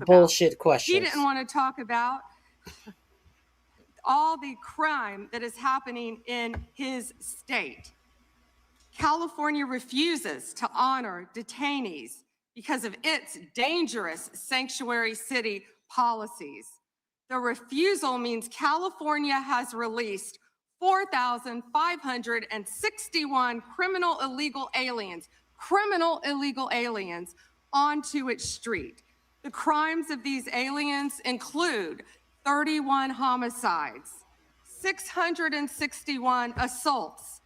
bullshit questions. He didn't want to talk about all the crime that is happening in his state. California refuses to honor detainees because of its dangerous sanctuary city policies. The refusal means California has released 4,561 criminal illegal aliens onto its street. The crimes of these aliens include 31 homicides, 661 assaults,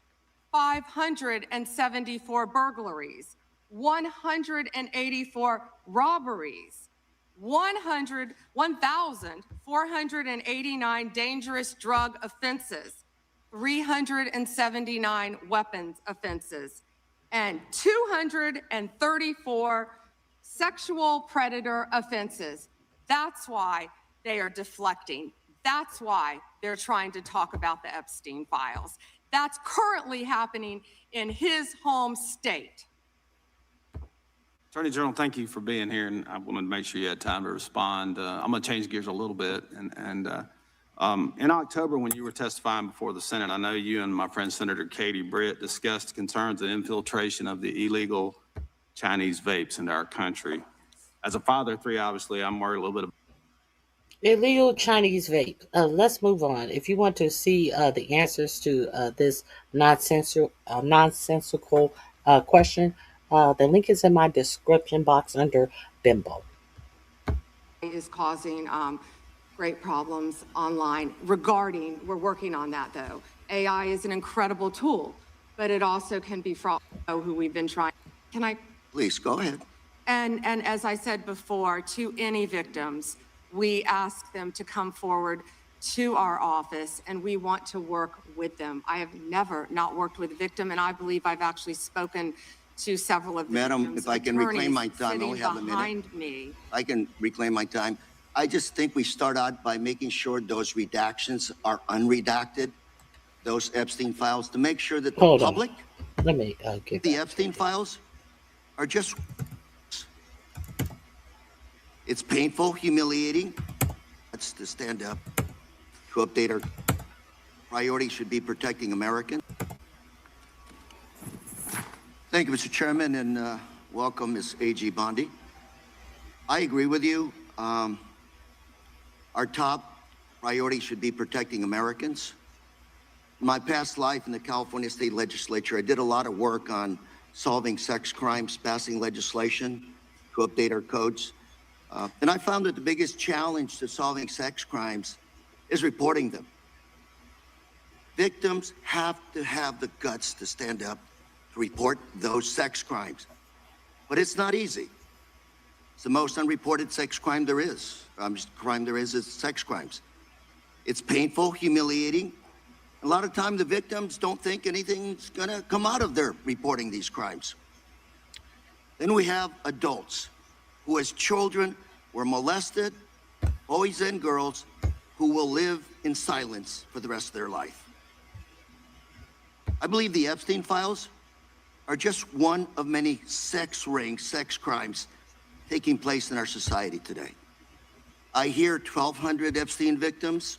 574 burglaries, 184 robberies, 1,489 dangerous drug offenses, 379 weapons offenses, and 234 sexual predator offenses. That's why they are deflecting. That's why they're trying to talk about the Epstein files. That's currently happening in his home state. Attorney General, thank you for being here, and I wanted to make sure you had time to respond. I'm going to change gears a little bit. In October, when you were testifying before the Senate, I know you and my friend Senator Katie Britt discussed concerns of infiltration of the illegal Chinese vapes into our country. As a father of three, obviously, I'm worried a little bit about illegal Chinese vape. Let's move on. If you want to see the answers to this nonsensical question, the link is in my description box under Bimbo. is causing great problems online regarding, we're working on that though. AI is an incredible tool, but it also can be fraught with who we've been trying. Can I? Please, go ahead. And as I said before, to any victims, we ask them to come forward to our office and we want to work with them. I have never not worked with a victim, and I believe I've actually spoken to several of the Madam, victims' if I can reclaim my attorneys time, I only sitting have a minute. behind me. I can reclaim my time. I just think we start out by making sure those redactions are unredacted, those Epstein files, to make sure that the Hold on. public, Let me get the Epstein files are just, it's painful, humiliating. That's to stand up, to update our priority should be protecting Americans. Thank you, Mr. Chairman, and welcome, Ms. A.G. Bondi. I agree with you. Our top priority should be protecting Americans. In my past life in the California State Legislature, I did a lot of work on solving sex crimes, passing legislation to update our codes. And I found that the biggest challenge to solving sex crimes is reporting them. Victims have to have the guts to stand up to report those sex crimes. But it's not easy. It's the most unreported sex crime there is. Crime there is sex crimes. It's painful, humiliating. A lot of time the victims don't think anything's gonna come out of their reporting these crimes. Then we have adults who as children were molested, boys and girls, who will live in silence for the rest of their life. I believe the Epstein files are just one of many sex rings, sex crimes taking place in our society today. I hear 1,200 Epstein victims,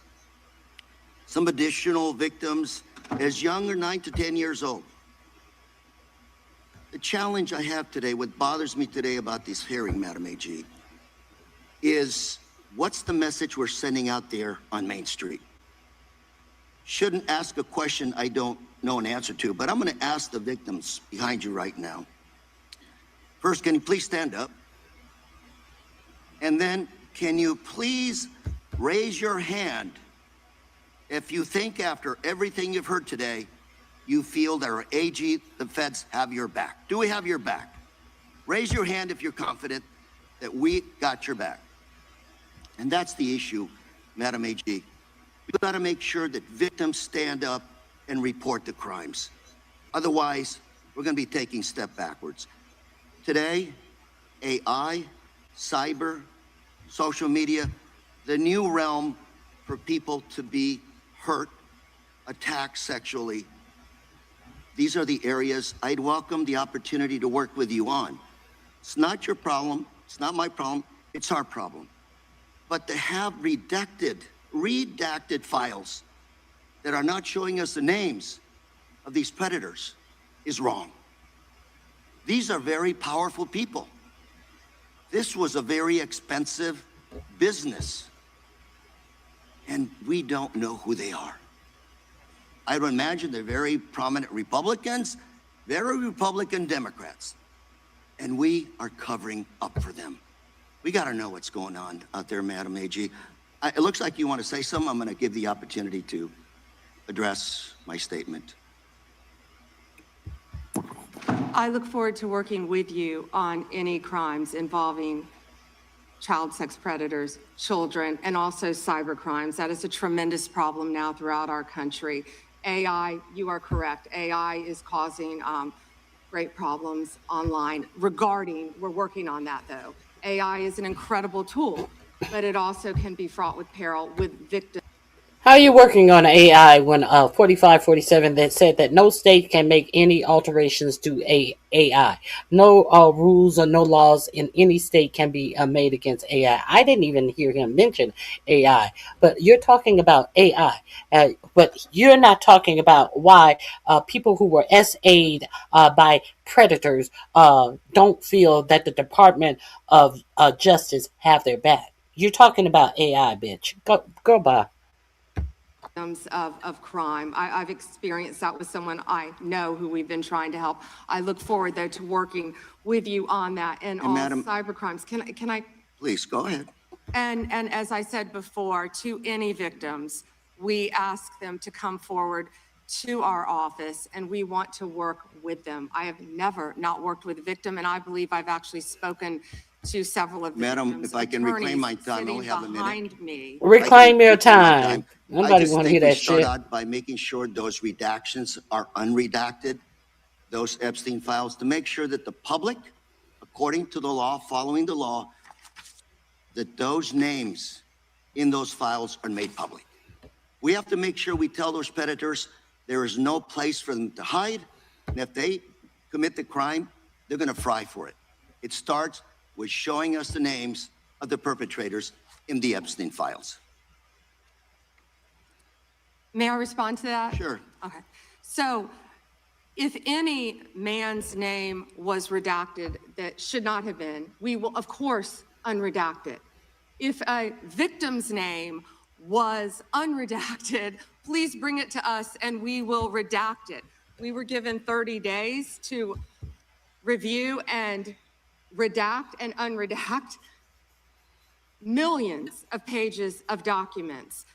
some additional victims as young as 9 to 10 years old. The challenge I have today, what bothers me today about this hearing, Madam AG, is what's the message we're sending out there on Main Street? Shouldn't ask a question I don't know an answer to, but I'm gonna ask the victims behind you right now. First, can you please stand up? And then, can you please raise your hand if you think after everything you've heard today, you feel that our AG, the feds, have your back? Do we have your back? Raise your hand if you're confident that we got your back. And that's the issue, Madam AG. We've got to make sure that victims stand up and report the crimes. Otherwise, we're going to be taking a step backwards. Today, AI, cyber, social media, the new realm for people to be hurt, attacked sexually. These are the areas I'd welcome the opportunity to work with you on. It's not your problem. It's not my problem. It's our problem. But to have redacted files that are not showing us the names of these predators is wrong. These are very powerful people. This was a very expensive business, and we don't know who they are. I would imagine they're very prominent Republicans, very Republican Democrats, and we are covering up for them. We got to know what's going on out there, Madam AG. It looks like you want to say something. I'm going to give the opportunity to address my statement. I look forward to working with you on any crimes involving child sex predators, children, and also cyber crimes. That is a tremendous problem now throughout our country. AI, you are correct. AI is causing great problems online regarding, we're working on that though. AI is an incredible tool, but it also can be fraught with peril with victims. How are you working on AI when 4547 that said that no state can make any alterations to AI? No rules or no laws in any state can be made against AI. I didn't even hear him mention AI, but you're talking about AI. But you're not talking about why people who were SA'd by predators don't feel that the Department of Justice have their back. You're talking about AI, bitch. Go by. Of crime. I've experienced that with someone I know who we've been trying to help. I look forward, though, to working with you on that and all Madam, cyber crimes. Can I? Please, go ahead. And as I said before, to any victims, we ask them to come forward to our office, and we want to work with them. I have never not worked with a victim, and I believe I've actually spoken to several of the Madam, victims' if I can reclaim my attorneys time, I sitting only have a minute. behind me. Reclaim your Reclaim my time. I Nobody just want to hear think we that start shit. out by making sure those redactions are unredacted, those Epstein files, to make sure that the public, according to the law, following the law, that those names in those files are made public. We have to make sure we tell those predators there is no place for them to hide, and if they commit the crime, they're going to fry for it. It starts with showing us the names of the perpetrators in the Epstein files. May I respond to that? Sure. Okay. So if any man's name was redacted that should not have been, we will, of course, unredact it. If a victim's name was unredacted, please bring it to us and we will redact it. We were given 30 days to review and redact and unredact millions of pages of documents.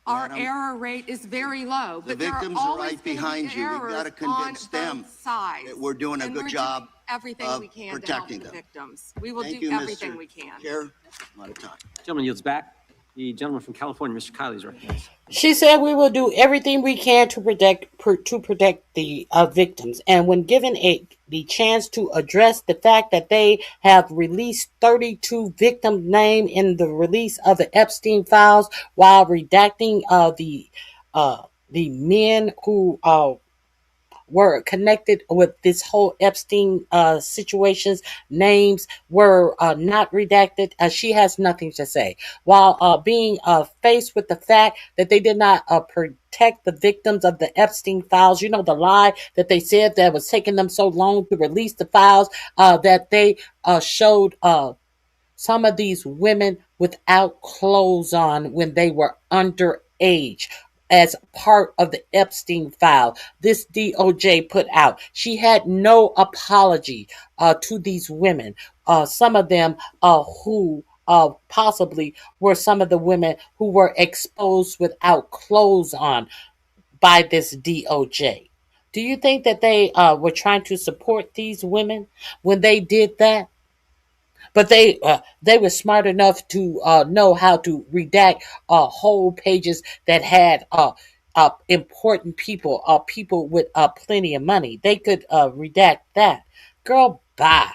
Our Madam, error rate is very low, The but there are victims are always right going to behind be you. We've errors got to convince on them both sides. that we're doing a And good we're job doing everything of we can to help protecting the them. victims. We will Thank do you, everything Mr. we can. Chair, I'm out of time. Gentleman yields back. The gentleman from California, Mr. Kiley, is recognized. She said we will do everything we can to protect the victims. And when given the chance to address the fact that they have released 32 victim names in the release of the Epstein files, while redacting the men who were connected with this whole Epstein situations, names were not redacted. She has nothing to say. While being faced with the fact that they did not protect the victims of the Epstein files, you know, the lie that they said that was taking them so long to release the files, that they showed some of these women without clothes on when they were underage as part of the Epstein file this DOJ put out. She had no apology to these women. Some of them who possibly were some of the women who were exposed without clothes on by this DOJ. Do you think that they were trying to support these women when they did that? But they were smart enough to know how to redact whole pages that had important people, people with plenty of money. They could redact that. Girl, bye.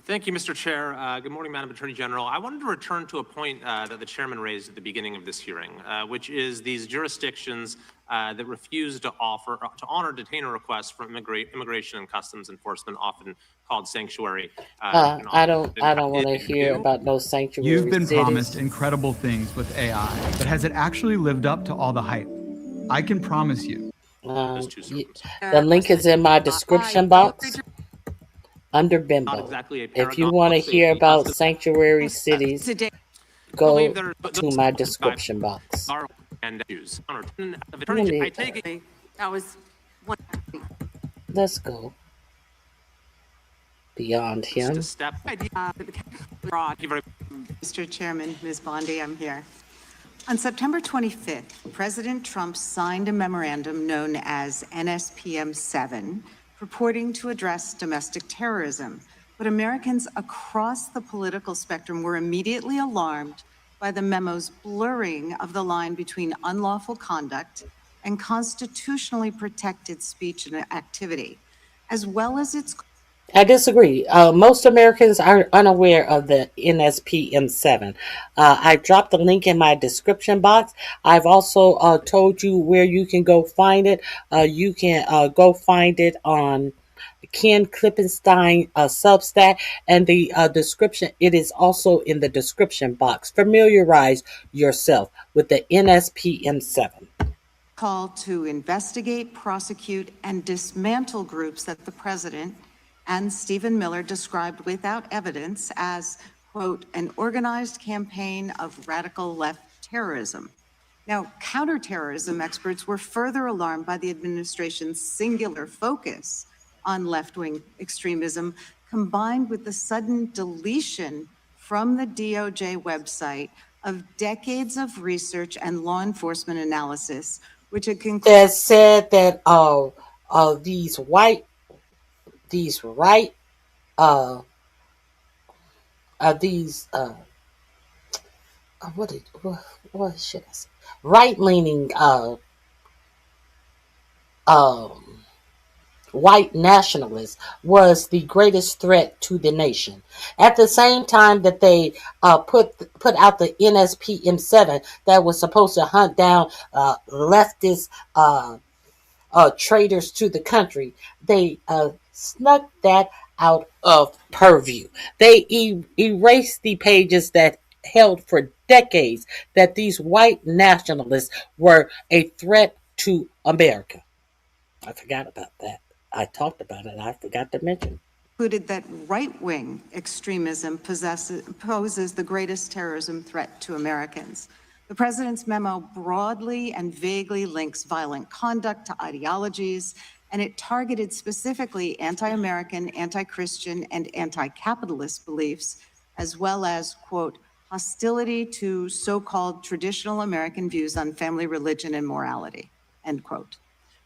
Thank you, Mr. Chair. Good morning, Madam Attorney General. I wanted to return to a point that the chairman raised at the beginning of this hearing, which is these jurisdictions that refuse to honor detainer requests from Immigration and Customs Enforcement, often called sanctuary. I don't want to hear about no sanctuary You've been cities. promised incredible things with AI, but has it actually lived up to all the hype? I can promise you. The link is in my description box under Bimbo. Exactly if you want to hear about sanctuary cities, go to my description box. And use. I take it. That was one. Let's go beyond him. Mr. Chairman, Ms. Bondi, I'm here. On September 25th, President Trump signed a memorandum known as NSPM 7, purporting to address domestic terrorism. But Americans across the political spectrum were immediately alarmed by the memo's blurring of the line between unlawful conduct and constitutionally protected speech and activity, as well as its... I disagree. Most Americans are unaware of the NSPM 7. I dropped the link in my description box. I've also told you where you can go find it. You can go find it on Ken Klippenstein Substack, and the description, it is also in the description box. Familiarize yourself with the NSPM 7. Call to investigate, prosecute, and dismantle groups that the president and Stephen Miller described without evidence as, quote, an organized campaign of radical left terrorism. Now, counterterrorism experts were further alarmed by the administration's singular focus on left-wing extremism, combined with the sudden deletion from the DOJ website of decades of research and law enforcement analysis, which had concluded that said that these right these what should I say, right leaning um white nationalists was the greatest threat to the nation. At the same time that they put out the NSPM7 that was supposed to hunt down leftist traitors to the country, they snuck that out of purview. They erased the pages that held for decades that these white nationalists were a threat to America. I forgot about that. I talked about it. I forgot to mention. concluded that right-wing extremism poses the greatest terrorism threat to Americans. The president's memo broadly and vaguely links violent conduct to ideologies, and it targeted specifically anti-American, anti-Christian, and anti-capitalist beliefs, as well as, quote, hostility to so-called traditional American views on family, religion, and morality, end quote.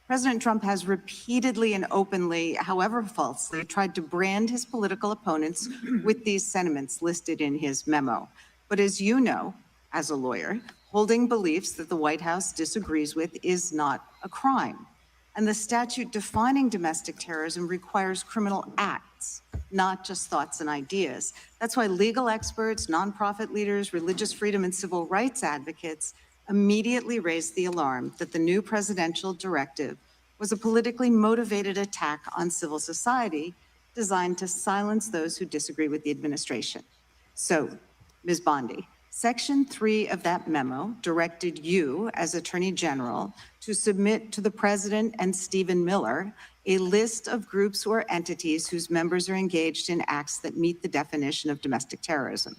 President Trump has repeatedly and openly, however falsely, tried to brand his political opponents with these sentiments listed in his memo. But as you know, as a lawyer, holding beliefs that the White House disagrees with is not a crime. And the statute defining domestic terrorism requires criminal acts, not just thoughts and ideas. That's why legal experts, nonprofit leaders, religious freedom and civil rights advocates immediately raised the alarm that the new presidential directive was a politically motivated attack on civil society designed to silence those who disagree with the administration. So, Ms. Bondi, Section 3 of that memo directed you, as Attorney General, to submit to the President and Stephen Miller a list of groups or entities whose members are engaged in acts that meet the definition of domestic terrorism.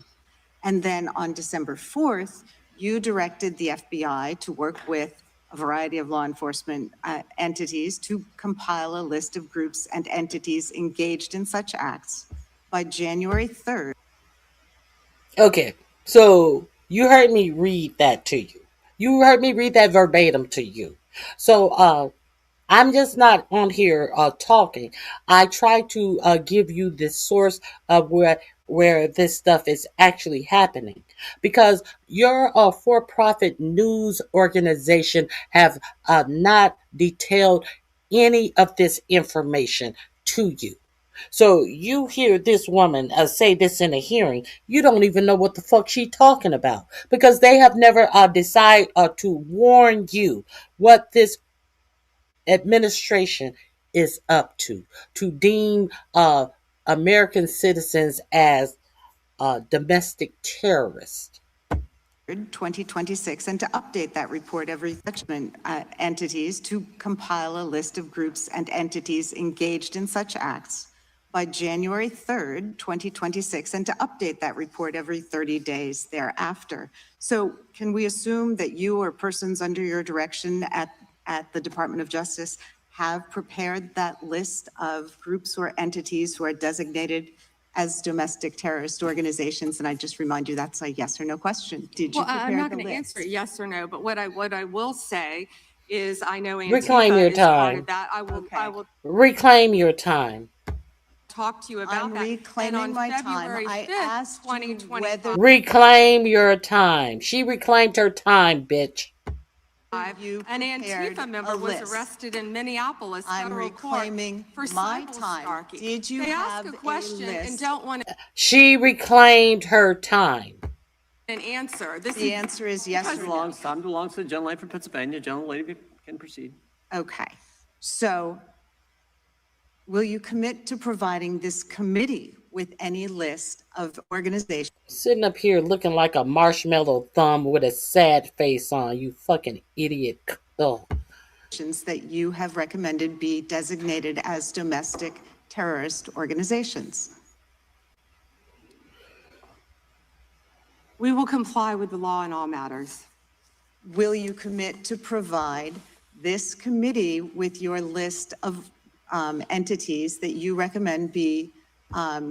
And then on December 4th, you directed the FBI to work with a variety of law enforcement entities to compile a list of groups and entities engaged in such acts by January 3rd. Okay, so you heard me read that to you. You heard me read that verbatim to you. So I'm just not on here talking. I try to give you the source of where this stuff is actually happening, because your for-profit news organization have not detailed any of this information to you. So you hear this woman say this in a hearing, you don't even know what the fuck she talking about, because they have never decided to warn you what this administration is up to deem American citizens as domestic terrorists. 2026, and to update that report every entities to compile a list of groups and entities engaged in such acts by January 3rd, 2026, and to update that report every 30 days thereafter. So can we assume that you or persons under your direction at the Department of Justice have prepared that list of groups or entities who are designated as domestic terrorist organizations? And I just remind you, that's a yes or no question. Did you prepare I'm not the going to list? answer yes or no, but what I will say is I know Reclaim Antifa your is part time. of that. I will Reclaim your time. talk to you about I'm that. reclaiming And on my February time. I 5th, asked you 2025, Reclaim your time. She reclaimed her time, bitch. you an prepared Antifa member a was list. arrested in Minneapolis I'm federal court reclaiming for my cyber time. stalking. Did you they have ask a a question and list? don't want She reclaimed her time. an answer. The answer is yes or no. Time belongs to the gentlelady from Pennsylvania. Gentlelady can proceed. Okay. So will you commit to providing this committee with any list of organizations Sitting up here looking like a marshmallow thumb with a sad face on, you fucking idiot. Ugh. that you have recommended be designated as domestic terrorist organizations? We will comply with the law in all matters. Will you commit to provide this committee with your list of entities that you recommend be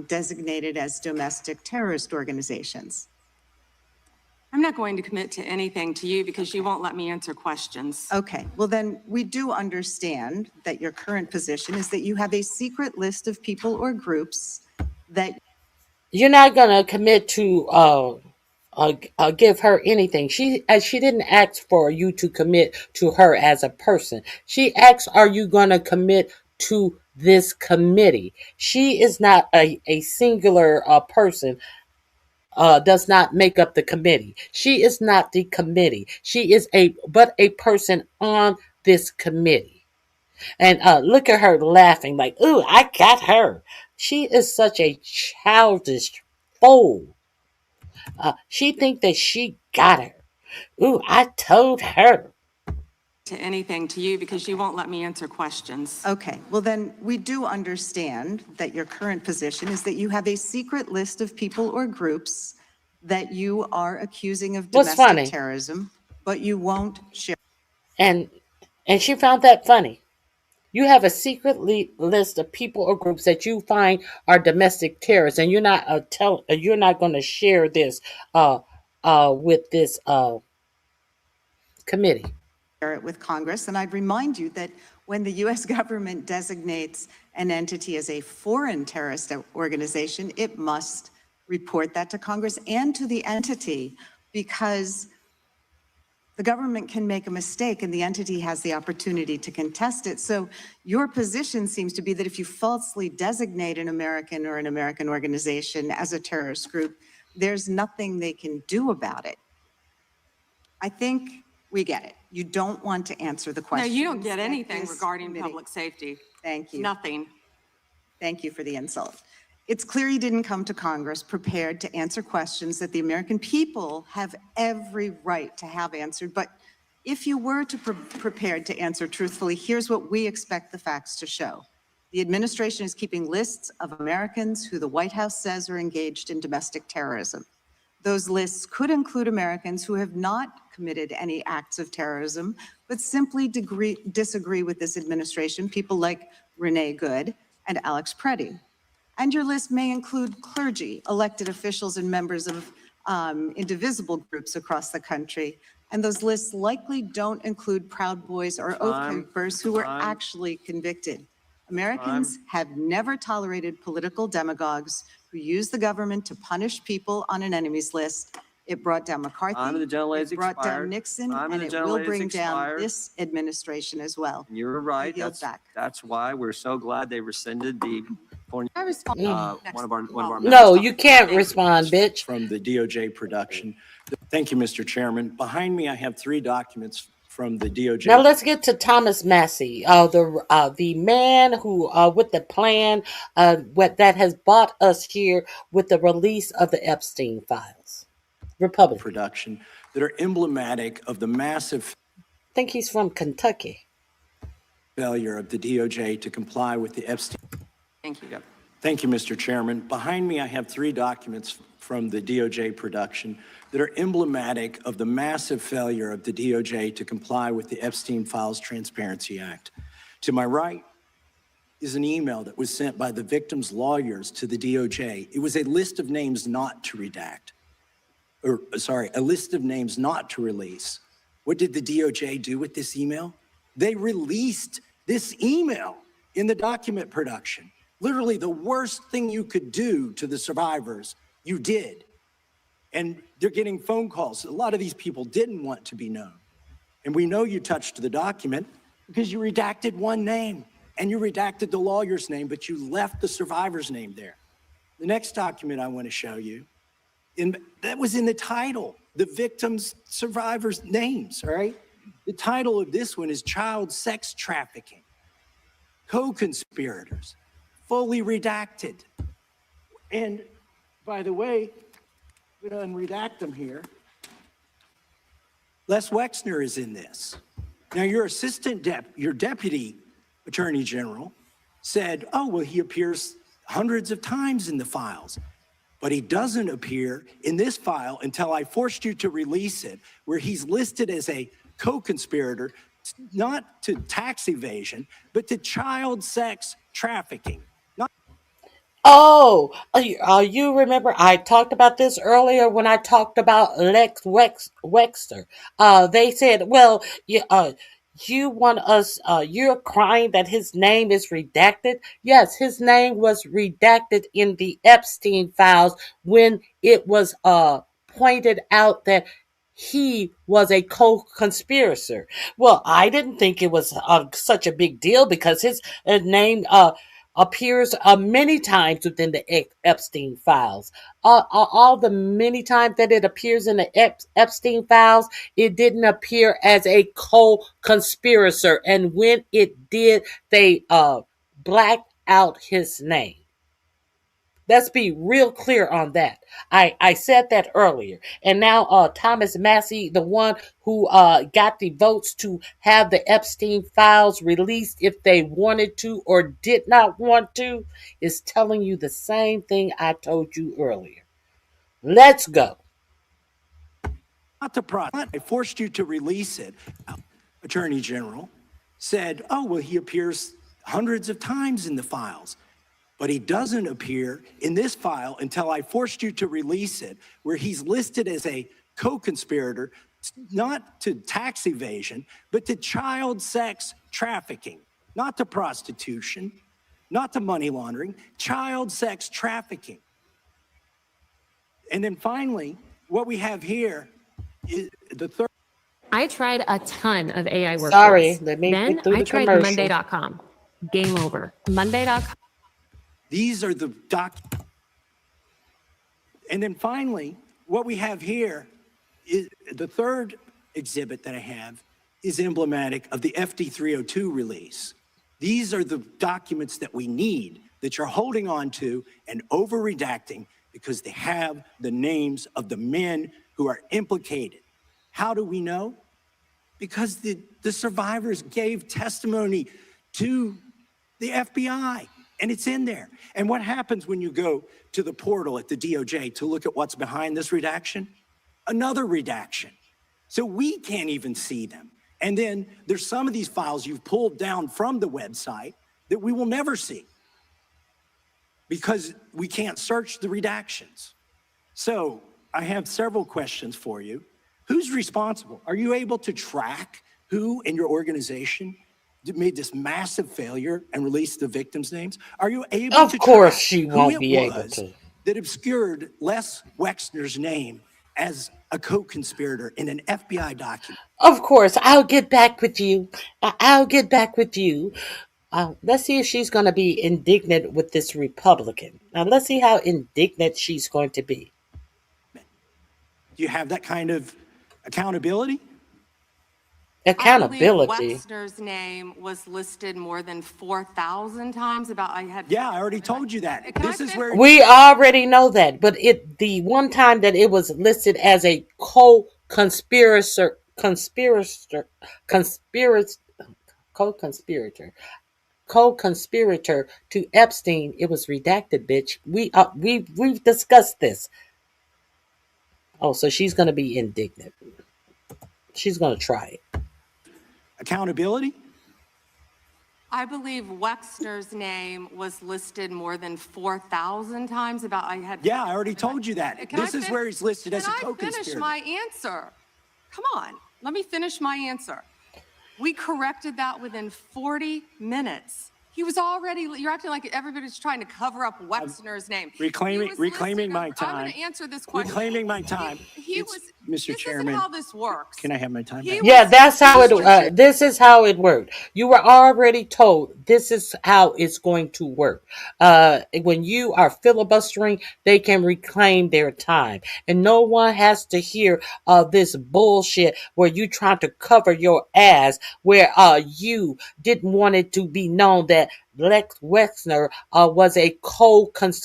designated as domestic terrorist organizations. I'm not going to commit to anything to you because you won't let me answer questions. Okay, well then, we do understand that your current position is that you have a secret list of people or groups that You're not gonna commit to give her anything. She didn't ask for you to commit to her as a person. She asked, "Are you gonna commit to this committee?" She is not a singular person. Does not make up the committee. She is not the committee. She is a person on this committee. And look at her laughing like, "Ooh, I got her." She is such a childish fool. She think that she got her. Ooh, I told her. To anything to you because you won't let me answer questions. Okay, well then, we do understand that your current position is that you have a secret list of people or groups that you are accusing of What's domestic funny? terrorism, but you won't share. And she found that funny. You have a secret list of people or groups that you find are domestic terrorists, and you're not you're not going to share this with this committee. Share it with Congress, and I'd remind you that when the U.S. government designates an entity as a foreign terrorist organization, it must report that to Congress and to the entity, because the government can make a mistake and the entity has the opportunity to contest it. So your position seems to be that if you falsely designate an American or an American organization as a terrorist group, there's nothing they can do about it. I think we get it. You don't want to answer the No, question. you don't get anything regarding public safety. Thank you. Nothing. Thank you for the insult. It's clear you didn't come to Congress prepared to answer questions that the American people have every right to have answered. But if you were to prepared to answer truthfully, here's what we expect the facts to show. The administration is keeping lists of Americans who the White House says are engaged in domestic terrorism. Those lists could include Americans who have not committed any acts of terrorism, but simply disagree with this administration, people like Renee Good and Alex Preddy. And your list may include clergy, elected officials, and members of indivisible groups across the country. And those lists likely don't include Proud Boys or Oath Keepers who were actually convicted. Americans have never tolerated political demagogues who use the government to punish people on an enemies list. It brought down McCarthy, it brought down Nixon, and it will bring down this administration as well. You're right. I yield back. That's why we're so glad they rescinded the I respond. one of our No, you can't respond, bitch. From the DOJ production. Thank you, Mr. Chairman. Behind me, I have 3 documents from the DOJ. Now let's get to Thomas Massey, the man who with the plan that has brought us here with the release of the Epstein files. Republican production that are emblematic of the massive I think he's from Kentucky. Failure of the DOJ to comply with the Epstein. Thank you. Yep. Thank you, Mr. Chairman. Behind me, I have 3 documents from the DOJ production that are emblematic of the massive failure of the DOJ to comply with the Epstein Files Transparency Act. To my right is an email that was sent by the victims' lawyers to the DOJ. It was a list of names not to redact, a list of names not to release. What did the DOJ do with this email? They released this email in the document production. Literally the worst thing you could do to the survivors, you did. And they're getting phone calls. A lot of these people didn't want to be known. And we know you touched the document because you redacted one name and you redacted the lawyer's name, but you left the survivor's name there. The next document I want to show you, that was in the title, the victims' survivors' names, all right? The title of this one is Child Sex Trafficking, Co-conspirators, fully redacted. And by the way, I'm gonna unredact them here. Les Wexner is in this. Now your your deputy attorney general said, oh, well, he appears hundreds of times in the files, but he doesn't appear in this file until I forced you to release it, where he's listed as a co-conspirator, not to tax evasion, but to child sex trafficking. Oh, you remember I talked about this earlier when I talked about Wexner. They said, well, you want us, you're crying that his name is redacted. Yes, his name was redacted in the Epstein files when it was pointed out that he was a co-conspirator. Well, I didn't think it was such a big deal because his name appears many times within the Epstein files. All the many times that it appears in the Epstein files, it didn't appear as a co-conspirator. And when it did, they blacked out his name. Let's be real clear on that. I said that earlier. And now Thomas Massey, the one who got the votes to have the Epstein files released if they wanted to or did not want to, is telling you the same thing I told you earlier. Let's go. Not the process. I forced you to release it. Attorney General said, oh, well, he appears hundreds of times in the files. But he doesn't appear in this file until I forced you to release it, where he's listed as a co-conspirator, not to tax evasion, but to child sex trafficking, not to prostitution, not to money laundering, child sex trafficking. And then finally, what we have here is the third. I tried a ton of AI workflows. Sorry, let me then get through I the tried commercial. Monday.com. Game over. Monday.com. These are the and then finally, what we have here is the third exhibit that I have is emblematic of the FD 302 release. These are the documents that we need that you're holding on to and over redacting because they have the names of the men who are implicated. How do we know? Because the survivors gave testimony to the FBI. And it's in there. And what happens when you go to the portal at the DOJ to look at what's behind this redaction? Another redaction. So we can't even see them. And then there's some of these files you've pulled down from the website that we will never see because we can't search the redactions. So I have several questions for you. Who's responsible? Are you able to track who in your organization made this massive failure and released the victims' names? Are you able Of to course track she who won't it be able was to. that obscured Les Wexner's name as a co-conspirator in an FBI document? Of course, I'll get back with you. I'll get back with you. Let's see if she's going to be indignant with this Republican. Now, let's see how indignant she's going to be. Do you have that kind of accountability? Accountability. I believe Wexner's name was listed more than 4,000 times. Yeah, I already told you that. This is where we already know that, but the one time that it was listed as a co-conspirator to Epstein, it was redacted, bitch. We've discussed this. Oh, so she's going to be indignant. She's going to try it. Accountability? I believe Wexner's name was listed more than 4,000 times. Yeah, I already told you that. This is where he's listed as a co-conspirator. Can I finish my answer? Come on, let me finish my answer. We corrected that within 40 minutes. He was already, you're acting like everybody's trying to cover up Wexner's name. Reclaiming my time. I'm going to answer this question. Reclaiming my time. Mr. Chairman. This is how this works. Can I have my time back? Yeah, that's how it. This is how it worked. You were already told this is how it's going to work. When you are filibustering, they can reclaim their time, and no one has to hear this bullshit where you trying to cover your ass, where you didn't want it to be known that Lex Wexner was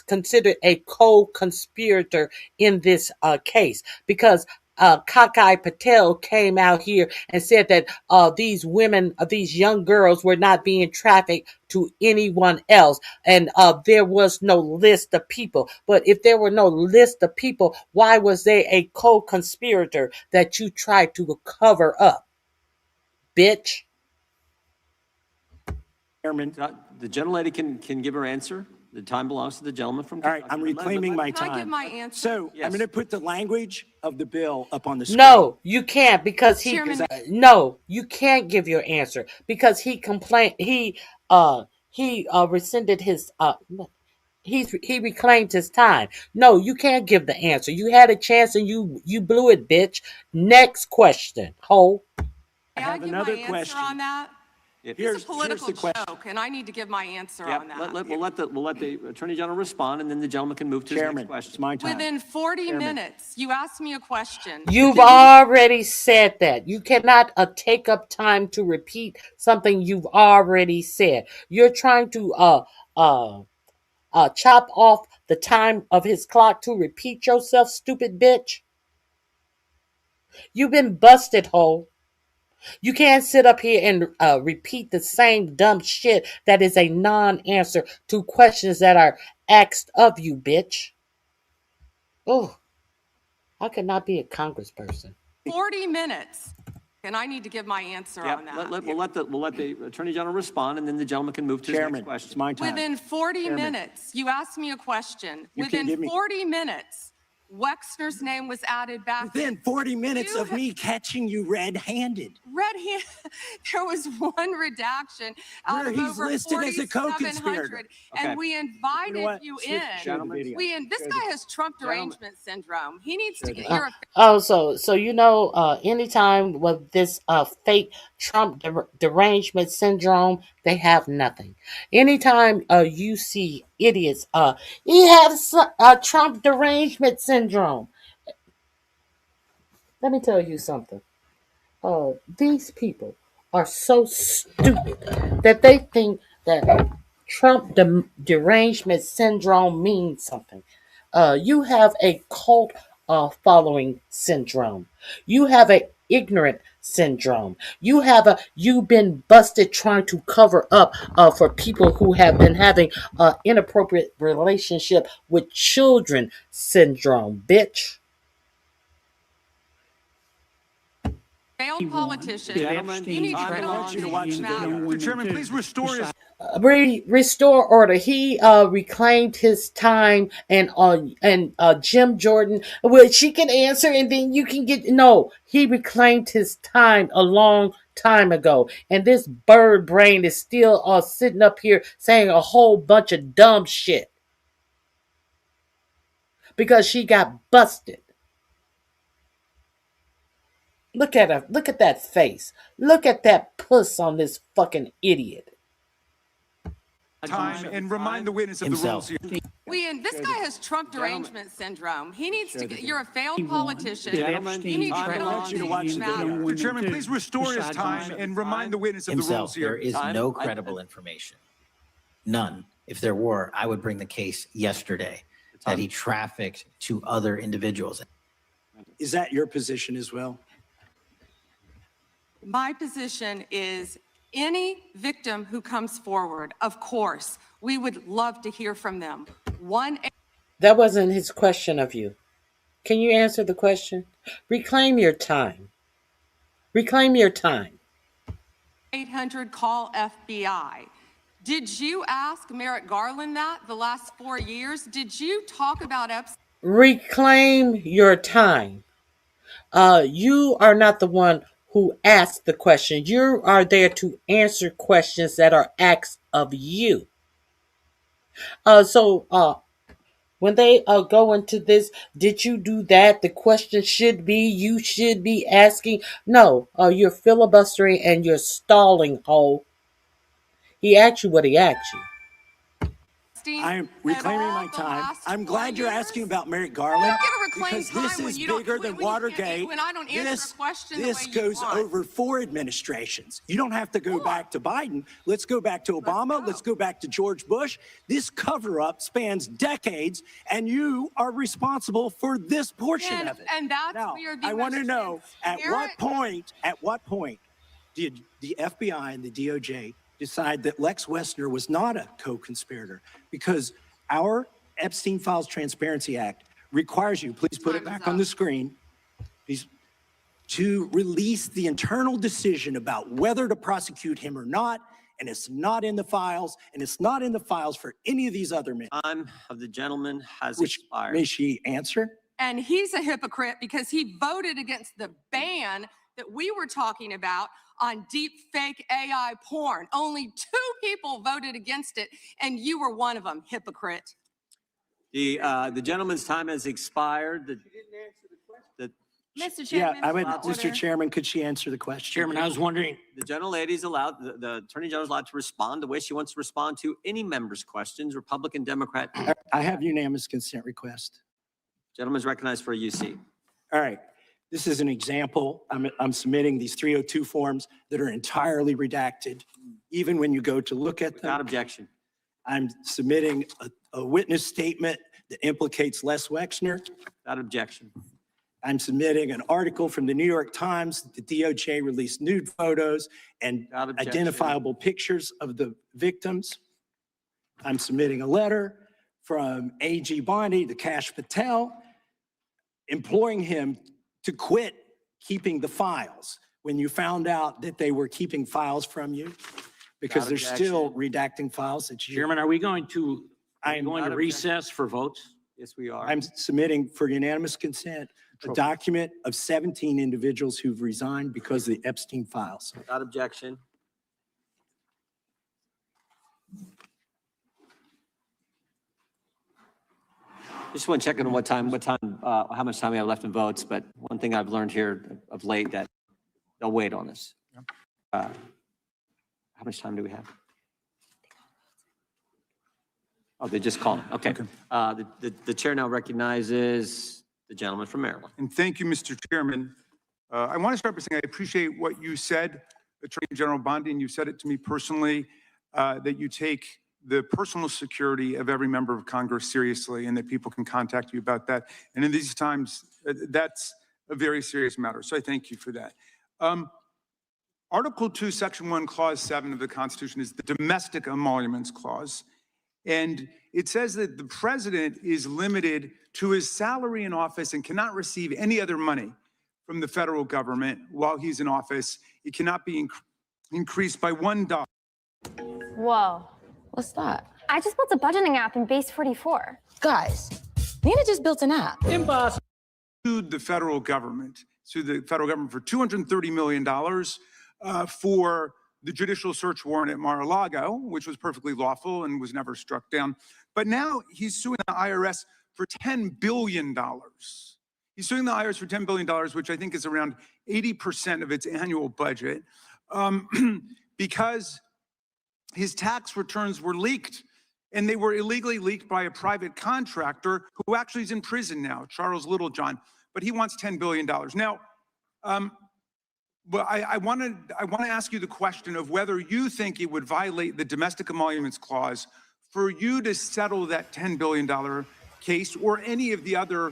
considered a co-conspirator in this case, because Kakai Patel came out here and said that these women, these young girls were not being trafficked to anyone else. And there was no list of people. But if there were no list of people, why was there a co-conspirator that you tried to cover up? Bitch. Chairman, the gentlelady can give her answer. The time belongs to the gentleman from All right, Kentucky. I'm reclaiming my Can I give time. my answer? So Yes. I'm going to put the language of the bill up on the screen. No, you can't because he. Chairman- No, you can't give your answer because he complained. He rescinded his. He reclaimed his time. No, you can't give the answer. You had a chance and you blew it, bitch. Next question, ho. I May I have give another my question. answer on that? Here's It's a political the question. joke, and I need to give my answer Yeah, on that. we'll let the Attorney General respond, and then the gentleman can move to his Chairman, next question. it's my time. Within 40 Chairman. minutes, you asked me a question. You've already said that. You cannot take up time to repeat something you've already said. You're trying to chop off the time of his clock to repeat yourself, stupid bitch. You've been busted, ho. You can't sit up here and repeat the same dumb shit that is a non-answer to questions that are asked of you, bitch. Oh, I could not be a congressperson. 40 minutes, and I need to give my answer Yeah, on that. we'll let the Attorney General respond, and then the gentleman can move to his Chairman, next question. it's my time. Within 40 Chairman. minutes, you asked me a question. You can give Within me- 40 minutes, Wexner's name was added back. Within 40 minutes You of me catching you red-handed. Red hand, there was one redaction out Where of he's over listed as a 4,700, co-conspirator. and Okay. we invited You know what? you Switch- in. show the video. This Show guy the- has Trump Gentlemen. derangement syndrome. He needs to Show get. the- You're a Oh, so you know, anytime with this fake Trump derangement syndrome, they have nothing. Anytime you see idiots, he has Trump derangement syndrome. Let me tell you something. These people are so stupid that they think that Trump derangement syndrome means something. You have a cult following syndrome. You have a ignorant syndrome. You've been busted trying to cover up for people who have been having inappropriate relationship with children syndrome, bitch. failed politician. Gentlemen, You need to time get belongs on to the the watch the matter. video. Mr. Chairman, please restore his. Restore order. He reclaimed his time, and Jim Jordan, well, she can answer, and then you can get. No, he reclaimed his time a long time ago, and this bird brain is still sitting up here saying a whole bunch of dumb shit because she got busted. Look at her. Look at that face. Look at that puss on this fucking idiot. Time and remind the witness of the rules here. This guy has Trump derangement syndrome. He needs to get. You're a failed politician. Gentlemen, You need to time get on belongs to the watch the matter. video. Mr. Chairman, please restore his time and remind the witness of the rules Himself, here. there is Time. no credible information. None. If there were, I would bring the case yesterday that he trafficked to other individuals. Is that your position as well? My position is any victim who comes forward, of course, we would love to hear from them. That wasn't his question of you. Can you answer the question? Reclaim your time. Reclaim your time. 800 call FBI. Did you ask Merrick Garland that the last 4 years? Did you talk about Epstien? Reclaim your time. You are not the one who asked the question. You are there to answer questions that are asked of you. When they go into this, did you do that? The question should be, you should be asking. No, you're filibustering and you're stalling, ho. He asked you what he asked you. I'm reclaiming my time. I'm glad you're asking about Merrick Garland because this is bigger than Watergate. When I don't answer a question the way This you goes want. over 4 administrations. You don't have to go back to Biden. Let's go back to Obama. Let's go back to George Bush. This cover-up spans decades, and you are responsible for this portion of it. And that's Now, where the I want to know at what point did the FBI and the DOJ decide that Lex Wexner was not a co-conspirator? Because our Epstein Files Transparency Act requires you, please put it back on the screen, to release the internal decision about whether to prosecute him or not, and it's not in the files, and it's not in the files for any of these other men. Time of the gentleman has Which, expired. may she answer? And he's a hypocrite because he voted against the ban that we were talking about on deep fake AI porn. Only 2 people voted against it, and you were one of them, hypocrite. The gentleman's time has expired. Mr. Yeah, Chairman. Mr. Chairman, could she answer the question? Chairman, I was wondering. The gentlelady's allowed, the Attorney General is allowed to respond the way she wants to respond to any member's questions, Republican, Democrat. I have unanimous consent request. Gentleman's recognized for a UC. All right. This is an example. I'm submitting these 302 forms that are entirely redacted, even when you go to look at them. Without objection. I'm submitting a witness statement that implicates Les Wexner. Without objection. I'm submitting an article from the New York Times. The DOJ released nude photos and identifiable pictures of the victims. I'm submitting a letter from AG Bondi to Kash Patel, imploring him to quit keeping the files when you found out that they were keeping files from you, because they're still redacting files that you. Chairman, are we going to, recess for votes? Yes, we are. I'm submitting for unanimous consent a document of 17 individuals who've resigned because of the Epstein files. Without objection. Just want to check on how much time we have left in votes, but one thing I've learned here of late that they'll wait on us. How much time do we have? Oh, they just called. Okay. The chair now recognizes the gentleman from Maryland. And thank you, Mr. Chairman. I want to start by saying I appreciate what you said, Attorney General Bondi, and you said it to me personally, that you take the personal security of every member of Congress seriously and that people can contact you about that. And in these times, that's a very serious matter. So I thank you for that. Article 2, Section 1, Clause 7 of the Constitution is the Domestic Emoluments Clause. And it says that the president is limited to his salary in office and cannot receive any other money from the federal government while he's in office. It cannot be increased by $1. Whoa. What's that? I just built a budgeting app in Base 44. Guys, Nina just built an app. Impossible. Sued the federal government, for $230 million for the judicial search warrant at Mar-a-Lago, which was perfectly lawful and was never struck down. But now he's suing the IRS for $10 billion. He's suing the IRS for $10 billion, which I think is around 80% of its annual budget, because his tax returns were leaked, and they were illegally leaked by a private contractor who actually is in prison now, Charles Littlejohn, but he wants $10 billion. Now, but I want to ask you the question of whether you think it would violate the Domestic Emoluments Clause for you to settle that $10 billion case or any of the other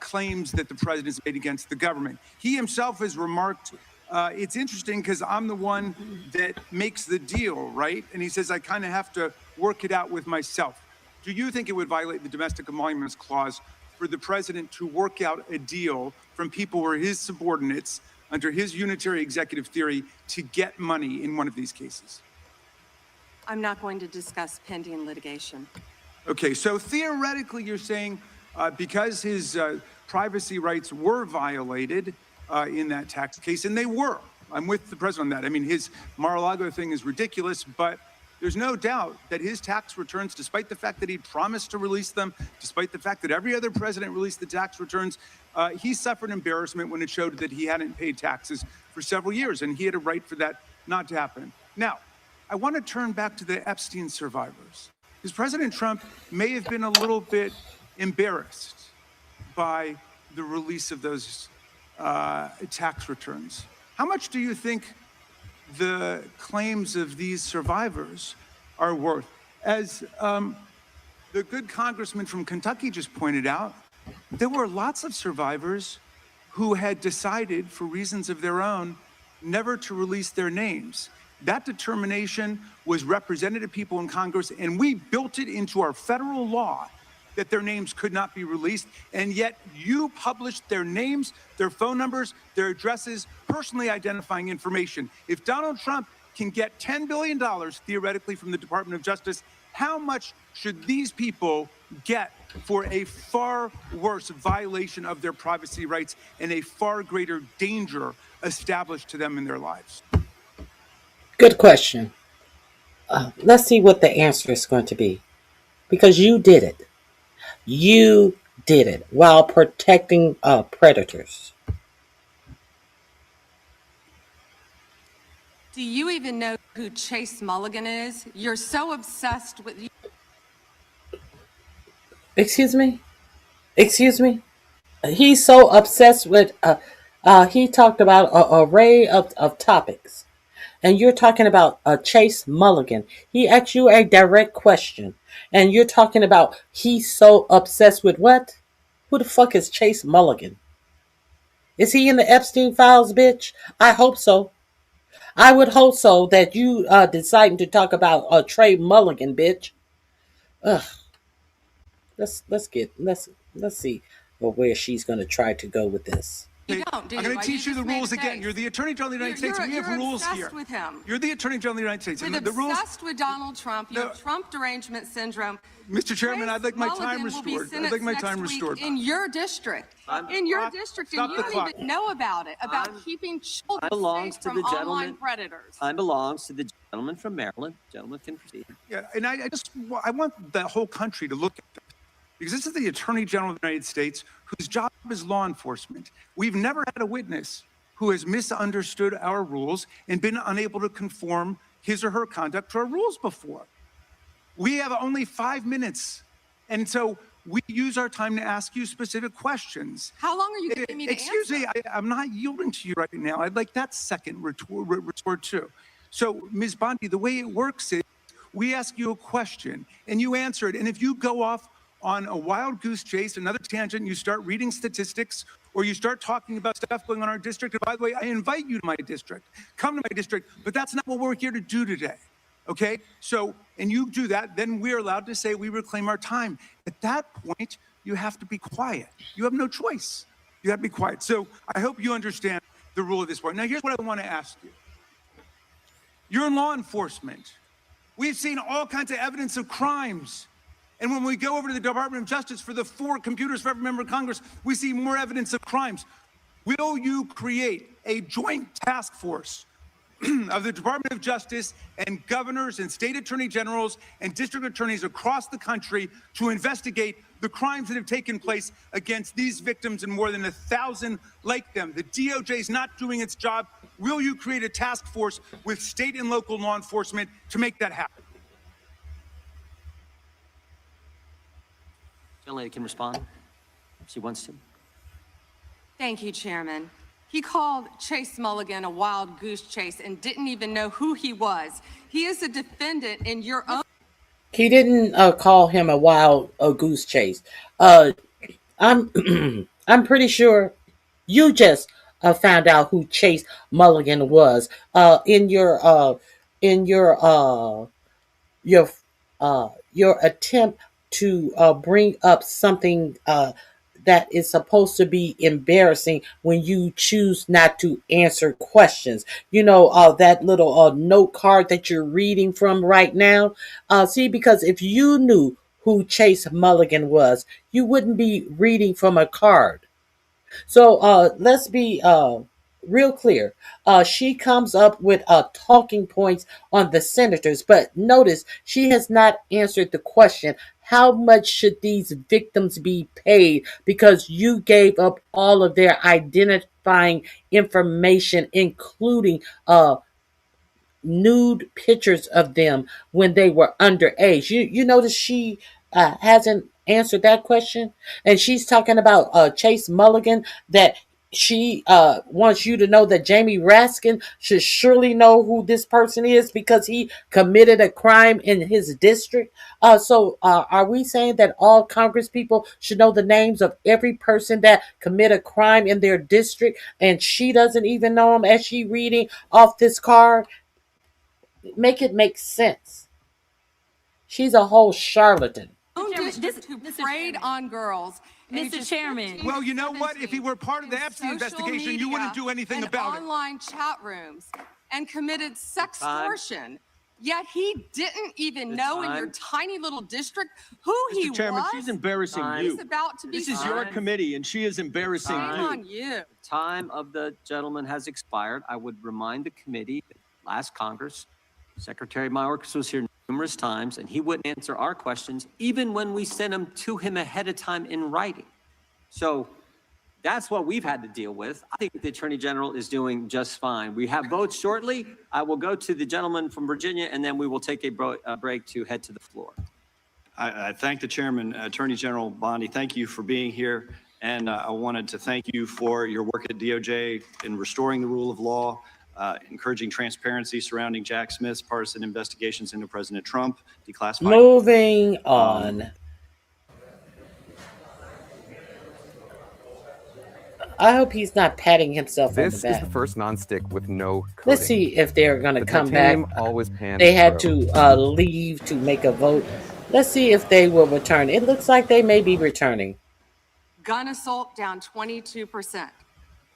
claims that the president's made against the government. He himself has remarked, it's interesting because I'm the one that makes the deal, right? And he says, I kind of have to work it out with myself. Do you think it would violate the Domestic Emoluments Clause for the president to work out a deal from people who are his subordinates under his unitary executive theory to get money in one of these cases? I'm not going to discuss pending litigation. Okay, so theoretically you're saying because his privacy rights were violated in that tax case, and they were. I'm with the president on that. I mean, his Mar-a-Lago thing is ridiculous, but there's no doubt that his tax returns, despite the fact that he promised to release them, despite the fact that every other president released the tax returns, he suffered embarrassment when it showed that he hadn't paid taxes for several years, and he had a right for that not to happen. Now, I want to turn back to the Epstein survivors, because President Trump may have been a little bit embarrassed by the release of those tax returns. How much do you think the claims of these survivors are worth? As the good congressman from Kentucky just pointed out, there were lots of survivors who had decided, for reasons of their own, never to release their names. That determination was represented to people in Congress, and we built it into our federal law that their names could not be released, and yet you published their names, their phone numbers, their addresses, personally identifying information. If Donald Trump can get $10 billion theoretically from the Department of Justice, how much should these people get for a far worse violation of their privacy rights and a far greater danger established to them in their lives? Good question. Let's see what the answer is going to be. Because you did it. You did it while protecting predators. Do you even know who Chase Mulligan is? You're so obsessed with... Excuse me? Excuse me? He's so obsessed with, he talked about an array of topics. And you're talking about Chase Mulligan. He asked you a direct question. And you're talking about he's so obsessed with what? Who the fuck is Chase Mulligan? Is he in the Epstien files, bitch? I hope so. I would hope so that you deciding to talk about Trey Mulligan, bitch. Ugh. Let's see where she's gonna try to go with this. You don't, do you? I'm going to teach you the rules again. You're the Attorney General of the United States. We have rules here. You're obsessed with him. You're the Attorney General of the United States. With And the rules. Obsessed with Donald Trump. You have Trump derangement syndrome. Mr. Chairman, Chase I'd like my time Mulligan will be restored. I'd like my sentenced time next week restored. in your district. In your district, and you don't even know about it, about keeping children safe from online predators. Time belongs to the gentleman from Maryland. Gentleman can proceed. Yeah, and I want the whole country to look at this. Because this is the Attorney General of the United States, whose job is law enforcement. We've never had a witness who has misunderstood our rules and been unable to conform his or her conduct to our rules before. We have only 5 minutes. And so we use our time to ask you specific questions. How long are you giving me to answer? Excuse me, I'm not yielding to you right now. I'd like that second retort too. So, Ms. Bondi, the way it works is we ask you a question and you answer it. And if you go off on a wild goose chase, another tangent, you start reading statistics, or you start talking about stuff going on in our district. And by the way, I invite you to my district. Come to my district, but that's not what we're here to do today. Okay? So, and you do that, then we're allowed to say we reclaim our time. At that point, you have to be quiet. You have no choice. You have to be quiet. So I hope you understand the rule of this point. Now, here's what I want to ask you. You're in law enforcement. We've seen all kinds of evidence of crimes. And when we go over to the Department of Justice for the 4 computers for every member of Congress, we see more evidence of crimes. Will you create a joint task force of the Department of Justice and governors and state attorney generals and district attorneys across the country to investigate the crimes that have taken place against these victims and more than 1,000 like them? The DOJ is not doing its job. Will you create a task force with state and local law enforcement to make that happen? Young lady can respond if she wants to. Thank you, Chairman. He called Chase Mulligan a wild goose chase and didn't even know who he was. He is a defendant in your own... He didn't call him a wild goose chase. I'm pretty sure you just found out who Chase Mulligan was in your attempt to bring up something that is supposed to be embarrassing when you choose not to answer questions. You know, that little note card that you're reading from right now. See, because if you knew who Chase Mulligan was, you wouldn't be reading from a card. So let's be real clear. She comes up with talking points on the senators, but notice she has not answered the question. How much should these victims be paid? Because you gave up all of their identifying information, including nude pictures of them when they were underage. You notice she hasn't answered that question, and she's talking about Chase Mulligan, that she wants you to know that Jamie Raskin should surely know who this person is because he committed a crime in his district. So are we saying that all Congress people should know the names of every person that commit a crime in their district, and she doesn't even know them as she reading off this card? Make it make sense. She's a whole charlatan. District who preyed on girls. Mr. Chairman. Well, you know what? If he were part of the Epstein investigation, you wouldn't do anything about it. Online chat rooms and committed sextortion. Yet he didn't even know in your tiny little district who he Mr. Chairman, was. she's embarrassing He's you. about to be This is your committee, and she is embarrassing Shame you. on you. Time of the gentleman has expired. I would remind the committee that last Congress, Secretary Mayorkas was here numerous times, and he wouldn't answer our questions, even when we sent them to him ahead of time in writing. So that's what we've had to deal with. I think the Attorney General is doing just fine. We have votes shortly. I will go to the gentleman from Virginia, and then we will take a break to head to the floor. I thank the chairman, Attorney General Bondi. Thank you for being here. And I wanted to thank you for your work at DOJ in restoring the rule of law, encouraging transparency surrounding Jack Smith's partisan investigations into President Trump, declassified. Moving on. I hope he's not patting himself on the This back. is the first nonstick with no coating. Let's see if they're going to The come back. titanium always pans They had through. to leave to make a vote. Let's see if they will return. It looks like they may be returning. Gun assault down 22%.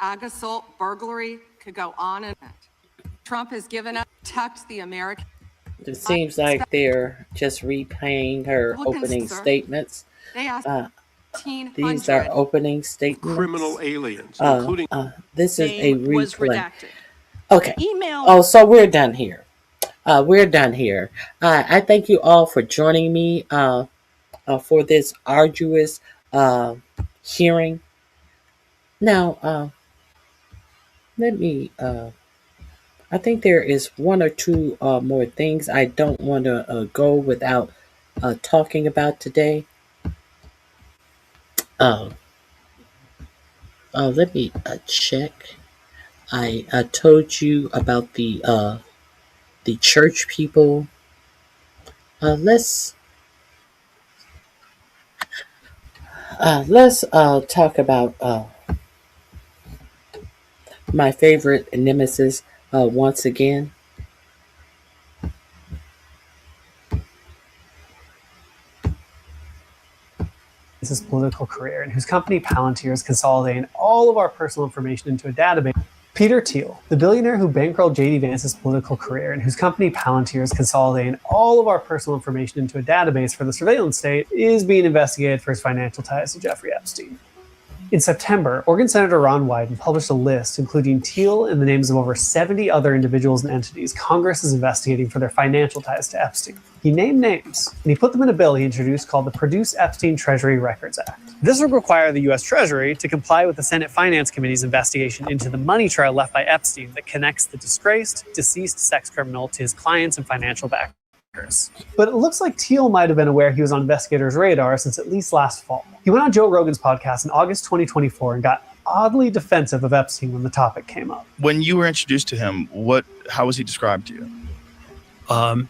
Ag assault, burglary, could go on and on. Trump has given up, protect the American. It seems like they're just repaying her Republicans, opening sir. statements. They asked These are opening statements. Criminal aliens, including. This is a was replay. redacted. Okay. Email. Oh, so we're done here. We're done here. I thank you all for joining me for this arduous hearing. Now, let me. I think there is one or two more things I don't want to go without talking about today. Let me check. I told you about the church people. Let's talk about my favorite nemesis once again. His political career and whose company Palantir is consolidating all of our personal information into a database. Peter Thiel, the billionaire who bankrolled J.D. Vance's political career and whose company Palantir is consolidating all of our personal information into a database for the surveillance state, is being investigated for his financial ties to Jeffrey Epstein. In September, Oregon Senator Ron Wyden published a list including Thiel and the names of over 70 other individuals and entities Congress is investigating for their financial ties to Epstein. He named names, and he put them in a bill he introduced called the Produce Epstein Treasury Records Act. This would require the U.S. Treasury to comply with the Senate Finance Committee's investigation into the money trail left by Epstein that connects the disgraced, deceased sex criminal to his clients and financial backers. But it looks like Thiel might have been aware he was on investigators' radar since at least last fall. He went on Joe Rogan's podcast in August 2024 and got oddly defensive of Epstein when the topic came up. When you were introduced to him, how was he described to you?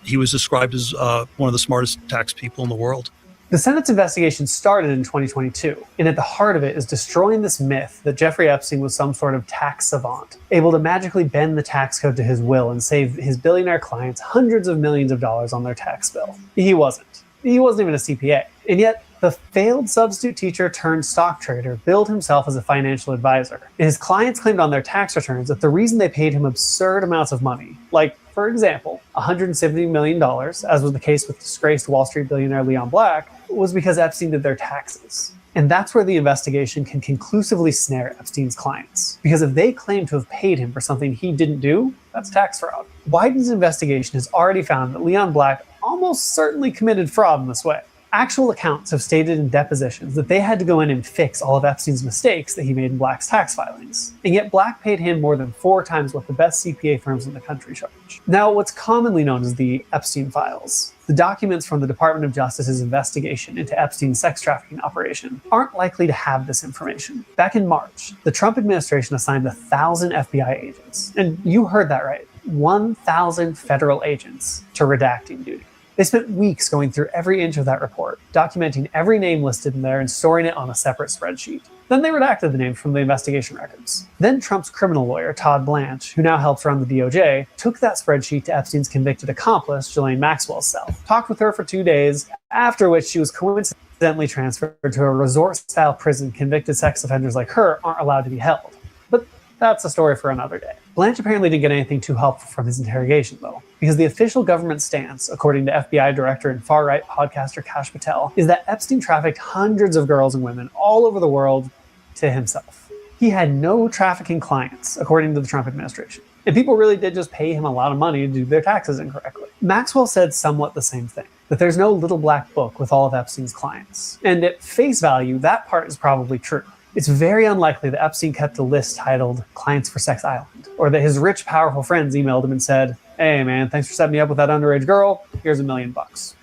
He was described as one of the smartest tax people in the world. The Senate's investigation started in 2022, and at the heart of it is destroying this myth that Jeffrey Epstein was some sort of tax savant, able to magically bend the tax code to his will and save his billionaire clients hundreds of millions of dollars on their tax bill. He wasn't. He wasn't even a CPA. And yet, the failed substitute teacher turned stock trader billed himself as a financial advisor. And his clients claimed on their tax returns that the reason they paid him absurd amounts of money, like, for example, $170 million, as was the case with disgraced Wall Street billionaire Leon Black, was because Epstein did their taxes. And that's where the investigation can conclusively snare Epstein's clients. Because if they claim to have paid him for something he didn't do, that's tax fraud. Wyden's investigation has already found that Leon Black almost certainly committed fraud in this way. Actual accounts have stated in depositions that they had to go in and fix all of Epstein's mistakes that he made in Black's tax filings. And yet Black paid him more than 4 times what the best CPA firms in the country charge. Now, what's commonly known as the Epstein files, the documents from the Department of Justice's investigation into Epstein's sex trafficking operation, aren't likely to have this information. Back in March, the Trump administration assigned 1,000 FBI agents, and you heard that right, 1,000 federal agents to redacting duty. They spent weeks going through every inch of that report, documenting every name listed in there and storing it on a separate spreadsheet. Then they redacted the names from the investigation records. Then Trump's criminal lawyer, Todd Blanche, who now helps run the DOJ, took that spreadsheet to Epstein's convicted accomplice, Ghislaine Maxwell's cell, talked with her for 2 days, after which she was coincidentally transferred to a resort-style prison convicted sex offenders like her aren't allowed to be held. But that's a story for another day. Blanche apparently didn't get anything too helpful from his interrogation, though, because the official government stance, according to FBI director and far-right podcaster Kash Patel, is that Epstein trafficked hundreds of girls and women all over the world to himself. He had no trafficking clients, according to the Trump administration. And people really did just pay him a lot of money to do their taxes incorrectly. Maxwell said somewhat the same thing, that there's no little black book with all of Epstein's clients. And at face value, that part is probably true. It's very unlikely that Epstein kept a list titled Clients for Sex Island, or that his rich, powerful friends emailed him and said, "Hey man, thanks for setting me up with that underage girl, here's $1 million.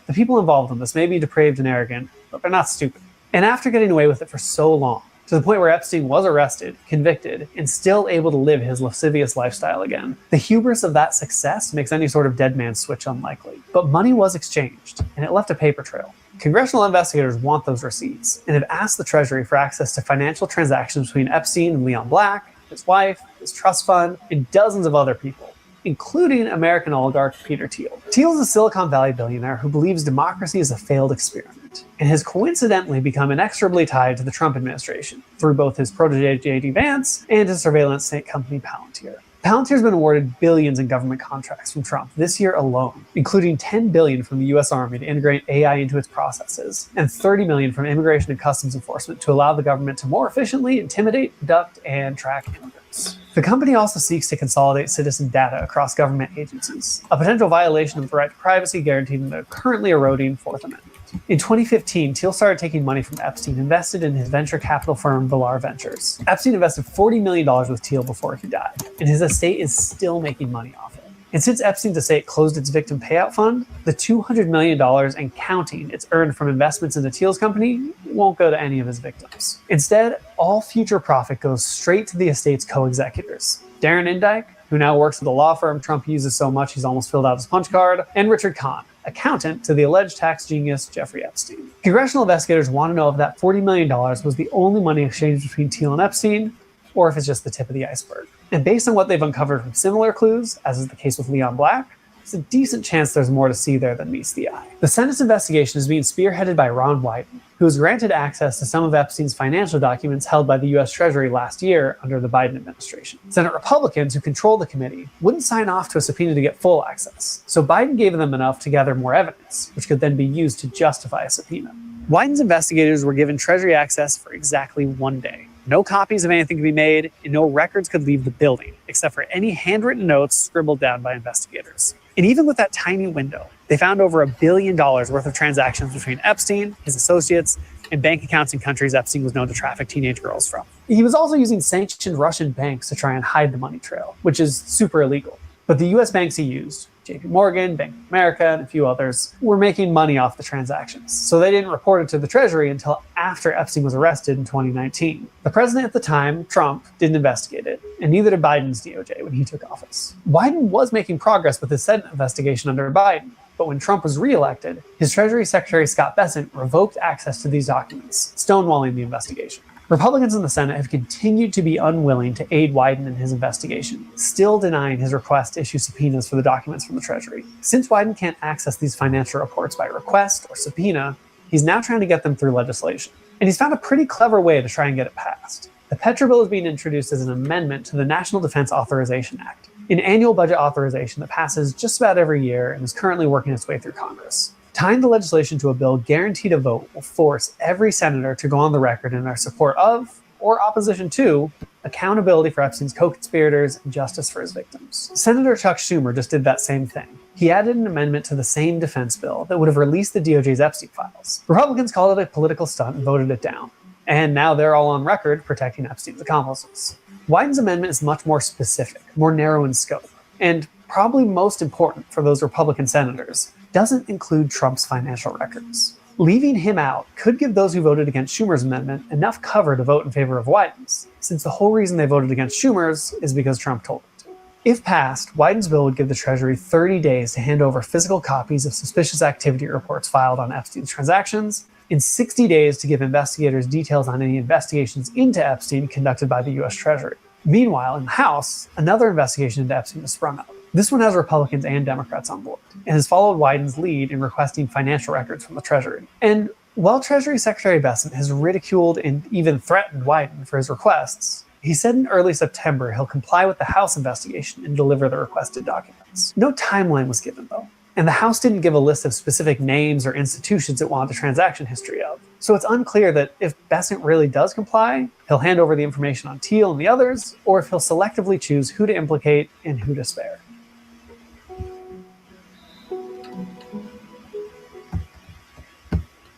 The people involved in this may be depraved and arrogant, but they're not stupid. And after getting away with it for so long, to the point where Epstein was arrested, convicted, and still able to live his lascivious lifestyle again, the hubris of that success makes any sort of dead man switch unlikely. But money was exchanged, and it left a paper trail. Congressional investigators want those receipts, and have asked the Treasury for access to financial transactions between Epstein and Leon Black, his wife, his trust fund, and dozens of other people, including American oligarch Peter Thiel. Thiel is a Silicon Valley billionaire who believes democracy is a failed experiment, and has coincidentally become inexorably tied to the Trump administration through both his protege J.D. Vance and his surveillance state company Palantir. Palantir's been awarded billions in government contracts from Trump this year alone, including $10 billion from the U.S. Army to integrate AI into its processes, and $30 million from Immigration and Customs Enforcement to allow the government to more efficiently intimidate, abduct, and track immigrants. The company also seeks to consolidate citizen data across government agencies, a potential violation of the right to privacy guaranteed in the currently eroding Fourth Amendment. In 2015, Thiel started taking money from Epstein, invested in his venture capital firm Valar Ventures. Epstein invested $40 million with Thiel before he died, and his estate is still making money off it. And since Epstein's estate closed its victim payout fund, the $200 million and counting it's earned from investments into Thiel's company won't go to any of his victims. Instead, all future profit goes straight to the estate's co-executors. Darren Indyke, who now works at the law firm Trump uses so much he's almost filled out his punch card, and Richard Kahn, accountant to the alleged tax genius Jeffrey Epstein. Congressional investigators want to know if that $40 million was the only money exchanged between Thiel and Epstein, or if it's just the tip of the iceberg. And based on what they've uncovered from similar clues, as is the case with Leon Black, there's a decent chance there's more to see there than meets the eye. The Senate's investigation is being spearheaded by Ron Wyden, who was granted access to some of Epstein's financial documents held by the U.S. Treasury last year under the Biden administration. Senate Republicans, who control the committee, wouldn't sign off to a subpoena to get full access, so Biden gave them enough to gather more evidence, which could then be used to justify a subpoena. Wyden's investigators were given Treasury access for exactly 1 day. No copies of anything could be made, and no records could leave the building, except for any handwritten notes scribbled down by investigators. And even with that tiny window, they found over $1 billion worth of transactions between Epstein, his associates, and bank accounts in countries Epstein was known to traffic teenage girls from. He was also using sanctioned Russian banks to try and hide the money trail, which is super illegal. But the US banks he used, JP Morgan, Bank of America, and a few others, were making money off the transactions. So they didn't report it to the Treasury until after Epstein was arrested in 2019. The president at the time, Trump, didn't investigate it, and neither did Biden's DOJ when he took office. Biden was making progress with his Senate investigation under Biden, but when Trump was reelected, his Treasury Secretary Scott Bessent revoked access to these documents, stonewalling the investigation. Republicans in the Senate have continued to be unwilling to aid Wyden in his investigation, still denying his request to issue subpoenas for the documents from the Treasury. Since Wyden can't access these financial reports by request or subpoena, he's now trying to get them through legislation. And he's found a pretty clever way to try and get it passed. The Petro bill is being introduced as an amendment to the National Defense Authorization Act, an annual budget authorization that passes just about every year and is currently working its way through Congress. Tying the legislation to a bill guaranteed a vote will force every senator to go on the record in their support of, or opposition to, accountability for Epstein's co-conspirators and justice for his victims. Senator Chuck Schumer just did that same thing. He added an amendment to the same defense bill that would have released the DOJ's Epstein files. Republicans called it a political stunt and voted it down. And now they're all on record protecting Epstein's accomplices. Wyden's amendment is much more specific, more narrow in scope, and probably most important for those Republican senators, doesn't include Trump's financial records. Leaving him out could give those who voted against Schumer's amendment enough cover to vote in favor of Wyden's, since the whole reason they voted against Schumer's is because Trump told them to. If passed, Wyden's bill would give the Treasury 30 days to hand over physical copies of suspicious activity reports filed on Epstein's transactions, and 60 days to give investigators details on any investigations into Epstein conducted by the US Treasury. Meanwhile, in the House, another investigation into Epstein has sprung up. This one has Republicans and Democrats on board, and has followed Wyden's lead in requesting financial records from the Treasury. And while Treasury Secretary Bessent has ridiculed and even threatened Wyden for his requests, He said in early September he'll comply with the House investigation and deliver the requested documents. No timeline was given, though, and the House didn't give a list of specific names or institutions it wanted the transaction history of. So it's unclear that if Bessent really does comply, he'll hand over the information on Thiel and the others, or if he'll selectively choose who to implicate and who to spare.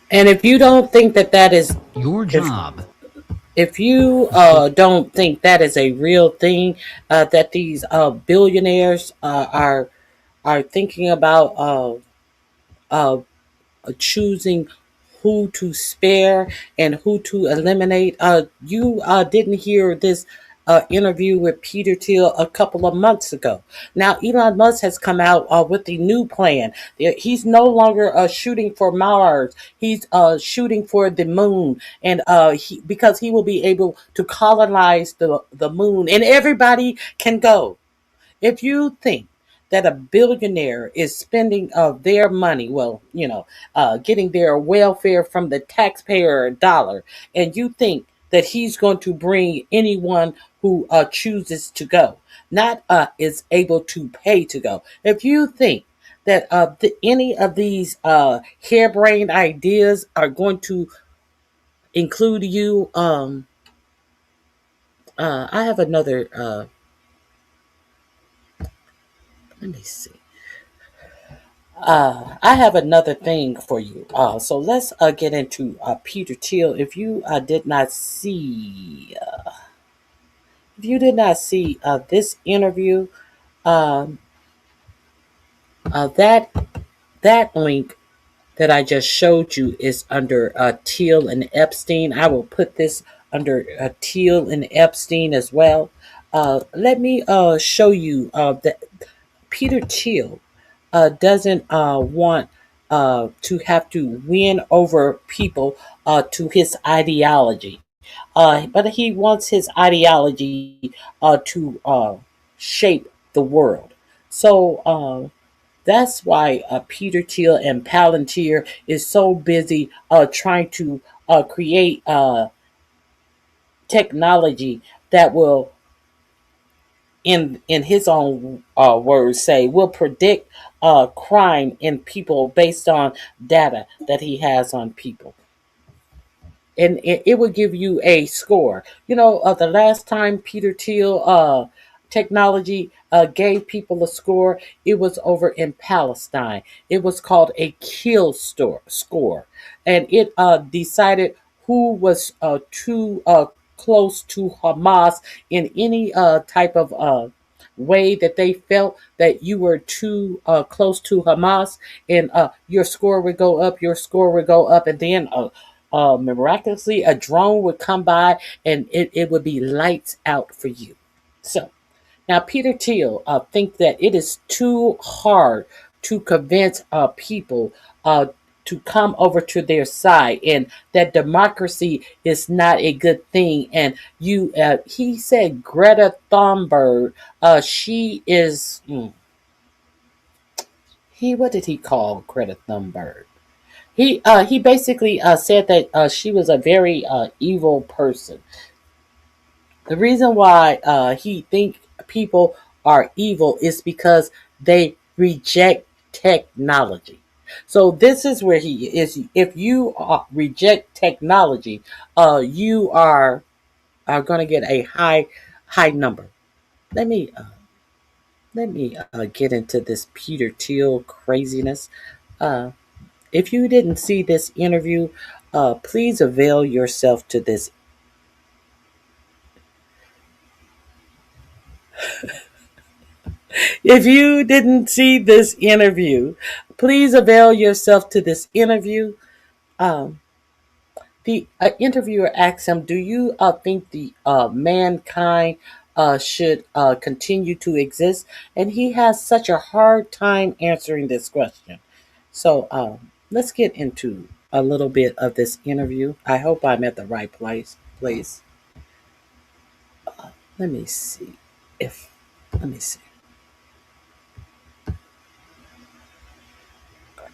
And if you don't think that is your job, if you don't think that is a real thing, that these billionaires are thinking about choosing who to spare and who to eliminate, you didn't hear this interview with Peter Thiel a couple of months ago. Now, Elon Musk has come out with the new plan. He's no longer shooting for Mars. He's shooting for the moon, and because he will be able to colonize the moon, and everybody can go. If you think that a billionaire is spending their money, well, getting their welfare from the taxpayer dollar, and you think that he's going to bring anyone who chooses to go, not is able to pay to go. If you think that any of these harebrained ideas are going to include you, I have another. Let me see. I have another thing for you. So let's get into Peter Thiel. If you did not see, this interview, that link that I just showed you is under Thiel and Epstien. I will put this under Thiel and Epstien as well. Let me show you that Peter Thiel doesn't want to have to win over people to his ideology. But he wants his ideology to shape the world. So that's why Peter Thiel and Palantir is so busy trying to create technology that will, in his own words, say will predict crime in people based on data that he has on people. And it will give you a score. The last time Peter Thiel technology gave people a score, it was over in Palestine. It was called a kill score. And it decided who was too close to Hamas in any type of way that they felt that you were too close to Hamas, and your score would go up, and then miraculously a drone would come by and it would be lights out for you. So now Peter Thiel think that it is too hard to convince people to come over to their side, and that democracy is not a good thing. And he said Greta Thunberg, she is, what did he call Greta Thunberg? He basically said that she was a very evil person. The reason why he think people are evil is because they reject technology. So this is where he is. If you reject technology, you are going to get a high number. Let me get into this Peter Thiel craziness. If you didn't see this interview, please avail yourself to this. If you didn't see this interview, please avail yourself to this interview. The interviewer asked him, "Do you think the mankind should continue to exist?" And he has such a hard time answering this question. So let's get into a little bit of this interview. I hope I'm at the right place. Let me see. Let me see.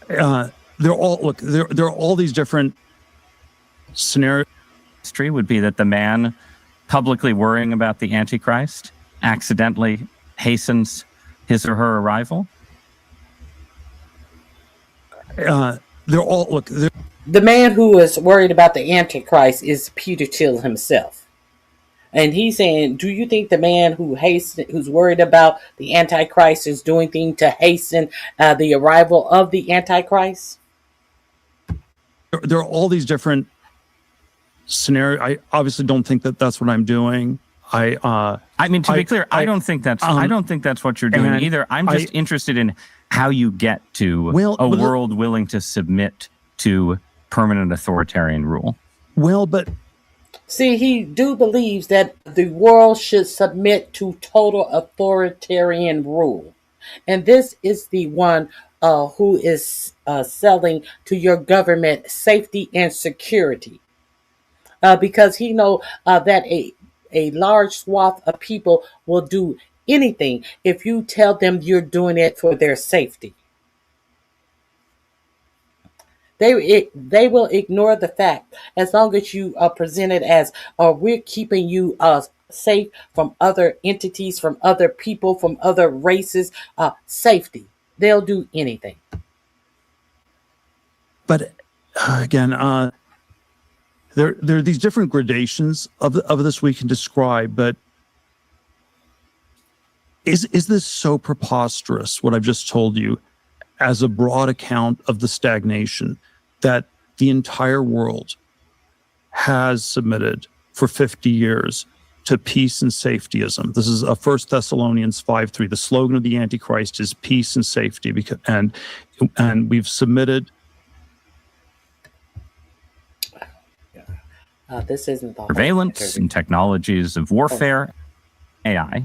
There are all these different scenarios. History would be that the man publicly worrying about the Antichrist accidentally hastens his or her arrival? They're all, look, The man who is worried about the Antichrist is Peter Thiel himself. And he's saying, do you think the man who's worried about the Antichrist is doing things to hasten the arrival of the Antichrist? there are all these different scenarios. I obviously don't think that that's what I'm doing. I mean, to be clear, I don't think that's what you're doing either. I'm just interested in how you get to a world willing to submit to permanent authoritarian rule. Well, but see, he believes that the world should submit to total authoritarian rule. And this is the one who is selling to your government safety and security. Because he knows that a large swath of people will do anything if you tell them you're doing it for their safety. They will ignore the fact as long as you present it as we're keeping you safe from other entities, from other people, from other races, safety. They'll do anything. But again, there are these different gradations of this we can describe, but is this so preposterous, what I've just told you, as a broad account of the stagnation that the entire world has submitted for 50 years to peace and safetyism? This is 1 Thessalonians 5:3. The slogan of the Antichrist is peace and safety, and we've submitted. This isn't the surveillance and technologies of warfare, AI.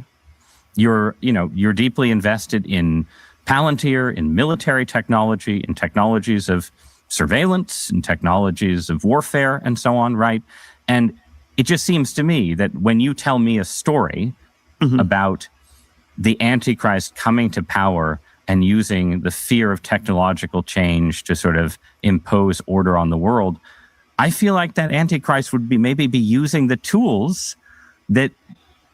You're deeply invested in Palantir, in military technology, in technologies of surveillance, and technologies of warfare, and so on, right? And it just seems to me that when you tell me a story about the Antichrist coming to power and using the fear of technological change to sort of impose order on the world, I feel like that Antichrist would maybe be using the tools that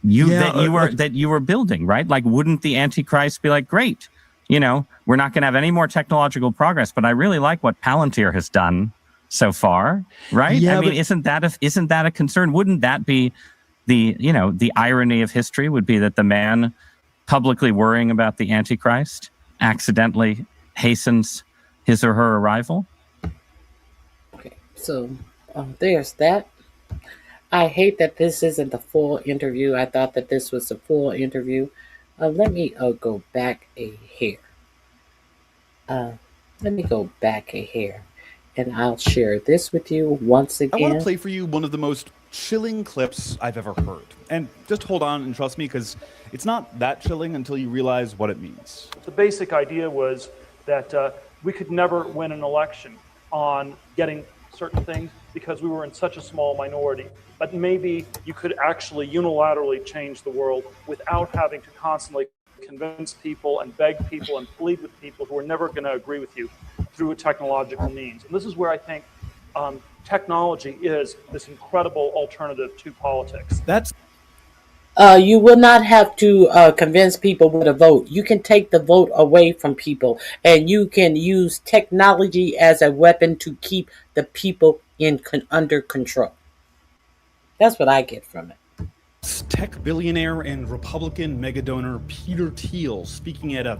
you were building, right? Like, wouldn't the Antichrist be like, great, we're not going to have any more technological progress, but I really like what Palantir has done so far, right? Yeah, I mean, isn't that a concern? Wouldn't that be the irony of history? Would be that the man publicly worrying about the Antichrist accidentally hastens his or her arrival? So there's that. I hate that this isn't the full interview. I thought that this was the full interview. Let me go back a hair. And I'll share this with you once again. I want to play for you one of the most chilling clips I've ever heard. And just hold on and trust me, because it's not that chilling until you realize what it means. The basic idea was that we could never win an election on getting certain things because we were in such a small minority. But maybe you could actually unilaterally change the world without having to constantly convince people and beg people and plead with people who are never going to agree with you through a technological means. And this is where I think technology is this incredible alternative to politics. You will not have to convince people with a vote. You can take the vote away from people, and you can use technology as a weapon to keep the people under control. That's what I get from it. Tech billionaire and Republican megadonor Peter Thiel speaking at a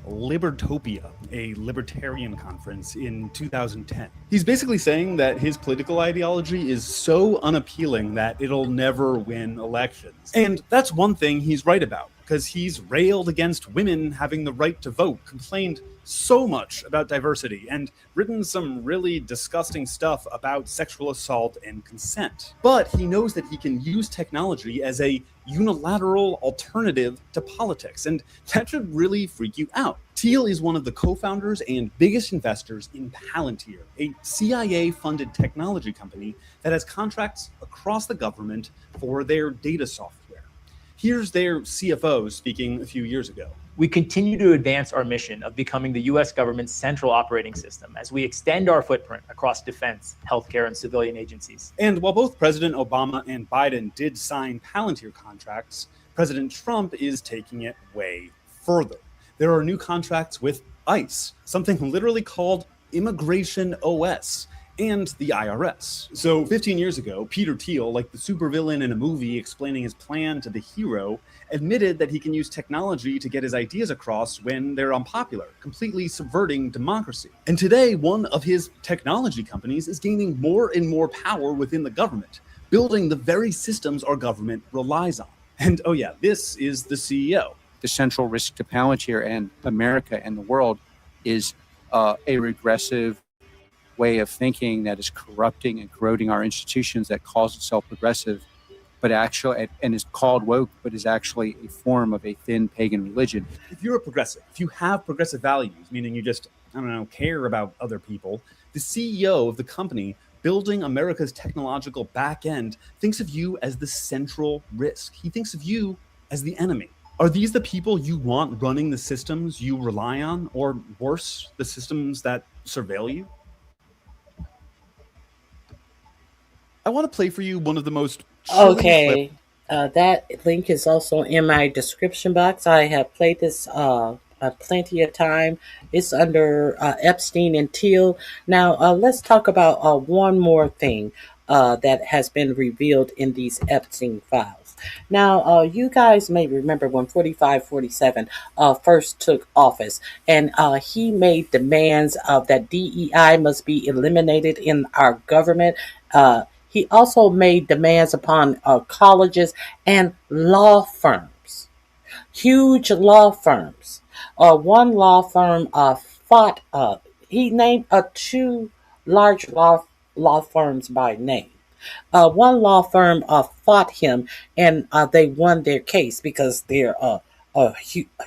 Libertopia, a libertarian conference in 2010. He's basically saying that his political ideology is so unappealing that it'll never win elections. And that's one thing he's right about, because he's railed against women having the right to vote, complained so much about diversity, and written some really disgusting stuff about sexual assault and consent. But he knows that he can use technology as a unilateral alternative to politics, and that should really freak you out. Thiel is one of the co-founders and biggest investors in Palantir, a CIA-funded technology company that has contracts across the government for their data software. Here's their CFO speaking a few years ago. we continue to advance our mission of becoming the U.S. government's central operating system as we extend our footprint across defense, healthcare, and civilian agencies. And while both President Obama and Biden did sign Palantir contracts, President Trump is taking it way further. There are new contracts with ICE, something literally called Immigration OS, and the IRS. So 15 years ago, Peter Thiel, like the supervillain in a movie explaining his plan to the hero, admitted that he can use technology to get his ideas across when they're unpopular, completely subverting democracy. And today, one of his technology companies is gaining more and more power within the government, building the very systems our government relies on. And oh yeah, this is the CEO. The central risk to Palantir and America and the world is a regressive way of thinking that is corrupting and corroding our institutions, that calls itself progressive, but actually, and is called woke, but is actually a form of a thin pagan religion. If you're a progressive, if you have progressive values, meaning you just, I don't know, care about other people, the CEO of the company building America's technological back end thinks of you as the central risk. He thinks of you as the enemy. Are these the people you want running the systems you rely on, or worse, the systems that surveil you? I want to play for you one of the most Okay, that link is also in my description box. I have played this plenty of time. It's under Epstien and Thiel. Now, let's talk about one more thing that has been revealed in these Epstein files. Now, you guys may remember when 4547 first took office, and he made demands that DEI must be eliminated in our government. He also made demands upon colleges and law firms, huge law firms. One law firm fought, he named two large law firms by name. One law firm fought him, and they won their case because they're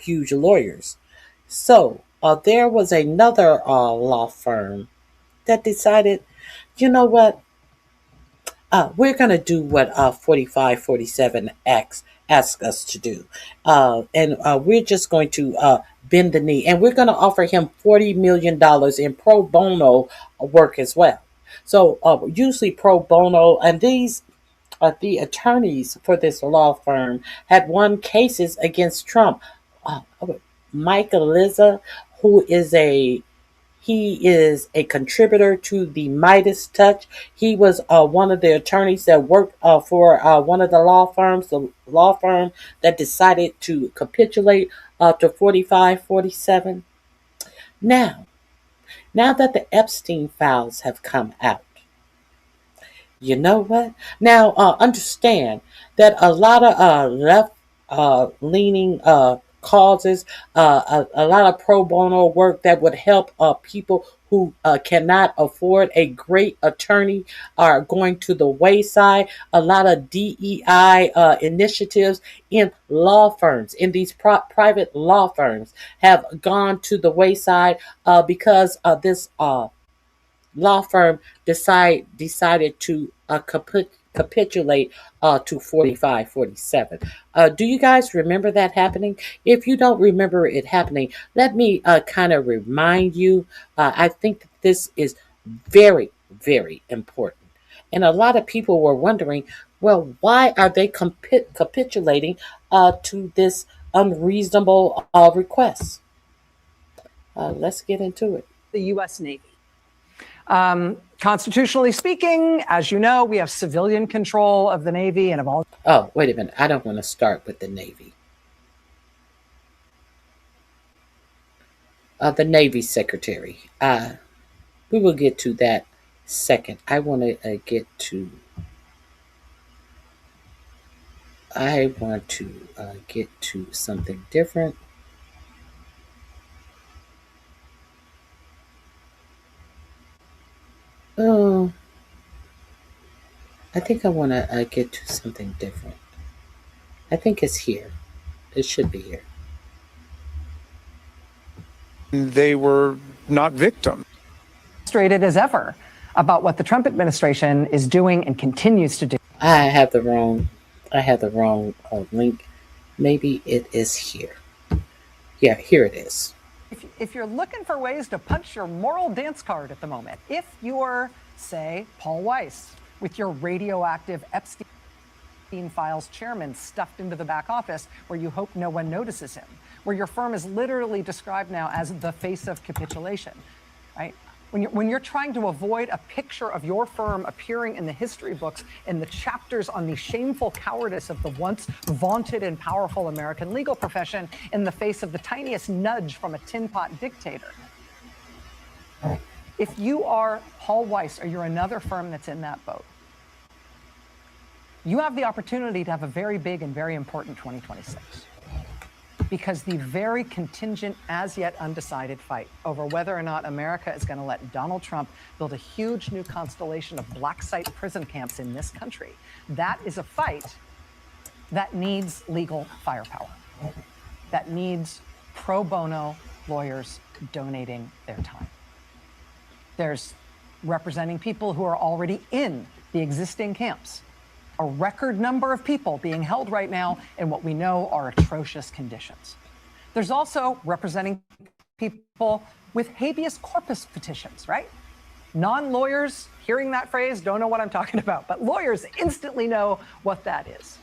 huge lawyers. So there was another law firm that decided, you know what? We're going to do what 4547 asks us to do. And we're just going to bend the knee. And we're going to offer him $40 million in pro bono work as well. So usually pro bono, and these the attorneys for this law firm had won cases against Trump. Mike Eliza, he is a contributor to the Midas Touch. He was one of the attorneys that worked for one of the law firms, the law firm that decided to capitulate to 4547. Now that the Epstein files have come out, you know what? Now, understand that a lot of left-leaning causes, a lot of pro bono work that would help people who cannot afford a great attorney are going to the wayside. A lot of DEI initiatives in law firms, in these private law firms, have gone to the wayside because this law firm decided to capitulate to 4547. Do you guys remember that happening? If you don't remember it happening, let me kind of remind you. I think that this is very, very important. And a lot of people were wondering, well, why are they capitulating to this unreasonable request? Let's get into it. The U.S. Navy. Constitutionally speaking, as you know, we have civilian control of the Navy and of all. Oh, wait a minute. I don't want to start with the Navy. The Navy Secretary. We will get to that second. I want to get to something different. Oh, I think I want to get to something different. I think it's here. It should be here. They were not victims. Frustrated as ever about what the Trump administration is doing and continues to do. I have the wrong link. Maybe it is here. Yeah, here it is. If you're looking for ways to punch your moral dance card at the moment, if you're, say, Paul Weiss, with your radioactive Epstien files chairman stuffed into the back office where you hope no one notices him, where your firm is literally described now as the face of capitulation, right? When you're trying to avoid a picture of your firm appearing in the history books in the chapters on the shameful cowardice of the once vaunted and powerful American legal profession in the face of the tiniest nudge from a tin pot dictator. If you are Paul Weiss or you're another firm that's in that boat, you have the opportunity to have a very big and very important 2026. Because the very contingent, as yet undecided fight over whether or not America is going to let Donald Trump build a huge new constellation of black site prison camps in this country, that is a fight that needs legal firepower, that needs pro bono lawyers donating their time. There's representing people who are already in the existing camps. A record number of people being held right now in what we know are atrocious conditions. There's also representing people with habeas corpus petitions, right? Non-lawyers hearing that phrase don't know what I'm talking about, but lawyers instantly know what that is,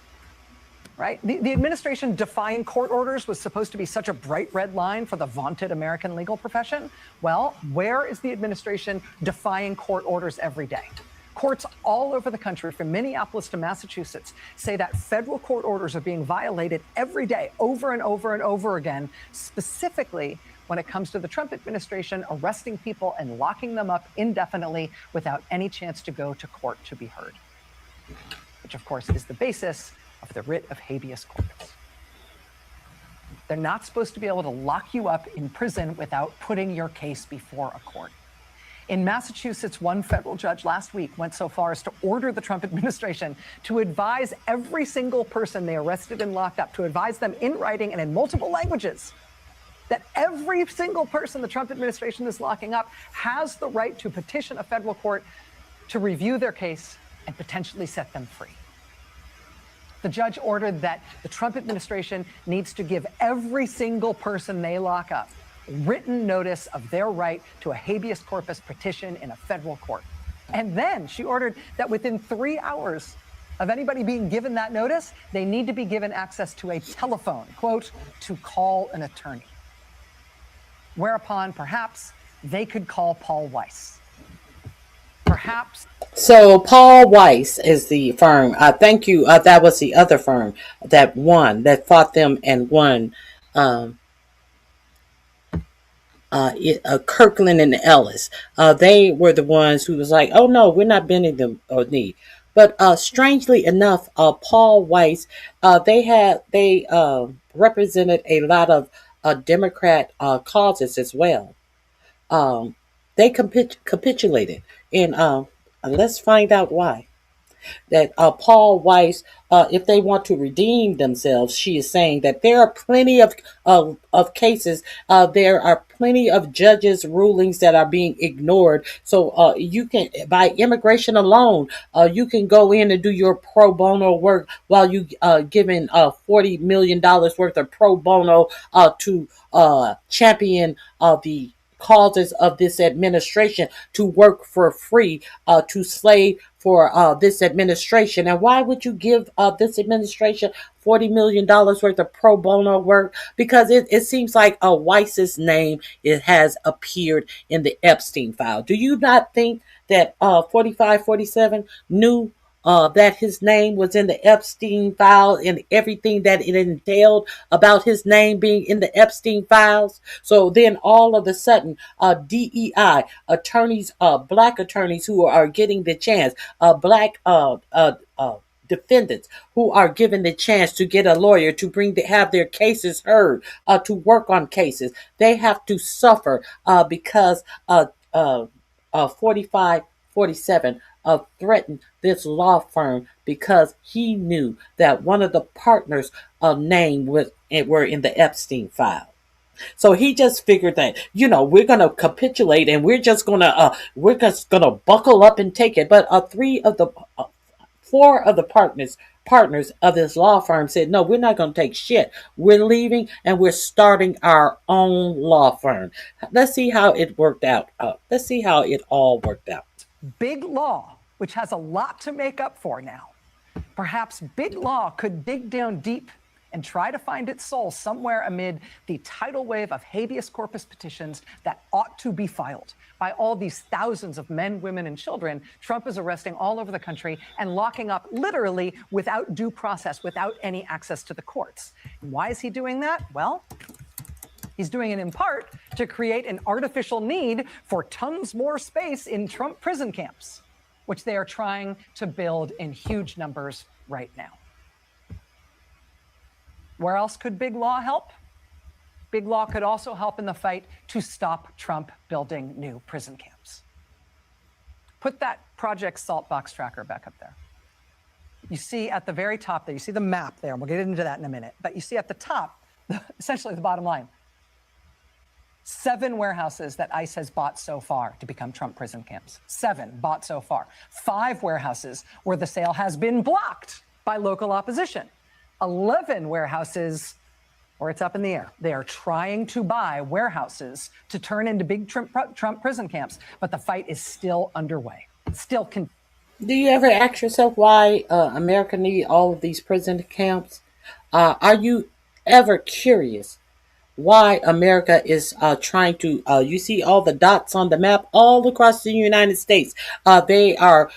right? The administration defying court orders was supposed to be such a bright red line for the vaunted American legal profession. Well, where is the administration defying court orders every day? Courts all over the country, from Minneapolis to Massachusetts, say that federal court orders are being violated every day, over and over and over again, specifically when it comes to the Trump administration arresting people and locking them up indefinitely without any chance to go to court to be heard, which of course is the basis of the writ of habeas corpus. They're not supposed to be able to lock you up in prison without putting your case before a court. In Massachusetts, one federal judge last week went so far as to order the Trump administration to advise every single person they arrested and locked up, to advise them in writing and in multiple languages, that every single person the Trump administration is locking up has the right to petition a federal court to review their case and potentially set them free. The judge ordered that the Trump administration needs to give every single person they lock up written notice of their right to a habeas corpus petition in a federal court. And then she ordered that within 3 hours of anybody being given that notice, they need to be given access to a telephone, quote, to call an attorney. Whereupon, perhaps, they could call Paul Weiss. Perhaps. So Paul Weiss is the firm. Thank you. That was the other firm that won, that fought them and won. Kirkland and Ellis. They were the ones who was like, oh no, we're not bending the knee. But strangely enough, Paul Weiss, they represented a lot of Democrat causes as well. They capitulated, and let's find out why. That Paul Weiss, if they want to redeem themselves, she is saying that there are plenty of cases. There are plenty of judges' rulings that are being ignored. So you can, by immigration alone, you can go in and do your pro bono work while you giving $40 million worth of pro bono to champion the causes of this administration, to work for free, to slave for this administration. And why would you give this administration $40 million worth of pro bono work? Because it seems like Weiss's name has appeared in the Epstein file. Do you not think that 4547 knew that his name was in the Epstein file and everything that it entailed about his name being in the Epstein files? So then all of a sudden, DEI attorneys, black attorneys who are getting the chance, black defendants who are given the chance to get a lawyer to have their cases heard, to work on cases, they have to suffer because 4547 threatened this law firm because he knew that one of the partners' name were in the Epstein file. So he just figured that, we're going to capitulate and we're just going to buckle up and take it. But 4 of the partners partners of this law firm said, no, we're not going to take shit. We're leaving and we're starting our own law firm. Let's see how it worked out. Let's see how it all worked out. Big law, which has a lot to make up for now. Perhaps big law could dig down deep and try to find its soul somewhere amid the tidal wave of habeas corpus petitions that ought to be filed by all these thousands of men, women, and children Trump is arresting all over the country and locking up literally without due process, without any access to the courts. And why is he doing that? Well, he's doing it in part to create an artificial need for tons more space in Trump prison camps, which they are trying to build in huge numbers right now. Where else could big law help? Big law could also help in the fight to stop Trump building new prison camps. Put that Project Saltbox tracker back up there. You see at the very top there, you see the map there, and we'll get into that in a minute, but you see at the top, essentially the bottom line, 7 warehouses that ICE has bought so far to become Trump prison camps. 7 bought so far. 5 warehouses where the sale has been blocked by local opposition. 11 warehouses where it's up in the air. They are trying to buy warehouses to turn into big Trump prison camps, but the fight is still underway. Do you ever ask yourself why America needs all of these prison camps? Are you ever curious why America is trying to, you see all the dots on the map all across the United States. They are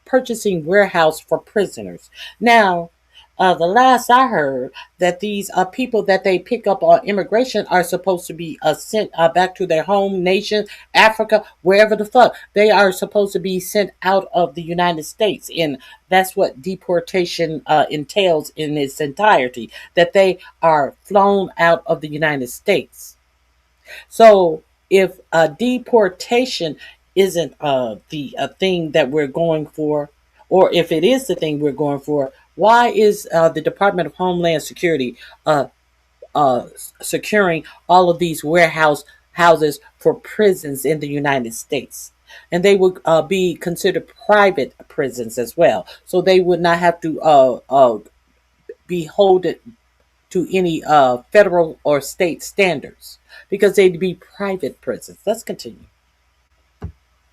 purchasing warehouse for prisoners. Now, the last I heard that these people that they pick up on immigration are supposed to be sent back to their home nation, Africa, wherever the fuck. They are supposed to be sent out of the United States. And that's what deportation entails in its entirety, that they are flown out of the United States. So if deportation isn't the thing that we're going for, or if it is the thing we're going for, why is the Department of Homeland Security securing all of these houses for prisons in the United States? And they would be considered private prisons as well. So they would not have to be holded to any federal or state standards because they'd be private prisons. Let's continue.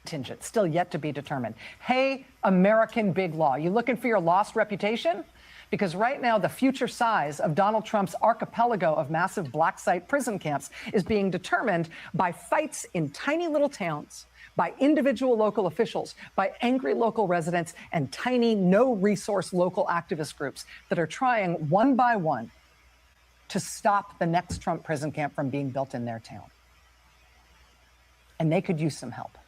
Contingent, still yet to be determined. Hey, American big law, you looking for your lost reputation? Because right now, the future size of Donald Trump's archipelago of massive black site prison camps is being determined by fights in tiny little towns, by individual local officials, by angry local residents, and tiny, no-resource local activist groups that are trying one by one to stop the next Trump prison camp from being built in their town. And they could use some help.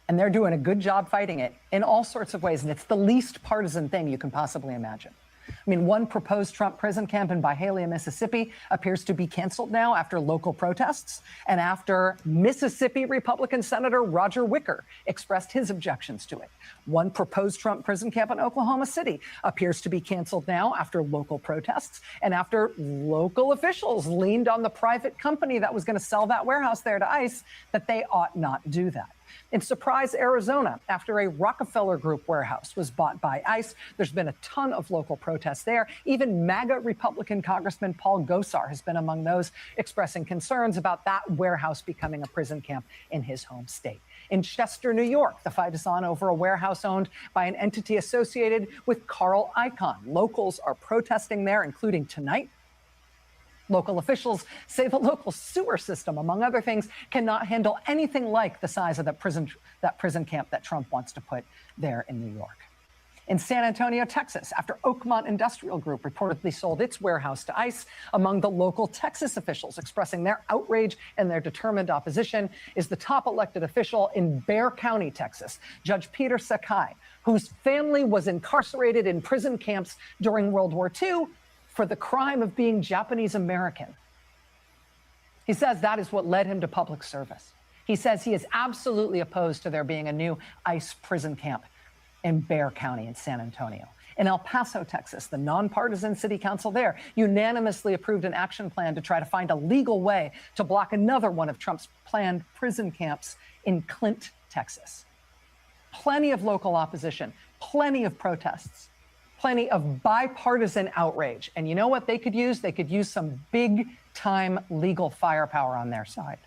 And they're doing a good job fighting it in all sorts of ways. And it's the least partisan thing you can possibly imagine. I mean, one proposed Trump prison camp in Byhalia, Mississippi appears to be canceled now after local protests and after Mississippi Republican Senator Roger Wicker expressed his objections to it. One proposed Trump prison camp in Oklahoma City appears to be canceled now after local protests and after local officials leaned on the private company that was going to sell that warehouse there to ICE that they ought not do that. In Surprise, Arizona, after a Rockefeller Group warehouse was bought by ICE, there's been a ton of local protests there. Even MAGA Republican Congressman Paul Gosar has been among those expressing concerns about that warehouse becoming a prison camp in his home state. In Chester, New York, the fight is on over a warehouse owned by an entity associated with Carl Icahn. Locals are protesting there, including tonight. Local officials say the local sewer system, among other things, cannot handle anything like the size of that prison camp that Trump wants to put there in New York. In San Antonio, Texas, after Oakmont Industrial Group reportedly sold its warehouse to ICE, among the local Texas officials expressing their outrage and their determined opposition is the top elected official in Bexar County, Texas, Judge Peter Sakai, whose family was incarcerated in prison camps during World War II for the crime of being Japanese American. He says that is what led him to public service. He says he is absolutely opposed to there being a new ICE prison camp in Bexar County in San Antonio. In El Paso, Texas, the nonpartisan city council there unanimously approved an action plan to try to find a legal way to block another one of Trump's planned prison camps in Clint, Texas. Plenty of local opposition, plenty of protests. plenty of bipartisan outrage. And you know what they could use? They could use some big-time legal firepower on their side.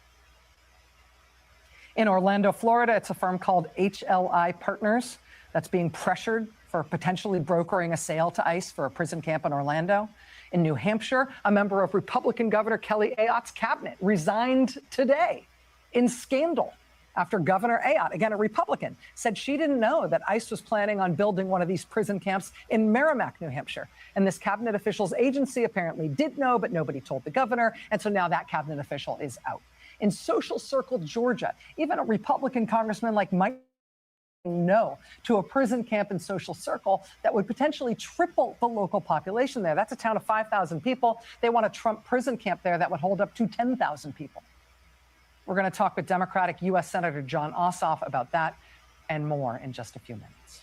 In Orlando, Florida, it's a firm called HLI Partners that's being pressured for potentially brokering a sale to ICE for a prison camp in Orlando. In New Hampshire, a member of Republican Governor Kelly Ayotte's cabinet resigned today in scandal after Governor Ayotte, again a Republican, said she didn't know that ICE was planning on building one of these prison camps in Merrimack, New Hampshire. And this cabinet official's agency apparently did know, but nobody told the governor. And so now that cabinet official is out. In Social Circle, Georgia, even a Republican congressman like Mike no to a prison camp in Social Circle that would potentially triple the local population there. That's a town of 5,000 people. They want a Trump prison camp there that would hold up to 10,000 people. We're going to talk with Democratic U.S. Senator Jon Ossoff about that and more in just a few minutes.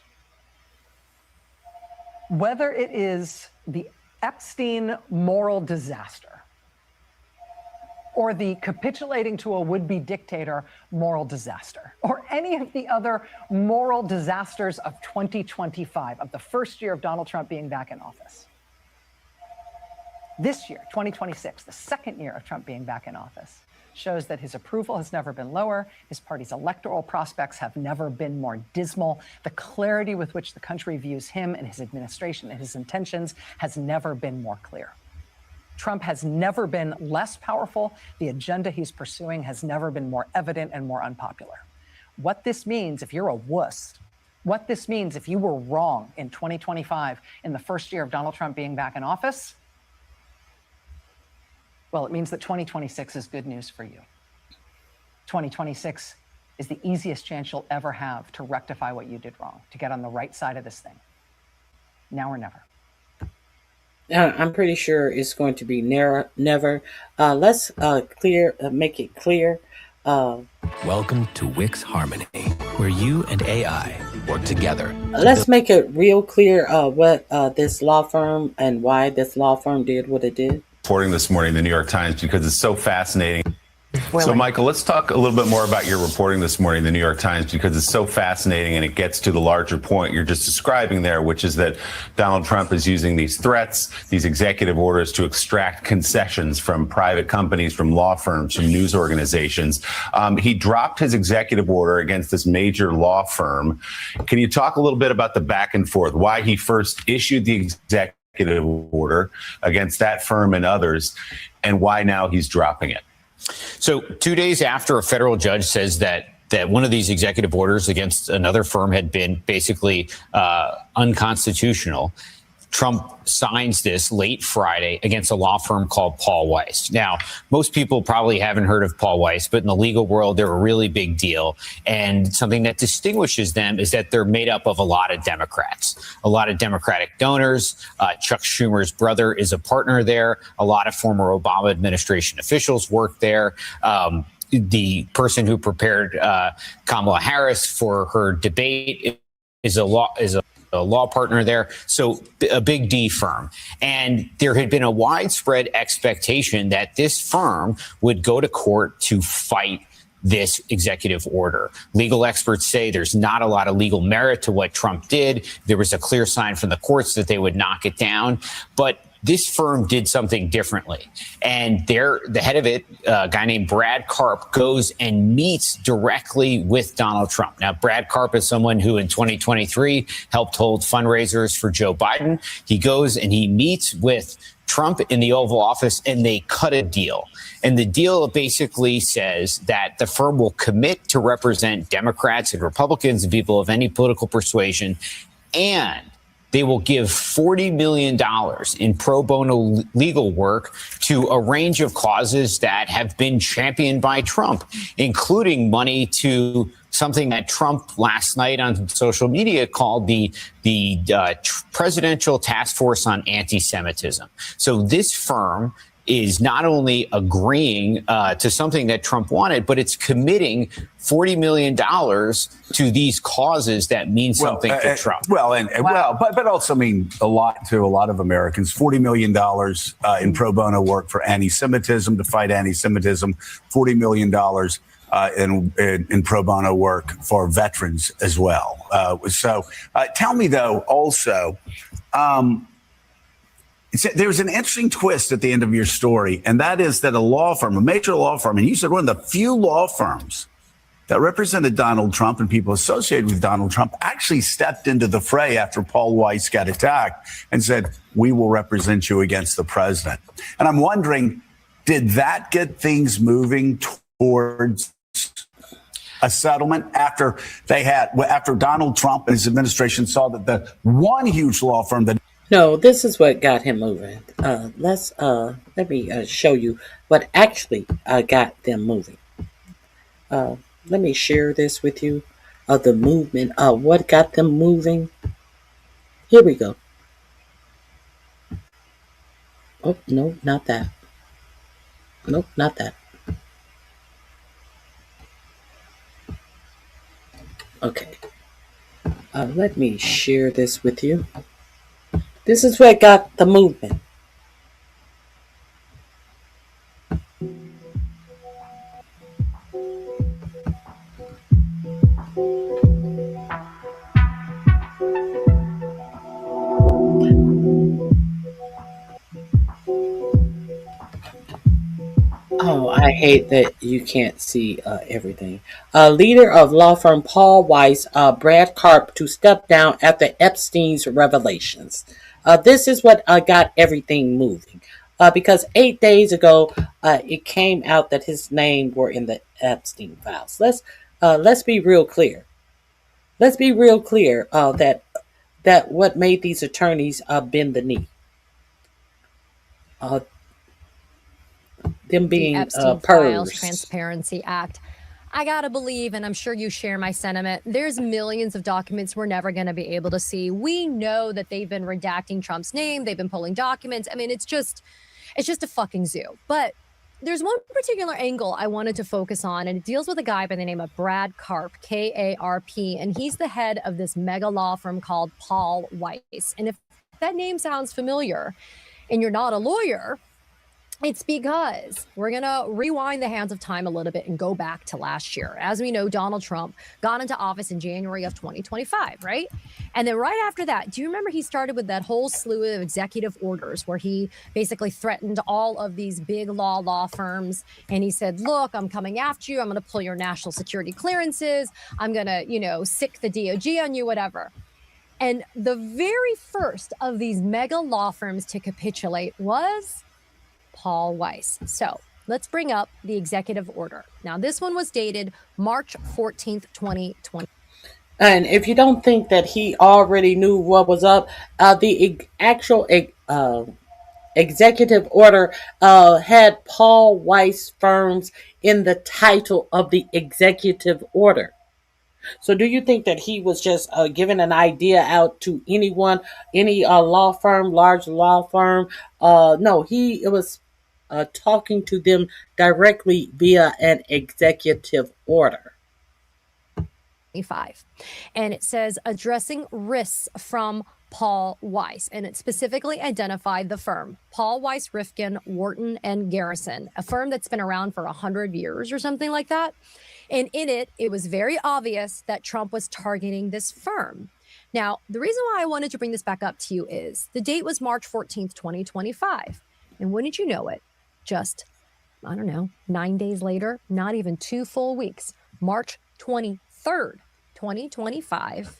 Whether it is the Epstien moral disaster or the capitulating to a would-be dictator moral disaster, or any of the other moral disasters of 2025, of the first year of Donald Trump being back in office. This year, 2026, the second year of Trump being back in office, shows that his approval has never been lower, his party's electoral prospects have never been more dismal, the clarity with which the country views him and his administration and his intentions has never been more clear. Trump has never been less powerful. The agenda he's pursuing has never been more evident and more unpopular. What this means if you're a wuss, what this means if you were wrong in 2025, in the first year of Donald Trump being back in office, well, it means that 2026 is good news for you. 2026 is the easiest chance you'll ever have to rectify what you did wrong, to get on the right side of this thing. Now or never. I'm pretty sure it's going to be never. Let's make it clear. Welcome to Wix Harmony, where you and AI work together. Let's make it real clear what this law firm and why this law firm did what it did. Reporting this morning in the New York Times because it's so fascinating. So, Michael, let's talk a little bit more about your reporting this morning in the New York Times because it's so fascinating and it gets to the larger point you're just describing there, which is that Donald Trump is using these threats, these executive orders to extract concessions from private companies, from law firms, from news organizations. He dropped his executive order against this major law firm. Can you talk a little bit about the back and forth, why he first issued the executive order against that firm and others, and why now he's dropping it? So 2 days after a federal judge says that one of these executive orders against another firm had been basically unconstitutional, Trump signs this late Friday against a law firm called Paul Weiss. Now, most people probably haven't heard of Paul Weiss, but in the legal world, they're a really big deal. And something that distinguishes them is that they're made up of a lot of Democrats, a lot of Democratic donors. Chuck Schumer's brother is a partner there. A lot of former Obama administration officials work there. The person who prepared Kamala Harris for her debate is a law partner there. So a big D firm. And there had been a widespread expectation that this firm would go to court to fight this executive order. Legal experts say there's not a lot of legal merit to what Trump did. There was a clear sign from the courts that they would knock it down. But this firm did something differently. And the head of it, a guy named Brad Karp, goes and meets directly with Donald Trump. Now, Brad Karp is someone who in 2023 helped hold fundraisers for Joe Biden. He goes and he meets with Trump in the Oval Office and they cut a deal. And the deal basically says that the firm will commit to represent Democrats and Republicans and people of any political persuasion, and they will give $40 million in pro bono legal work to a range of causes that have been championed by Trump, including money to something that Trump last night on social media called the Presidential Task Force on Anti-Semitism. So this firm is not only agreeing to something that Trump wanted, but it's committing $40 million to these causes that mean something to Trump. But also mean a lot to a lot of Americans. $40 million in pro bono work for anti-Semitism, to fight anti-Semitism, $40 million in pro bono work for veterans as well. So tell me, though, also, There's an interesting twist at the end of your story, and that is that a major law firm, and you said one of the few law firms that represented Donald Trump and people associated with Donald Trump, actually stepped into the fray after Paul Weiss got attacked and said, we will represent you against the president. And I'm wondering, did that get things moving towards a settlement after Donald Trump and his administration saw that the one huge law firm that... No, this is what got him moving. Let me show you what actually got them moving. Let me share this with you. The movement. What got them moving? Here we go. Oh no, not that. Nope, not that. Okay. Let me share this with you. This is what got the movement. Oh, I hate that you can't see everything. Leader of law firm Paul Weiss, Brad Karp, to step down after Epstein's revelations. This is what got everything moving. Because 8 days ago, it came out that his name were in the Epstein files. Let's be real clear. Let's be real clear that what made these attorneys bend the knee. Them being the Epstein Files Transparency Act. I gotta believe, and I'm sure you share my sentiment, there's millions of documents we're never gonna be able to see. We know that they've been redacting Trump's name, they've been pulling documents. I mean, it's just a fucking zoo. But there's one particular angle I wanted to focus on, and it deals with a guy by the name of Brad Karp, K-A-R-P, and he's the head of this mega law firm called Paul Weiss. And if that name sounds familiar and you're not a lawyer, it's because we're going to rewind the hands of time a little bit and go back to last year. As we know, Donald Trump got into office in January of 2025, right? And then right after that, do you remember he started with that whole slew of executive orders where he basically threatened all of these big law firms. And he said, look, I'm coming after you. I'm going to pull your national security clearances. I'm going to, sick the DOJ on you, whatever. And the very first of these mega law firms to capitulate was Paul Weiss. So let's bring up the executive order. Now, this one was dated March 14th, 2020. And if you don't think that he already knew what was up, the actual executive order had Paul Weiss firms in the title of the executive order. So do you think that he was just giving an idea out to anyone, any law firm, large law firm? No, he was talking to them directly via an executive order. And it says addressing risks from Paul Weiss, and it specifically identified the firm Paul Weiss, Rifkin, Wharton, and Garrison, a firm that's been around for 100 years or something like that. And in it, it was very obvious that Trump was targeting this firm. Now, the reason why I wanted to bring this back up to you is the date was March 14th, 2025. And wouldn't you know it, just, 9 days later, not even 2 full weeks, March 23rd, 2025,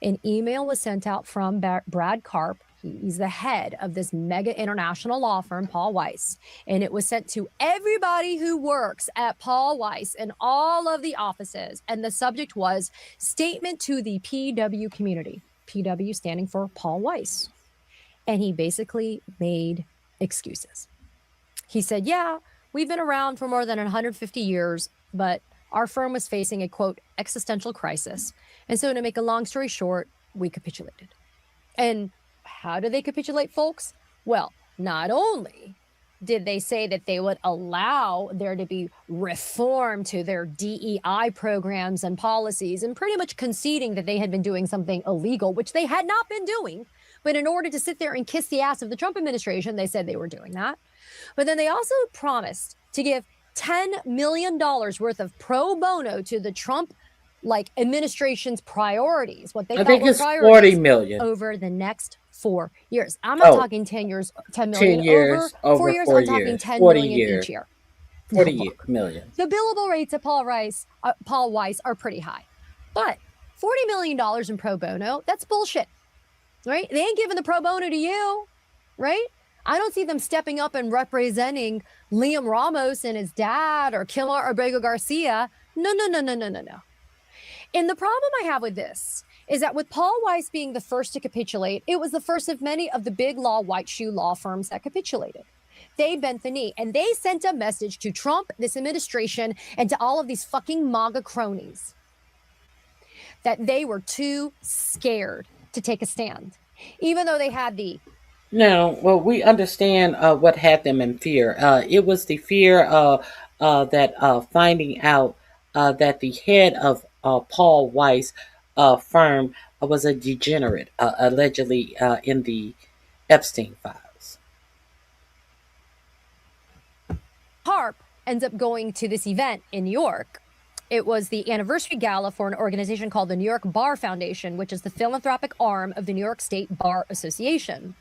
an email was sent out from Brad Karp. He's the head of this mega international law firm, Paul Weiss. And it was sent to everybody who works at Paul Weiss and all of the offices. And the subject was Statement to the PW Community. PW standing for Paul Weiss. And he basically made excuses. He said, yeah, we've been around for more than 150 years, but our firm was facing a, quote, existential crisis. And so to make a long story short, we capitulated. And how did they capitulate, folks? Well, not only did they say that they would allow there to be reform to their DEI programs and policies, and pretty much conceding that they had been doing something illegal, which they had not been doing. But in order to sit there and kiss the ass of the Trump administration, they said they were doing that. But then they also promised to give $10 million worth of pro bono to the Trump administration's priorities, what they thought were priorities, 40 million over the next 4 years. I'm not Oh, talking 10 years, 10 10 million years, over 4 over years. 4 I'm talking years, 10 40 million years, each year. 40 Now, look, million. the billable rates of Paul Weiss are pretty high, but $40 million in pro bono, that's bullshit, right? They ain't giving the pro bono to you, right? I don't see them stepping up and representing Liam Ramos and his dad or Kilmar Abrego Garcia. No. And the problem I have with this is that with Paul Weiss being the first to capitulate, it was the first of many of the big white shoe law firms that capitulated. They bent the knee and they sent a message to Trump, this administration, and to all of these fucking MAGA cronies that they were too scared to take a stand, even though they had the. No, well, we understand what had them in fear. It was the fear that finding out that the head of Paul Weiss firm was a degenerate, allegedly in the Epstein files. Harp ends up going to this event in New York. It was the anniversary gala for an organization called the New York Bar Foundation, which is the philanthropic arm of the New York State Bar Association.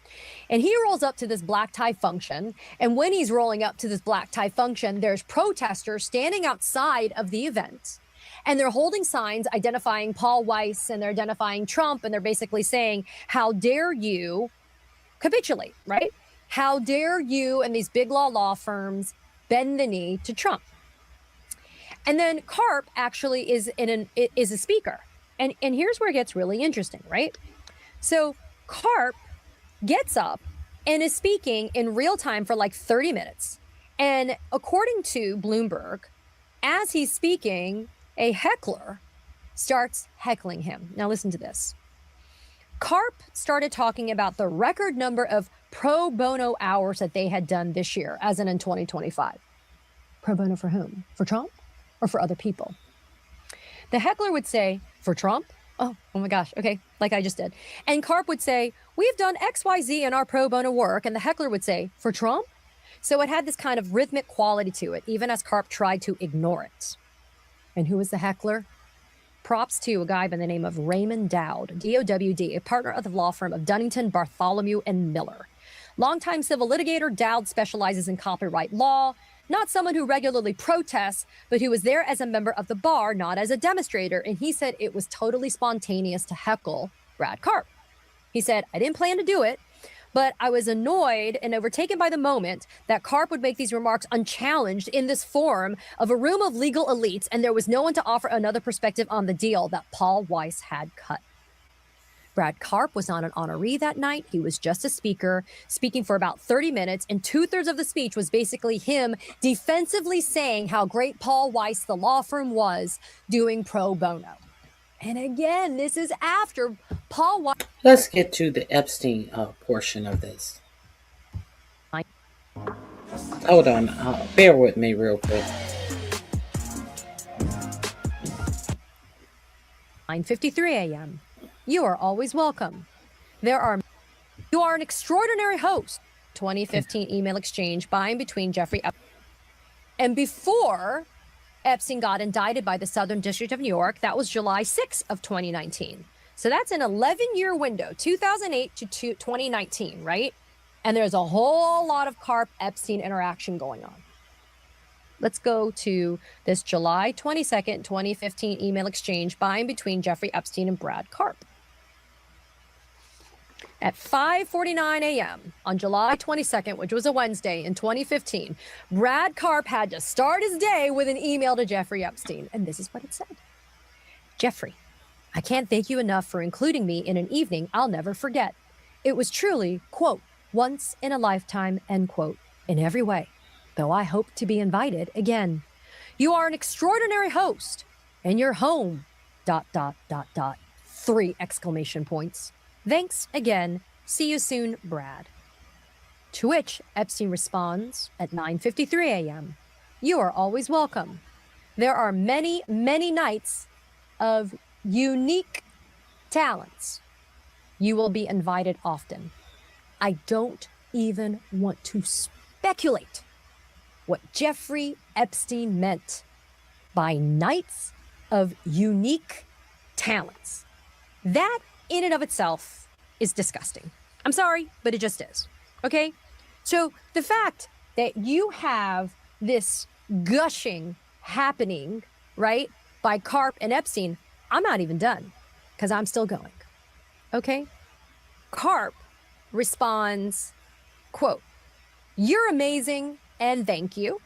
And he rolls up to this black tie function. And when he's rolling up to this black tie function, there's protesters standing outside of the event. And they're holding signs identifying Paul Weiss and they're identifying Trump. And they're basically saying, how dare you capitulate, right? How dare you and these big law firms bend the knee to Trump? And then Karp actually is a speaker. And here's where it gets really interesting, right? So Karp gets up and is speaking in real time for like 30 minutes. And according to Bloomberg, as he's speaking, a heckler starts heckling him. Now listen to this. Karp started talking about the record number of pro bono hours that they had done this year, as in 2025. Pro bono for whom? For Trump? Or for other people? The heckler would say, for Trump? Oh my gosh, okay, like I just did. And Karp would say, we've done XYZ in our pro bono work. And the heckler would say, for Trump? So it had this kind of rhythmic quality to it, even as Karp tried to ignore it. And who was the heckler? Props to a guy by the name of Raymond Dowd, D-O-W-D, a partner of the law firm of Dunnington, Bartholomew, and Miller. Longtime civil litigator, Dowd specializes in copyright law. Not someone who regularly protests, but who was there as a member of the bar, not as a demonstrator. And he said it was totally spontaneous to heckle Brad Karp. He said, I didn't plan to do it, but I was annoyed and overtaken by the moment that Karp would make these remarks unchallenged in this forum of a room of legal elites, and there was no one to offer another perspective on the deal that Paul Weiss had cut. Brad Karp was not an honoree that night. He was just a speaker, speaking for about 30 minutes, and 2/3 of the speech was basically him defensively saying how great Paul Weiss, the law firm, was doing pro bono. And again, this is after Paul Weiss. Let's get to the Epstein portion of this. Hold on, bear with me real quick. 9:53 a.m. You are always welcome. You are an extraordinary host. 2015 email exchange by and between Jeffrey Epstein. And before Epstein got indicted by the Southern District of New York, that was July 6th of 2019. So that's an 11-year window, 2008 to 2019, right? And there's a whole lot of Karp Epstein interaction going on. Let's go to this July 22nd, 2015 email exchange by and between Jeffrey Epstein and Brad Karp. At 5:49 a.m. on July 22nd, which was a Wednesday in 2015, Brad Karp had to start his day with an email to Jeffrey Epstein. And this is what it said. Jeffrey, I can't thank you enough for including me in an evening I'll never forget. It was truly, quote, once in a lifetime, end quote, in every way, though I hope to be invited again. You are an extraordinary host, and you're home, ... 3 exclamation points. Thanks again. See you soon, Brad. To which Epstein responds at 9:53 a.m. You are always welcome. There are many, many nights of unique talents. You will be invited often. I don't even want to speculate what Jeffrey Epstein meant by nights of unique talents. That in and of itself is disgusting. I'm sorry, but it just is. Okay? So the fact that you have this gushing happening, right, by Karp and Epstein, I'm not even done because I'm still going. Okay? Karp responds, quote, "You're amazing and thank you."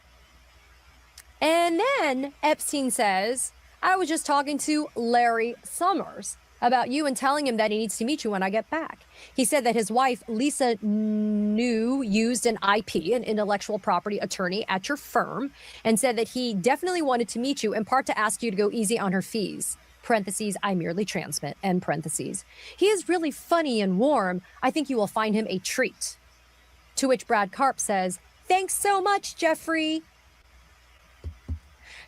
And then Epstein says, "I was just talking to Larry Summers about you and telling him that he needs to meet you when I get back." He said that his wife, Lisa New, used an IP, an intellectual property attorney at your firm, and said that he definitely wanted to meet you in part to ask you to go easy on her fees. Parentheses, I merely transmit, end parentheses. He is really funny and warm. I think you will find him a treat. To which Brad Karp says, "Thanks so much, Jeffrey."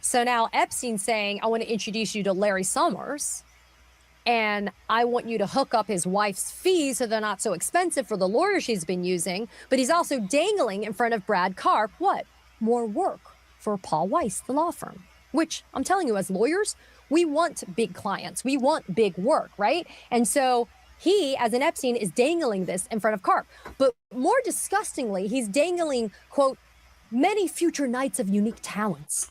So now Epstein's saying, "I want to introduce you to Larry Summers, and I want you to hook up his wife's fees so they're not so expensive for the lawyer she's been using." But he's also dangling in front of Brad Karp, what? More work for Paul Weiss, the law firm. Which, I'm telling you, as lawyers, we want big clients. We want big work, right? And so he, as an Epstein, is dangling this in front of Karp. But more disgustingly, he's dangling, quote, "many future nights of unique talents,"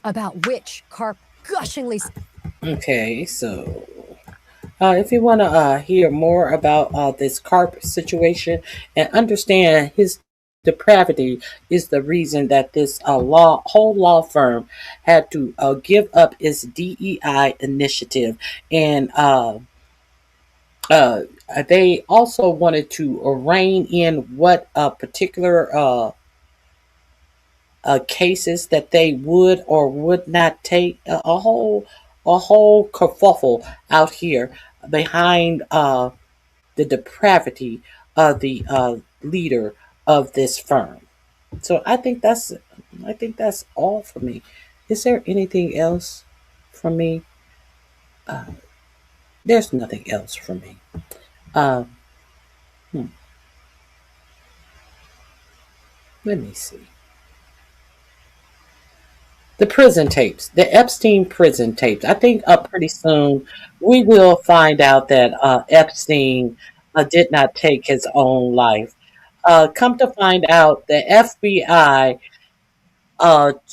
about which Karp gushingly. Okay, so if you want to hear more about this Karp situation and understand his depravity is the reason that this whole law firm had to give up its DEI initiative, and they also wanted to rein in what particular cases that they would or would not take. A whole kerfuffle out here behind the depravity of the leader of this firm. So I think that's all for me. Is there anything else from me? There's nothing else from me. Let me see. The prison tapes, the Epstein prison tapes. I think pretty soon we will find out that Epstein did not take his own life. Come to find out, the FBI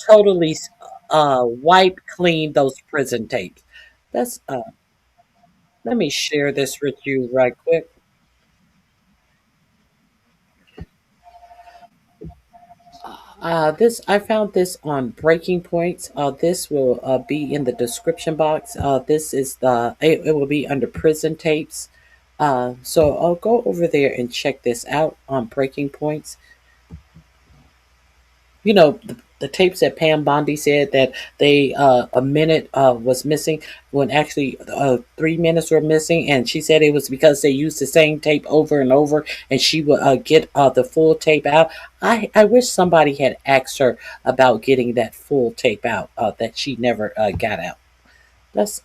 totally wiped clean those prison tapes. Let's let me share this with you right quick. This I found this on Breaking Points. This will be in the description box. This is it will be under prison tapes. So I'll go over there and check this out on Breaking Points. You know, the tapes that Pam Bondi said that they a minute was missing when actually 3 minutes were missing, and she said it was because they used the same tape over and over, and she would get the full tape out. I wish somebody had asked her about getting that full tape out that she never got out. Let's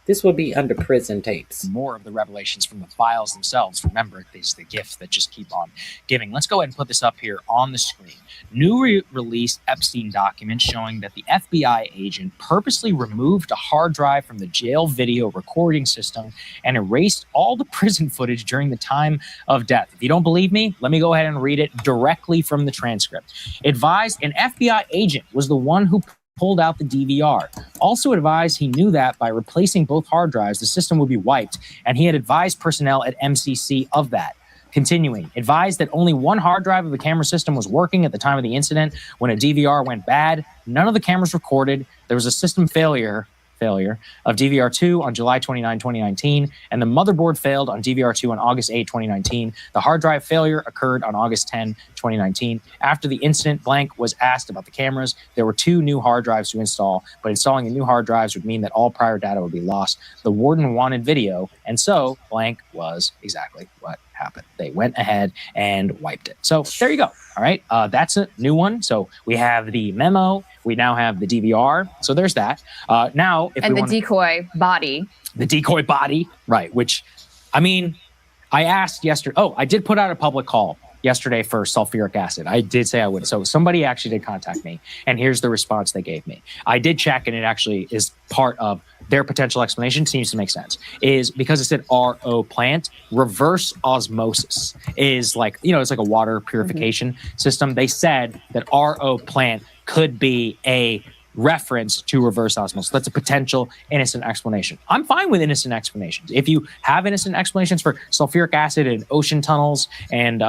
this will be under prison tapes. More of the revelations from the files themselves. Remember, these are the gifts that just keep on giving. Let's go ahead and put this up here on the screen. New released Epstein documents showing that the FBI agent purposely removed a hard drive from the jail video recording system and erased all the prison footage during the time of death. If you don't believe me, let me go ahead and read it directly from the transcript. Advised an FBI agent was the one who pulled out the DVR. Also advised he knew that by replacing both hard drives, the system would be wiped, and he had advised personnel at MCC of that. Continuing, advised that only one hard drive of the camera system was working at the time of the incident. When a DVR went bad, none of the cameras recorded. There was a system failure of DVR2 on July 29, 2019, and the motherboard failed on DVR2 on August 8, 2019. The hard drive failure occurred on August 10, 2019. After the incident, blank was asked about the cameras. There were 2 new hard drives to install, but installing the new hard drives would mean that all prior data would be lost. The warden wanted video, and so blank was exactly what happened. They went ahead and wiped it. So there you go. All right. That's a new one. So we have the memo. We now have the DVR. So there's that. Now, if and the decoy body. The decoy body. Right. Which, I mean, I asked yesterday. Oh, I did put out a public call yesterday for sulfuric acid. I did say I would. So somebody actually did contact me, and here's the response they gave me. I did check, and it actually is part of their potential explanation. Seems to make sense. Is because it said RO plant, reverse osmosis is like, it's like a water purification system. They said that RO plant could be a reference to reverse osmosis. That's a potential innocent explanation. I'm fine with innocent explanations. If you have innocent explanations for sulfuric acid and ocean tunnels and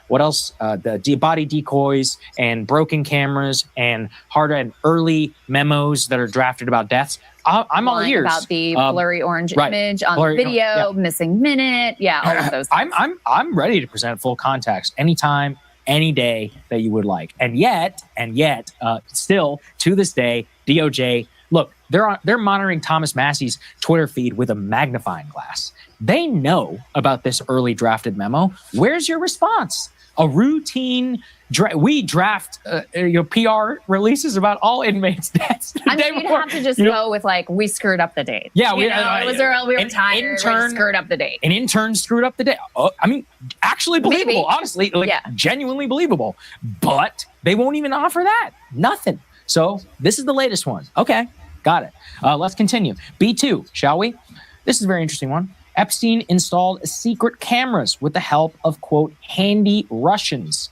what else, the body decoys and broken cameras and hard and early memos that are drafted about deaths, I'm all ears. About the blurry orange image on the video, missing minute, all of those things. I'm ready to present full context anytime, any day that you would like. And yet, still to this day, DOJ, look, they're monitoring Thomas Massey's Twitter feed with a magnifying glass. They know about this early drafted memo. Where's your response? A routine we draft PR releases about all inmates' deaths. You'd have to just go with we screwed up the date. Yeah, we were tired. We screwed up the date. An intern screwed up the date. Oh, I mean, actually believable. Maybe. Honestly, genuinely believable. But they won't even offer that. Nothing. So this is the latest one. Okay, got it. Let's continue. B2, shall we? This is a very interesting one. Epstein installed secret cameras with the help of, quote, handy Russians.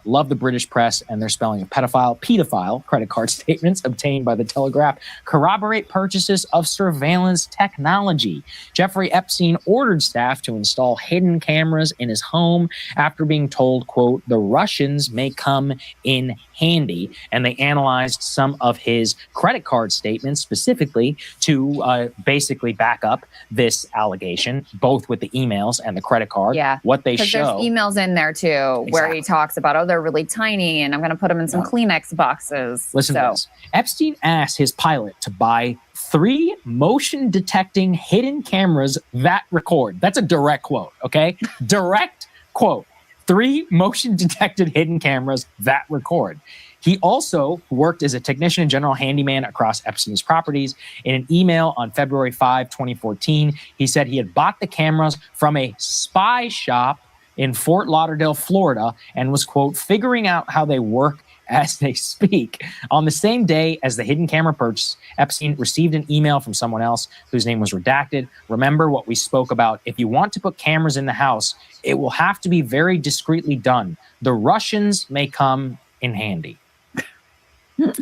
Love the British press and their spelling of pedophile. Credit card statements obtained by the Telegraph corroborate purchases of surveillance technology. Jeffrey Epstein ordered staff to install hidden cameras in his home after being told, quote, the Russians may come in handy. And they analyzed some of his credit card statements specifically to basically back up this allegation, both with the emails and the credit card. Yeah. What they show. There's emails in there too, where he talks about, they're really tiny and I'm going to put them in some Kleenex boxes. Listen to this. Epstein asked his pilot to buy 3 motion detecting hidden cameras that record. That's a direct quote. Okay. Direct quote. 3 motion detected hidden cameras that record. He also worked as a technician and general handyman across Epstein's properties. In an email on February 5, 2014, he said he had bought the cameras from a spy shop in Fort Lauderdale, Florida, and was, quote, figuring out how they work as they speak. On the same day as the hidden camera purchase, Epstein received an email from someone else whose name was redacted. Remember what we spoke about. If you want to put cameras in the house, it will have to be very discreetly done. The Russians may come in handy.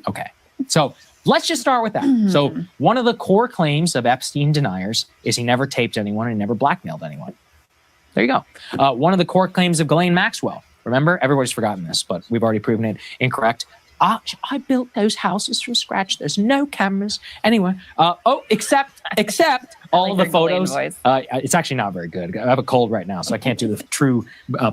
Okay. So let's just start with that. So one of the core claims of Epstein deniers is he never taped anyone and never blackmailed anyone. There you go. One of the core claims of Ghislaine Maxwell. Remember, everybody's forgotten this, but we've already proven it incorrect. I built those houses from scratch. There's no cameras. Anyway, except all of the photos. It's actually not very good. I have a cold right now, so I can't do the true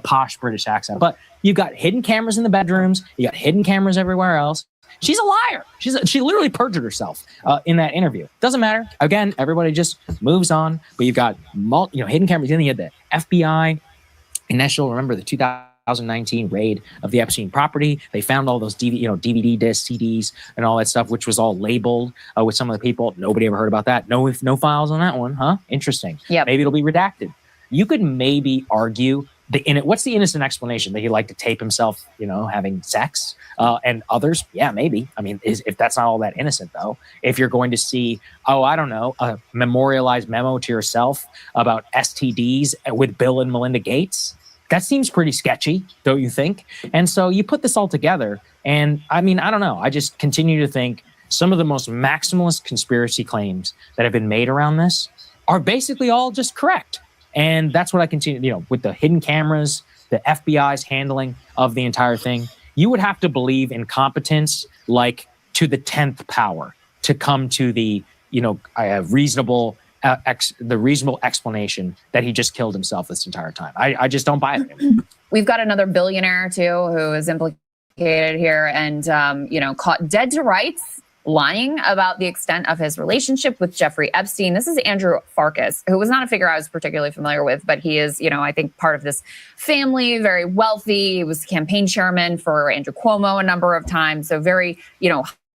posh British accent. But you've got hidden cameras in the bedrooms. You got hidden cameras everywhere else. She's a liar. She literally perjured herself in that interview. Doesn't matter. Again, everybody just moves on. But you've got hidden cameras. Then you had the FBI initial. Remember the 2019 raid of the Epstein property. They found all those DVD discs, CDs, and all that stuff, which was all labeled with some of the people. Nobody ever heard about that. No files on that one, huh? Interesting. Yeah. Maybe it'll be redacted. You could maybe argue what's the innocent explanation? That he liked to tape himself, having sex, and others? Yeah, maybe. I mean, if that's not all that innocent, though, if you're going to see, a memorialized memo to yourself about STDs with Bill and Melinda Gates, that seems pretty sketchy, don't you think? And so you put this all together, and I mean, I don't know. I just continue to think some of the most maximalist conspiracy claims that have been made around this are basically all just correct. And that's what I continue, with the hidden cameras, the FBI's handling of the entire thing. You would have to believe in competence like to the 10th power to come to the, reasonable explanation that he just killed himself this entire time. I just don't buy it. We've got another billionaire too who is implicated here and caught dead to rights, lying about the extent of his relationship with Jeffrey Epstein. This is Andrew Farkas, who was not a figure I was particularly familiar with, but he is, I think part of this family, very wealthy. He was campaign chairman for Andrew Cuomo a number of times. So very,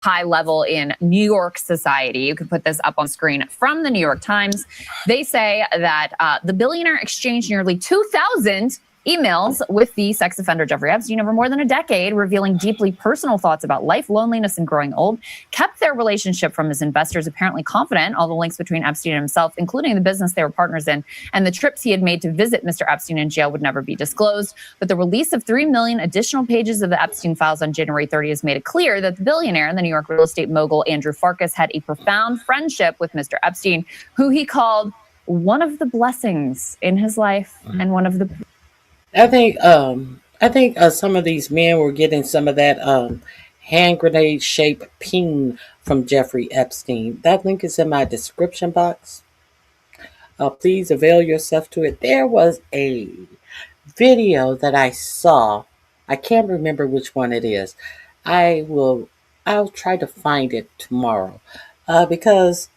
high level in New York society. You can put this up on screen from the New York Times. They say that the billionaire exchanged nearly 2,000 emails with the sex offender Jeffrey Epstein over more than a decade, revealing deeply personal thoughts about life, loneliness, and growing old, kept their relationship from his investors apparently confident. All the links between Epstein and himself, including the business they were partners in, and the trips he had made to visit Mr. Epstein in jail would never be disclosed. But the release of 3 million additional pages of the Epstein files on January 30th made it clear that the billionaire and the New York real estate mogul Andrew Farkas had a profound friendship with Mr. Epstein, who he called one of the blessings in his life and one of the... I think some of these men were getting some of that hand grenade shaped ping from Jeffrey Epstein. That link is in my description box. Please avail yourself to it. There was a video that I saw. I can't remember which one it is. I'll try to find it tomorrow. Because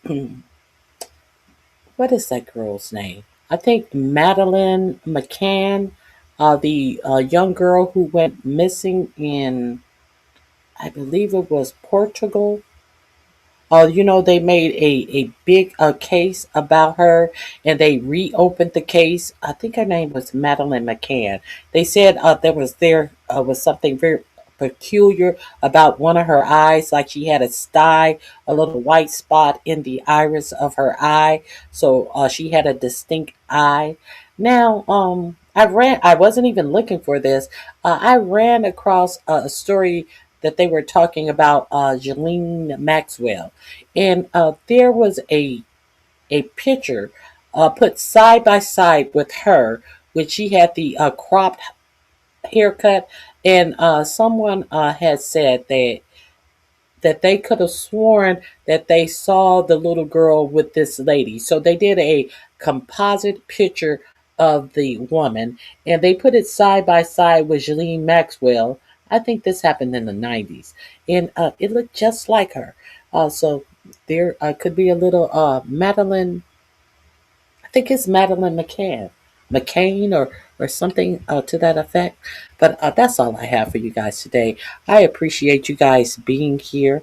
what is that girl's name? I think Madeleine McCann, the young girl who went missing in, I believe it was Portugal. They made a big case about her, and they reopened the case. I think her name was Madeleine McCann. They said there was something very peculiar about one of her eyes, like she had a sty, a little white spot in the iris of her eye. So she had a distinct eye. Now, I wasn't even looking for this. I ran across a story that they were talking about Ghislaine Maxwell. And there was a picture put side by side with her, when she had the cropped haircut. And someone had said that they could have sworn that they saw the little girl with this lady. So they did a composite picture of the woman, and they put it side by side with Ghislaine Maxwell. I think this happened in the 90s, and it looked just like her. So there could be a little Madeleine, I think it's Madeleine McCain or something to that effect. But that's all I have for you guys today. I appreciate you guys being here.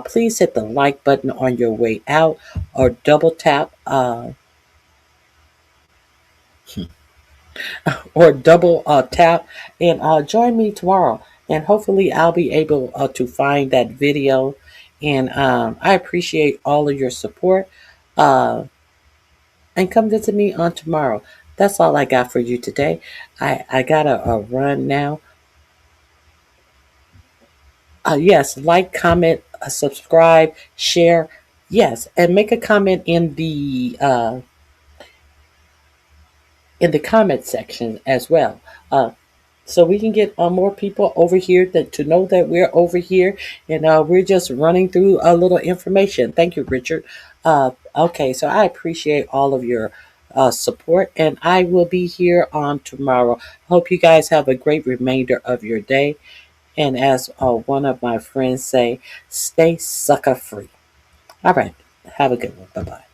Please hit the like button on your way out, or double tap tap and join me tomorrow. And hopefully I'll be able to find that video. And I appreciate all of your support. And come visit me on tomorrow. That's all I got for you today. I gotta run now. Yes, like, comment, subscribe, share. Yes, and make a comment in the comment section as well. So we can get more people over here to know that we're over here, and we're just running through a little information. Thank you, Richard. Okay, so I appreciate all of your support, and I will be here on tomorrow. Hope you guys have a great remainder of your day. And as one of my friends say, stay sucker free. All right, have a good one. Bye-bye.